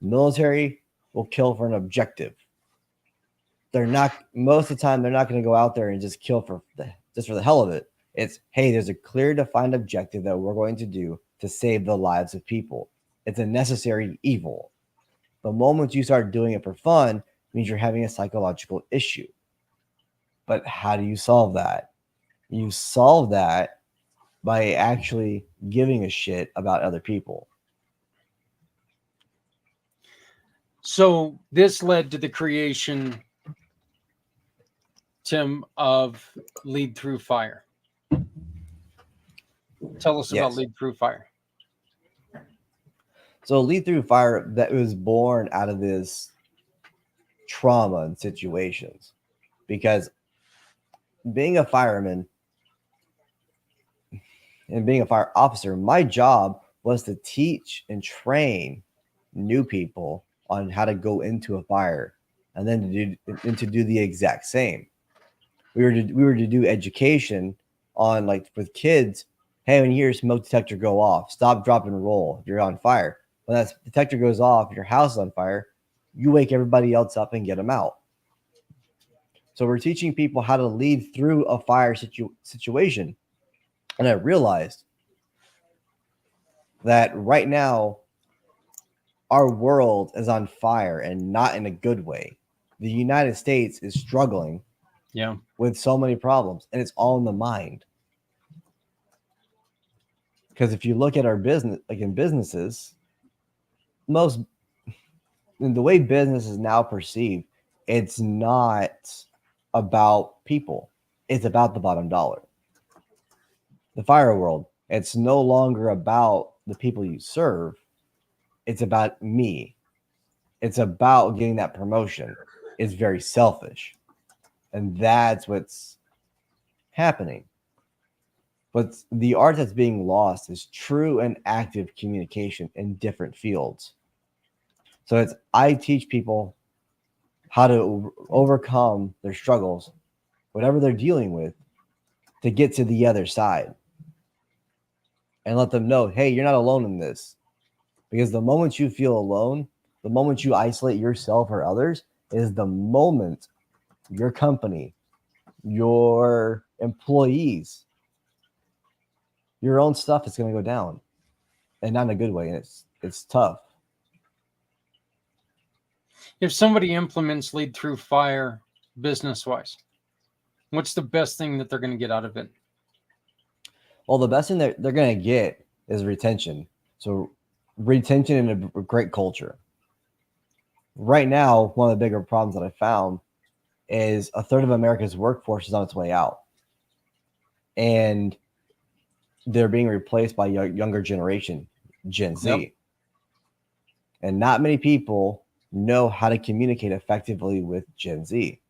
Speaker 11: Military will kill for an objective. They're not, most of the time, they're not going to go out there and just kill for the hell of it. It's, hey, there's a clear defined objective that we're going to do to save the lives of people. It's a necessary evil. The moment you start doing it for fun, it means you're having a psychological issue. But how do you solve that? You solve that by actually giving a shit about other people.
Speaker 7: So this led to the creation, Tim, of Lead Through Fire. Tell us about Lead Through Fire.
Speaker 11: So Lead Through Fire, that was born out of this trauma and situations, because being a fireman and being a fire officer, my job was to teach and train new people on how to go into a fire, and then to do the exact same. We were to do education on, like, with kids. Hey, when you hear a smoke detector go off, stop, drop, and roll if you're on fire. When that detector goes off and your house is on fire, you wake everybody else up and get them out. So we're teaching people how to lead through a fire situation. And I realized that right now, our world is on fire, and not in a good way. The United States is struggling with so many problems, and it's all in the mind. Because if you look at our business, like in businesses, the way business is now perceived, it's not about people. It's about the bottom dollar. The fire world, it's no longer about the people you serve. It's about me. It's about getting that promotion. It's very selfish. And that's what's happening. But the art that's being lost is true and active communication in different fields. So I teach people how to overcome their struggles, whatever they're dealing with, to get to the other side. And let them know, hey, you're not alone in this. Because the moment you feel alone, the moment you isolate yourself or others, is the moment your company, your employees, your own stuff is going to go down, and not in a good way. And it's tough.
Speaker 7: If somebody implements Lead Through Fire business-wise, what's the best thing that they're going to get out of it?
Speaker 11: Well, the best thing they're going to get is retention. So retention and a great culture. Right now, one of the bigger problems that I found is a third of America's workforce is on its way out. And they're being replaced by younger generation, Gen Z.
Speaker 7: Yep.
Speaker 11: And not many people know how to communicate effectively with Gen Z.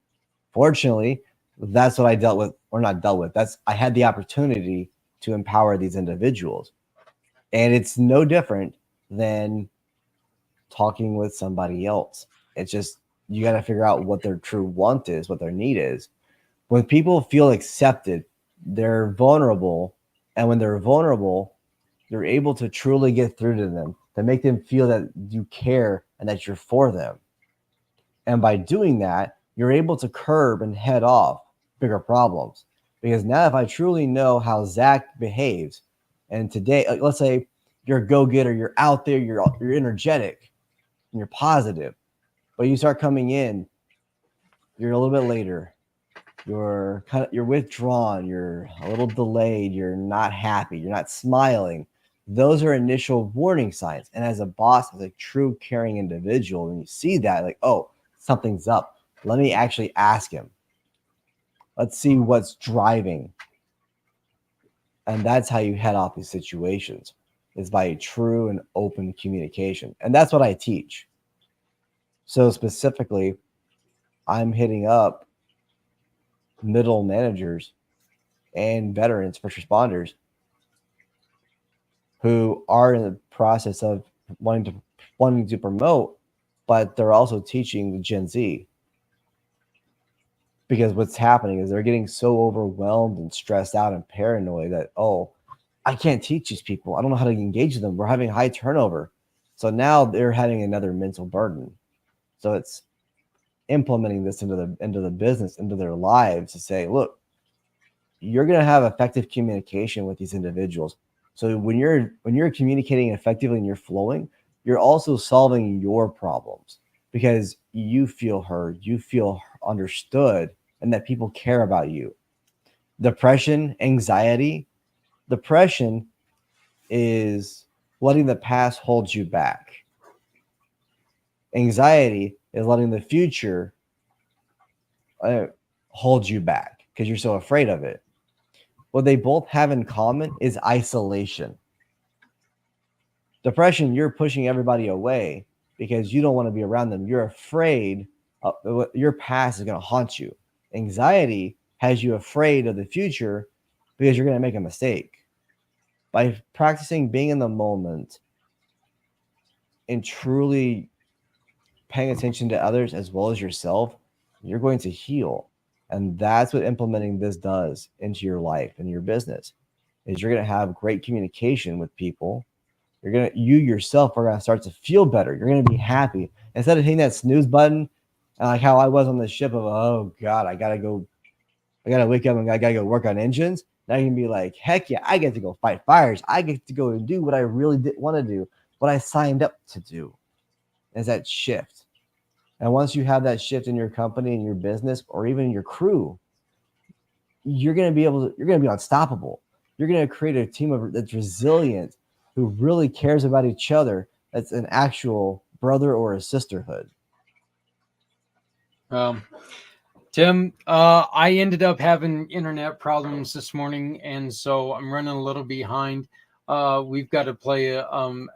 Speaker 11: Fortunately, That's what I dealt with, or not dealt with. I had the opportunity to empower these individuals. And it's no different than talking with somebody else. It's just you got to figure out what their true want is, what their need is. When people feel accepted, they're vulnerable. And when they're vulnerable, you're able to truly get through to them, to make them feel that you care and that you're for them. And by doing that, you're able to curb and head off bigger problems. Because now, if I truly know how Zach behaves, and today, like, let's say you're a go-getter, you're out there, you're energetic, and you're positive, but you start coming in, you're a little bit later, you're withdrawn, you're a little delayed, you're not happy, you're not smiling. Those are initial warning signs. And as a boss, as a true caring individual, when you see that, like, oh, something's up, let me actually ask him. Let's see what's driving. And that's how you head off these situations, is by true and open communication. And that's what I teach. So specifically, I'm hitting up middle managers and veterans, first responders, who are in the process of wanting to promote, but they're also teaching the Gen Z. Because what's happening is they're getting so overwhelmed and stressed out and paranoid that, oh, I can't teach these people. I don't know how to engage them. We're having high turnover. So now they're having another mental burden. So it's implementing this into the business, into their lives, to say, look, you're going to have effective communication with these individuals. So when you're communicating effectively and you're flowing, you're also solving your problems because you feel heard, you feel understood, and that people care about you. Depression, anxiety. Depression is letting the past hold you back. Anxiety is letting the future hold you back because you're so afraid of it. What they both have in common is isolation. Depression, you're pushing everybody away because you don't want to be around them. You're afraid your past is going to haunt you. Anxiety has you afraid of the future because you're going to make a mistake. By practicing being in the moment and truly paying attention to others as well as yourself, you're going to heal. And that's what implementing this does into your life and your business, is you're going to have great communication with people. You yourself are going to start to feel better. You're going to be happy. Instead of hitting that snooze button, like how I was on the ship of, oh God, I got to wake up and I got to go work on engines. Now you can be like, heck yeah, I get to go fight fires. I get to go and do what I really did want to do, what I signed up to do. Is that shift. And once you have that shift in your company and your business, or even your crew, you're going to be unstoppable. You're going to create a team that's resilient, who really cares about each other. That's an actual brother or a sisterhood.
Speaker 7: Tim, I ended up having internet problems this morning, and so I'm running a little behind. We've got to play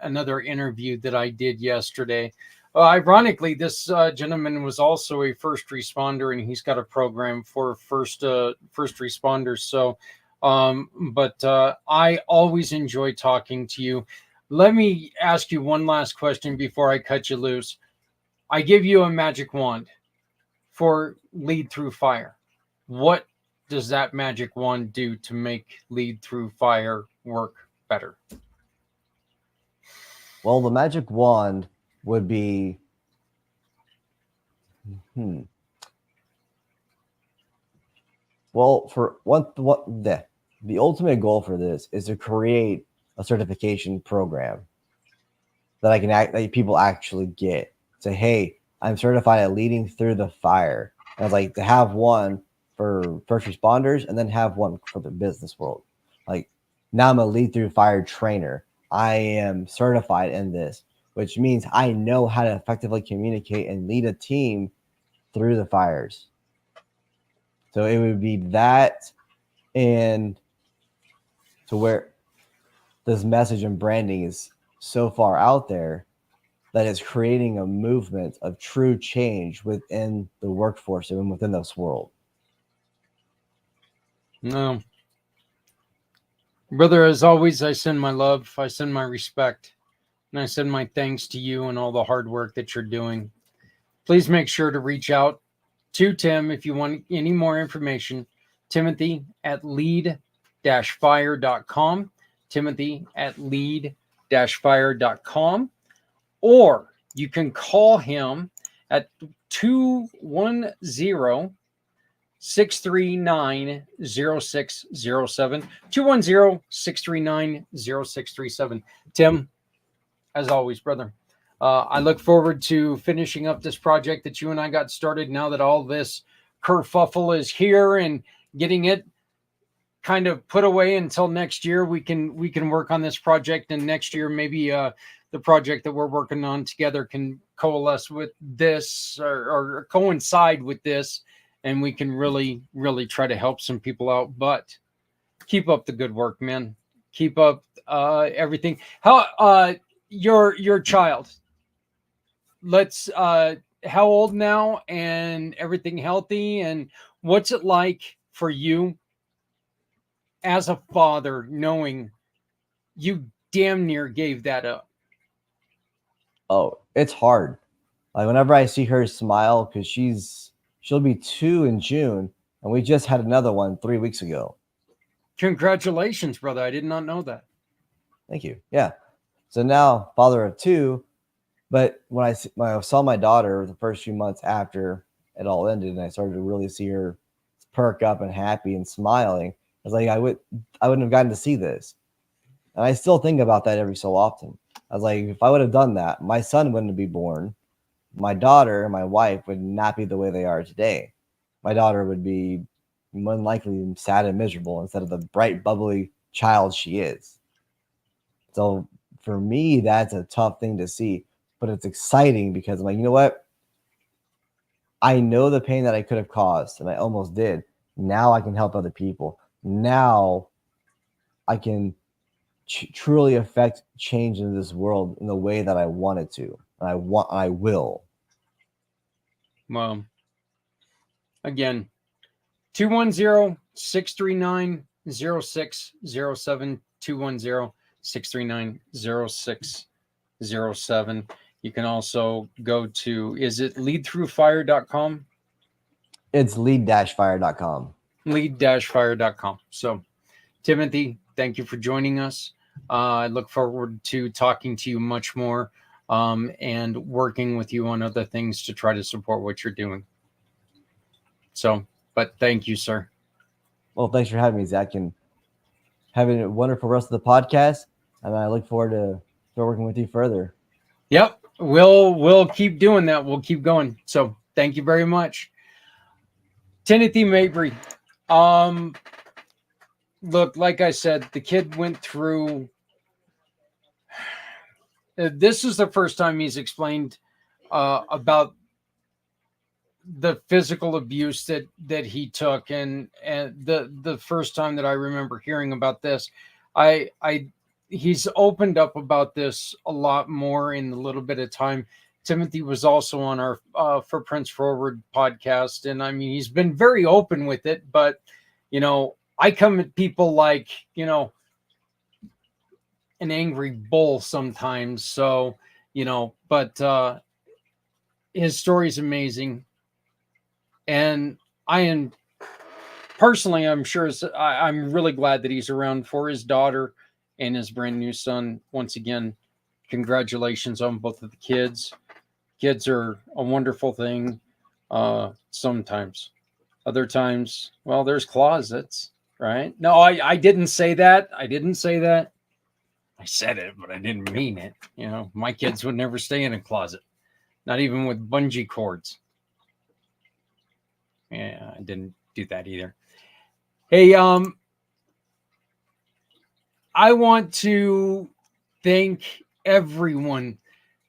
Speaker 7: another interview that I did yesterday. Ironically, this gentleman was also a first responder, and he's got a program for first responders. So, but I always enjoy talking to you. Let me ask you one last question before I cut you loose. I give you a magic wand for Lead Through Fire. What does that magic wand do to make Lead Through Fire work better?
Speaker 11: Well, the magic wand would be well, for the ultimate goal for this is to create a certification program that people actually get. Say, hey, I'm certified at leading through the fire. And it's like to have one for first responders and then have one for the business world. Like, now I'm a lead through fire trainer. I am certified in this, which means I know how to effectively communicate and lead a team through the fires. So it would be that, and to where this message and branding is so far out there that it's creating a movement of true change within the workforce and within this world.
Speaker 7: No. Brother, as always, I send my love, I send my respect, and I send my thanks to you and all the hard work that you're doing. Please make sure to reach out to Tim if you want any more information. Timothy at lead-fire.com. Timothy at lead-fire.com. Or you can call him at 210-639-0607. 210-639-0637. Tim, as always, brother, I look forward to finishing up this project that you and I got started now that all this kerfuffle is here, and getting it kind of put away until next year. We can work on this project, and next year maybe the project that we're working on together can coalesce with this or coincide with this, and we can really try to help some people out. But keep up the good work, man. Keep up everything. How your child, let's how old now, and everything healthy, and what's it like for you as a father knowing you damn near gave that up?
Speaker 11: Oh, it's hard. Like whenever I see her smile, because she'll be 2 in June, and we just had another one 3 weeks ago.
Speaker 7: Congratulations, brother. I did not know that.
Speaker 11: Thank you. Yeah. So now father of 2, but when I saw my daughter the first few months after it all ended, and I started to really see her perk up and happy and smiling, I was like, I wouldn't have gotten to see this. And I still think about that every so often. I was like, if I would have done that, my son wouldn't be born. My daughter and my wife would not be the way they are today. My daughter would be more than likely sad and miserable instead of the bright, bubbly child she is. So for me, that's a tough thing to see, but it's exciting because I'm like, you know what? I know the pain that I could have caused, and I almost did. Now I can help other people. Now I can truly affect change in this world in the way that I wanted to. And I will.
Speaker 7: Well, again, 210-639-0607, 210-639-0607. You can also go to, is it leadthroughfire.com?
Speaker 11: It's lead-fire.com.
Speaker 7: Lead-fire.com. So, Timothy, thank you for joining us. I look forward to talking to you much more, and working with you on other things to try to support what you're doing. So, but thank you, sir.
Speaker 11: Well, thanks for having me, Zach, and having a wonderful rest of the podcast. And I look forward to working with you further.
Speaker 7: Yep. We'll keep doing that. We'll keep going. So thank you very much. Timothy Mabry. Look, like I said, the kid went through, this is the first time he's explained about the physical abuse that he took, and the first time that I remember hearing about this. He's opened up about this a lot more in the little bit of time. Timothy was also on our Footprints Forward podcast, and I mean, he's been very open with it, but I come at people like, an angry bull sometimes. So, but his story is amazing. And I'm sure I'm really glad that he's around for his daughter and his brand new son. Once again, congratulations on both of the kids. Kids are a wonderful thing. Sometimes, other times, well, there's closets. Right? No, I didn't say that. I said it, but I didn't mean it. My kids would never stay in a closet, not even with bungee cords. Yeah, I didn't do that either. Hey, I want to thank everyone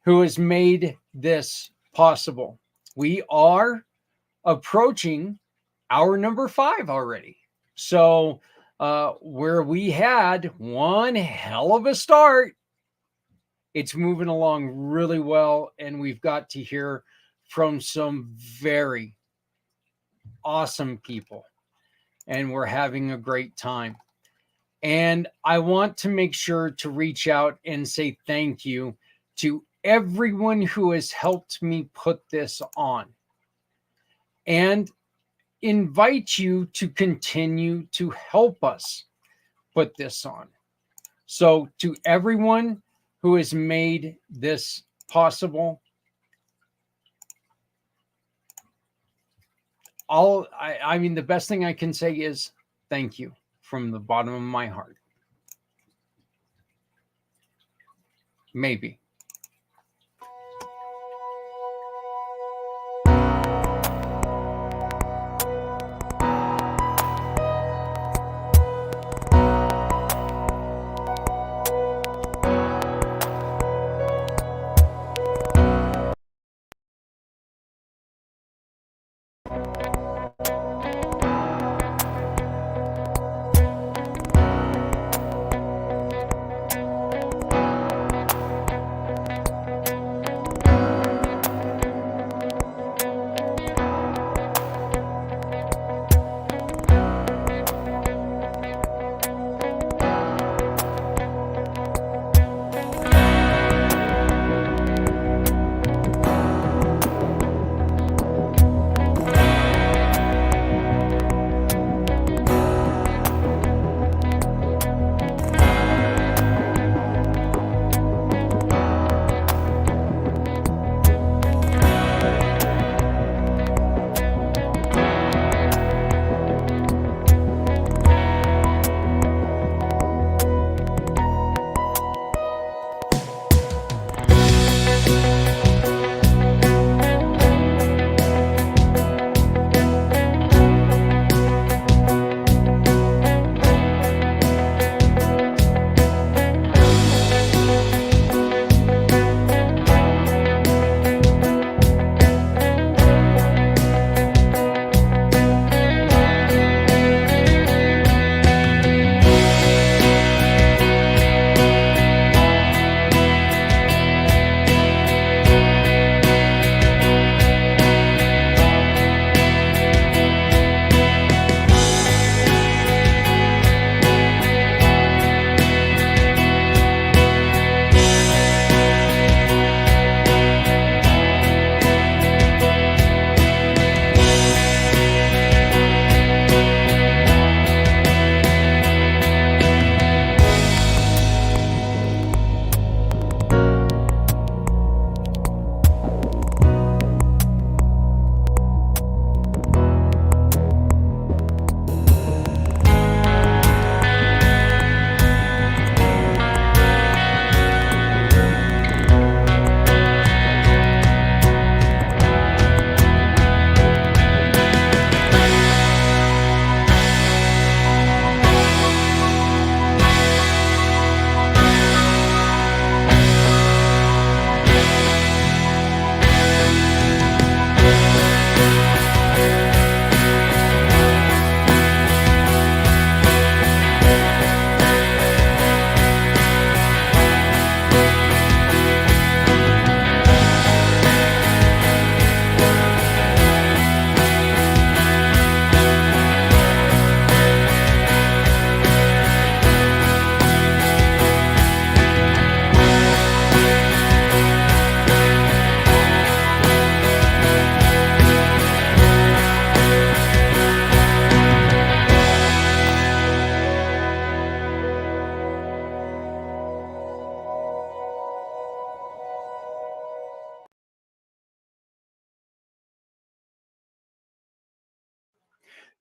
Speaker 7: who has made this possible. We are approaching hour number 5 already. So where we had one hell of a start, it's moving along really well, and we've got to hear from some very awesome people. and we're having a great time. And I want to make sure to reach out and say thank you to everyone who has helped me put this on, and invite you to continue to help us put this on. So to everyone who has made this possible, I mean, the best thing I can say is thank you from the bottom of my heart. Maybe.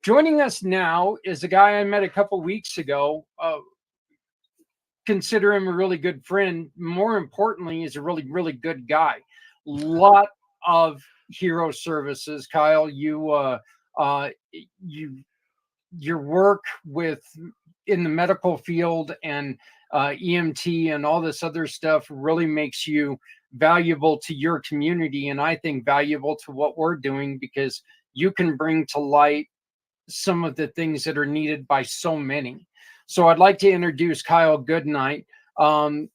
Speaker 7: Joining us now is a guy I met a couple weeks ago. Consider him a really good friend. More importantly, he's a really, really good guy. Lot of hero services, Kyle. Your work with in the medical field and EMT and all this other stuff really makes you valuable to your community, and I think valuable to what we're doing, because you can bring to light some of the things that are needed by so many. So I'd like to introduce Kyle Goodnight of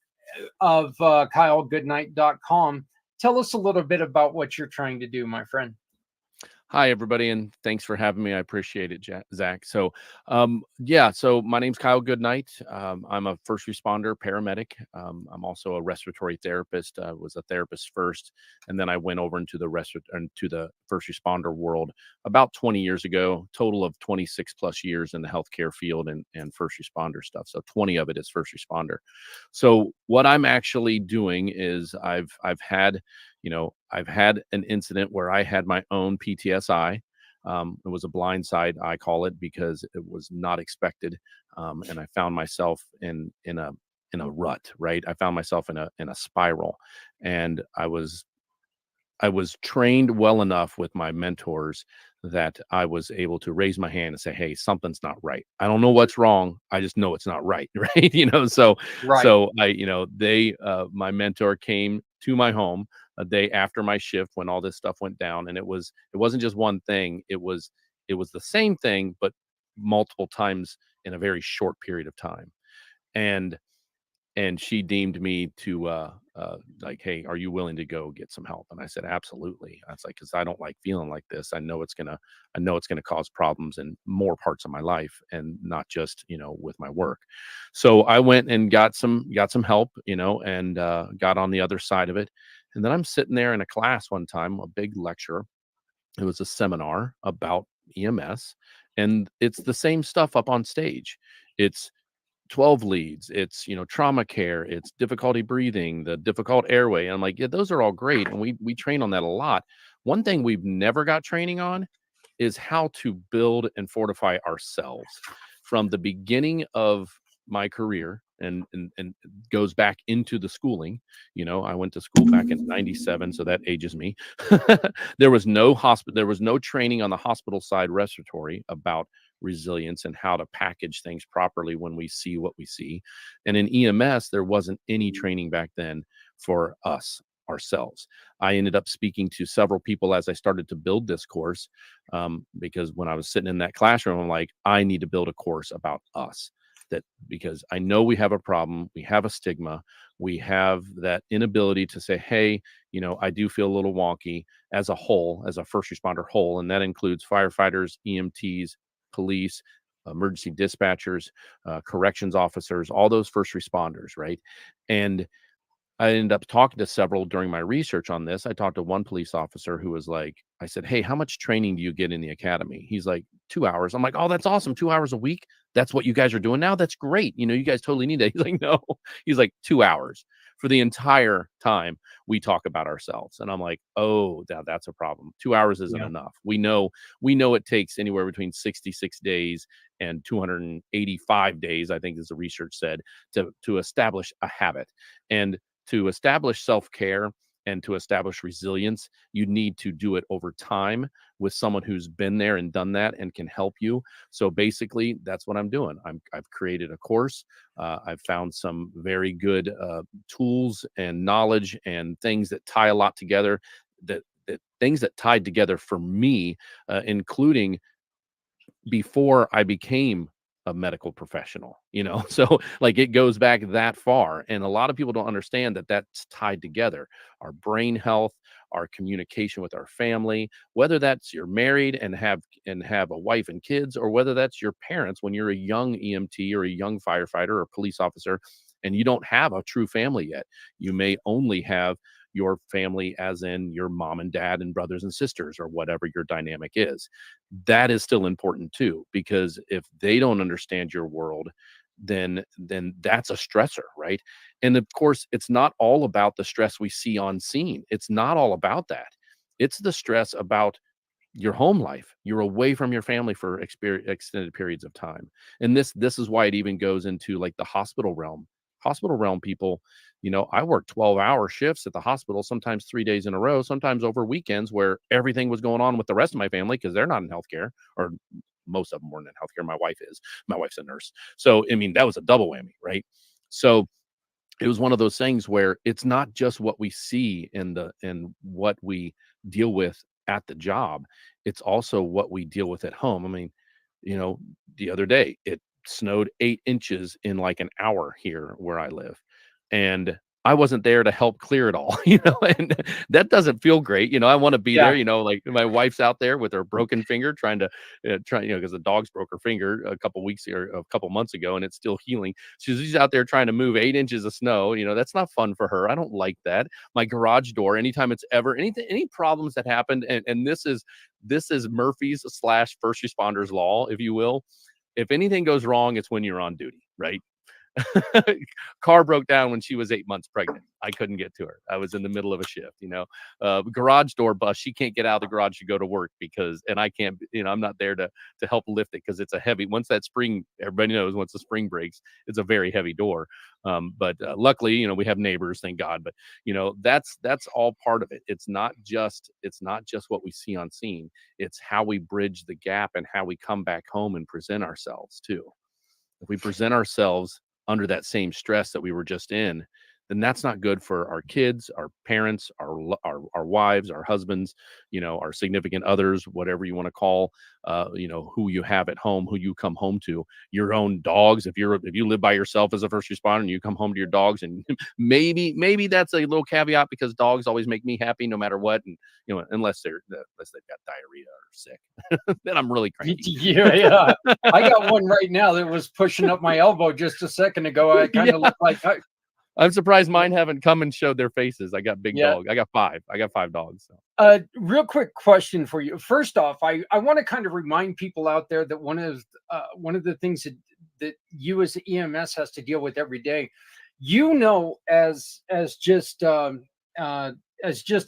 Speaker 7: KyleGoodnight.com. Tell us a little bit about what you're trying to do, my friend.
Speaker 12: Hi, everybody, and thanks for having me. I appreciate it, Zach. So, so my name's Kyle Goodnight. I'm a first responder paramedic. I'm also a respiratory therapist. I was a therapist first, and then I went over into into the first responder world about 20 years ago. Total of 26 plus years in the healthcare field and first responder stuff. So 20 of it is first responder. So what I'm actually doing is I've had I've had an incident where I had my own PTSI. It was a blind side, I call it, because it was not expected, and I found myself in a rut. Right, I found myself in a spiral, and I was trained well enough with my mentors that I was able to raise my hand and say, "Hey, something's not right. I don't know what's wrong. I just know it's not right." Right? So
Speaker 7: Right.
Speaker 12: my mentor came to my home a day after my shift when all this stuff went down, and it wasn't just one thing. It was the same thing, but multiple times in a very short period of time. And she deemed me to like, "Hey, are you willing to go get some help?" And I said, "Absolutely." I was like, "Because I don't like feeling like this. I know it's gonna cause problems in more parts of my life and not just with my work." So I went and got some help, and got on the other side of it. And then I'm sitting there in a class one time, a big lecture. It was a seminar about EMS, and it's the same stuff up on stage. It's 12 leads, it's trauma care, it's difficulty breathing, the difficult airway. And I'm like, yeah, those are all great, and we train on that a lot. One thing we've never got training on is how to build and fortify ourselves. From the beginning of my career, and goes back into the schooling. I went to school back in 97, so that ages me. There was no training on the hospital side respiratory about resilience and how to package things properly when we see what we see. And in EMS, there wasn't any training back then for us ourselves. I ended up speaking to several people as I started to build this course, because when I was sitting in that classroom, I'm like, I need to build a course about us. That because I know we have a problem, we have a stigma, we have that inability to say, hey, I do feel a little wonky as a whole, as a first responder whole, and that includes firefighters, EMTs, police, emergency dispatchers, corrections officers, all those first responders, right? And I ended up talking to several during my research on this. I talked to one police officer who was like, I said, "Hey, how much training do you get in the academy?" He's like, 2 hours. I'm like, "Oh, that's awesome. 2 hours a week. That's what you guys are doing now. That's great. You guys totally need that." He's like, "No." He's like, 2 hours for the entire time we talk about ourselves. And I'm like, "Oh, that's a problem. 2 hours isn't
Speaker 7: Yeah.
Speaker 12: enough. We know it takes anywhere between 66 days and 285 days, I think as the research said, to establish a habit. And to establish self-care and to establish resilience, you need to do it over time with someone who's been there and done that and can help you. So basically, that's what I'm doing. I've created a course. I've found some very good tools and knowledge and things that tie a lot together. That things that tied together for me, including before I became a medical professional. So like it goes back that far. And a lot of people don't understand that that's tied together. Our brain health, our communication with our family, whether that's you're married and have a wife and kids, or whether that's your parents when you're a young EMT or a young firefighter or police officer and you don't have a true family yet. You may only have your family as in your mom and dad and brothers and sisters or whatever your dynamic is. That is still important too, because if they don't understand your world, then that's a stressor, right? And of course, it's not all about the stress we see on scene. It's not all about that. It's the stress about your home life. You're away from your family for extended periods of time. And this is why it even goes into like the hospital realm. Hospital realm people, I worked 12-hour shifts at the hospital, sometimes 3 days in a row, sometimes over weekends where everything was going on with the rest of my family because they're not in healthcare, or most of them weren't in healthcare. My wife is. My wife's a nurse. So, I mean, that was a double whammy, right? So it was one of those things where it's not just what we see in what we deal with at the job. It's also what we deal with at home. I mean, the other day it snowed 8 inches in like an hour here where I live. And I wasn't there to help clear it all, and that doesn't feel great. I want to be
Speaker 7: Yeah.
Speaker 12: there, like my wife's out there with her broken finger trying to because the dog's broke her finger a couple weeks or a couple months ago and it's still healing. She's out there trying to move 8 inches of snow. That's not fun for her. I don't like that. My garage door, anytime it's ever any problems that happened, and this is Murphy's / first responders law, if you will. If anything goes wrong, it's when you're on duty, right? Car broke down when she was 8 months pregnant. I couldn't get to her. I was in the middle of a shift, garage door bust. She can't get out of the garage to go to work and I can't, I'm not there to help lift it because it's a heavy, once that spring, everybody knows once the spring breaks, it's a very heavy door. But luckily, we have neighbors, thank God. But, that's all part of it. It's not just what we see on scene. It's how we bridge the gap and how we come back home and present ourselves too. If we present ourselves under that same stress that we were just in, then that's not good for our kids, our parents, our wives, our husbands, our significant others, whatever you want to call, who you have at home, who you come home to, your own dogs. If you live by yourself as a first responder and you come home to your dogs, and maybe that's a little caveat because dogs always make me happy no matter what, and unless they've got diarrhea or sick, then I'm really cranky.
Speaker 7: Yeah. I got one right now that was pushing up my elbow just a second ago. I kind of look like.
Speaker 12: I'm surprised mine haven't come and showed their faces. I got big dogs. I got 5. I got 5 dogs. So.
Speaker 7: Real quick question for you. First off, I want to kind of remind people out there that one of the things that you as the EMS has to deal with every day, as just a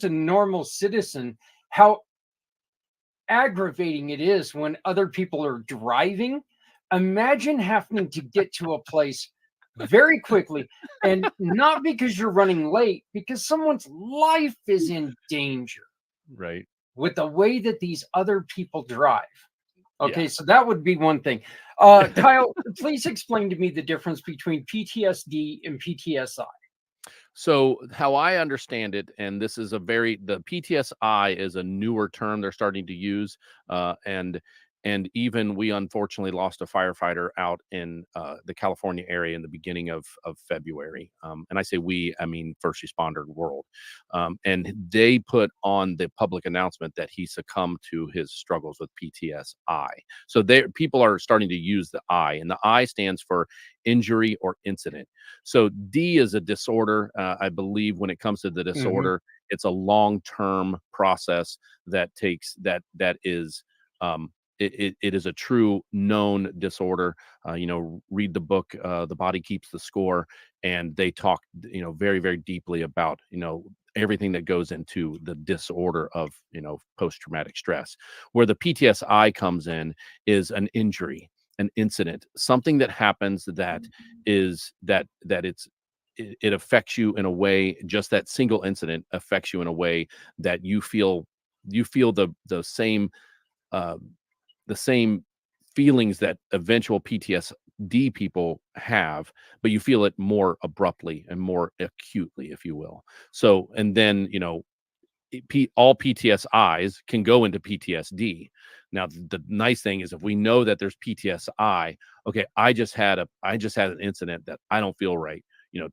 Speaker 7: normal citizen, how aggravating it is when other people are driving. Imagine having to get to a place very quickly, and not because you're running late, because someone's life is in danger,
Speaker 12: right,
Speaker 7: with the way that these other people drive. Okay,
Speaker 12: Yeah.
Speaker 7: so that would be one thing. Kyle, please explain to me the difference between PTSD and PTSI.
Speaker 12: So how I understand it, and this is the PTSI is a newer term they're starting to use, and even we unfortunately lost a firefighter out in the California area in the beginning of February. And I say we, I mean first responder world. And they put on the public announcement that he succumbed to his struggles with PTSI. So people are starting to use the I, and the I stands for injury or incident. So D is a disorder. I believe when it comes to the disorder, it's a long-term process that is it is a true known disorder. Read the book, The Body Keeps the Score, and they talk, very, very deeply about, everything that goes into the disorder of, post-traumatic stress. Where the PTSI comes in is an injury, an incident, something that happens that it affects you in a way, just that single incident affects you in a way that you feel the same feelings that eventual PTSD people have, but you feel it more abruptly and more acutely, if you will. So, and then, all PTSIs can go into PTSD. Now, the nice thing is if we know that there's PTSI, okay, I just had an incident that I don't feel right.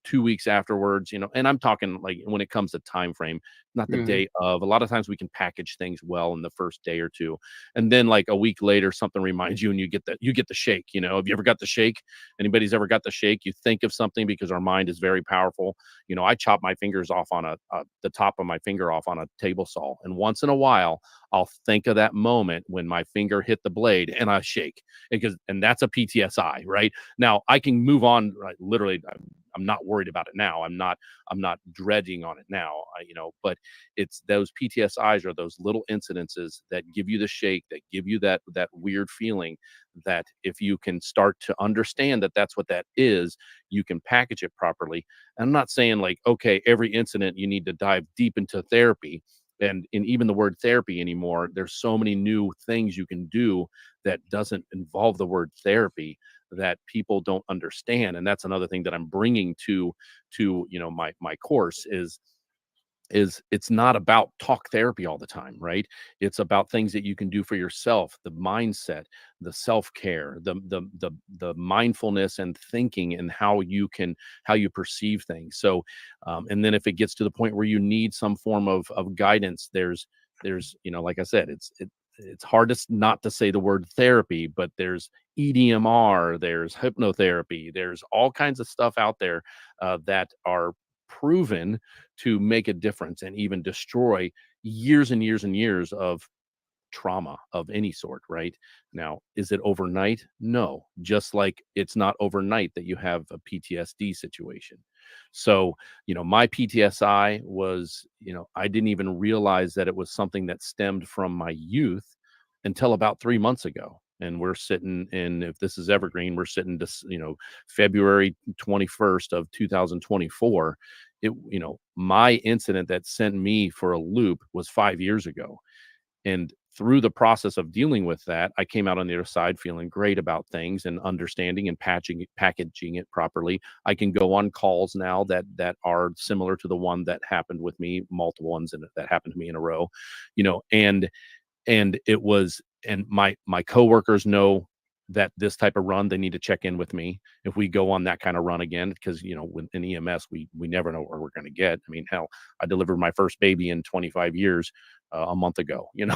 Speaker 12: 2 weeks afterwards, and I'm talking like when it comes to time frame, not the day of. A lot of times we can package things well in the first day or two, and then like a week later, something reminds you, and you get the shake. Have you ever got the shake? Anybody's ever got the shake? You think of something because our mind is very powerful. I chop my fingers off on the top of my finger off on a table saw, and once in a while, I'll think of that moment when my finger hit the blade and I shake, and that's a PTSI, right? Now I can move on. Right? Literally, I'm not worried about it now. I'm not dreading on it now. But it's those PTSIs are those little incidences that give you the shake, that give you that weird feeling. That if you can start to understand that that's what that is, you can package it properly. And I'm not saying like, okay, every incident you need to dive deep into therapy. And in even the word therapy anymore, there's so many new things you can do that doesn't involve the word therapy that people don't understand. And that's another thing that I'm bringing to my course is is it's not about talk therapy all the time, right? It's about things that you can do for yourself, the mindset, the self-care, the mindfulness and thinking, and how you perceive things. So and then if it gets to the point where you need some form of guidance, there's like I said, it's hard not to say the word therapy, but there's EDMR, there's hypnotherapy, there's all kinds of stuff out there that are proven to make a difference and even destroy years and years and years of trauma of any sort, right? Now, is it overnight? No, just like it's not overnight that you have a PTSD situation. So, my PTSI was, I didn't even realize that it was something that stemmed from my youth until about 3 months ago. And we're sitting in, if this is evergreen, we're sitting to, February 21st of 2024. My incident that sent me for a loop was 5 years ago. And through the process of dealing with that, I came out on the other side feeling great about things and understanding and packaging it properly. I can go on calls now that are similar to the one that happened with me, multiple ones that happened to me in a row, and it was, and my coworkers know that this type of run, they need to check in with me if we go on that kind of run again, because in EMS we never know where we're going to get. I mean, hell, I delivered my first baby in 25 years a month ago. You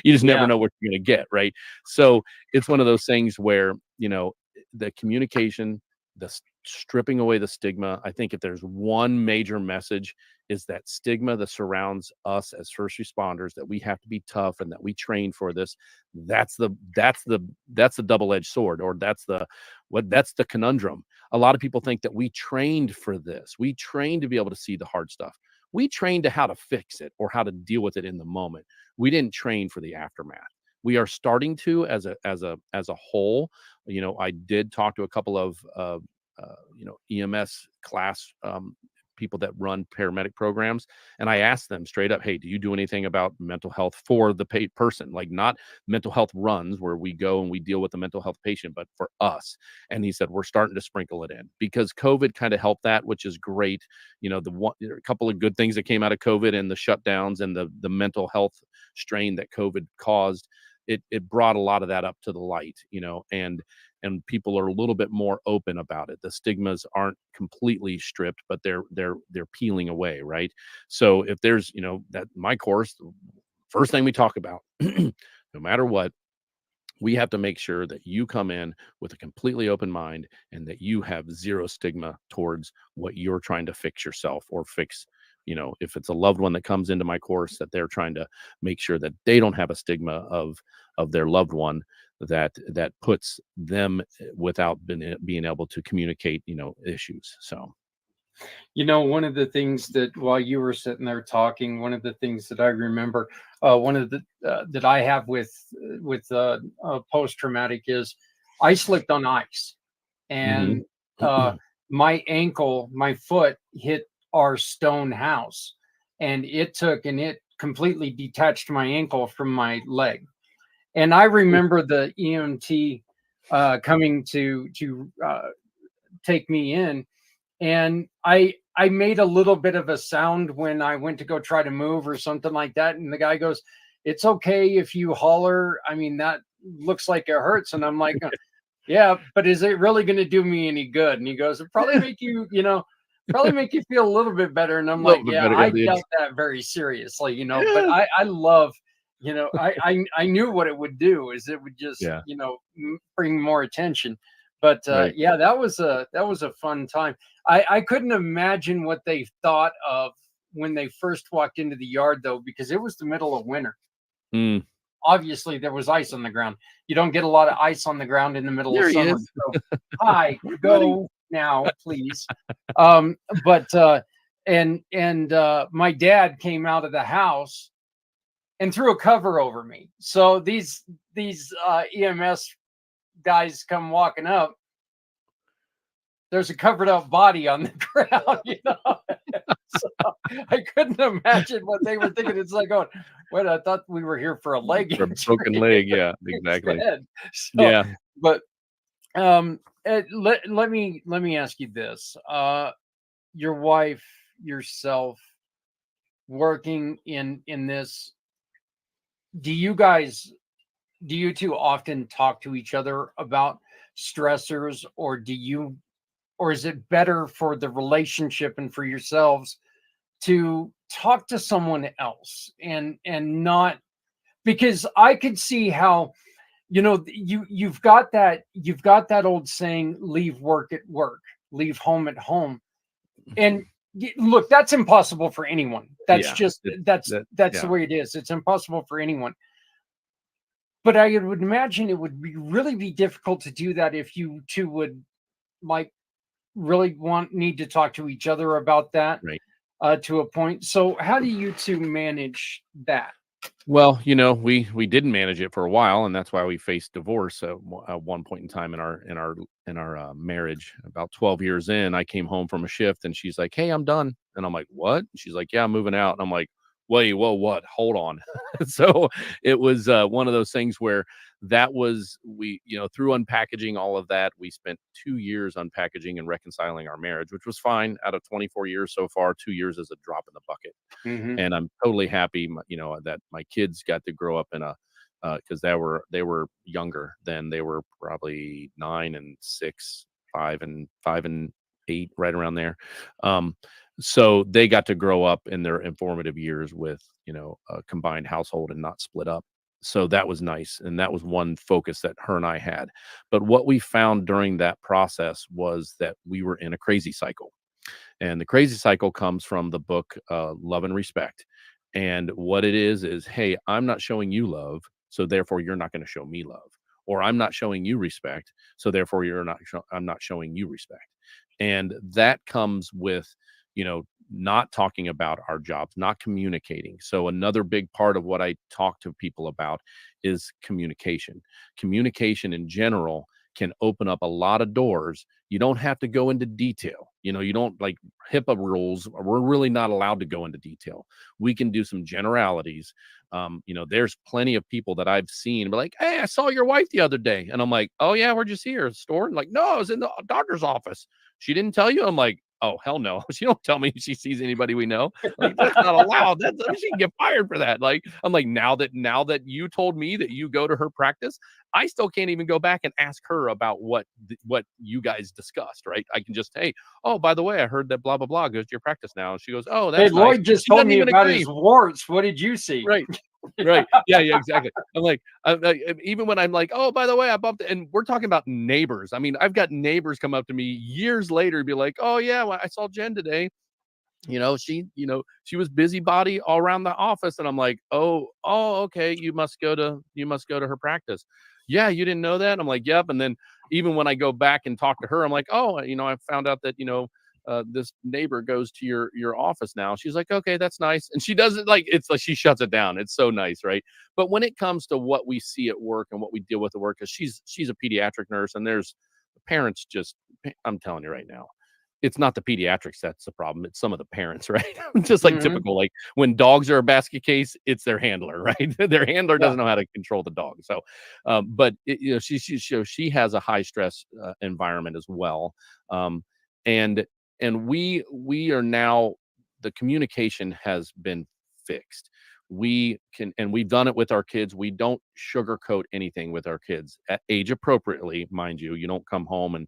Speaker 12: just never know what you're going to get, right? So it's one of those things where the communication, the stripping away the stigma. I think if there's one major message, is that stigma that surrounds us as first responders, that we have to be tough and that we train for this. That's the double-edged sword, or that's the conundrum. A lot of people think that we trained for this. We trained to be able to see the hard stuff. We trained to how to fix it or how to deal with it in the moment. We didn't train for the aftermath. We are starting to, as a whole. I did talk to a couple of EMS class people that run paramedic programs, and I asked them straight up, hey, do you do anything about mental health for the person? Like, not mental health runs where we go and we deal with the mental health patient, but for us. And he said, we're starting to sprinkle it in, because COVID kind of helped that, which is great. A couple of good things that came out of COVID and the shutdowns and the mental health strain that COVID caused, it brought a lot of that up to the light, and people are a little bit more open about it. The stigmas aren't completely stripped, but they're peeling away, right? So if there's, that my course, first thing we talk about, no matter what, we have to make sure that you come in with a completely open mind and that you have zero stigma towards what you're trying to fix yourself or fix. If it's a loved one that comes into my course, that they're trying to make sure that they don't have a stigma of their loved one that puts them without being able to communicate, issues. So,
Speaker 7: one of the things that while you were sitting there talking, one of the things that I remember, one of the that I have with post-traumatic is I slipped on ice, and my foot hit our stone house, and it completely detached my ankle from my leg. And I remember the EMT coming to take me in, and I made a little bit of a sound when I went to go try to move or something like that, and the guy goes, "It's okay if you holler. I mean, that looks like it hurts." And I'm like, "Yeah, but is it really going to do me any good?" And he goes, "It probably make you, probably make you feel a little bit better." And I'm like, "Yeah, I dealt that very seriously, but I love." I knew what it would do is it would just, bring more attention. But
Speaker 12: Right.
Speaker 7: that was a fun time. I couldn't imagine what they thought of when they first walked into the yard, though, because it was the middle of winter.
Speaker 12: Mm.
Speaker 7: Obviously, there was ice on the ground. You don't get a lot of ice on the ground in the middle
Speaker 12: There
Speaker 7: of
Speaker 12: he
Speaker 7: summer.
Speaker 12: is.
Speaker 7: So, hi, go now, please. My dad came out of the house and threw a cover over me. So these EMS guys come walking up. There's a covered up body on the ground, So I couldn't imagine what they were thinking. It's like, going, wait, I thought we were here for a leg
Speaker 12: For a
Speaker 7: injury.
Speaker 12: broken leg, yeah, exactly.
Speaker 7: So,
Speaker 12: Yeah.
Speaker 7: But let me ask you this: your wife, yourself, working in this, do you two often talk to each other about stressors, or is it better for the relationship and for yourselves to talk to someone else and not, because I could see how, you've got that old saying, leave work at work, leave home at home. And look, that's impossible for anyone. That's just that's the way it is. It's impossible for anyone. But I would imagine it would really be difficult to do that if you two would really need to talk to each other about that,
Speaker 12: right?
Speaker 7: To a point. So how do you two manage that?
Speaker 12: Well, we didn't manage it for a while, and that's why we faced divorce at one point in time in our marriage. About 12 years in, I came home from a shift, and she's like, "Hey, I'm done," and I'm like, "What?" And she's like, "Yeah, I'm moving out," and I'm like, "Wait, whoa, what? Hold on." So it was one of those things where through unpackaging all of that, we spent 2 years unpackaging and reconciling our marriage, which was fine. Out of 24 years so far, 2 years is a drop in the bucket. And I'm totally happy, that my kids got to grow up in because they were younger then. They were probably 9 and 6, 5 and 8, right around there. So they got to grow up in their informative years with, a combined household and not split up. So that was nice. And that was one focus that her and I had. But what we found during that process was that we were in a crazy cycle. And the crazy cycle comes from the book, Love and Respect. And what it is, hey, I'm not showing you love, so therefore you're not going to show me love. Or I'm not showing you respect, so therefore I'm not showing you respect. And that comes with, not talking about our jobs, not communicating. So another big part of what I talk to people about is communication. Communication in general can open up a lot of doors. You don't have to go into detail. You don't, like HIPAA rules. We're really not allowed to go into detail. We can do some generalities. There's plenty of people that I've seen be like, "Hey, I saw your wife the other day." And I'm like, "Oh yeah, where'd you see her? Store?" And like, "No, I was in the doctor's office." "She didn't tell you?" I'm like, "Oh, hell no." She don't tell me she sees anybody we know. Like, that's not allowed. She can get fired for that. Like, I'm like, now that you told me that you go to her practice, I still can't even go back and ask her about what you guys discussed, right? I can just, "Hey, oh, by the way, I heard that blah, blah, blah goes to your practice now." And she goes, "Oh,
Speaker 7: Hey,
Speaker 12: that's nice."
Speaker 7: Lloyd just
Speaker 12: She
Speaker 7: told
Speaker 12: doesn't
Speaker 7: me
Speaker 12: even
Speaker 7: about
Speaker 12: agree.
Speaker 7: his warts. What did you see?
Speaker 12: Right. Right. Yeah, exactly. I'm like, even when I'm like, "Oh, by the way, I bumped," and we're talking about neighbors. I mean, I've got neighbors come up to me years later and be like, "Oh yeah, well, I saw Jen today. She was busybody all around the office." And I'm like, oh, okay. You must go to her practice. "Yeah, you didn't know that?" I'm like, "Yep." And then even when I go back and talk to her, I'm like, "Oh, I found out that, this neighbor goes to your office now." She's like, "Okay, that's nice." And she does it it's like she shuts it down. It's so nice, right? But when it comes to what we see at work and what we deal with at work, because she's a pediatric nurse, and there's parents I'm telling you right now, it's not the pediatrics that's the problem. It's some of the parents, right? Just like typical, like when dogs are a basket case, it's their handler, right? Their handler doesn't know how to control the dog. So, but she has a high stress environment as well. And we are now, the communication has been fixed. We've done it with our kids. We don't sugarcoat anything with our kids, at age appropriately, mind you. You don't come home and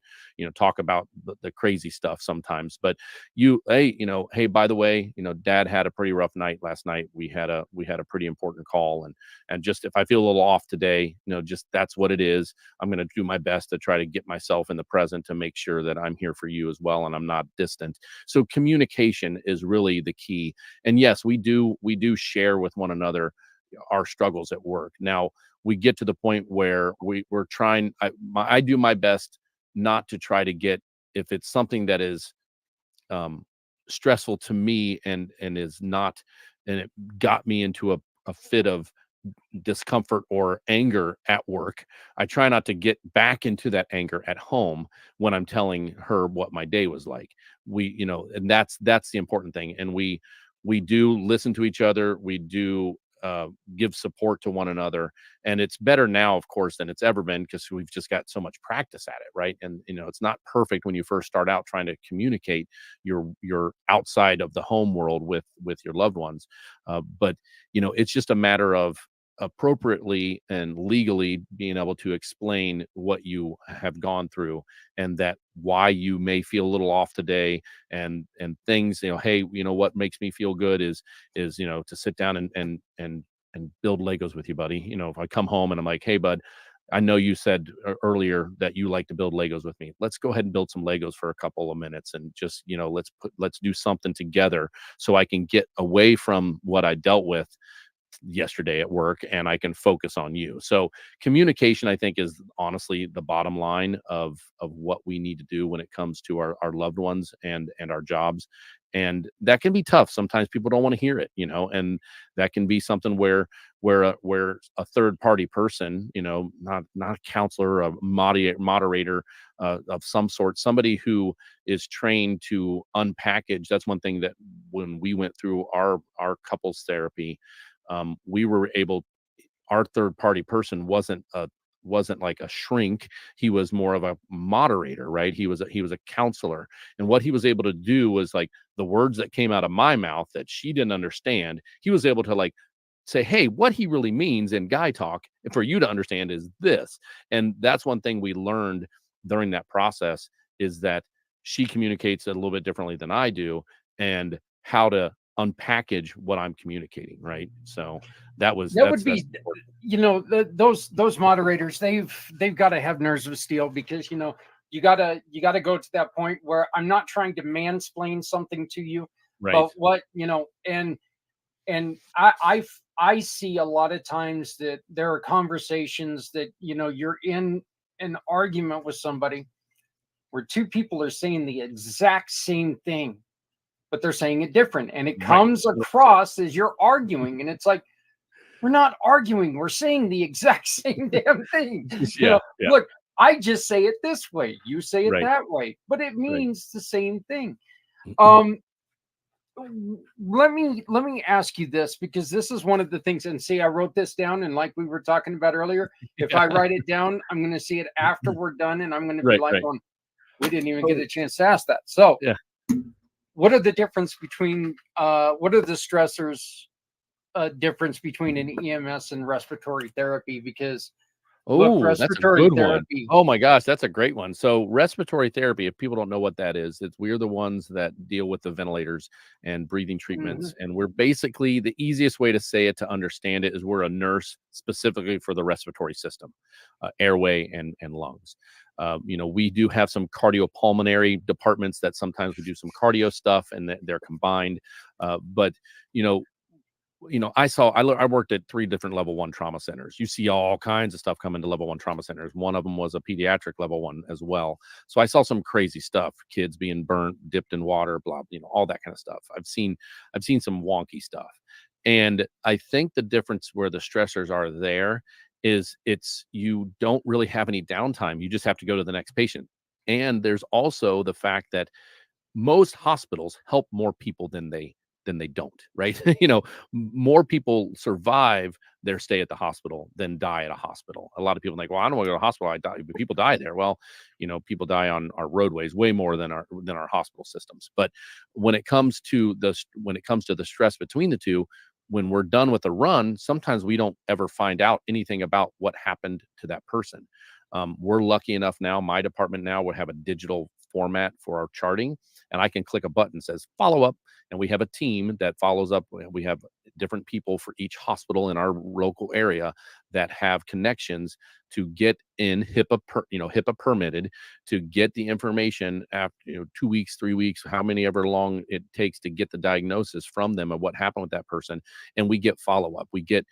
Speaker 12: talk about the crazy stuff sometimes, but hey, by the way, dad had a pretty rough night last night. We had a pretty important call, and just, if I feel a little off today, just that's what it is. I'm going to do my best to try to get myself in the present to make sure that I'm here for you as well, and I'm not distant. So communication is really the key. And yes, we do share with one another our struggles at work. Now we get to the point where we're trying. I do my best not to try to get, if it's something that is stressful to me and is not, and it got me into a fit of discomfort or anger at work, I try not to get back into that anger at home when I'm telling her what my day was like. And that's the important thing. And we do listen to each other. We do give support to one another. And it's better now, of course, than it's ever been, because we've just got so much practice at it, right? And it's not perfect when you first start out trying to communicate your outside of the home world with your loved ones, but it's just a matter of appropriately and legally being able to explain what you have gone through, and that why you may feel a little off today, and things, hey, what makes me feel good is to sit down and build Legos with you, buddy. If I come home and I'm like, hey bud, I know you said earlier that you like to build Legos with me. Let's go ahead and build some Legos for a couple of minutes, and just let's do something together, so I can get away from what I dealt with yesterday at work, and I can focus on you. So communication, I think, is honestly the bottom line of what we need to do when it comes to our loved ones and our jobs. And that can be tough. Sometimes people don't want to hear it, and that can be something where a third party person, not a counselor, a moderator of some sort, somebody who is trained to unpackage. That's one thing that when we went through our couples therapy, we were able, our third party person wasn't like a shrink. He was more of a moderator, right? He was a counselor. And what he was able to do was, like, the words that came out of my mouth that she didn't understand, he was able to, like, say, hey, what he really means in guy talk for you to understand is this. And that's one thing we learned during that process, is that she communicates a little bit differently than I do, and how to unpackage what I'm communicating, right? So that would be,
Speaker 5: those moderators, they've got to have nerves of steel, because you gotta go to that point where I'm not trying to mansplain something to you,
Speaker 12: right?
Speaker 5: But what and I see a lot of times that there are conversations that you're in an argument with somebody where two people are saying the exact same thing, but they're saying it different, and it comes across as you're arguing, and it's like, we're not arguing, we're saying the exact same damn thing. Look, I just say it this way, you say it that way, but it means the same thing. Let me ask you this, because this is one of the things, and see, I wrote this down, and like we were talking about earlier, if I write it down, I'm going to see it after we're done, and I'm going to be like, we didn't even get a chance to ask that. So what are the difference between what are the stressors difference between an EMS and respiratory therapy? Because
Speaker 12: that's a good one. Oh my gosh, that's a great one. So respiratory therapy, if people don't know what that is, we're the ones that deal with the ventilators and breathing treatments. And we're basically, the easiest way to say it, to understand it, is we're a nurse specifically for the respiratory system, airway and lungs. We do have some cardiopulmonary departments that sometimes we do some cardio stuff, and they're combined. But I worked at 3 different level 1 trauma centers. You see all kinds of stuff come into level 1 trauma centers. One of them was a pediatric level 1 as well. So I saw some crazy stuff, kids being burnt, dipped in water, blah, all that kind of stuff. I've seen some wonky stuff. And I think the difference where the stressors are there is you don't really have any downtime. You just have to go to the next patient. And there's also the fact that most hospitals help more people than they don't, right? More people survive their stay at the hospital than die at a hospital. A lot of people are like, well, I don't want to go to the hospital. I die, but people die there. Well, people die on our roadways way more than our hospital systems. But when it comes to the stress between the two, when we're done with the run, sometimes we don't ever find out anything about what happened to that person. We're lucky enough now, my department now would have a digital format for our charting, and I can click a button that says follow up, and we have a team that follows up. We have different people for each hospital in our local area that have connections to get in HIPAA permitted, to get the information after 2 weeks, 3 weeks, ever long it takes to get the diagnosis from them of what happened with that person. And we get follow up. We get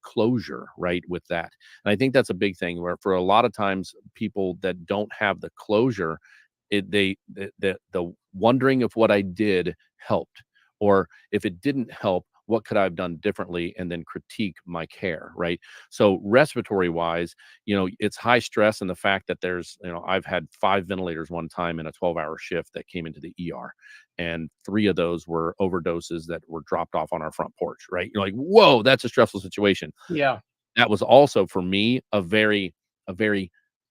Speaker 12: closure, right, with that. And I think that's a big thing, where for a lot of times people that don't have the closure, the wondering if what I did helped, or if it didn't help, what could I have done differently, and then critique my care, right? So respiratory wise, it's high stress, and the fact that I've had 5 ventilators one time in a 12-hour shift that came into the ER, and 3 of those were overdoses that were dropped off on our front porch, right? You're like, whoa, that's a stressful situation.
Speaker 7: Yeah.
Speaker 12: That was also for me a very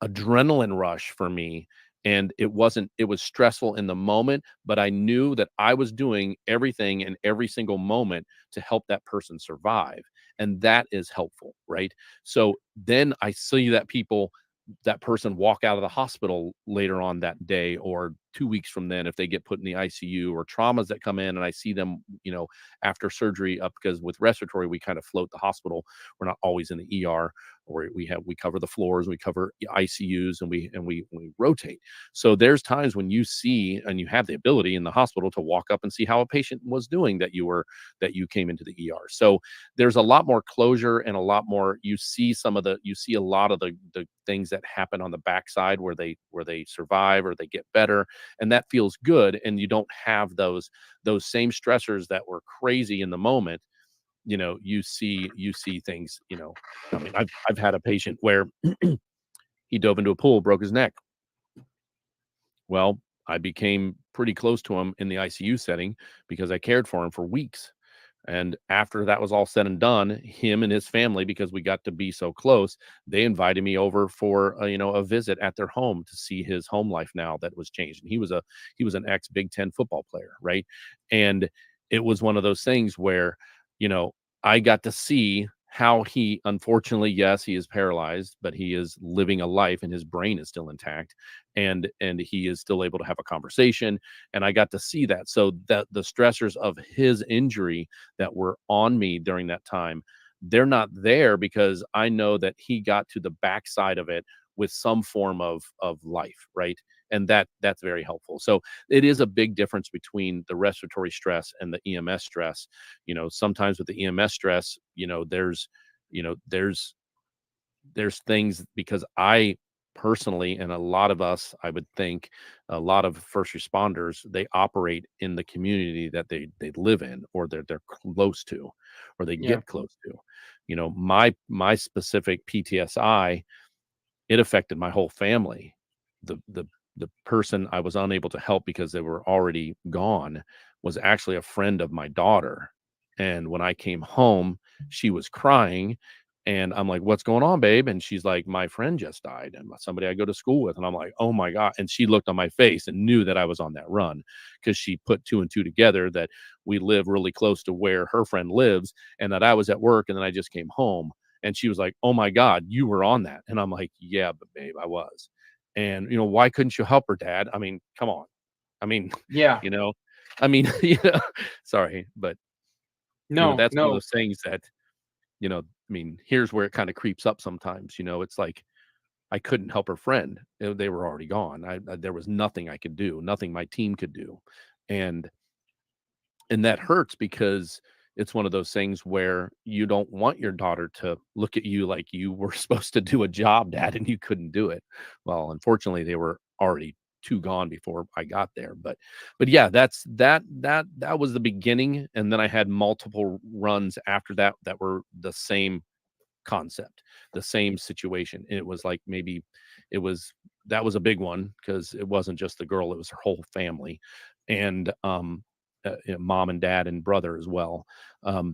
Speaker 12: adrenaline rush for me, and it was stressful in the moment, but I knew that I was doing everything in every single moment to help that person survive, and that is helpful, right? So then I see that person walk out of the hospital later on that day, or 2 weeks from then if they get put in the ICU, or traumas that come in and I see them, after surgery up, because with respiratory we kind of float the hospital. We're not always in the ER, or we cover the floors, we cover ICUs, and we rotate. So there's times when you see and you have the ability in the hospital to walk up and see how a patient was doing that you came into the ER. So there's a lot more closure, and a lot more, you see a lot of the things that happen on the backside where they survive or they get better, and that feels good, and you don't have those same stressors that were crazy in the moment. You see things, I mean, I've had a patient where he dove into a pool, broke his neck. Well, I became pretty close to him in the ICU setting because I cared for him for weeks. And after that was all said and done, him and his family, because we got to be so close, they invited me over for a visit at their home to see his home life now that was changed. And he was an ex Big Ten football player, right? And it was one of those things where, I got to see how he, unfortunately, yes, he is paralyzed, but he is living a life and his brain is still intact, and he is still able to have a conversation. And I got to see that. So that the stressors of his injury that were on me during that time, they're not there, because I know that he got to the backside of it with some form of life, right? And that's very helpful. So it is a big difference between the respiratory stress and the EMS stress. Sometimes with the EMS stress, there's things, because I personally, and a lot of us, I would think, a lot of first responders, they operate in the community that they live in, or they're close to, or they
Speaker 7: Yeah.
Speaker 12: get close to. My specific PTSI, it affected my whole family. The person I was unable to help because they were already gone was actually a friend of my daughter. And when I came home, she was crying, and I'm like, "What's going on, babe?" And she's like, "My friend just died, and somebody I go to school with." And I'm like, "Oh my God." And she looked on my face and knew that I was on that run, because she put 2 and 2 together, that we live really close to where her friend lives, and that I was at work and then I just came home. And she was like, "Oh my God, you were on that." And I'm like, "Yeah, but babe, I was." And, why couldn't you help her, Dad? I mean, come on. I mean,
Speaker 7: Yeah.
Speaker 12: you know, I mean, sorry, but
Speaker 7: No,
Speaker 12: that's one of
Speaker 7: no.
Speaker 12: those things that, I mean, here's where it kind of creeps up sometimes. It's like I couldn't help her friend. They were already gone. There was nothing I could do, nothing my team could do. And that hurts, because it's one of those things where you don't want your daughter to look at you like you were supposed to do a job, Dad, and you couldn't do it. Well, unfortunately, they were already too gone before I got there. But yeah, that was the beginning, and then I had multiple runs after that that were the same concept, the same situation. And it was like, maybe that was a big one, because it wasn't just the girl, it was her whole family. And mom and dad and brother as well.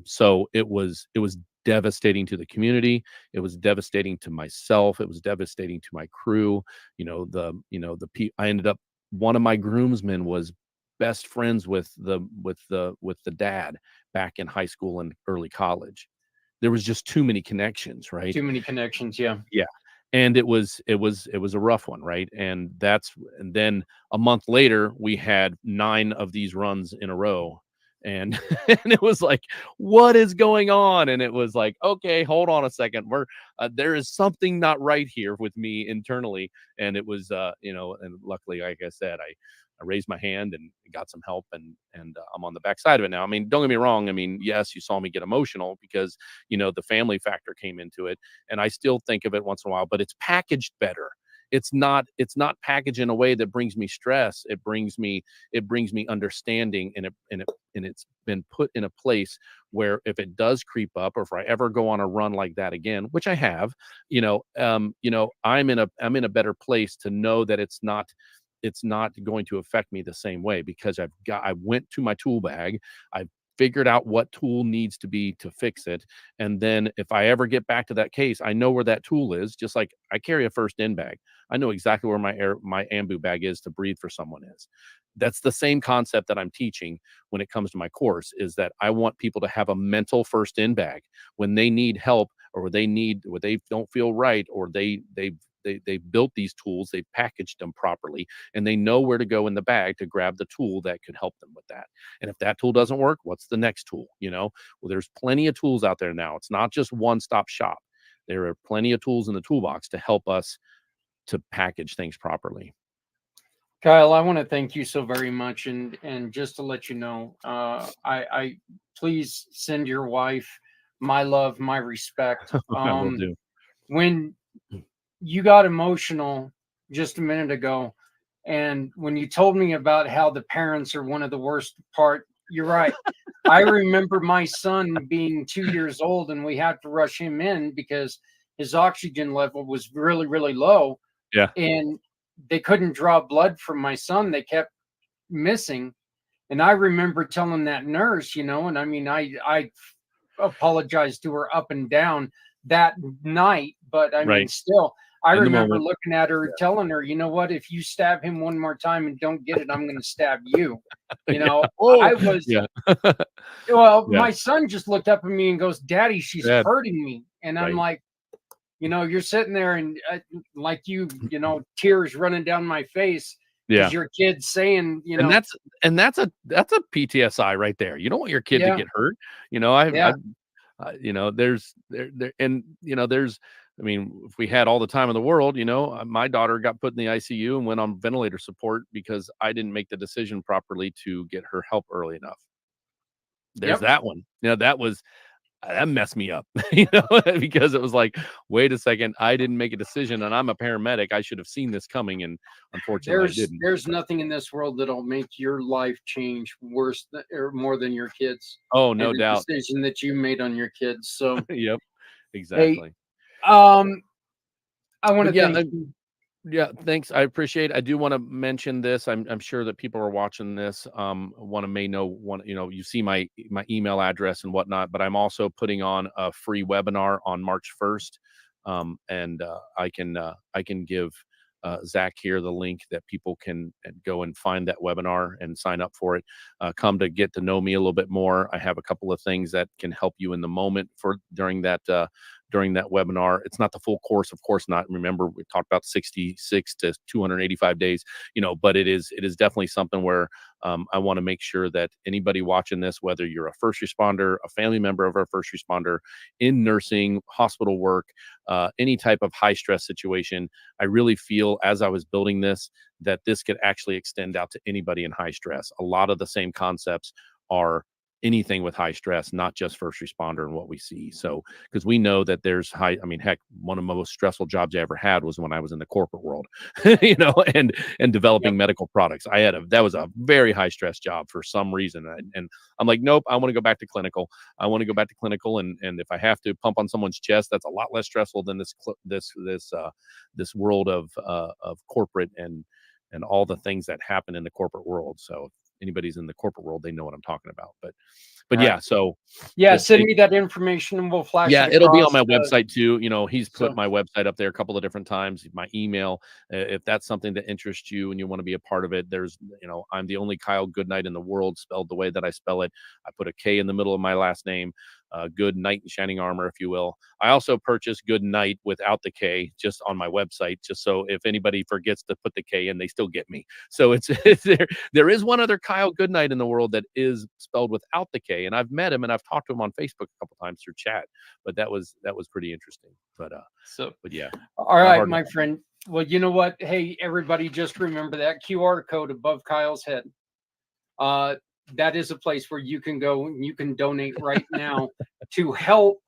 Speaker 12: So it was devastating to the community. It was devastating to myself. It was devastating to my crew. I ended up, one of my groomsmen was best friends with the dad back in high school and early college. There was just too many connections, right?
Speaker 7: Too many connections. Yeah.
Speaker 12: Yeah. And it was a rough one, right? And then a month later, we had 9 of these runs in a row. And and it was like, what is going on? And it was like, okay, hold on a second. There is something not right here with me internally. And it was, and luckily, like I said, I raised my hand and got some help, and I'm on the backside of it now. I mean, don't get me wrong. I mean, yes, you saw me get emotional because, the family factor came into it, and I still think of it once in a while, but it's packaged better. it's not packaged in a way that brings me stress. It brings me understanding, and it's been put in a place where if it does creep up, or if I ever go on a run like that again, which I have, I'm in a better place to know that it's not going to affect me the same way, because I went to my tool bag. I figured out what tool needs to be to fix it. And then if I ever get back to that case, I know where that tool is. Just like I carry a first in bag. I know exactly where my ambu bag is to breathe for someone is. That's the same concept that I'm teaching when it comes to my course, is that I want people to have a mental first in bag when they need help, or they don't feel right, or they've built these tools, they've packaged them properly, and they know where to go in the bag to grab the tool that could help them with that. And if that tool doesn't work, what's the next tool? Well, there's plenty of tools out there now. It's not just one-stop shop. There are plenty of tools in the toolbox to help us to package things properly.
Speaker 3: Kyle, I want to thank you so very much, and just to let you know, I please send your wife my love, my respect.
Speaker 12: I will do.
Speaker 3: When you got emotional just a minute ago, and when you told me about how the parents are one of the worst part, you're right. I remember my son being 2 years old, and we had to rush him in because his oxygen level was really, really low.
Speaker 12: Yeah.
Speaker 3: And they couldn't draw blood from my son. They kept missing. And I remember telling that nurse, and I mean, I apologized to her up and down that night, but I mean, still, I remember looking at her, telling her, you know what, if you stab him one more time and don't get it, I'm going to stab you. I was, my son just looked up at me and goes, Daddy, she's hurting me. And I'm like, you're sitting there and tears running down my face.
Speaker 12: Yeah.
Speaker 3: Your kid's saying,
Speaker 12: and that's a PTSI right there. You don't want your kid to get hurt. I mean, if we had all the time in the world, my daughter got put in the ICU and went on ventilator support because I didn't make the decision properly to get her help early enough. There's that one. That messed me up, because it was like, wait a second, I didn't make a decision, and I'm a paramedic. I should have seen this coming, and unfortunately, I didn't.
Speaker 3: There's nothing in this world that'll make your life change worse or more than your kids.
Speaker 12: Oh, no doubt.
Speaker 3: The decision that you made on your kids. So,
Speaker 12: yep, exactly.
Speaker 3: Hey, I want to thank you.
Speaker 12: Yeah, thanks. I appreciate it. I do want to mention this. I'm sure that people are watching this. You see my email address and whatnot, but I'm also putting on a free webinar on March 1st. I can give Zach here the link that people can go and find that webinar and sign up for it. Come to get to know me a little bit more. I have a couple of things that can help you in the moment during that webinar. It's not the full course, of course not. Remember, we talked about 66 to 285 days, but it is definitely something where I want to make sure that anybody watching this, whether you're a first responder, a family member of a first responder, in nursing, hospital work, any type of high stress situation, I really feel as I was building this, that this could actually extend out to anybody in high stress. A lot of the same concepts are anything with high stress, not just first responder and what we see. So, because we know that there's heck, one of the most stressful jobs I ever had was when I was in the corporate world, and developing medical products. That was a very high stress job for some reason. And I'm like, nope, I want to go back to clinical. And if I have to pump on someone's chest, that's a lot less stressful than this world of corporate and all the things that happen in the corporate world. So anybody's in the corporate world, they know what I'm talking about. But yeah, so
Speaker 3: send me that information and we'll flash it.
Speaker 12: It'll be on my website too. He's put my website up there a couple of different times, my email. If that's something that interests you and you want to be a part of it, there's, I'm the only Kyle Goodnight in the world spelled the way that I spell it. I put a K in the middle of my last name. Good Knight in Shining Armor, if you will. I also purchased Good Night without the K just on my website, just so if anybody forgets to put the K in, they still get me. So it's there is one other Kyle Goodnight in the world that is spelled without the K, and I've met him and I've talked to him on Facebook a couple times through chat. But that was pretty interesting. But yeah.
Speaker 3: All right, my friend. Well, you know what? Hey, everybody, just remember that QR code above Kyle's head. That is a place where you can go and you can donate right now to help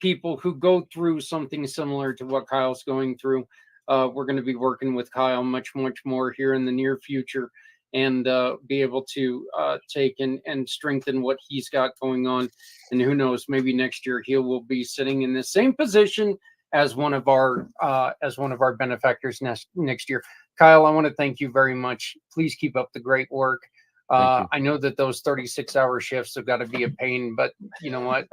Speaker 3: people who go through something similar to what Kyle's going through.
Speaker 7: we're going to be working with Kyle much more here in the near future, and be able to take and strengthen what he's got going on. And who knows, maybe next year he will be sitting in the same position as one of our benefactors next year. Kyle, I want to thank you very much. Please keep up the great work. I know that those 36-hour shifts have got to be a pain, but you know what?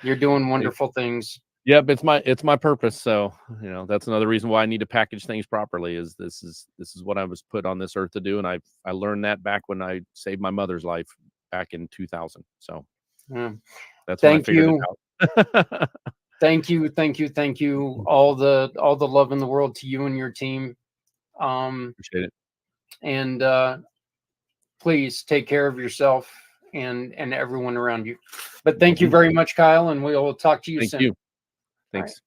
Speaker 7: You're doing wonderful things.
Speaker 12: Yep, it's my purpose. So, that's another reason why I need to package things properly. Is this is what I was put on this earth to do, and I learned that back when I saved my mother's life back in 2000. So, that's when I figured it out.
Speaker 7: Thank you. All the love in the world to you and your team.
Speaker 12: Appreciate it.
Speaker 7: And please take care of yourself and everyone around you. But thank you very much, Kyle, and we will talk to you soon.
Speaker 12: Thank you. Thanks.